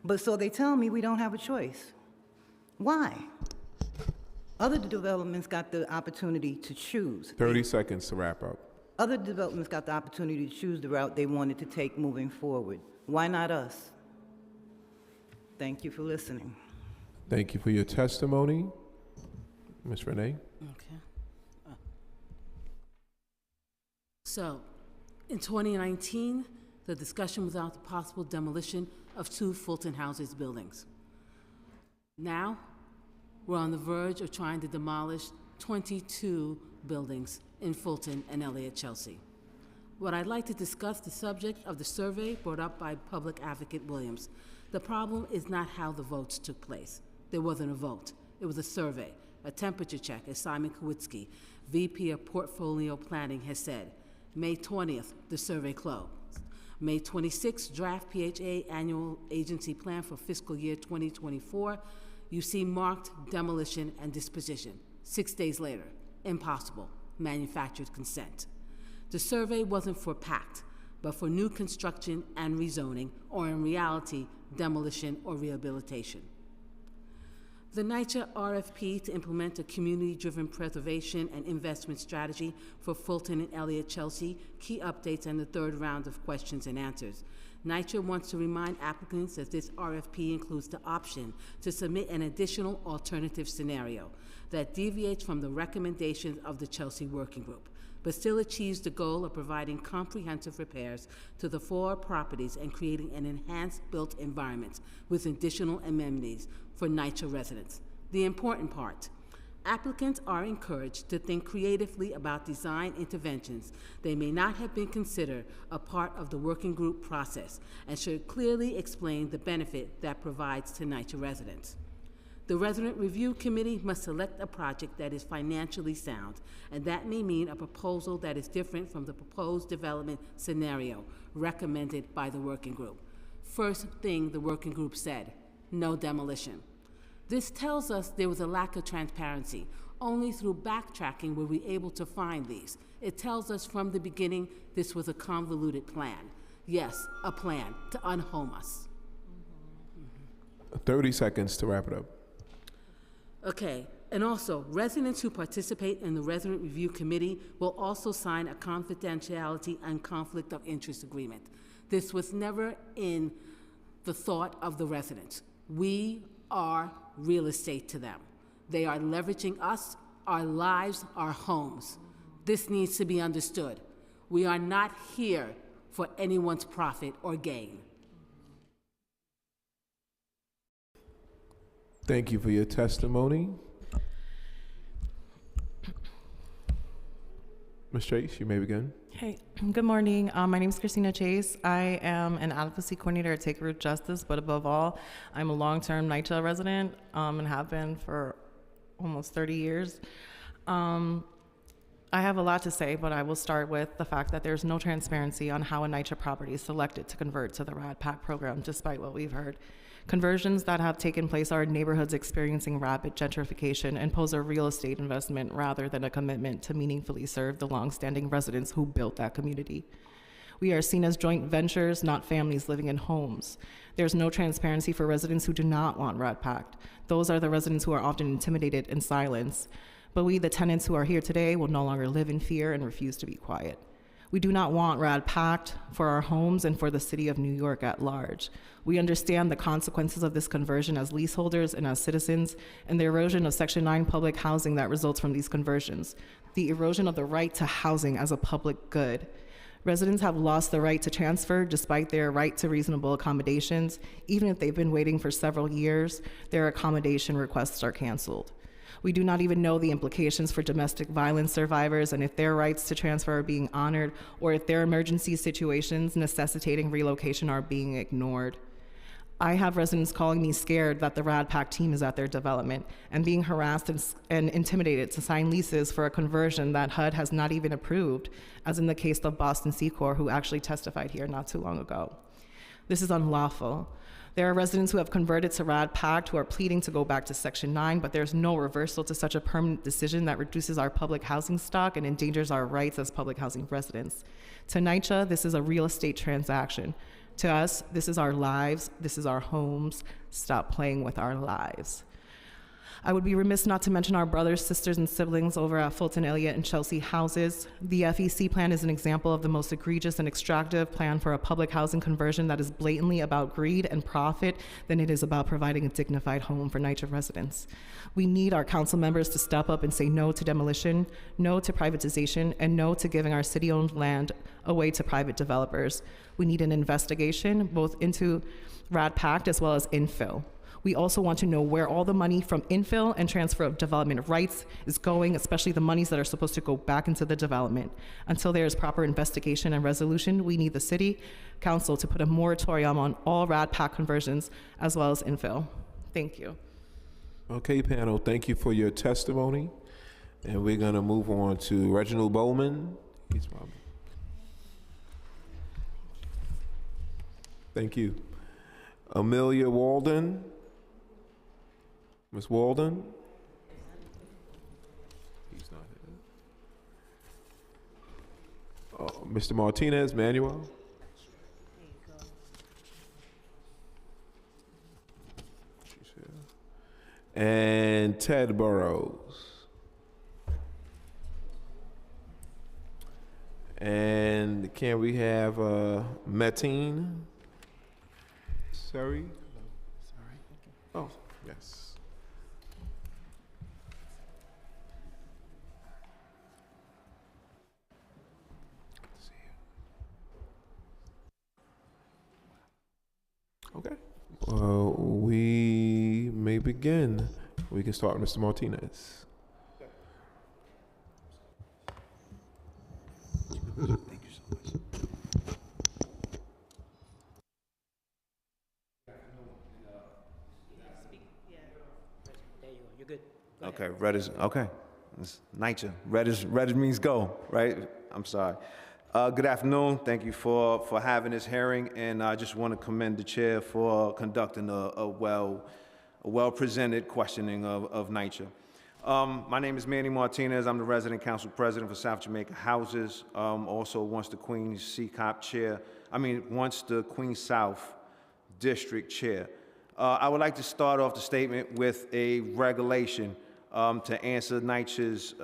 But so they tell me we don't have a choice. Why? Other developments got the opportunity to choose. 30 seconds to wrap up. Other developments got the opportunity to choose the route they wanted to take moving forward. Why not us? Thank you for listening. Thank you for your testimony. Ms. Renee? Okay. So, in 2019, the discussion was about the possible demolition of 2 Fulton Houses buildings. Now, we're on the verge of trying to demolish 22 buildings in Fulton and Elliott Chelsea. What I'd like to discuss the subject of the survey brought up by Public Advocate Williams. The problem is not how the votes took place. There wasn't a vote. It was a survey, a temperature check, as Simon Kowitsky, VP of Portfolio Planning, has said. May 20th, the survey closed. May 26th, draft PHA annual agency plan for fiscal year 2024. You see marked demolition and disposition. 6 days later, impossible, manufactured consent. The survey wasn't for PACT, but for new construction and rezoning, or in reality, demolition or rehabilitation. The NYCHA RFP to implement a community-driven preservation and investment strategy for Fulton and Elliott Chelsea, key updates and the 3rd round of questions and answers. NYCHA wants to remind applicants that this RFP includes the option to submit an additional alternative scenario that deviates from the recommendations of the Chelsea Working Group, but still achieves the goal of providing comprehensive repairs to the 4 properties and creating an enhanced built environment with additional amenities for NYCHA residents. The important part, applicants are encouraged to think creatively about design interventions. They may not have been considered a part of the working group process and should clearly explain the benefit that provides to NYCHA residents. The Resident Review Committee must select a project that is financially sound, and that may mean a proposal that is different from the proposed development scenario recommended by the working group. First thing the working group said, no demolition. This tells us there was a lack of transparency. Only through backtracking were we able to find these. It tells us from the beginning this was a convoluted plan. Yes, a plan to unhome us. 30 seconds to wrap it up. Okay, And also, residents who participate in the Resident Review Committee will also sign a confidentiality and conflict of interest agreement. This was never in the thought of the residents. We are real estate to them. They are leveraging us, our lives, our homes. This needs to be understood. We are not here for anyone's profit or gain. Thank you for your testimony. Ms. Chase, you may begin. Hey, good morning. My name is Christina Chase. I am an advocacy coordinator at Take Root Justice, but above all, I'm a long-term NYCHA resident and have been for almost 30 years. I have a lot to say, but I will start with the fact that there's no transparency on how a NYCHA property is selected to convert to the RAD PAC program, despite what we've heard. Conversions that have taken place are in neighborhoods experiencing rapid gentrification and pose a real estate investment rather than a commitment to meaningfully serve the longstanding residents who built that community. We are seen as joint ventures, not families living in homes. There's no transparency for residents who do not want RAD PAC. Those are the residents who are often intimidated and silenced. But we, the tenants who are here today, will no longer live in fear and refuse to be quiet. We do not want RAD PAC for our homes and for the city of New York at large. We understand the consequences of this conversion as leaseholders and as citizens, and the erosion of Section 9 public housing that results from these conversions, the erosion of the right to housing as a public good. Residents have lost the right to transfer despite their right to reasonable accommodations. Even if they've been waiting for several years, their accommodation requests are canceled. We do not even know the implications for domestic violence survivors and if their rights to transfer are being honored or if their emergency situations necessitating relocation are being ignored. I have residents calling me scared that the RAD PAC team is at their development and being harassed and intimidated to sign leases for a conversion that HUD has not even approved, as in the case of Boston Secor, who actually testified here not too long ago. This is unlawful. There are residents who have converted to RAD PAC who are pleading to go back to Section 9, but there's no reversal to such a permanent decision that reduces our public housing stock and endangers our rights as public housing residents. To NYCHA, this is a real estate transaction. To us, this is our lives, this is our homes. Stop playing with our lives. I would be remiss not to mention our brothers, sisters, and siblings over at Fulton, Elliott, and Chelsea houses. The FEC plan is an example of the most egregious and extractive plan for a public housing conversion that is blatantly about greed and profit than it is about providing a dignified home for NYCHA residents. We need our council members to step up and say no to demolition, no to privatization, and no to giving our city-owned land away to private developers. We need an investigation both into RAD PAC as well as infill. We also want to know where all the money from infill and transfer of development rights is going, especially the monies that are supposed to go back into the development. Until there is proper investigation and resolution, we need the city council to put a moratorium on all RAD PAC conversions as well as infill. Thank you. Okay, panel, thank you for your testimony. And we're gonna move on to Reginald Bowman. Thank you. Amelia Walden. Ms. Walden? He's not here. Mr. Martinez, Manuel? She's here. And Ted Burrows. And can we have Mateen? Sorry? Oh, yes. Okay. We may begin. We can start with Mr. Martinez. Thank you so much. You're good. Okay, red is, okay. It's NYCHA. Red means go, right? I'm sorry. Good afternoon. Thank you for having this hearing, and I just want to commend the chair for conducting a well-presented questioning of NYCHA. My name is Manny Martinez. I'm the resident council president for South Jamaica Houses. Also once the Queens CCOP chair. Once the Queens South District chair. I would like to start off the statement with a regulation to answer NYCHA's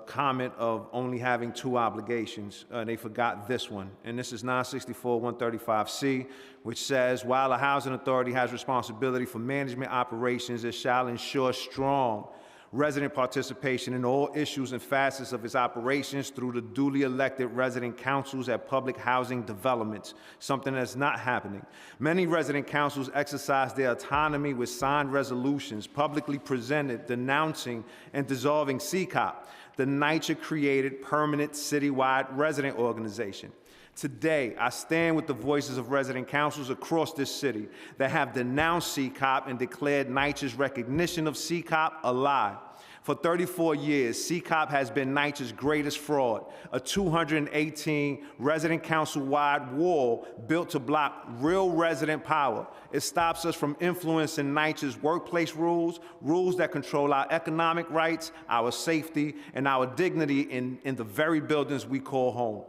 comment of only having 2 obligations. They forgot this one, and this is 964-135C, which says, while a housing authority has responsibility for management operations, it shall ensure strong resident participation in all issues and facets of its operations through the duly elected resident councils at public housing developments, something that's not happening. Many resident councils exercise their autonomy with signed resolutions publicly presented denouncing and dissolving CCOP, the NYCHA created permanent citywide resident organization. Today, I stand with the voices of resident councils across this city that have denounced CCOP and declared NYCHA's recognition of CCOP a lie. For 34 years, CCOP has been NYCHA's greatest fraud, a 218 resident council-wide wall built to block real resident power. It stops us from influencing NYCHA's workplace rules, rules that control our economic rights, our safety, and our dignity in the very buildings we call home.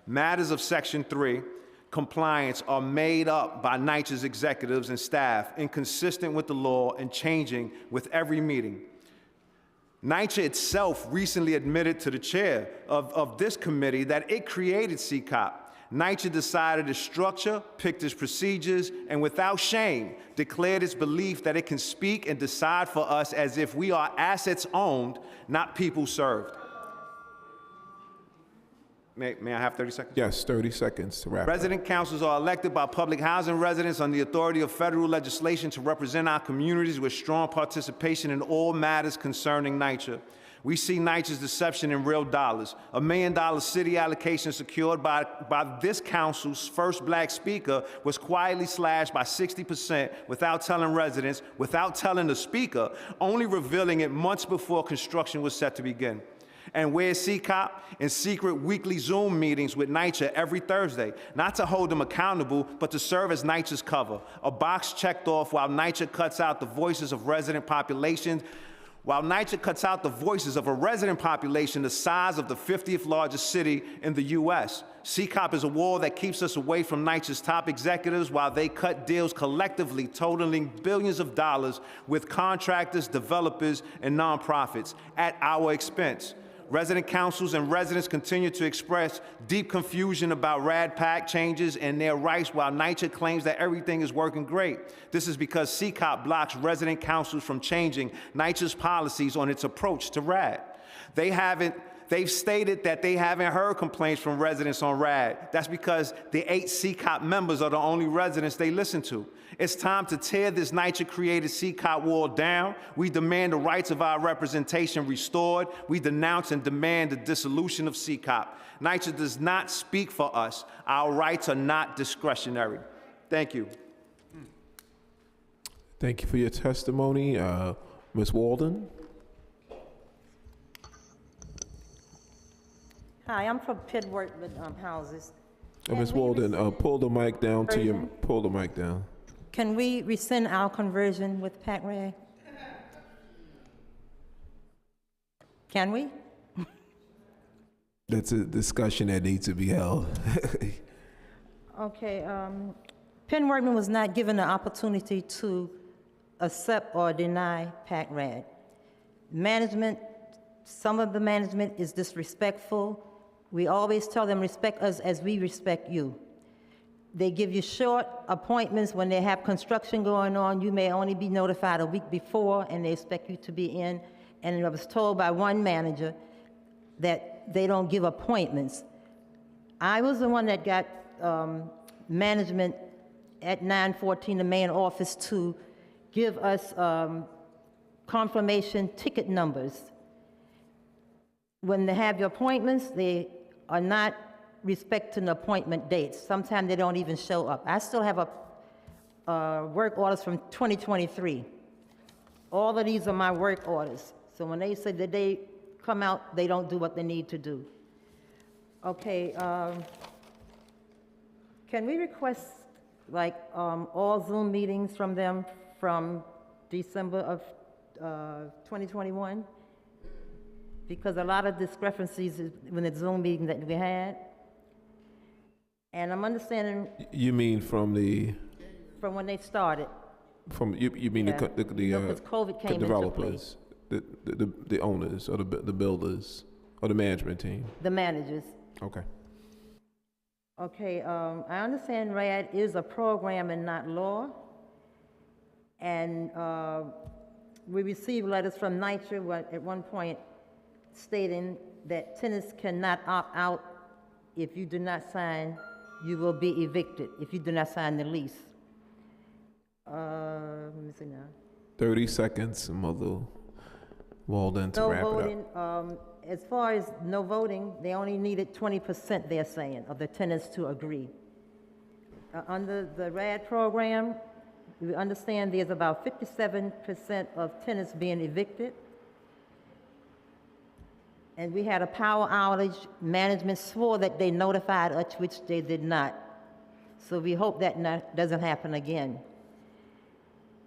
Matters of Section 3 compliance are made up by NYCHA's executives and staff, inconsistent with the law and changing with every meeting. NYCHA itself recently admitted to the chair of this committee that it created CCOP. NYCHA decided its structure, picked its procedures, and without shame, declared its belief that it can speak and decide for us as if we are assets owned, not people served. May I have 30 seconds? Yes, 30 seconds to wrap up. Resident councils are elected by public housing residents on the authority of federal legislation to represent our communities with strong participation in all matters concerning NYCHA. We see NYCHA's deception in real dollars. $1 million city allocation secured by this council's first black speaker was quietly slashed by 60% without telling residents, without telling the speaker, only revealing it months before construction was set to begin. And where's CCOP? In secret weekly Zoom meetings with NYCHA every Thursday, not to hold them accountable, but to serve as NYCHA's cover, a box checked off while NYCHA cuts out the voices of resident populations. While NYCHA cuts out the voices of a resident population the size of the 50th largest city in the U.S. CCOP is a wall that keeps us away from NYCHA's top executives while they cut deals collectively totaling billions of dollars with contractors, developers, and nonprofits at our expense. Resident councils and residents continue to express deep confusion about RAD PAC changes and their rights while NYCHA claims that everything is working great. This is because CCOP blocks resident councils from changing NYCHA's policies on its approach to RAD. They've stated that they haven't heard complaints from residents on RAD. That's because the 8 CCOP members are the only residents they listen to. It's time to tear this NYCHA-created CCOP wall down. We demand the rights of our representation restored. We denounce and demand the dissolution of CCOP. NYCHA does not speak for us. Our rights are not discretionary. Thank you. Thank you for your testimony. Ms. Walden? Hi, I'm from Pittsburgh Houses. Ms. Walden, pull the mic down to your, pull the mic down. Can we rescind our conversion with PAC-RAD? Can we? That's a discussion that needs to be held. Okay, Penn Workman was not given the opportunity to accept or deny PAC-RAD. Management, some of the management is disrespectful. We always tell them respect us as we respect you. They give you short appointments when they have construction going on. You may only be notified a week before and they expect you to be in. And I was told by one manager that they don't give appointments. I was the one that got management at 914, the main office, to give us confirmation ticket numbers. When they have your appointments, they are not respecting the appointment dates. Sometimes they don't even show up. I still have work orders from 2023. All of these are my work orders. So when they say that they come out, they don't do what they need to do. Okay, can we request like all Zoom meetings from them from December of 2021? Because a lot of discrepancies in the Zoom meeting that we had. And I'm understanding. You mean from the? From when they started. From you mean yeah. the COVID came developers, The owners or the builders or the management team? The managers. Okay. Okay, I understand RAD is a program and not law. And we received letters from NYCHA at one point stating that tenants cannot opt out. If you do not sign, you will be evicted if you do not sign the lease. Let me see now. 30 seconds, Mother Walden, to No wrap voting, it up. as far as no voting, they only needed 20%, they're saying, of the tenants to agree. Under the RAD program, we understand there's about 57% of tenants being evicted. And we had a power outage. Management swore that they notified us, which they did not. So we hope that doesn't happen again.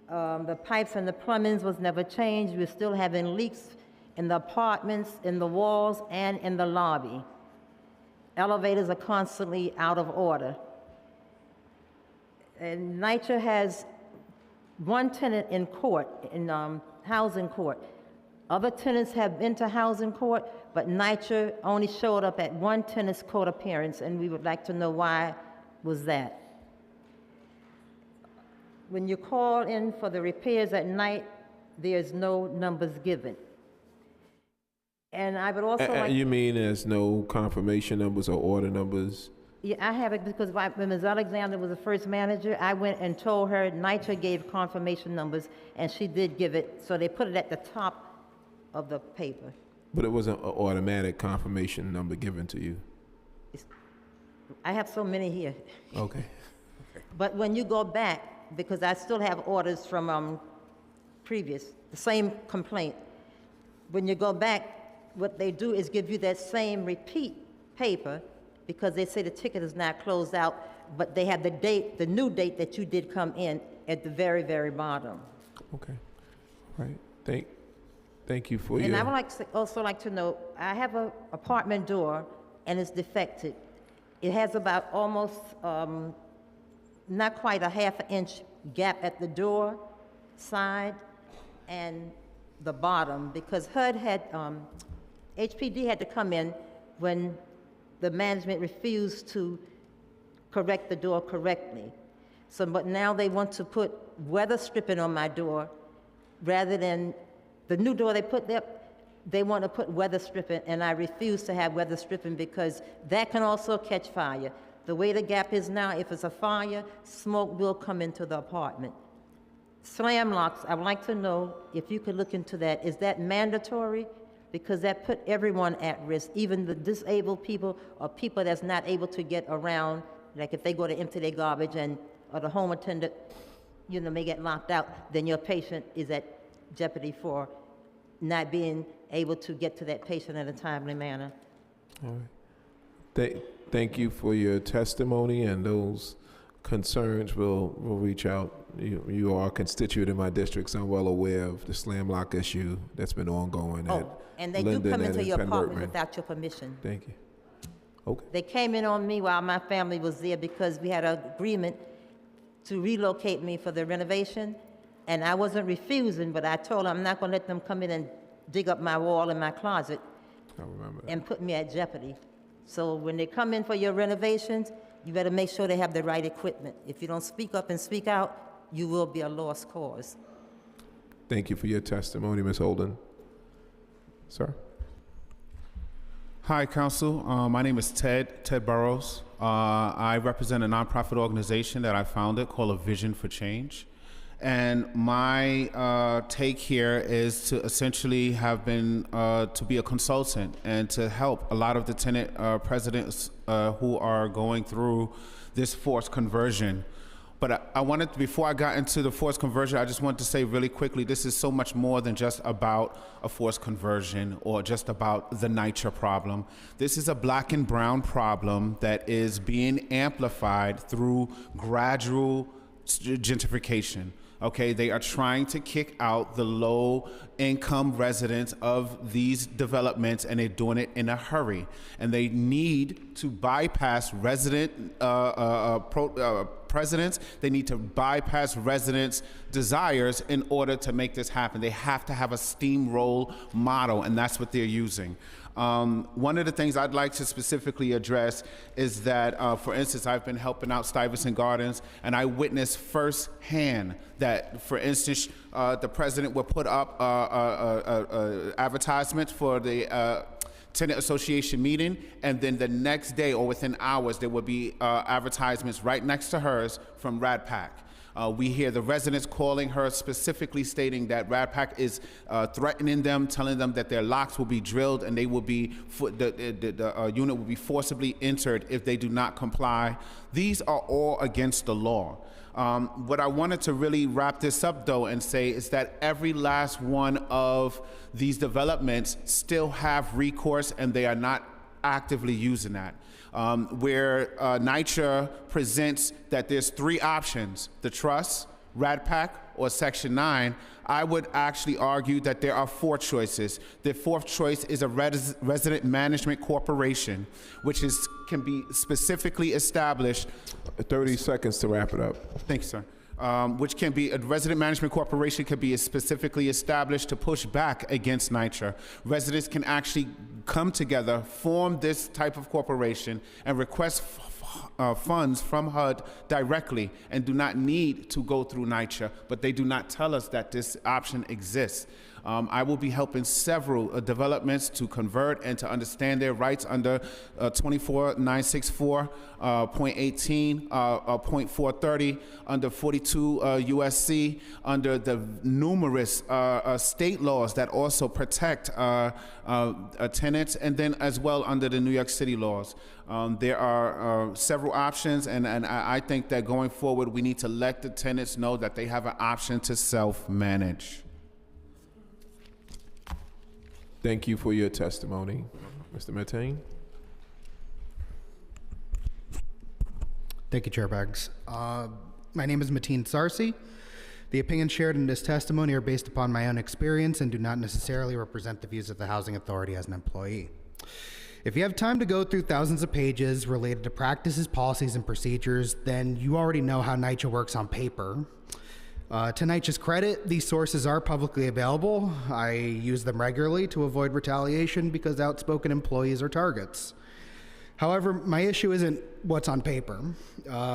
The pipes and the plumbing was never changed. We're still having leaks in the apartments, in the walls, and in the lobby. Elevators are constantly out of order. And NYCHA has one tenant in court, in housing court. Other tenants have been to housing court, but NYCHA only showed up at one tenant's court appearance, and we would like to know why was that. When you call in for the repairs at night, there's no numbers given. And I would also like... You mean there's no confirmation numbers or order numbers? Yeah, I have it because when Ms. Alexander was the first manager, I went and told her NYCHA gave confirmation numbers, and she did give it, so they put it at the top of the paper. But it wasn't an automatic confirmation number given to you? I have so many here. Okay. But when you go back, because I still have orders from previous, the same complaint, when you go back, what they do is give you that same repeat paper, because they say the ticket is not closed out, but they have the date, the new date that you did come in at the very, very bottom. Okay. Right. Thank you for your... And I would also like to know, I have an apartment door, and it's defective. It has about almost, not quite a half-inch gap at the door side and the bottom, because HUD had, HPD had to come in when the management refused to correct the door correctly. So, but now they want to put weather stripping on my door rather than the new door they put there. They want to put weather stripping, and I refuse to have weather stripping because that can also catch fire. The way the gap is now, if it's a fire, smoke will come into the apartment. Slam locks, I would like to know if you could look into that. Is that mandatory? Because that put everyone at risk, even the disabled people or people that's not able to get around. Like if they go to empty their garbage or the home attendant, may get locked out, then your patient is at jeopardy for not being able to get to that patient in a timely manner. All right. Thank you for your testimony, and those concerns will reach out. You are a constituent in my district, so I'm well aware of the slam lock issue that's been ongoing. And they do come into your apartment without your permission. Thank you. Okay. They came in on me while my family was there because we had an agreement to relocate me for the renovation, and I wasn't refusing, but I told them I'm not going to let them come in and dig up my wall in my closet and put me at jeopardy. So when they come in for your renovations, you better make sure they have the right equipment. If you don't speak up and speak out, you will be a lost cause. Thank you for your testimony, Ms. Holden. Sir? Hi, Council. My name is Ted Burrows. I represent a nonprofit organization that I founded called A Vision for Change. And my take here is to essentially have been to be a consultant and to help a lot of the tenant presidents who are going through this forced conversion. But I wanted, before I got into the forced conversion, I just wanted to say really quickly, this is so much more than just about a forced conversion or just about the NYCHA problem. This is a black and brown problem that is being amplified through gradual gentrification. Okay, they are trying to kick out the low-income residents of these developments, and they're doing it in a hurry. And they need to bypass presidents. They need to bypass residents' desires in order to make this happen. They have to have a steamroll model, and that's what they're using. One of the things I'd like to specifically address is that, for instance, I've been helping out Stuyvesant Gardens, and I witnessed firsthand that, for instance, the president would put up advertisements for the tenant association meeting, and then the next day or within hours, there would be advertisements right next to hers from RADPAC. We hear the residents calling her, specifically stating that RADPAC is threatening them, telling them that their locks will be drilled and they will be the unit will be forcibly entered if they do not comply. These are all against the law. What I wanted to really wrap this up, though, and say is that every last one of these developments still have recourse, and they are not actively using that. Where NYCHA presents that there's 3 options: the trust, RADPAC, or Section 9, I would actually argue that there are 4 choices. The 4th choice is a resident management corporation, which can be specifically established. 30 seconds to wrap it up. Thanks, sir. Which can be, a resident management corporation could be specifically established to push back against NYCHA. Residents can actually come together, form this type of corporation, and request funds from HUD directly, and do not need to go through NYCHA, but they do not tell us that this option exists. I will be helping several developments to convert and to understand their rights under 24964.18, .430, under 42 USC, under the numerous state laws that also protect tenants, and then as well under the New York City laws. There are several options, and I think that going forward, we need to let the tenants know that they have an option to self-manage. Thank you for your testimony. Mr. Matain? Thank you, Chair Beggs. My name is Mateen Sarsi. The opinions shared in this testimony are based upon my own experience and do not necessarily represent the views of the Housing Authority as an employee. If you have time to go through thousands of pages related to practices, policies, and procedures, then you already know how NYCHA works on paper. To NYCHA's credit, these sources are publicly available. I use them regularly to avoid retaliation because outspoken employees are targets. However, my issue isn't what's on paper.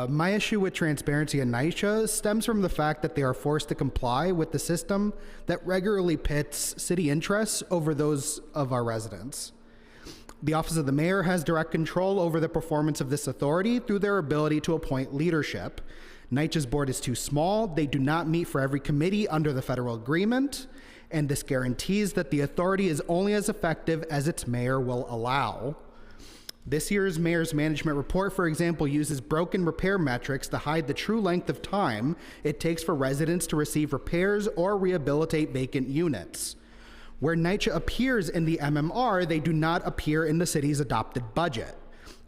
My issue with transparency in NYCHA stems from the fact that they are forced to comply with the system that regularly pits city interests over those of our residents. The Office of the Mayor has direct control over the performance of this authority through their ability to appoint leadership. NYCHA's board is too small. They do not meet for every committee under the federal agreement, and this guarantees that the authority is only as effective as its mayor will allow. This year's mayor's management report, for example, uses broken repair metrics to hide the true length of time it takes for residents to receive repairs or rehabilitate vacant units. Where NYCHA appears in the MMR, they do not appear in the city's adopted budget.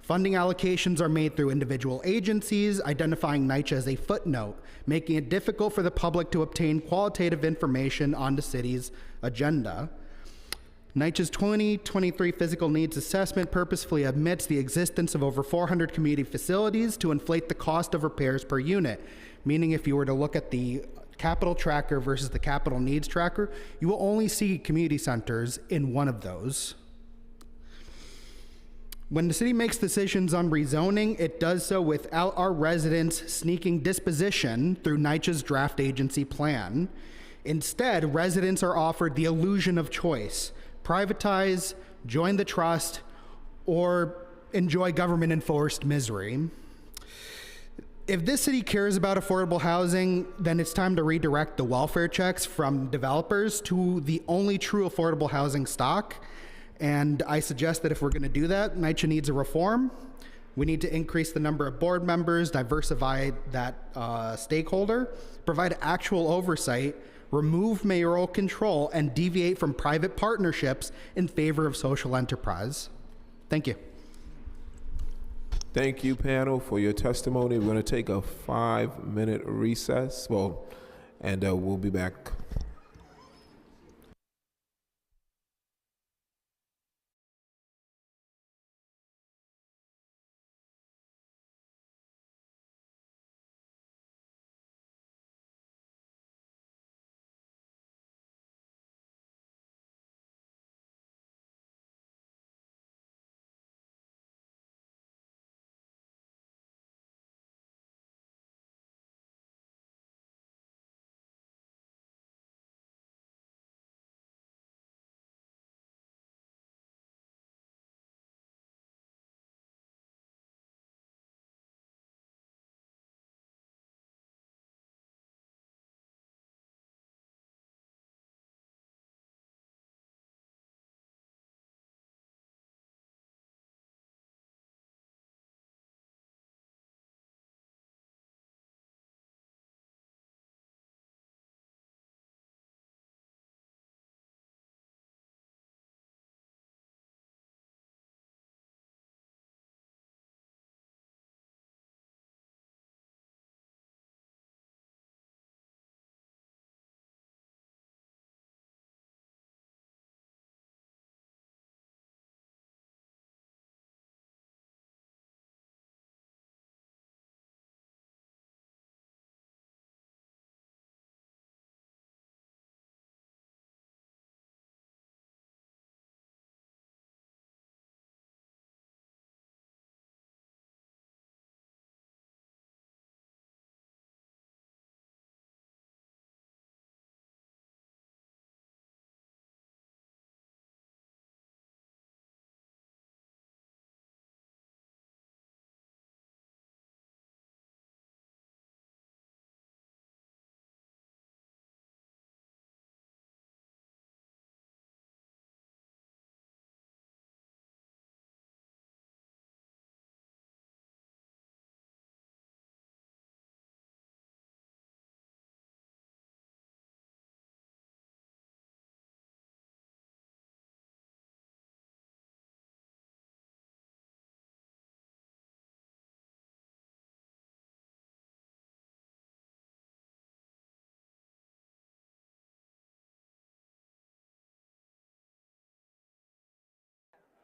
Funding allocations are made through individual agencies, identifying NYCHA as a footnote, making it difficult for the public to obtain qualitative information on the city's agenda. NYCHA's 2023 physical needs assessment purposefully omits the existence of over 400 community facilities to inflate the cost of repairs per unit, meaning if you were to look at the capital tracker versus the capital needs tracker, you will only see community centers in one of those. When the city makes decisions on rezoning, it does so without our residents sneaking disposition through NYCHA's draft agency plan. Instead, residents are offered the illusion of choice: privatize, join the trust, or enjoy government-enforced misery. If this city cares about affordable housing, then it's time to redirect the welfare checks from developers to the only true affordable housing stock. And I suggest that if we're going to do that, NYCHA needs a reform. We need to increase the number of board members, diversify that stakeholder, provide actual oversight, remove mayoral control, and deviate from private partnerships in favor of social enterprise. Thank you. Thank you, panel, for your testimony. We're going to take a 5-minute recess. Well, and we'll be back.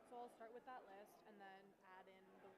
So I'll start with that list and then add in the one.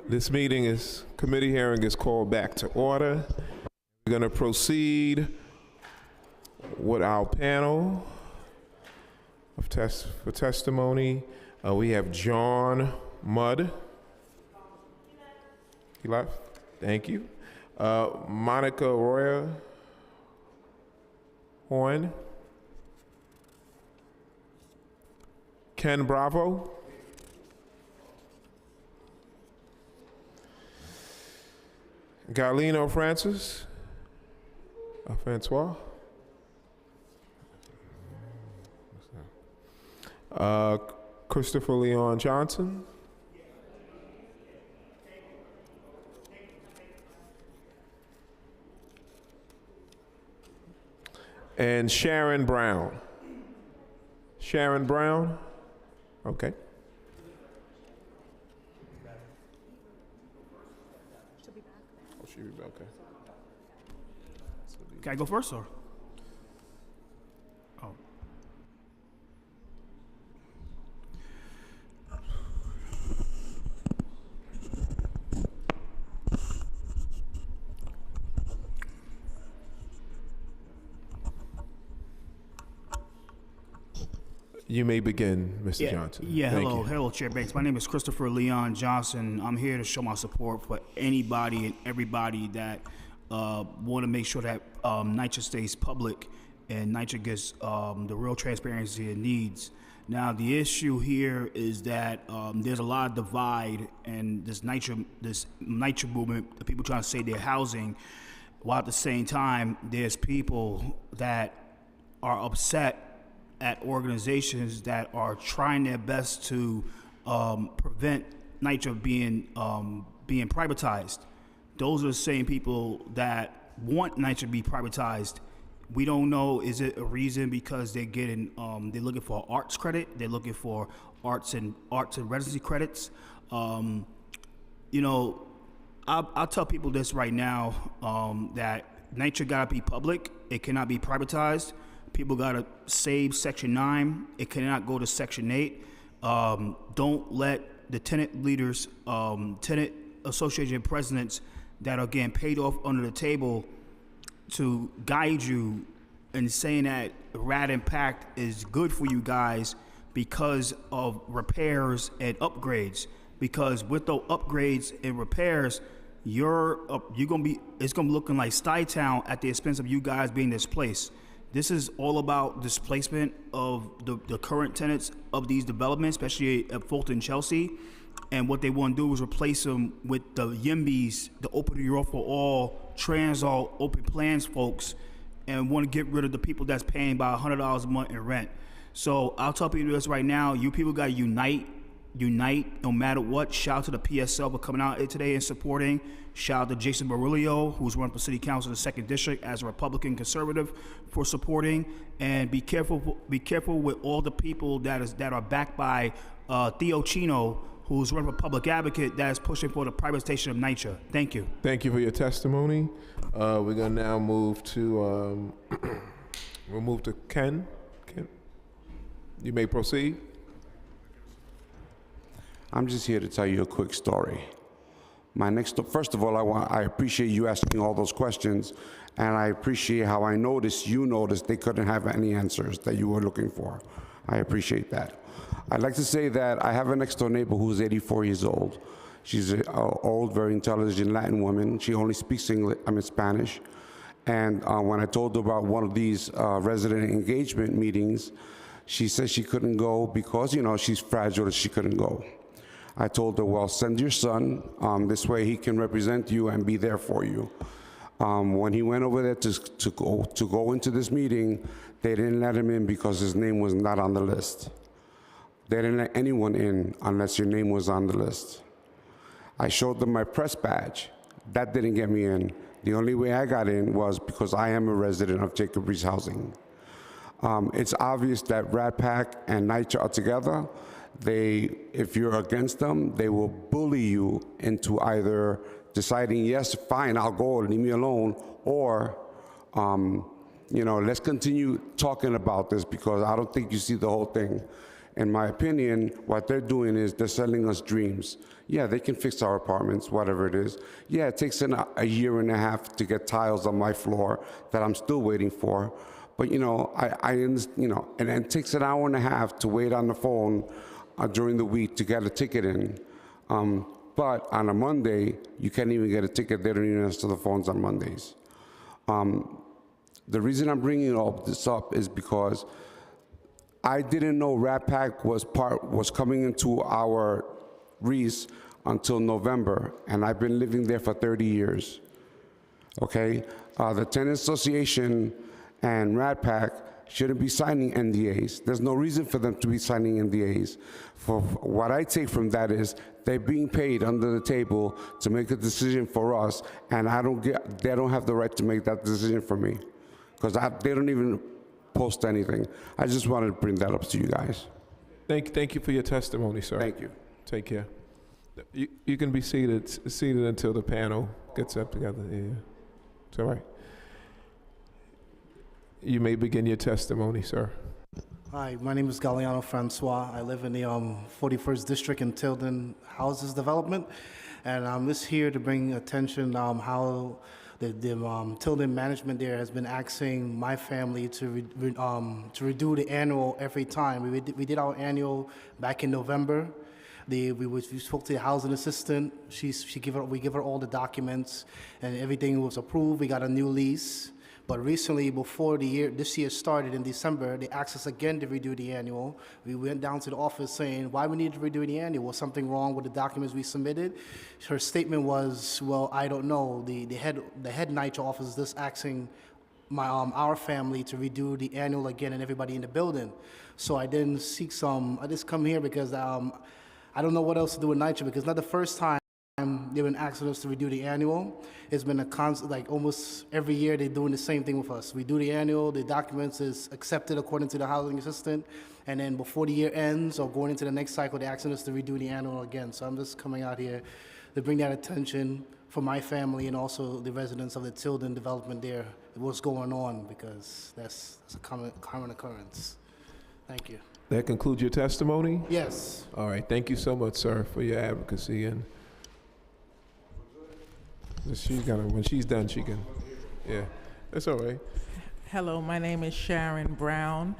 This committee hearing is called back to order. We're going to proceed with our panel for testimony. We have John Mudd. He left? Thank you. Monica Roya Horn. Ken Bravo. Galino Francis. Francois. Christopher Leon Johnson. And Sharon Brown. Sharon Brown? Okay. Oh, she'll be back, okay. Can I go first, or? Oh. You may begin, Mr. Johnson. Yeah, Thank hello, you. hello, Chair Banks. My name is Christopher Leon Johnson. I'm here to show my support for anybody and everybody that want to make sure that NYCHA stays public and NYCHA gets the real transparency it needs. Now, the issue here is that there's a lot of divide and this NYCHA movement, the people trying to say they're housing, while at the same time, there's people that are upset at organizations that are trying their best to prevent NYCHA being privatized. Those are the same people that want NYCHA to be privatized. We don't know, is it a reason because they're getting, they're looking for arts credit, they're looking for arts and residency credits. You know, I'll tell people this right now, that NYCHA gotta be public, it cannot be privatized. People gotta save Section 9, it cannot go to Section 8. Don't let the tenant leaders, tenant association presidents that are getting paid off under the table to guide you and saying that RAD Impact is good for you guys because of repairs and upgrades. Because with those upgrades and repairs, it's gonna be looking like Stuytown at the expense of you guys being displaced. This is all about displacement of the current tenants of these developments, especially at Fulton, Chelsea. And what they want to do is replace them with the YIMBYs, the Open New York for All, Transall, Open Plans folks, and want to get rid of the people that's paying about $100 a month in rent. So I'll tell people this right now, you people got to unite no matter what. Shout out to the PSL for coming out here today and supporting. Shout out to Jason Murillo, who's running for City Council in the 2nd District as a Republican conservative, for supporting. And be careful with all the people that are backed by Theo Chino, who's running for public advocate, that is pushing for the privatization of NYCHA. Thank you. Thank you for your testimony. We're gonna now move to, we'll move to Ken. Ken, you may proceed. I'm just here to tell you a quick story. First of all, I appreciate you asking all those questions, and I appreciate how you noticed they couldn't have any answers that you were looking for. I appreciate that. I'd like to say that I have a next door neighbor who's 84 years old. She's an old, very intelligent Latin woman. She only speaks Spanish. And when I told her about one of these resident engagement meetings, she said she couldn't go because, she's fragile and she couldn't go. I told her, well, send your son. This way he can represent you and be there for you. When he went over there to go into this meeting, they didn't let him in because his name was not on the list. They didn't let anyone in unless your name was on the list. I showed them my press badge. That didn't get me in. The only way I got in was because I am a resident of Jacob Riis Housing. It's obvious that Rat Pack and NYCHA are together. If you're against them, they will bully you into either deciding, yes, fine, I'll go, leave me alone, or, let's continue talking about this because I don't think you see the whole thing. In my opinion, what they're doing is they're selling us dreams. Yeah, they can fix our apartments, whatever it is. Yeah, it takes a year and a half to get tiles on my floor that I'm still waiting for. But, and it takes an hour and a half to wait on the phone during the week to get a ticket in. But on a Monday, you can't even get a ticket. They don't even answer the phones on Mondays. The reason I'm bringing all this up is because I didn't know Rat Pack was coming into our Riis until November, and I've been living there for 30 years. Okay, the Tenant Association and Rat Pack shouldn't be signing NDAs. There's no reason for them to be signing NDAs. For what I take from that is they're being paid under the table to make a decision for us, and they don't have the right to make that decision for me. because they don't even post anything. I just wanted to bring that up to you guys. Thank you for your testimony, sir. Thank you. Take care. You can be seated until the panel gets up together. Yeah, it's all right. You may begin your testimony, sir. Hi, my name is Galliano Francois. I live in the 41st District in Tilden Houses Development, and I'm just here to bring attention how the Tilden management there has been asking my family to redo the annual every time. We did our annual back in November. We spoke to the housing assistant. We give her all the documents, and everything was approved. We got a new lease. But recently, before this year started in December, they asked us again to redo the annual. We went down to the office saying, why we need to redo the annual? Was something wrong with the documents we submitted? Her statement was, well, I don't know. The head NYCHA office is just asking our family to redo the annual again and everybody in the building. So I just come here because I don't know what else to do with NYCHA, because not the first time they've been asking us to redo the annual. It's been a constant, like almost every year they're doing the same thing with us. We do the annual, the documents is accepted according to the housing assistant, and then before the year ends or going into the next cycle, they're asking us to redo the annual again. So I'm just coming out here to bring that attention for my family and also the residents of the Tilden development there, what's going on, because that's a common occurrence. Thank you. That concludes your testimony? Yes. All right. Thank you so much, sir, for your advocacy. And when she's done, she can. Yeah, that's all right. Hello, my name is Sharon Brown.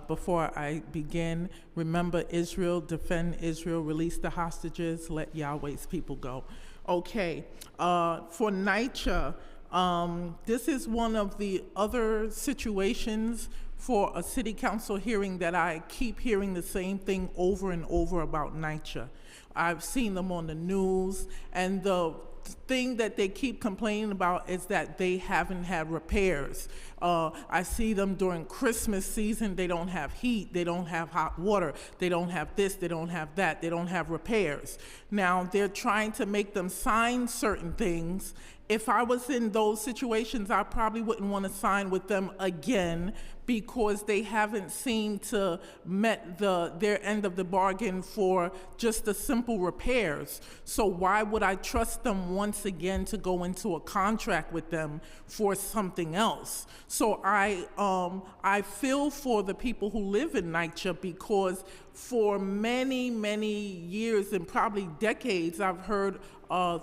Before I begin, remember Israel, defend Israel, release the hostages, let Yahweh's people go. Okay, for NYCHA, this is one of the other situations for a city council hearing that I keep hearing the same thing over and over about NYCHA. I've seen them on the news, and the thing that they keep complaining about is that they haven't had repairs. I see them during Christmas season. They don't have heat, they don't have hot water, they don't have this, they don't have that, they don't have repairs. Now they're trying to make them sign certain things. If I was in those situations, I probably wouldn't want to sign with them again, because they haven't seemed to met their end of the bargain for just the simple repairs. So why would I trust them once again to go into a contract with them for something else? So I feel for the people who live in NYCHA, because for many, many years and probably decades, I've heard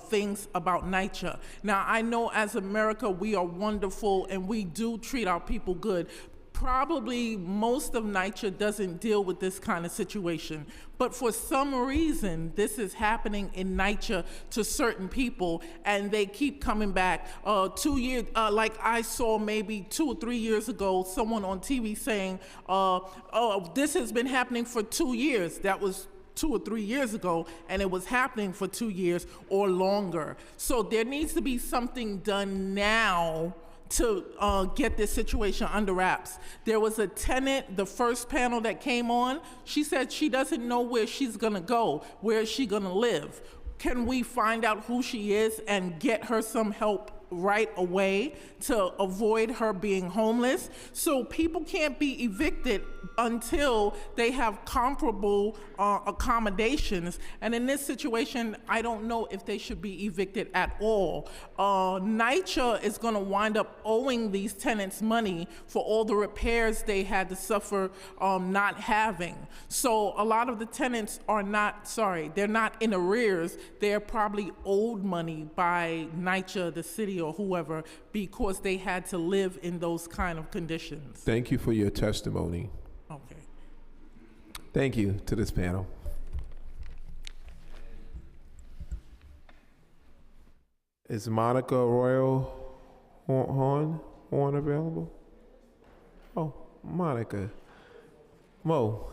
things about NYCHA. Now, I know as America, we are wonderful and we do treat our people good. Probably most of NYCHA doesn't deal with this kind of situation, but for some reason, this is happening in NYCHA to certain people, and they keep coming back. 2 years, like I saw maybe 2 or 3 years ago, someone on TV saying, oh, this has been happening for 2 years. That was 2 or 3 years ago, and it was happening for 2 years or longer. So there needs to be something done now to get this situation under wraps. There was a tenant, the first panel that came on, she said she doesn't know where she's gonna go, where is she gonna live. Can we find out who she is and get her some help right away to avoid her being homeless? So people can't be evicted until they have comparable accommodations. And in this situation, I don't know if they should be evicted at all. NYCHA is going to wind up owing these tenants money for all the repairs they had to suffer not having. So a lot of the tenants are they're not in arrears. They're probably owed money by NYCHA, the city, or whoever, because they had to live in those kind of conditions. Thank you for your testimony. Okay. Thank you to this panel. Is Monica Royal Horn available? Oh, Monica. Mo.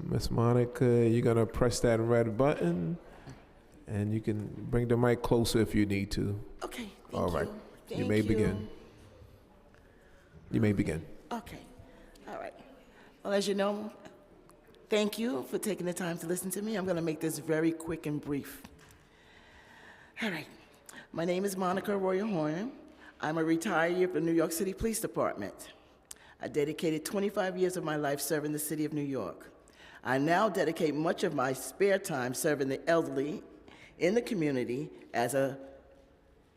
Miss Monica, you're gonna press that red button, and you can bring the mic closer if you need to. Okay, All right, thank you may begin. You may begin. Okay, all right. Well, as you know, thank you for taking the time to listen to me. I'm going to make this very quick and brief. All right. My name is Monica Arroyo Horn. I'm a retiree of the New York City Police Department. I dedicated 25 years of my life serving the city of New York. I now dedicate much of my spare time serving the elderly in the community as an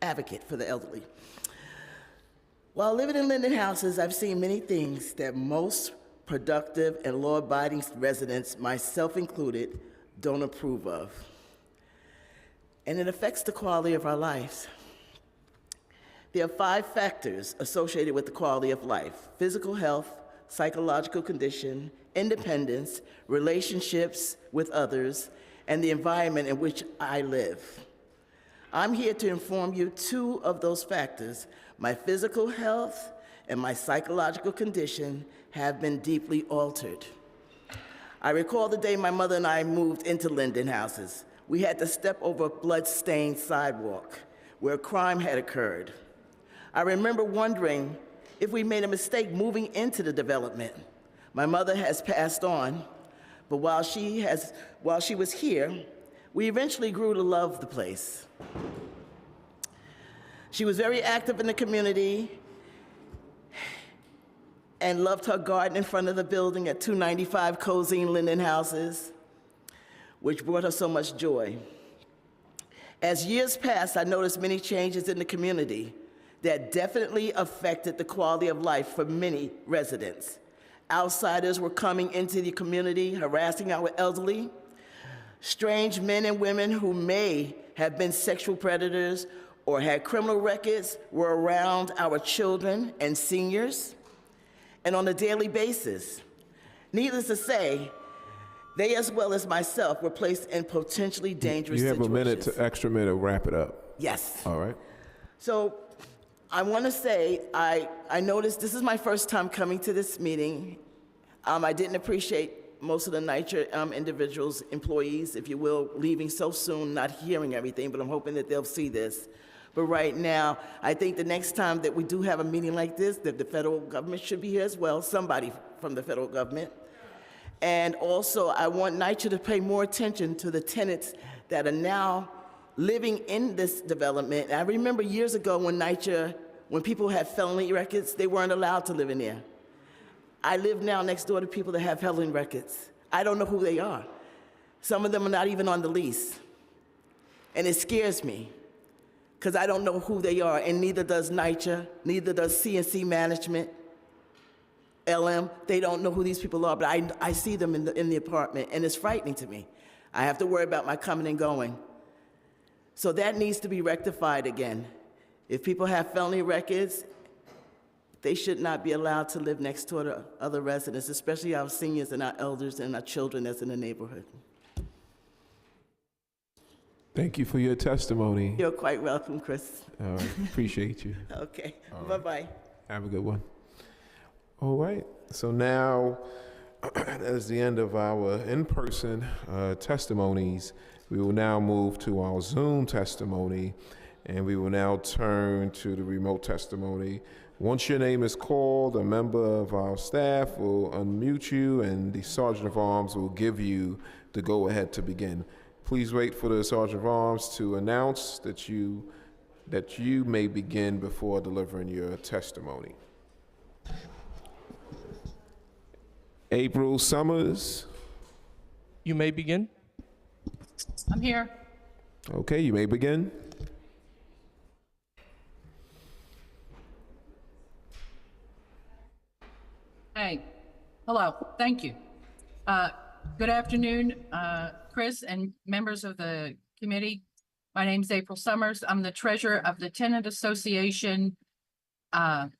advocate for the elderly. While living in Linden houses, I've seen many things that most productive and law-abiding residents, myself included, don't approve of. And it affects the quality of our lives. There are 5 factors associated with the quality of life: physical health, psychological condition, independence, relationships with others, and the environment in which I live. I'm here to inform you 2 of those factors, my physical health and my psychological condition, have been deeply altered. I recall the day my mother and I moved into Linden houses. We had to step over a blood-stained sidewalk where a crime had occurred. I remember wondering if we made a mistake moving into the development. My mother has passed on, but while she was here, we eventually grew to love the place. She was very active in the community and loved her garden in front of the building at 295 Cosine Linden houses, which brought her so much joy. As years passed, I noticed many changes in the community that definitely affected the quality of life for many residents. Outsiders were coming into the community, harassing our elderly. Strange men and women who may have been sexual predators or had criminal records were around our children and seniors, and on a daily basis. Needless to say, they, as well as myself, were placed in potentially dangerous situations. You have extra minute to wrap it up. Yes. All right. So I want to say, I noticed this is my first time coming to this meeting. I didn't appreciate most of the NYCHA individuals, employees, if you will, leaving so soon, not hearing everything, but I'm hoping that they'll see this. But right now, I think the next time that we do have a meeting like this, that the federal government should be here as well, somebody from the federal government. And also, I want NYCHA to pay more attention to the tenants that are now living in this development. I remember years ago when NYCHA, when people had felony records, they weren't allowed to live in there. I live now next door to people that have felony records. I don't know who they are. Some of them are not even on the lease. And it scares me, because I don't know who they are, and neither does NYCHA, neither does CNC Management, LM. They don't know who these people are, but I see them in the apartment, and it's frightening to me. I have to worry about my coming and going. So that needs to be rectified again. If people have felony records, they should not be allowed to live next door to other residents, especially our seniors and our elders and our children that's in the neighborhood. Thank you for your testimony. You're quite welcome, Chris. All right. Appreciate you. Okay. All right. Bye-bye. Have a good one. All right. So now, that is the end of our in-person testimonies. We will now move to our Zoom testimony, and we will now turn to the remote testimony. Once your name is called, a member of our staff will unmute you, and the Sergeant of Arms will give you the go-ahead to begin. Please wait for the Sergeant of Arms to announce that you may begin before delivering your testimony. April Summers. You may begin. I'm here. Okay, you may begin. Hey, hello, thank you. Good afternoon, Chris and members of the committee. My name is April Summers. I'm the treasurer of the Tenant Association and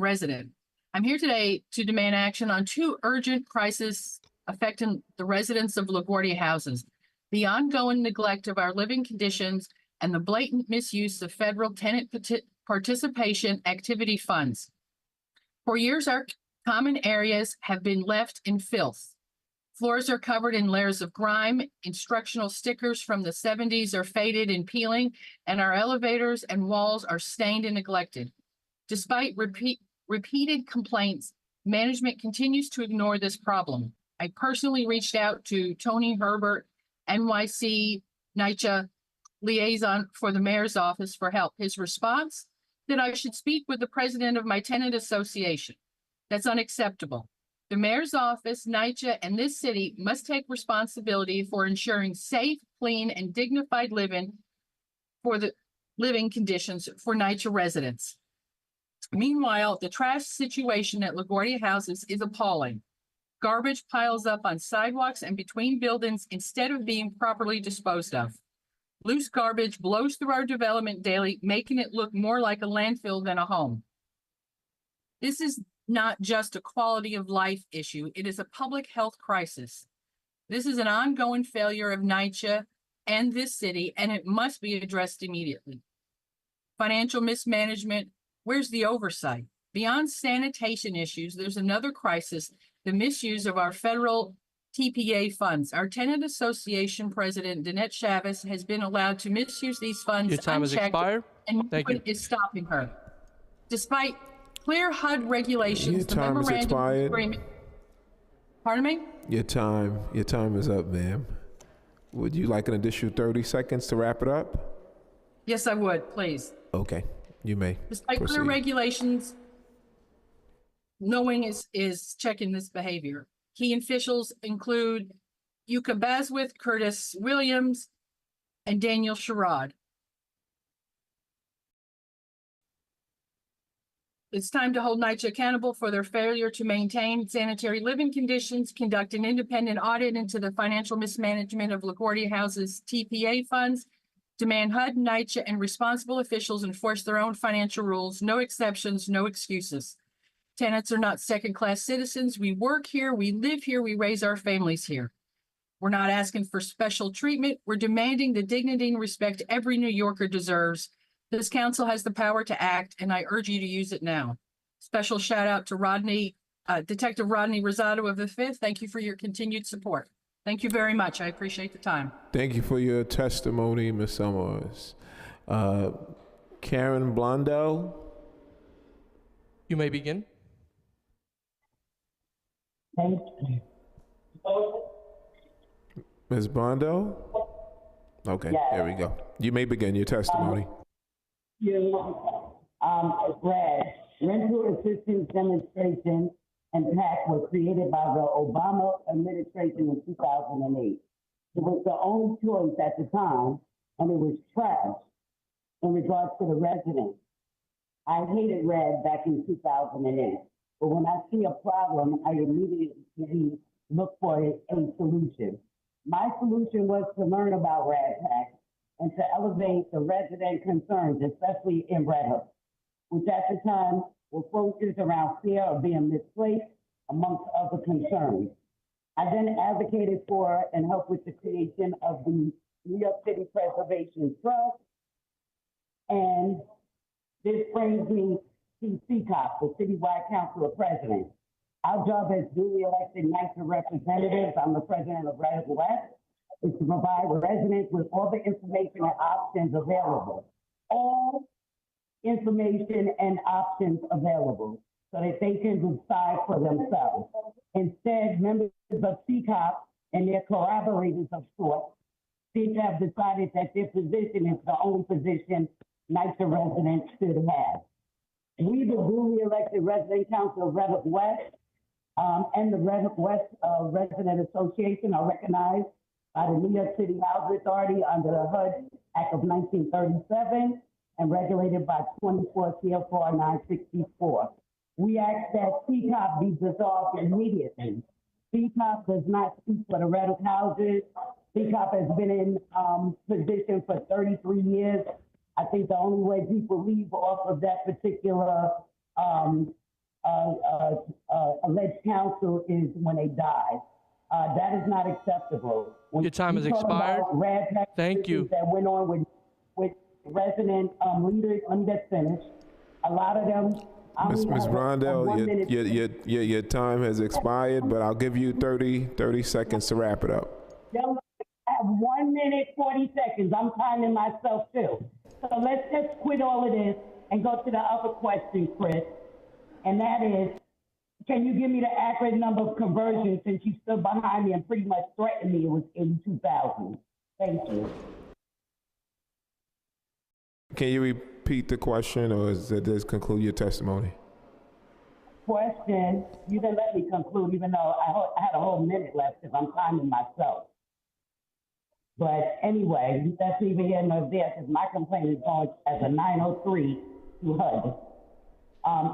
resident. I'm here today to demand action on 2 urgent crises affecting the residents of LaGuardia houses: the ongoing neglect of our living conditions and the blatant misuse of federal tenant participation activity funds. For years, our common areas have been left in filth. Floors are covered in layers of grime, instructional stickers from the 70s are faded and peeling, and our elevators and walls are stained and neglected. Despite repeated complaints, management continues to ignore this problem. I personally reached out to Tony Herbert, NYCHA liaison for the mayor's office for help. His response, that I should speak with the president of my tenant association. That's unacceptable. The mayor's office, NYCHA, and this city must take responsibility for ensuring safe, clean, and dignified living conditions for NYCHA residents. Meanwhile, the trash situation at LaGuardia Houses is appalling. Garbage piles up on sidewalks and between buildings instead of being properly disposed of. Loose garbage blows through our development daily, making it look more like a landfill than a home. This is not just a quality of life issue, it is a public health crisis. This is an ongoing failure of NYCHA and this city, and it must be addressed immediately. Financial mismanagement, where's the oversight? Beyond sanitation issues, there's another crisis, the misuse of our federal TPA funds. Our tenant association president, Danette Chavez, has been allowed to misuse these funds Your time has unchecked, expired. and Thank you. is stopping her. Despite clear HUD regulations, Your the time has memorandum expired. agreement. Pardon me? Your time is up, ma'am. Would you like an additional 30 seconds to wrap it up? Yes, I would, please. Okay, you may Despite proceed. clear regulations, no one is checking this behavior. Key officials include Yuka Baswith, Curtis Williams, and Daniel Sherrod. It's time to hold NYCHA accountable for their failure to maintain sanitary living conditions, conduct an independent audit into the financial mismanagement of LaGuardia Houses TPA funds, demand HUD, NYCHA, and responsible officials enforce their own financial rules, no exceptions, no excuses. Tenants are not second-class citizens. We work here, we live here, we raise our families here. We're not asking for special treatment. We're demanding the dignity and respect every New Yorker deserves. This council has the power to act, and I urge you to use it now. Special shout out to Detective Rodney Rosado of the 5th. Thank you for your continued support. Thank you very much. I appreciate the time. Thank you for your testimony, Ms. Summers. Karen Blondell. You may begin. Thank you. Ms. Blondell? Okay, Yes. there we go. You may begin your testimony. Brad, rental assistance demonstration and PAC were created by the Obama administration in 2008. It was the only choice at the time, and it was trash in regards to the residents. I hated RED back in 2008, but when I see a problem, I immediately look for a solution. My solution was to learn about RAD PAC and to elevate the resident concerns, especially in Red Hook, which at the time were focused around fear of being misplaced, amongst other concerns. I then advocated for and helped with the creation of the New York City Preservation Trust, and this brings me to CCOP, the Citywide Council of Presidents. Our job as duly elected NYCHA representatives, I'm the president of Red Hook West, is to provide residents with all the information and options available. All information and options available so that they can decide for themselves. Instead, members of CCOP and their collaborators of sorts seem to have decided that their position is the only position NYCHA residents should have. We, the duly elected Resident Council of Red Hook West and the Red Hook West Resident Association are recognized by the New York City Housing Authority under the HUD Act of 1937 and regulated by 24 CFR 964. We ask that CCOP be dissolved immediately. CCOP does not speak for the Red Hook houses. CCOP has been in position for 33 years. I think the only way people leave off of that particular alleged council is when they die. That is not acceptable. When Your time has you talk expired. about RAD PAC Thank you. That went on with resident leaders. Let me get finished. A lot of them. Ms. Blondell, your time has expired, but I'll give you 30 seconds to wrap it up. I have 1 minute, 40 seconds. I'm timing myself too. So let's just quit all of this and go to the other question, Chris. And that is, can you give me the accurate number of conversions since you stood behind me and pretty much threatened me it was 82,000? Thank you. Can you repeat the question, or does this conclude your testimony? Question, you didn't let me conclude even though I had a whole minute left because I'm timing myself. But anyway, that's neither here nor there because my complaint is going as a 903 to HUD.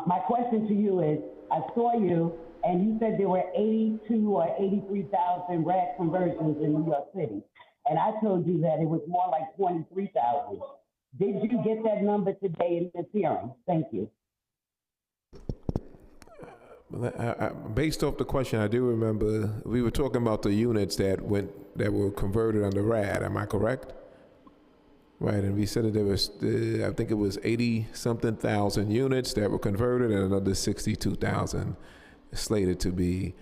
My question to you is, I saw you and you said there were 82 or 83,000 RAD conversions in New York City. And I told you that it was more like 23,000. Did you get that number today in this hearing? Thank you. Based off the question, I do remember we were talking about the units that were converted under RAD. Am I correct? Right, and we said that there was, I think it was 80-something thousand units that were converted, and another 62,000 slated to be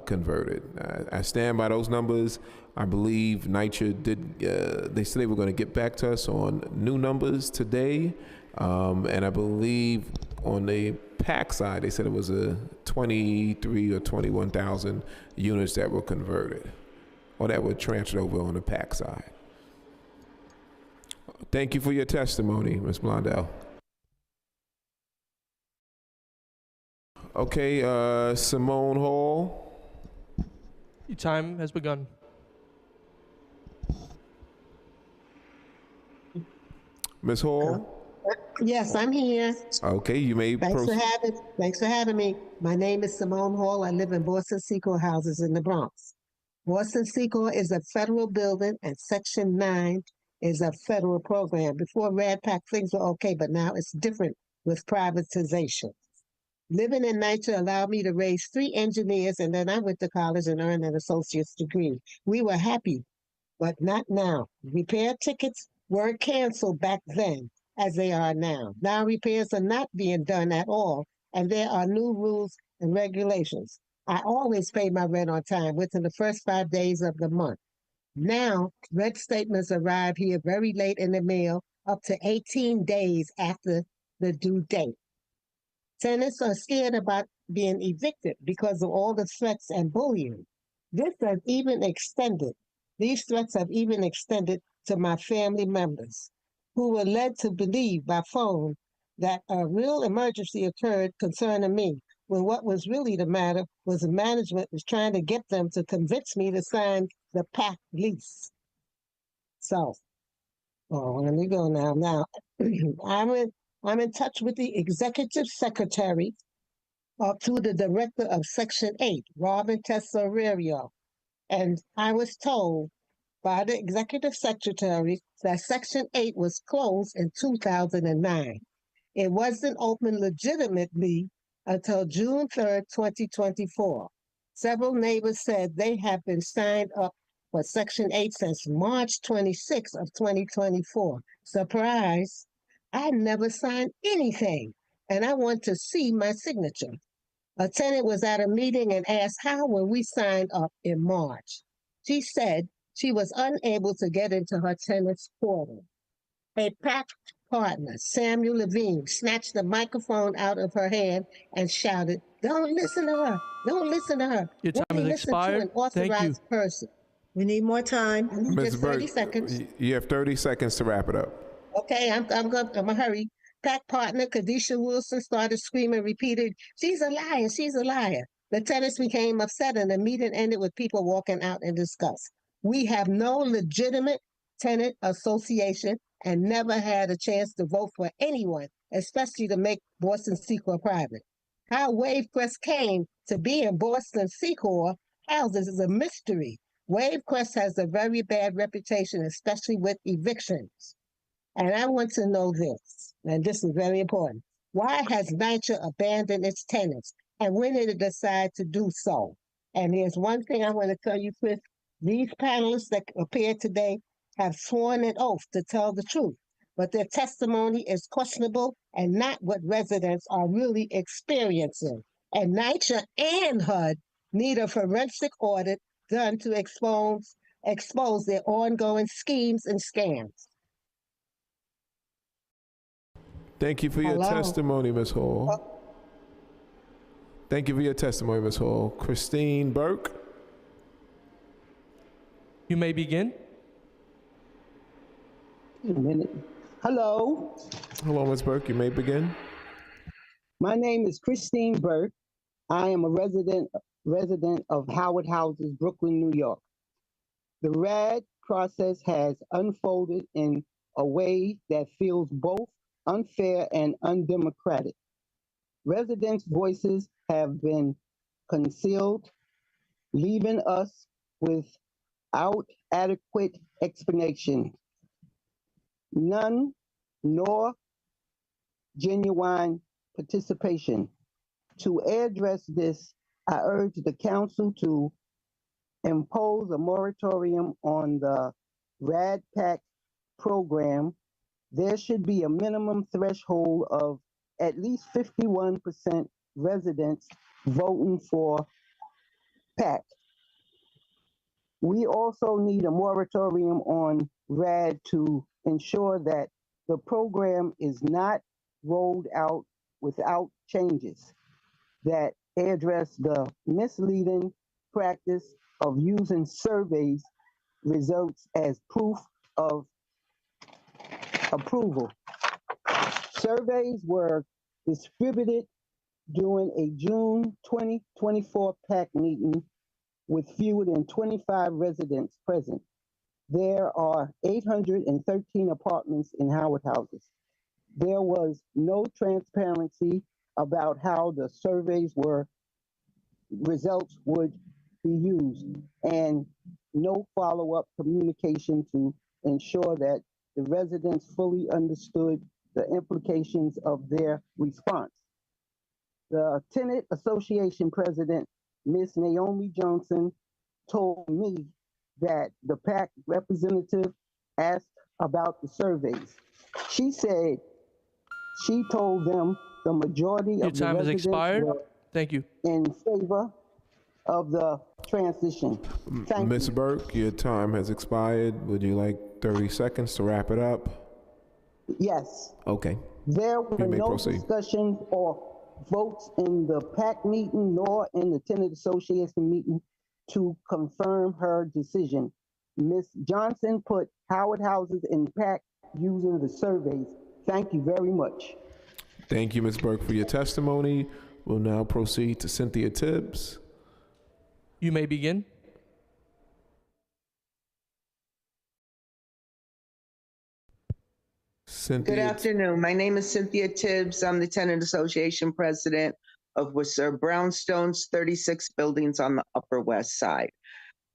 converted. I stand by those numbers. I believe NYCHA did. They said they were going to get back to us on new numbers today, and I believe on the PAC side, they said it was a 23 or 21,000 units that were converted, or that were transferred over on the PAC side. Thank you for your testimony, Ms. Blondell. Okay, Simone Hall. Your time has begun. Ms. Hall? Yes, I'm here. Okay, you may proceed. Thanks for having me. My name is Simone Hall. I live in Boston Secor houses in the Bronx. Boston Secor is a federal building, and Section 9 is a federal program. Before Red Pac, things were okay, but now it's different with privatization. Living in NYCHA allowed me to raise 3 engineers, and then I went to college and earned an associate's degree. We were happy, but not now. Repair tickets weren't canceled back then as they are now. Now repairs are not being done at all, and there are new rules and regulations. I always pay my rent on time within the first 5 days of the month. Now, rent statements arrive here very late in the mail, up to 18 days after the due date. Tenants are scared about being evicted because of all the threats and bullying. These threats have even extended to my family members, who were led to believe by phone that a real emergency occurred concerning me, when what was really the matter was the management was trying to get them to convince me to sign the PAC lease. So, let me go now. Now, I'm in touch with the executive secretary to the director of Section 8, Robin Tesorerio, and I was told by the executive secretary that Section 8 was closed in 2009. It wasn't open legitimately until June 3rd, 2024. Several neighbors said they have been signed up for Section 8 since March 26th of 2024. Surprise, I never signed anything, and I want to see my signature. A tenant was at a meeting and asked how when we signed up in March. She said she was unable to get into her tenant's portal. A PAC partner, Samuel Levine, snatched the microphone out of her hand and shouted, "Don't listen to her! Don't listen to her! Your time Only has listen to expired. an authorized person." We need more time. I need Ms. just 30 Burke, seconds. you have 30 seconds to wrap it up. Okay, I'm gonna hurry. PAC partner Kadisha Wilson started screaming, repeated, "She's a liar, she's a liar." The tenants became upset and the meeting ended with people walking out in disgust. We have no legitimate tenant association and never had a chance to vote for anyone, especially to make Boston Secor private. How WaveQuest came to be in Boston Secor houses is a mystery. WaveQuest has a very bad reputation, especially with evictions. And I want to know this, and this is very important. Why has NYCHA abandoned its tenants, and when did it decide to do so? And here's one thing I want to tell you, Chris. These panelists that appeared today have sworn an oath to tell the truth, but their testimony is questionable and not what residents are really experiencing. And NYCHA and HUD need a forensic audit done to expose their ongoing schemes and scams. Thank you for your Hello? testimony, Ms. Hall. Thank you for your testimony, Ms. Hall. Christine Burke. You may begin. Wait a minute. Hello, Hello, Ms. Burke. You may begin. my name is Christine Burke. I am a resident of Howard Houses, Brooklyn, New York. The RAD process has unfolded in a way that feels both unfair and undemocratic. Residents' voices have been concealed, leaving us without adequate explanation. None, nor genuine participation. To address this, I urge the council to impose a moratorium on the RAD PAC program. There should be a minimum threshold of at least 51% residents voting for PAC. We also need a moratorium on RAD to ensure that the program is not rolled out without changes that address the misleading practice of using surveys results as proof of approval. Surveys were distributed during a June 2024 PAC meeting with fewer than 25 residents present. There are 813 apartments in Howard Houses. There was no transparency about how the surveys results would be used, and no follow-up communication to ensure that the residents fully understood the implications of their response. The Tenant Association President, Ms. Naomi Johnson, told me that the PAC representative asked about the surveys. She said she told them the majority Your of the time has residents expired. were Thank you. in favor of the transition. Thank Ms. you. Burke, your time has expired. Would you like 30 seconds to wrap it up? Yes. Okay. There were You may no proceed. discussions or votes in the PAC meeting nor in the Tenant Association meeting to confirm her decision. Ms. Johnson put Howard Houses in PAC using the surveys. Thank you very much. Thank you, Ms. Burke, for your testimony. We'll now proceed to Cynthia Tibbs. You may begin. Cynthia. Good afternoon. My name is Cynthia Tibbs. I'm the Tenant Association President of Worcester Brownstone's 36 buildings on the Upper West Side.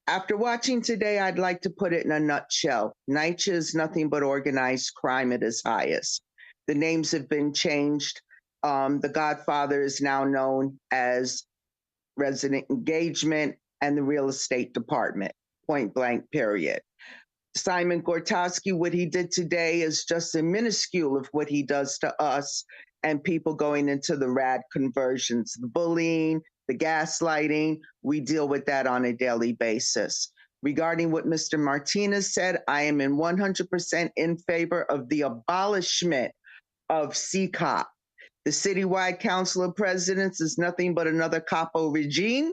After watching today, I'd like to put it in a nutshell. NYCHA is nothing but organized crime at its highest. The names have been changed. The Godfather is now known as Resident Engagement and the Real Estate Department, point blank, period. Simon Gortowski, what he did today is just a minuscule of what he does to us and people going into the RAD conversions, the bullying, the gaslighting. We deal with that on a daily basis. Regarding what Mr. Martinez said, I am in 100% in favor of the abolishment of CCOP. The Citywide Council of Presidents is nothing but another capo regime.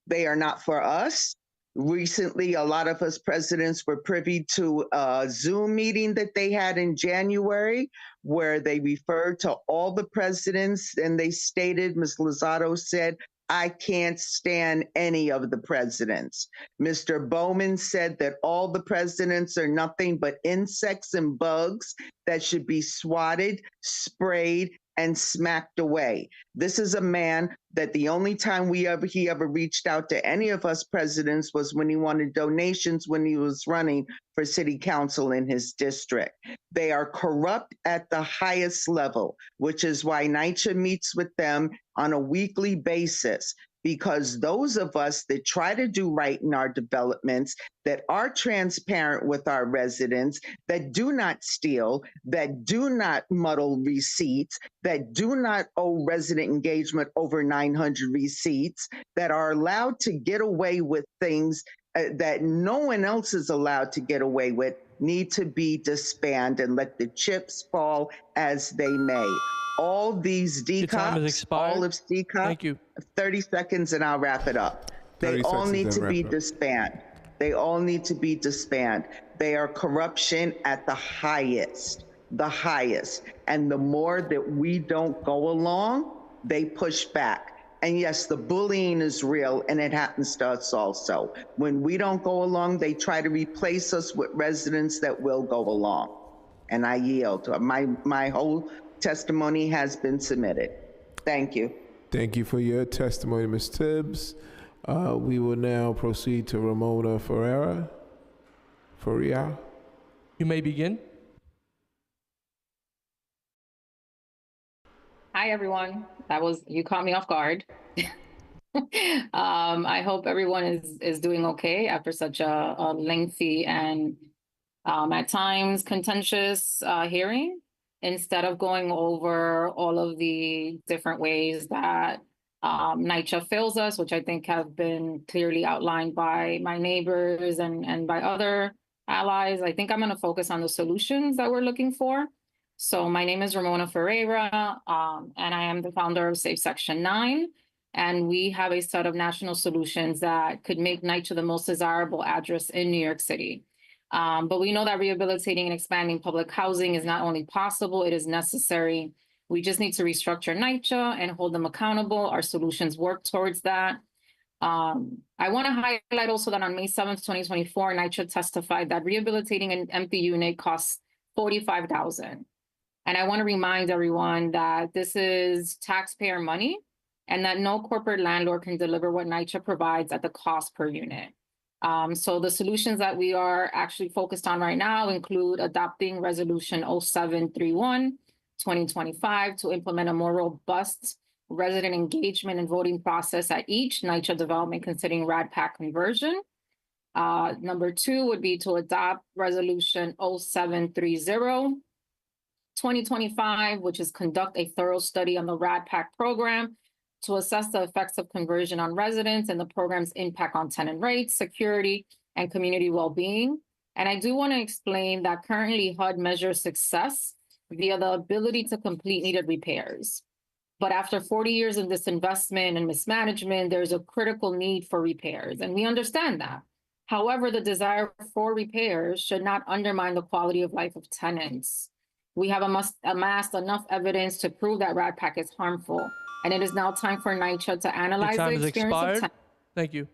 They are not for us. Recently, a lot of us presidents were privy to a Zoom meeting that they had in January, where they referred to all the presidents and they stated, Ms. Lozado said, I can't stand any of the presidents. Mr. Bowman said that all the presidents are nothing but insects and bugs that should be swatted, sprayed, and smacked away. This is a man that the only time he ever reached out to any of us presidents was when he wanted donations when he was running for city council in his district. They are corrupt at the highest level, which is why NYCHA meets with them on a weekly basis. Because those of us that try to do right in our developments, that are transparent with our residents, that do not steal, that do not muddle receipts, that do not owe resident engagement over 900 receipts, that are allowed to get away with things that no one else is allowed to get away with, need to be disbanded and let the chips fall as they may. All these decops, all of CCOP, Thank you. 30 seconds and I'll wrap it up. They all need to be disbanded. They all need to be disbanded. They are corruption at the highest. And the more that we don't go along, they push back. And yes, the bullying is real and it happens to us also. When we don't go along, they try to replace us with residents that will go along. And I yield. My whole testimony has been submitted. Thank you. Thank you for your testimony, Ms. Tibbs. We will now proceed to Ramona Faria. You may begin. Hi, everyone. You caught me off guard. I hope everyone is doing okay after such a lengthy and at times contentious hearing. Instead of going over all of the different ways that NYCHA fails us, which I think have been clearly outlined by my neighbors and by other allies, I think I'm going to focus on the solutions that we're looking for. So my name is Ramona Ferreira, and I am the founder of Safe Section 9. And we have a set of national solutions that could make NYCHA the most desirable address in New York City. But we know that rehabilitating and expanding public housing is not only possible, it is necessary. We just need to restructure NYCHA and hold them accountable. Our solutions work towards that. I want to highlight also that on May 7th, 2024, NYCHA testified that rehabilitating an empty unit costs $45,000. And I want to remind everyone that this is taxpayer money and that no corporate landlord can deliver what NYCHA provides at the cost per unit. So the solutions that we are actually focused on right now include adopting Resolution 0731, 2025 to implement a more robust resident engagement and voting process at each NYCHA development considering RAD-PAC conversion. Number 2 would be to adopt Resolution 0730, 2025, which is conduct a thorough study on the RAD-PAC program to assess the effects of conversion on residents and the program's impact on tenant rates, security, and community well-being. And I do want to explain that currently HUD measures success via the ability to complete needed repairs. But after 40 years of disinvestment and mismanagement, there's a critical need for repairs, and we understand that. However, the desire for repairs should not undermine the quality of life of tenants. We have amassed enough evidence to prove that RAD-PAC is harmful, and it is now time for NYCHA to analyze the experience of tenants. Thank you.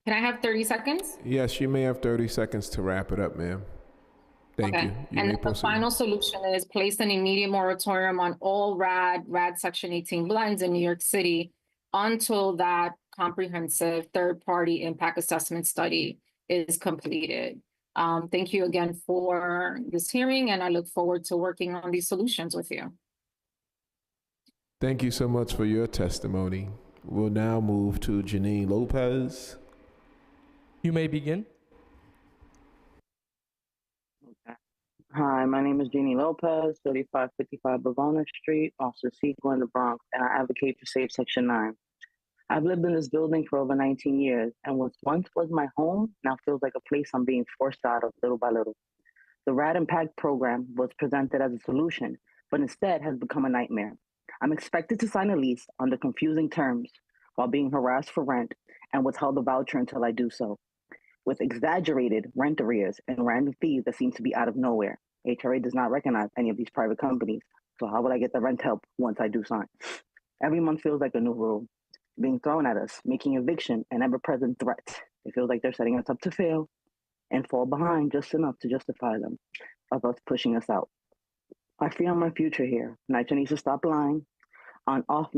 Can I have 30 seconds? Yes, you may have 30 seconds to wrap it up, ma'am. Thank you. And the final solution is place an immediate moratorium on all RAD Section 18 blends in New York City until that comprehensive third-party impact assessment study is completed. Thank you again for this hearing, and I look forward to working on these solutions with you. Thank you so much for your testimony. We'll now move to Janine Lopez. You may begin. Hi, my name is Jeannie Lopez, 3555 Bavona Street, Officer Sequel in the Bronx, and I advocate for Safe Section 9. I've lived in this building for over 19 years, and what once was my home now feels like a place I'm being forced out of little by little. The RAD Impact program was presented as a solution, but instead has become a nightmare. I'm expected to sign a lease under confusing terms while being harassed for rent and withheld a voucher until I do so, with exaggerated rent arrears and random fees that seem to be out of nowhere. HRA does not recognize any of these private companies, so how would I get the rent help once I do sign? Every month feels like a new rule being thrown at us, making eviction an ever-present threat. It feels like they're setting us up to fail and fall behind just enough to justify them of us pushing us out. I fear my future here. NYCHA needs to stop lying. On oath,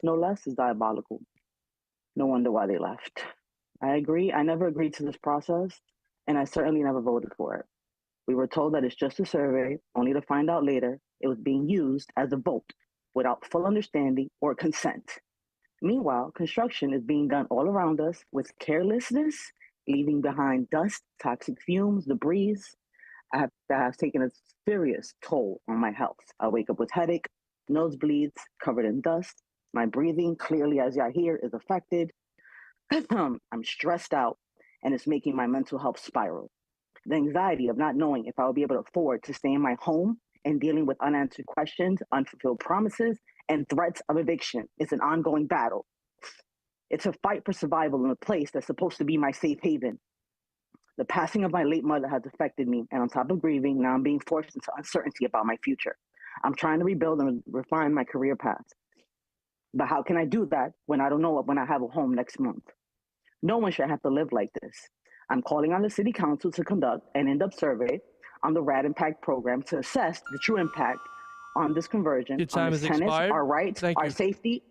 no less, is diabolical. No wonder why they left. I agree. I never agreed to this process, and I certainly never voted for it. We were told that it's just a survey, only to find out later it was being used as a vote without full understanding or consent. Meanwhile, construction is being done all around us with carelessness, leaving behind dust, toxic fumes, debris. That has taken a serious toll on my health. I wake up with headache, nosebleeds, covered in dust. My breathing, clearly as y'all hear, is affected. I'm stressed out, and it's making my mental health spiral. The anxiety of not knowing if I will be able to afford to stay in my home and dealing with unanswered questions, unfulfilled promises, and threats of eviction is an ongoing battle. It's a fight for survival in a place that's supposed to be my safe haven. The passing of my late mother has affected me, and on top of grieving, now I'm being forced into uncertainty about my future. I'm trying to rebuild and refine my career path. But how can I do that when I don't know when I have a home next month? No one should have to live like this. I'm calling on the City Council to conduct an in-depth survey on the RAD Impact Program to assess the true impact on this conversion, Your time on has its tenants, expired. our rights, Thank our you. safety.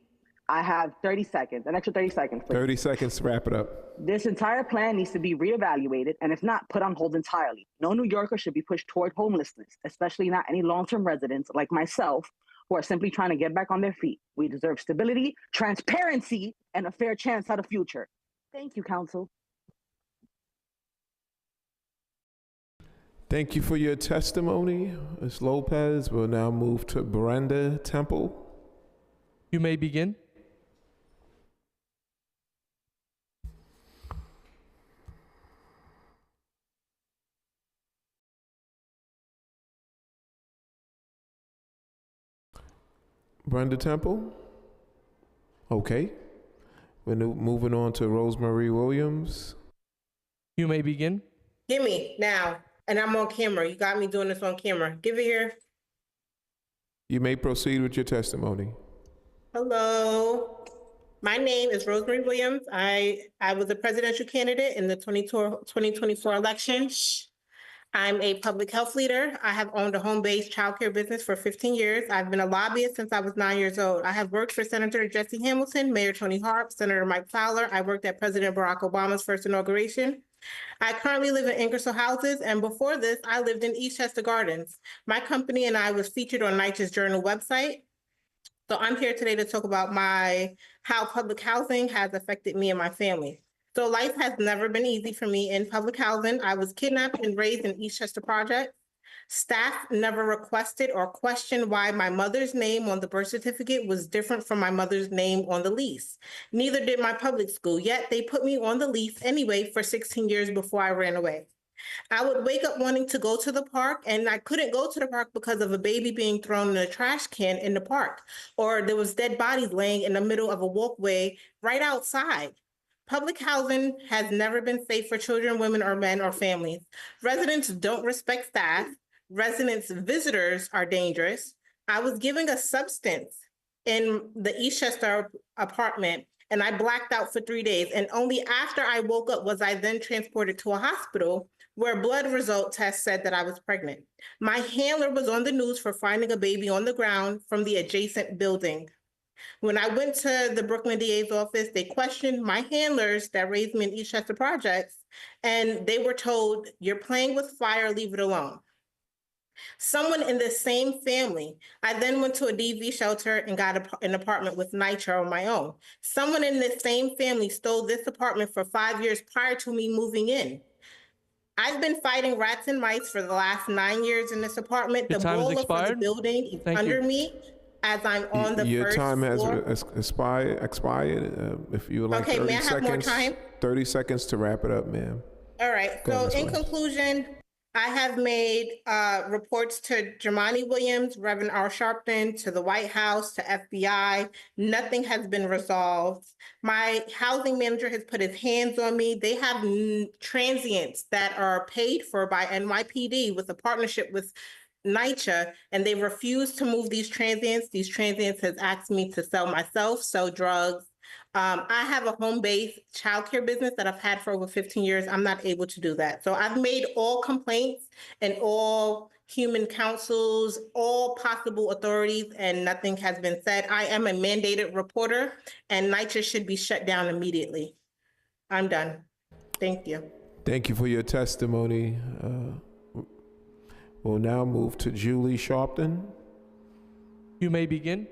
I have 30 seconds, an extra 30 seconds, please. 30 seconds to wrap it up. This entire plan needs to be reevaluated, and if not, put on hold entirely. No New Yorker should be pushed toward homelessness, especially not any long-term residents like myself who are simply trying to get back on their feet. We deserve stability, transparency, and a fair chance at a future. Thank you, Council. Thank you for your testimony, Ms. Lopez. We'll now move to Brenda Temple. You may begin. Brenda Temple? Okay. We're moving on to Rosemary Williams. You may begin. Give me now. And I'm on camera. You got me doing this on camera. Give it here. You may proceed with your testimony. Hello. My name is Rosemary Williams. I was a presidential candidate in the 2024 election. I'm a public health leader. I have owned a home-based childcare business for 15 years. I've been a lobbyist since I was 9 years old. I have worked for Senator Jesse Hamilton, Mayor Tony Harp, Senator Mike Fowler. I worked at President Barack Obama's first inauguration. I currently live in Ingersoll Houses, and before this, I lived in Eastchester Gardens. My company and I was featured on NYCHA's Journal website. So I'm here today to talk about how public housing has affected me and my family. So life has never been easy for me in public housing. I was kidnapped and raised in Eastchester Project. Staff never requested or questioned why my mother's name on the birth certificate was different from my mother's name on the lease. Neither did my public school, yet they put me on the lease anyway for 16 years before I ran away. I would wake up wanting to go to the park, and I couldn't go to the park because of a baby being thrown in a trash can in the park, or there was dead bodies laying in the middle of a walkway right outside. Public housing has never been safe for children, women, or men or families. Residents don't respect staff. Residents' visitors are dangerous. I was giving a substance in the Eastchester apartment, and I blacked out for 3 days. And only after I woke up was I then transported to a hospital where blood result tests said that I was pregnant. My handler was on the news for finding a baby on the ground from the adjacent building. When I went to the Brooklyn DA's office, they questioned my handlers that raised me in Eastchester Projects, and they were told, "You're playing with fire, leave it alone." Someone in the same family, I then went to a DV shelter and got an apartment with NYCHA on my own. Someone in the same family stole this apartment for 5 years prior to me moving in. I've been fighting rats and mice for the last 9 years in this apartment. Your The time has boiler for the expired. building is Thank under you. me as I'm on the Your first time has floor. expired. If you would like Okay, 30 may I have more seconds, time? 30 seconds to wrap it up, ma'am. All right, Go so ahead, Ms. in Williams. conclusion, I have made reports to Jamani Williams, Reverend R. Sharpton, to the White House, to FBI. Nothing has been resolved. My housing manager has put his hands on me. They have transients that are paid for by NYPD with a partnership with NYCHA, and they refuse to move these transients. These transients has asked me to sell myself, sell drugs. I have a home-based childcare business that I've had for over 15 years. I'm not able to do that. So I've made all complaints and all human councils, all possible authorities, and nothing has been said. I am a mandated reporter, and NYCHA should be shut down immediately. I'm done. Thank you. Thank you for your testimony. We'll now move to Julie Sharpton. You may begin.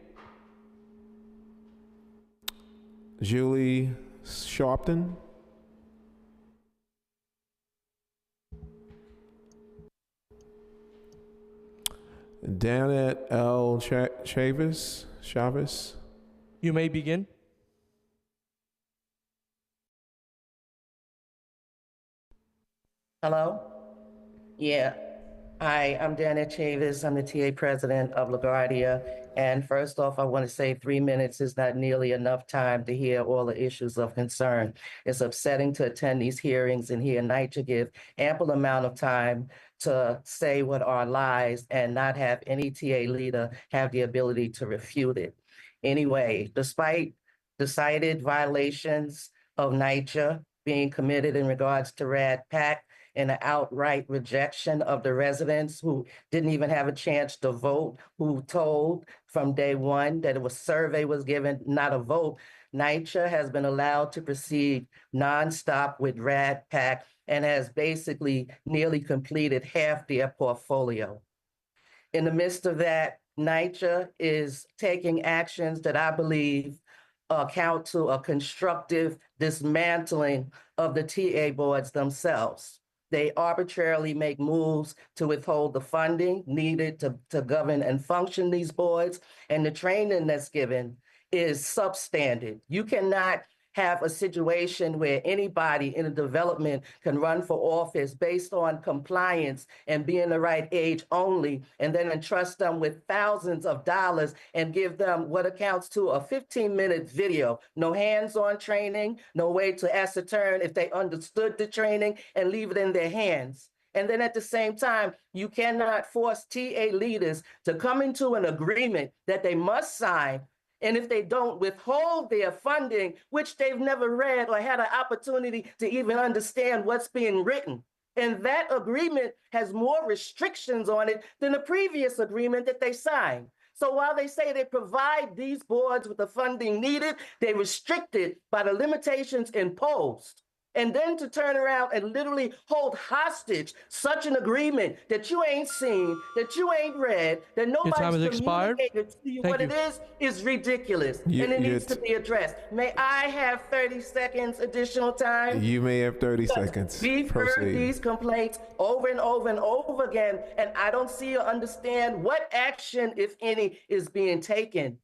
Julie Sharpton. Danette L. Chavez. You may begin. Hello? Yeah. Hi, I'm Dana Chavis. I'm the TA president of LaGuardia. And first off, I want to say 3 minutes is not nearly enough time to hear all the issues of concern. It's upsetting to attend these hearings and hear NYCHA give ample amount of time to say what are lies and not have any TA leader have the ability to refute it. Anyway, despite decided violations of NYCHA being committed in regards to Rad Pack, and an outright rejection of the residents who didn't even have a chance to vote, who told from day one that a survey was given, not a vote. NYCHA has been allowed to proceed nonstop with Rad Pack and has basically nearly completed half their portfolio. In the midst of that, NYCHA is taking actions that I believe account to a constructive dismantling of the TA boards themselves. They arbitrarily make moves to withhold the funding needed to govern and function these boards, and the training that's given is substandard. You cannot have a situation where anybody in a development can run for office based on compliance and being the right age only, and then entrust them with thousands of dollars and give them what accounts to a 15-minute video. No hands-on training, no way to ascertain if they understood the training, and leave it in their hands. And then at the same time, you cannot force TA leaders to come into an agreement that they must sign, and if they don't, withhold their funding, which they've never read or had an opportunity to even understand what's being written. And that agreement has more restrictions on it than the previous agreement that they signed. So while they say they provide these boards with the funding needed, they restrict it by the limitations imposed. And then to turn around and literally hold hostage such an agreement that you ain't seen, that you ain't read, that nobody's communicated to you what it is ridiculous. And it needs to be addressed. May I have 30 seconds additional time? You may have 30 seconds. We've heard Proceed. these complaints over and over and over again, and I don't see or understand what action, if any, is being taken.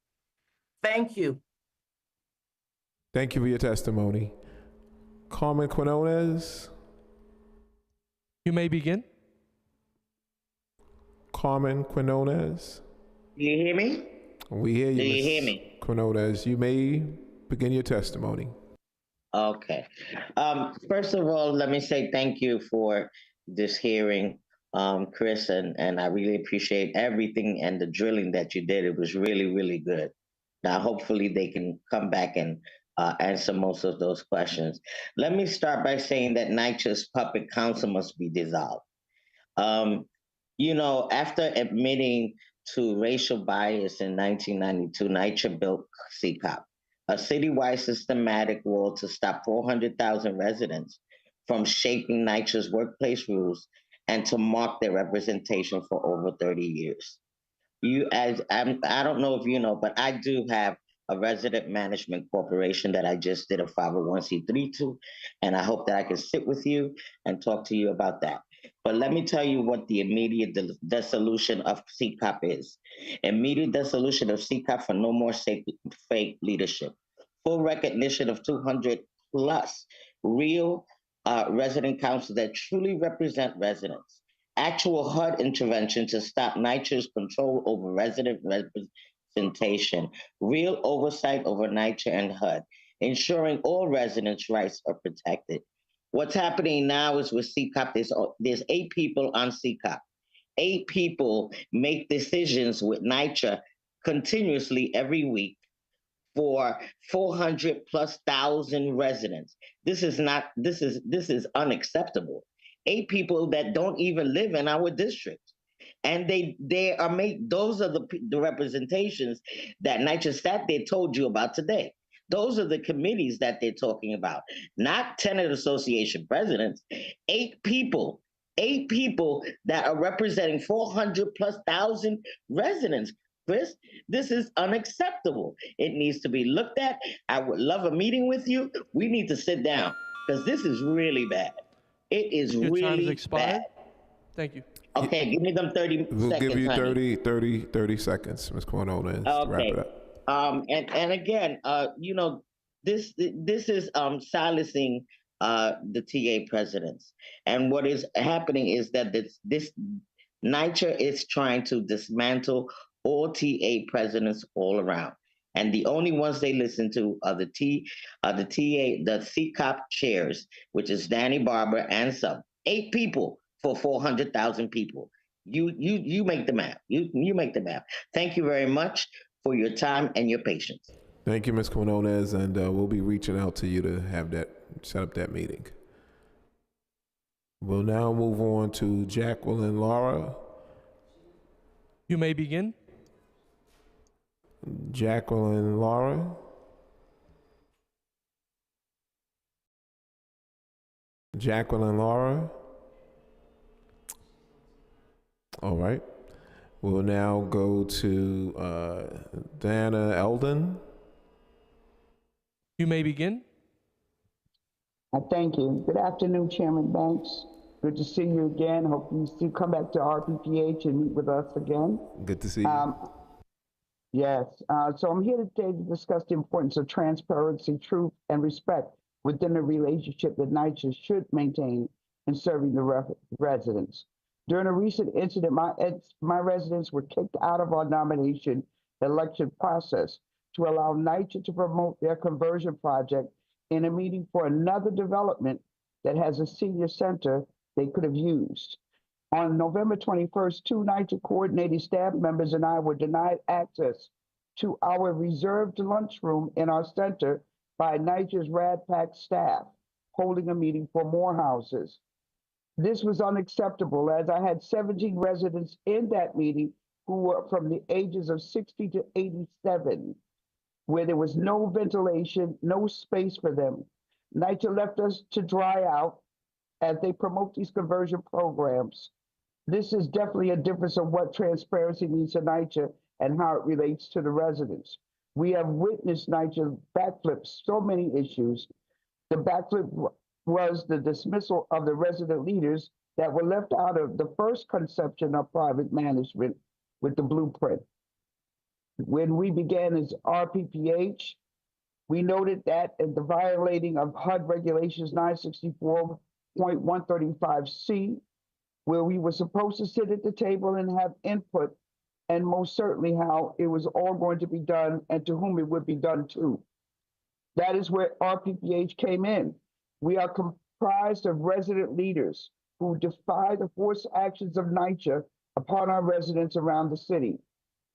Thank you. Thank you for your testimony. Carmen Quinones. You may begin. Carmen Quinones. Do you hear me? We hear you. Do you Ms. hear me? Quinones, you may begin your testimony. Okay. First of all, let me say thank you for this hearing, Chris, and I really appreciate everything and the drilling that you did. It was really, really good. Now, hopefully they can come back and answer most of those questions. Let me start by saying that NYCHA's puppet council must be dissolved. After admitting to racial bias in 1992, NYCHA built CCOP, a citywide systematic wall to stop 400,000 residents from shaping NYCHA's workplace rules and to mark their representation for over 30 years. I don't know if you know, but I do have a resident management corporation that I just did a 501c3 to, and I hope that I can sit with you and talk to you about that. But let me tell you what the immediate dissolution of CCOP is. Immediate dissolution of CCOP for no more fake leadership. Full recognition of 200 plus real resident councils that truly represent residents. Actual HUD intervention to stop NYCHA's control over resident representation, real oversight over NYCHA and HUD, ensuring all residents' rights are protected. What's happening now is with CCOP, there's 8 people on CCOP. 8 people make decisions with NYCHA continuously every week for 400,000+ residents. This is unacceptable. 8 people that don't even live in our district. And they are made, those are the representations that NYCHA sat there told you about today. Those are the committees that they're talking about, not tenant association presidents. 8 people that are representing 400,000+ residents. Chris, this is unacceptable. It needs to be looked at. I would love a meeting with you. We need to sit down because this is really bad. It is Your really time has expired. bad. Thank you. Okay, give me them 30 We'll seconds. give you honey. 30 seconds, Ms. Quinones, to wrap it up. And again, this is silencing the TA presidents. And what is happening is that this NYCHA is trying to dismantle all TA presidents all around. And the only ones they listen to are the CCOP chairs, which is Danny Barber and some 8 people for 400,000 people. You make the math. You make the math. Thank you very much for your time and your patience. Thank you, Ms. Quinones, and we'll be reaching out to you to have that set up that meeting. We'll now move on to Jacqueline Laura. You may begin. Jacqueline Laura. Jacqueline Laura. All right. We'll now go to Diana Eldon. You may begin. Thank you. Good afternoon, Chairman Banks. Good to see you again. Hope you come back to RPPH and meet with us again. Good to see you. Yes. So I'm here today to discuss the importance of transparency, truth, and respect within the relationship that NYCHA should maintain in serving the residents. During a recent incident, my residents were kicked out of our nomination election process to allow NYCHA to promote their conversion project in a meeting for another development that has a senior center they could have used. On November 21st, 2 NYCHA coordinating staff members and I were denied access to our reserved lunchroom in our center by NYCHA's RADPAC staff holding a meeting for Morehouses. This was unacceptable, as I had 17 residents in that meeting who were from the ages of 60 to 87, where there was no ventilation, no space for them. NYCHA left us to dry out as they promote these conversion programs. This is definitely a difference of what transparency means to NYCHA and how it relates to the residents. We have witnessed NYCHA backflip so many issues. The backflip was the dismissal of the resident leaders that were left out of the first conception of private management with the blueprint. When we began as RPPH, we noted that in the violating of HUD regulations 964.135C, where we were supposed to sit at the table and have input, and most certainly how it was all going to be done and to whom it would be done to. That is where RPPH came in. We are comprised of resident leaders who defy the forced actions of NYCHA upon our residents around the city.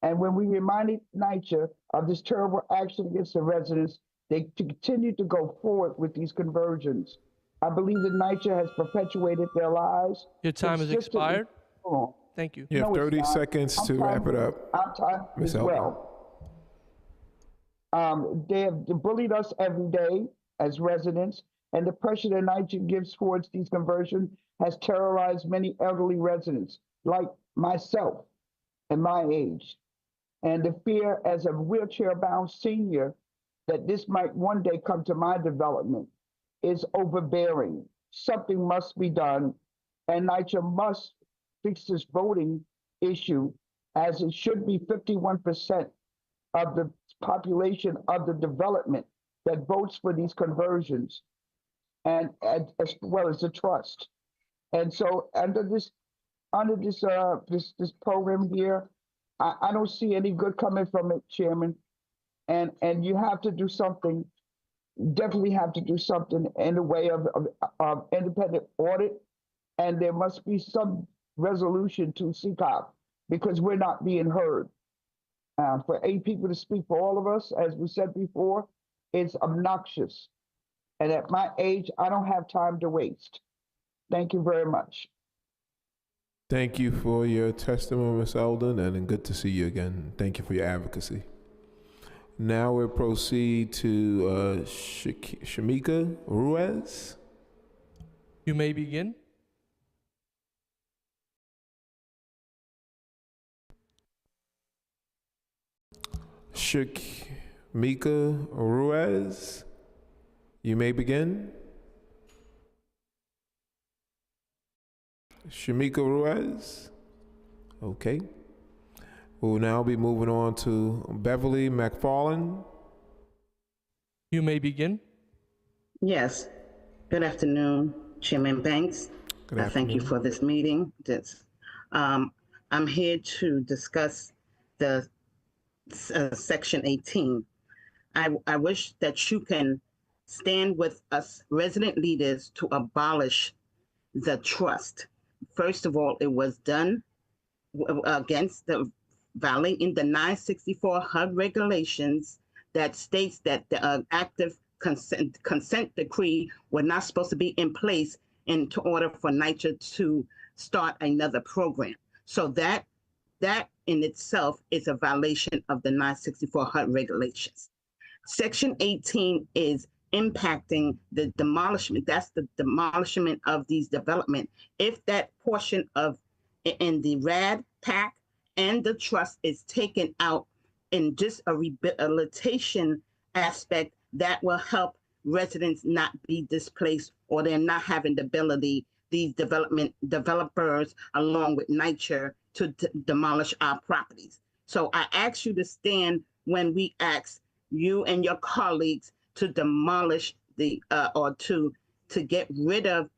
And when we reminded NYCHA of this terrible action against the residents, they continue to go forward with these conversions. I believe that NYCHA has perpetuated their lies. Your time has expired. Thank you. You have 30 seconds to wrap it up. I'm tired as well. They have bullied us every day as residents, and the pressure that NYCHA gives towards these conversions has terrorized many elderly residents, like myself and my age. And the fear as a wheelchair-bound senior that this might one day come to my development is overbearing. Something must be done, and NYCHA must fix this voting issue, as it should be 51% of the population of the development that votes for these conversions, and as well as the trust. And so under this program here, I don't see any good coming from it, Chairman. And you have to do something, definitely have to do something in the way of independent audit, and there must be some resolution to CCOP, because we're not being heard. For 8 people to speak for all of us, as we said before, it's obnoxious. And at my age, I don't have time to waste. Thank you very much. Thank you for your testimony, Ms. Eldon, and good to see you again. Thank you for your advocacy. Now we'll proceed to Shamika Ruiz. You may begin. Shamika Ruiz, you may begin. Shamika Ruiz. Okay. We'll now be moving on to Beverly McFarland. You may begin. Yes. Good afternoon, Chairman Banks. Good Thank you afternoon. for this meeting. I'm here to discuss the Section 18. I wish that you can stand with us resident leaders to abolish the trust. First of all, it was done against the violating the 964 HUD regulations that states that the active consent decree were not supposed to be in place in order for NYCHA to start another program. So that in itself is a violation of the 964 HUD regulations. Section 18 is impacting the demolishment. That's the demolishment of these development. If that portion of in the RAD pack and the trust is taken out in just a rehabilitation aspect, that will help residents not be displaced or they're not having the ability, these developers along with NYCHA to demolish our properties. So I ask you to stand when we ask you and your colleagues to demolish the or to get rid of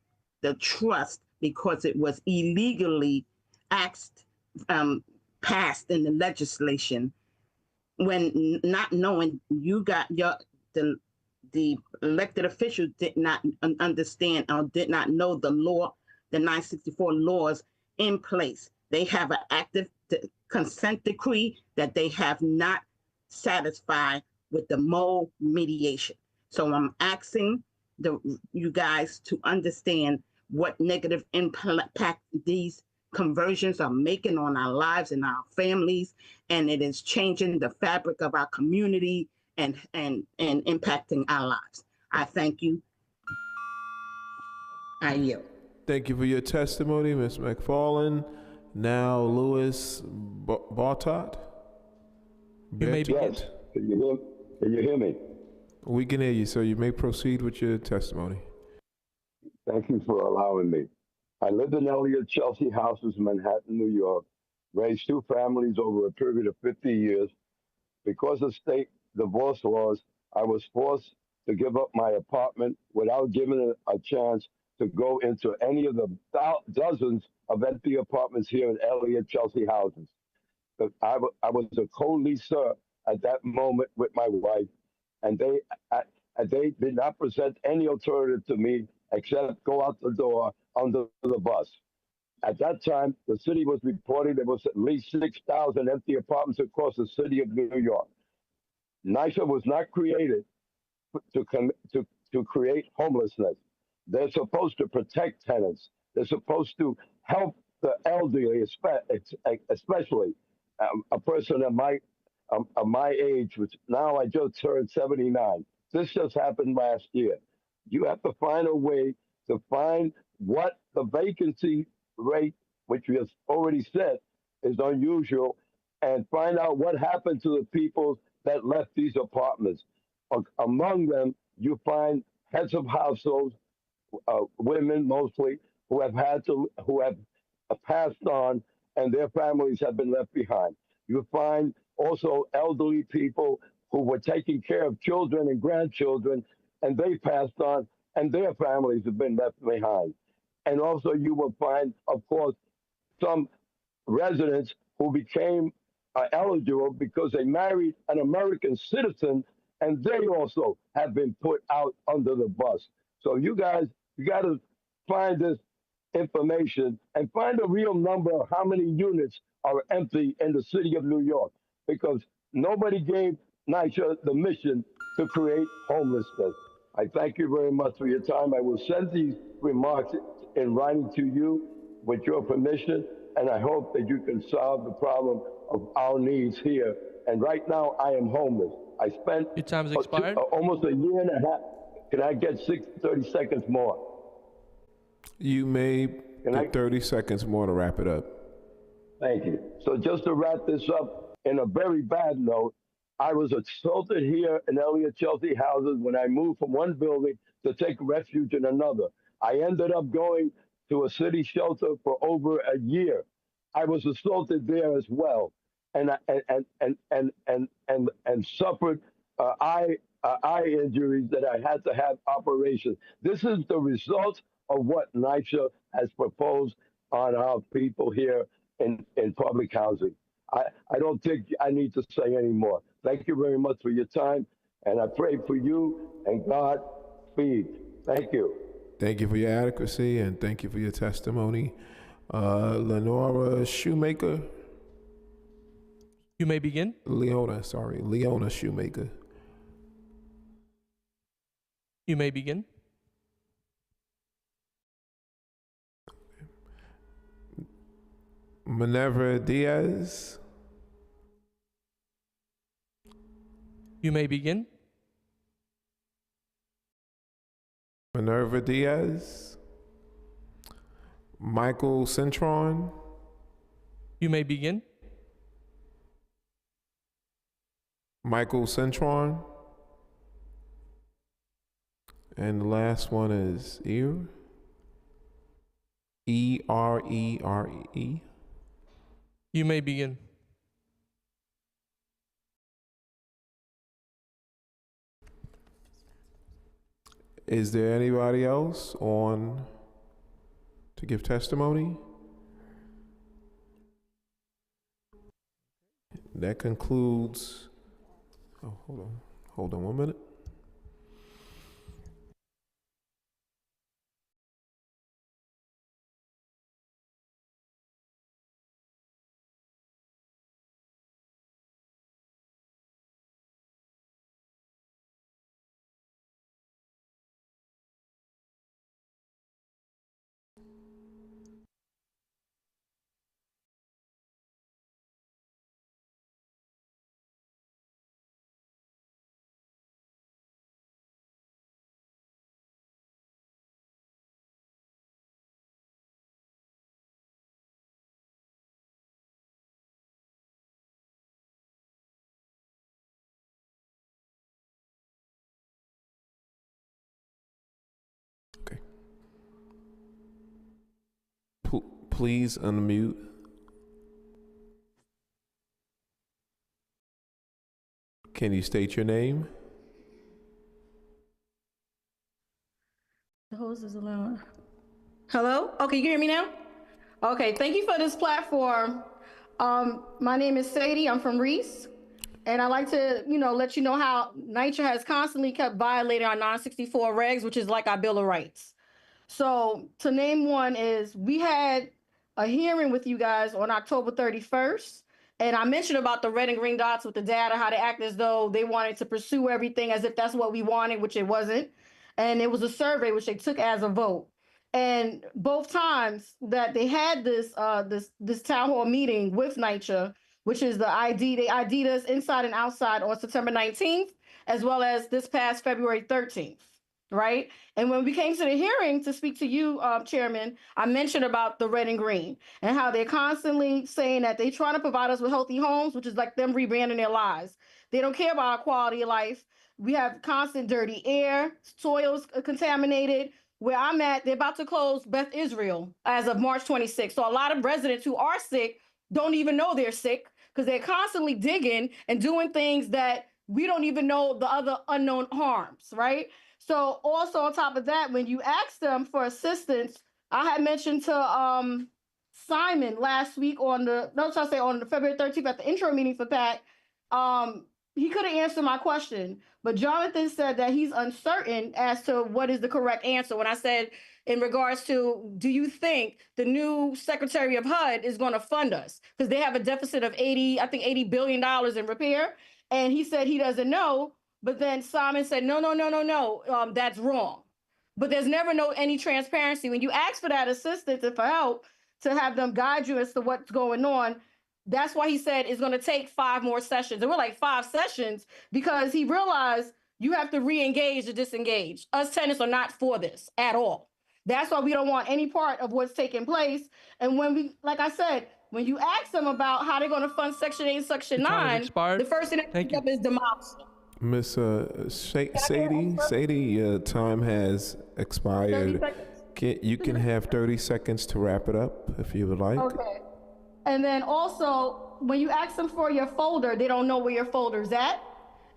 the trust because it was illegally passed in the legislation when not knowing you got the elected officials did not understand or did not know the law, the 964 laws in place. They have an active consent decree that they have not satisfied with the mole mediation. So I'm asking you guys to understand what negative impact these conversions are making on our lives and our families, and it is changing the fabric of our community and impacting our lives. I thank you. I yield. Thank you for your testimony, Ms. McFarland. Now, Louis Bartot. You may begin. Yes. Can you hear me? We can hear you, so you may proceed with your testimony. Thank you for allowing me. I lived in Elliott Chelsea Houses, Manhattan, New York, raised two families over a period of 50 years. Because of state divorce laws, I was forced to give up my apartment without giving it a chance to go into any of the dozens of empty apartments here in Elliott Chelsea Houses. But I was a co-leaser at that moment with my wife, and they did not present any alternative to me except go out the door under the bus. At that time, the city was reporting there was at least 6,000 empty apartments across the city of New York. NYCHA was not created to create homelessness. They're supposed to protect tenants. They're supposed to help the elderly, especially a person of my age, which now I just turned 79. This just happened last year. You have to find a way to find what the vacancy rate, which we have already said is unusual, and find out what happened to the people that left these apartments. Among them, you find heads of households, women mostly, who have passed on, and their families have been left behind. You find also elderly people who were taking care of children and grandchildren, and they passed on, and their families have been left behind. And also you will find, of course, some residents who became eligible because they married an American citizen, and they also have been put out under the bus. So you guys, you got to find this information and find a real number of how many units are empty in the city of New York, because nobody gave NYCHA the mission to create homelessness. I thank you very much for your time. I will send these remarks in writing to you with your permission, and I hope that you can solve the problem of our needs here. And right now, I am homeless. I spent Your time's expired. Almost a year and a half. Can I get 30 seconds more? You may get 30 seconds more to wrap it up. Thank you. So just to wrap this up, in a very bad note, I was assaulted here in Elliott Chelsea Houses when I moved from one building to take refuge in another. I ended up going to a city shelter for over a year. I was assaulted there as well, and suffered eye injuries that I had to have operations. This is the result of what NYCHA has proposed on our people here in public housing. I don't think I need to say any more. Thank you very much for your time, and I pray for you and God speed. Thank you. Thank you for your adequacy and thank you for your testimony. Lenora Shoemaker. You may begin. Leona Shoemaker. You may begin. Minerva Diaz. You may begin. Minerva Diaz. Michael Cintron. You may begin. Michael Cintron. And the last one is Ear. E-R-E-R-E. You may begin. Is there anybody else on to give testimony? That concludes. Oh, hold on 1 minute. Okay. Please unmute. Can you state your name? The host is allowed. Hello? Okay, you can hear me now? Okay, thank you for this platform. My name is Sadie, I'm from Reese. And I'd like to, let you know how NYCHA has constantly kept violating our 964 regs, which is like our Bill of Rights. So to name one is, we had a hearing with you guys on October 31st. And I mentioned about the red and green dots with the data, how they act as though they wanted to pursue everything as if that's what we wanted, which it wasn't. And it was a survey, which they took as a vote. And both times that they had this town hall meeting with NYCHA, which is the ID, they ID'd us inside and outside on September 19th, as well as this past February 13th, right? And when we came to the hearing to speak to you, Chairman, I mentioned about the red and green and how they're constantly saying that they're trying to provide us with healthy homes, which is like them rebranding their lives. They don't care about our quality of life. We have constant dirty air, soils contaminated. Where I'm at, they're about to close Beth Israel as of March 26th. So a lot of residents who are sick don't even know they're sick because they're constantly digging and doing things that we don't even know the other unknown harms, right? So also on top of that, when you ask them for assistance, I had mentioned to Simon last week on the February 13th at the intro meeting for PAC, he couldn't answer my question, but Jonathan said that he's uncertain as to what is the correct answer. When I said in regards to, do you think the new Secretary of HUD is going to fund us? Because they have a deficit of $80 billion in repair. And he said he doesn't know. But then Simon said, no, that's wrong. But there's never any transparency. When you ask for that assistance and for help to have them guide you as to what's going on, that's why he said it's going to take 5 more sessions. And we're like 5 sessions because he realized you have to re-engage to disengage. Us tenants are not for this at all. That's why we don't want any part of what's taking place. And when we, like I said, when you ask them about how they're going to fund Section 8 and Section 9, the first thing that comes up is demolition. Miss Sadie, your time has expired. You can have 30 seconds to wrap it up if you would like. Okay. And then also, when you ask them for your folder, they don't know where your folder's at.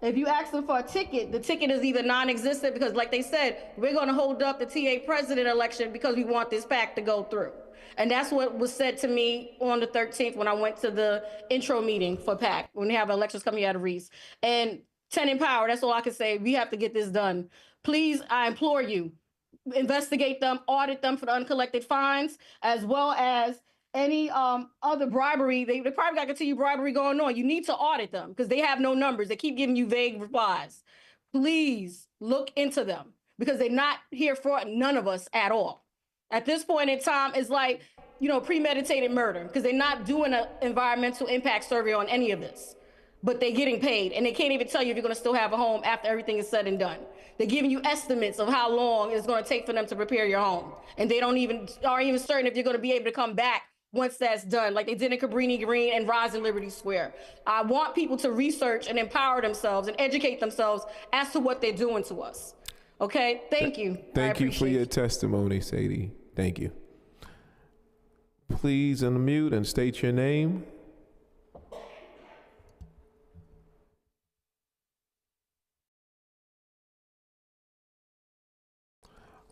If you ask them for a ticket, the ticket is either non-existent because like they said, we're gonna hold up the TA president election because we want this pact to go through. And that's what was said to me on the 13th when I went to the intro meeting for PAC, when they have elections coming out of Reese. And 10 in power, that's all I can say. We have to get this done. Please, I implore you, investigate them, audit them for the uncollected fines, as well as any other bribery. They probably got continued bribery going on. You need to audit them because they have no numbers. They keep giving you vague replies. Please look into them because they're not here for none of us at all. At this point in time, it's like, you know, premeditated murder because they're not doing an environmental impact survey on any of this, but they're getting paid and they can't even tell you if you're going to still have a home after everything is said and done. They're giving you estimates of how long it's going to take for them to prepare your home, and they aren't even certain if you're going to be able to come back once that's done, like they did in Cabrini Green and Rise in Liberty Square. I want people to research and empower themselves and educate themselves as to what they're doing to us. Okay, thank you. Thank you for your testimony, Sadie. Thank you. Please unmute and state your name.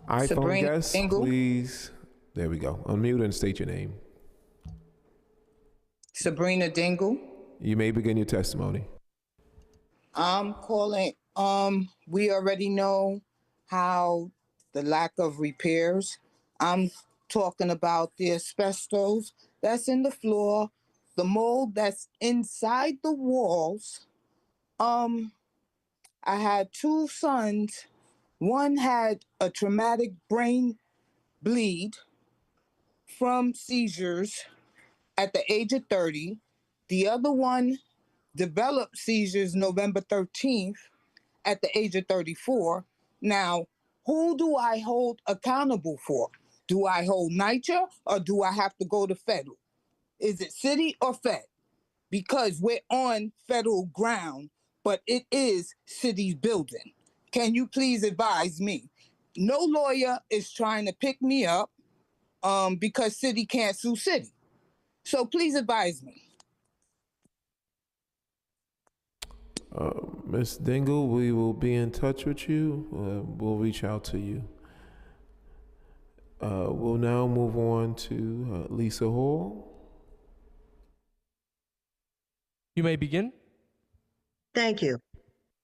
iPhone Sabrina guest, Dingle. please. There we go. Unmute and state your name. Sabrina Dingle. You may begin your testimony. I'm calling, we already know how the lack of repairs. I'm talking about the asbestos that's in the floor, the mold that's inside the walls. I had two sons. One had a traumatic brain bleed from seizures at the age of 30. The other one developed seizures November 13th at the age of 34. Now, who do I hold accountable for? Do I hold NYCHA or do I have to go to federal? Is it city or fed? Because we're on federal ground, but it is city's building. Can you please advise me? No lawyer is trying to pick me up because city can't sue city. So please advise me. Ms. Dingle, we will be in touch with you. We'll reach out to you. We'll now move on to Lisa Hall. You may begin. Thank you.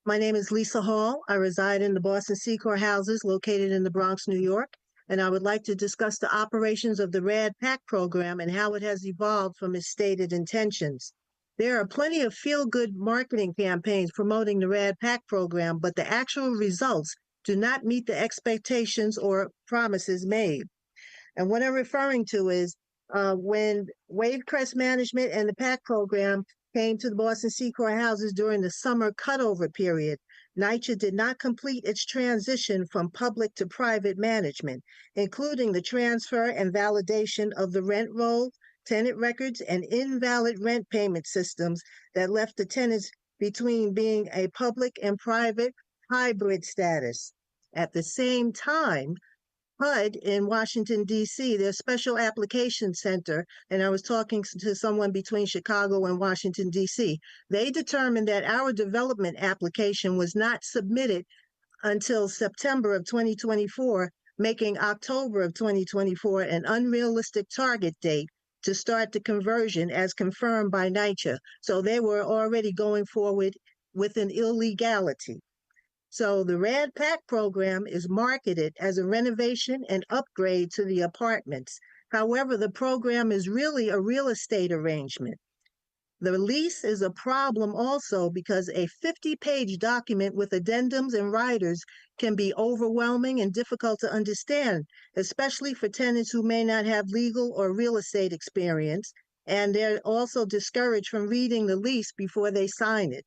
My name is Lisa Hall. I reside in the Boston Secor houses located in the Bronx, New York, and I would like to discuss the operations of the RAD PAC program and how it has evolved from its stated intentions. There are plenty of feel-good marketing campaigns promoting the RAD PAC program, but the actual results do not meet the expectations or promises made. And what I'm referring to is when Wavecrest Management and the PAC program came to the Boston Secor houses during the summer cutover period, NYCHA did not complete its transition from public to private management, including the transfer and validation of the rent roll, tenant records, and invalid rent payment systems that left the tenants between being a public and private hybrid status. At the same time, HUD in Washington, D.C., their Special Application Center, and I was talking to someone between Chicago and Washington, D.C., they determined that our development application was not submitted until September of 2024, making October of 2024 an unrealistic target date to start the conversion as confirmed by NYCHA. So they were already going forward with an illegality. So the RAD PAC program is marketed as a renovation and upgrade to the apartments. However, the program is really a real estate arrangement. The lease is a problem also because a 50-page document with addendums and riders can be overwhelming and difficult to understand, especially for tenants who may not have legal or real estate experience, and they're also discouraged from reading the lease before they sign it.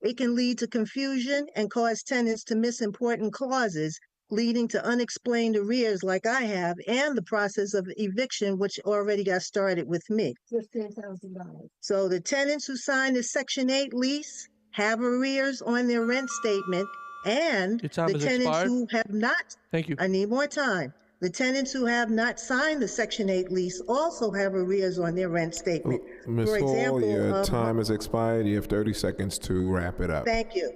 It can lead to confusion and cause tenants to miss important clauses, leading to unexplained arrears like I have, and the process of eviction, which already got started with me. $15,000. So the tenants who signed the Section 8 lease have arrears on their rent statement, and Your time the has tenants expired. who have not, Thank you. I need more time. The tenants who have not signed the Section 8 lease also have arrears on their rent statement. Ms. For Hall, example, your time has expired. You have 30 seconds to wrap it up. Thank you.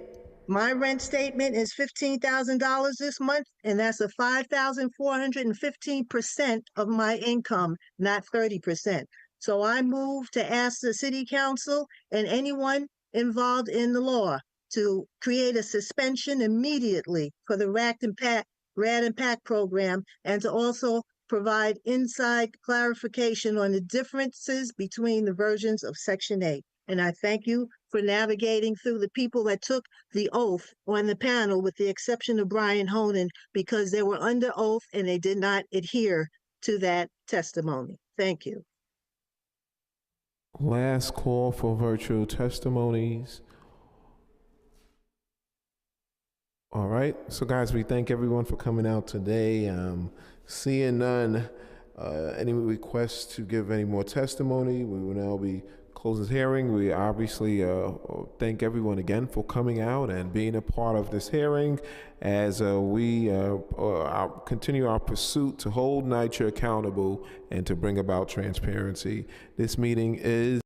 My rent statement is $15,000 this month, and that's a 5,415% of my income, not 30%. So I move to ask the city council and anyone involved in the law to create a suspension immediately for the RAD and PAC program, and to also provide inside clarification on the differences between the versions of Section 8. And I thank you for navigating through the people that took the oath on the panel, with the exception of Brian Honan, because they were under oath and they did not adhere to that testimony. Thank you. Last call for virtual testimonies. All right, so guys, we thank everyone for coming out today. Seeing none, any requests to give any more testimony, we will now be closing this hearing. We obviously thank everyone again for coming out and being a part of this hearing as we continue our pursuit to hold NYCHA accountable and to bring about transparency. This meeting is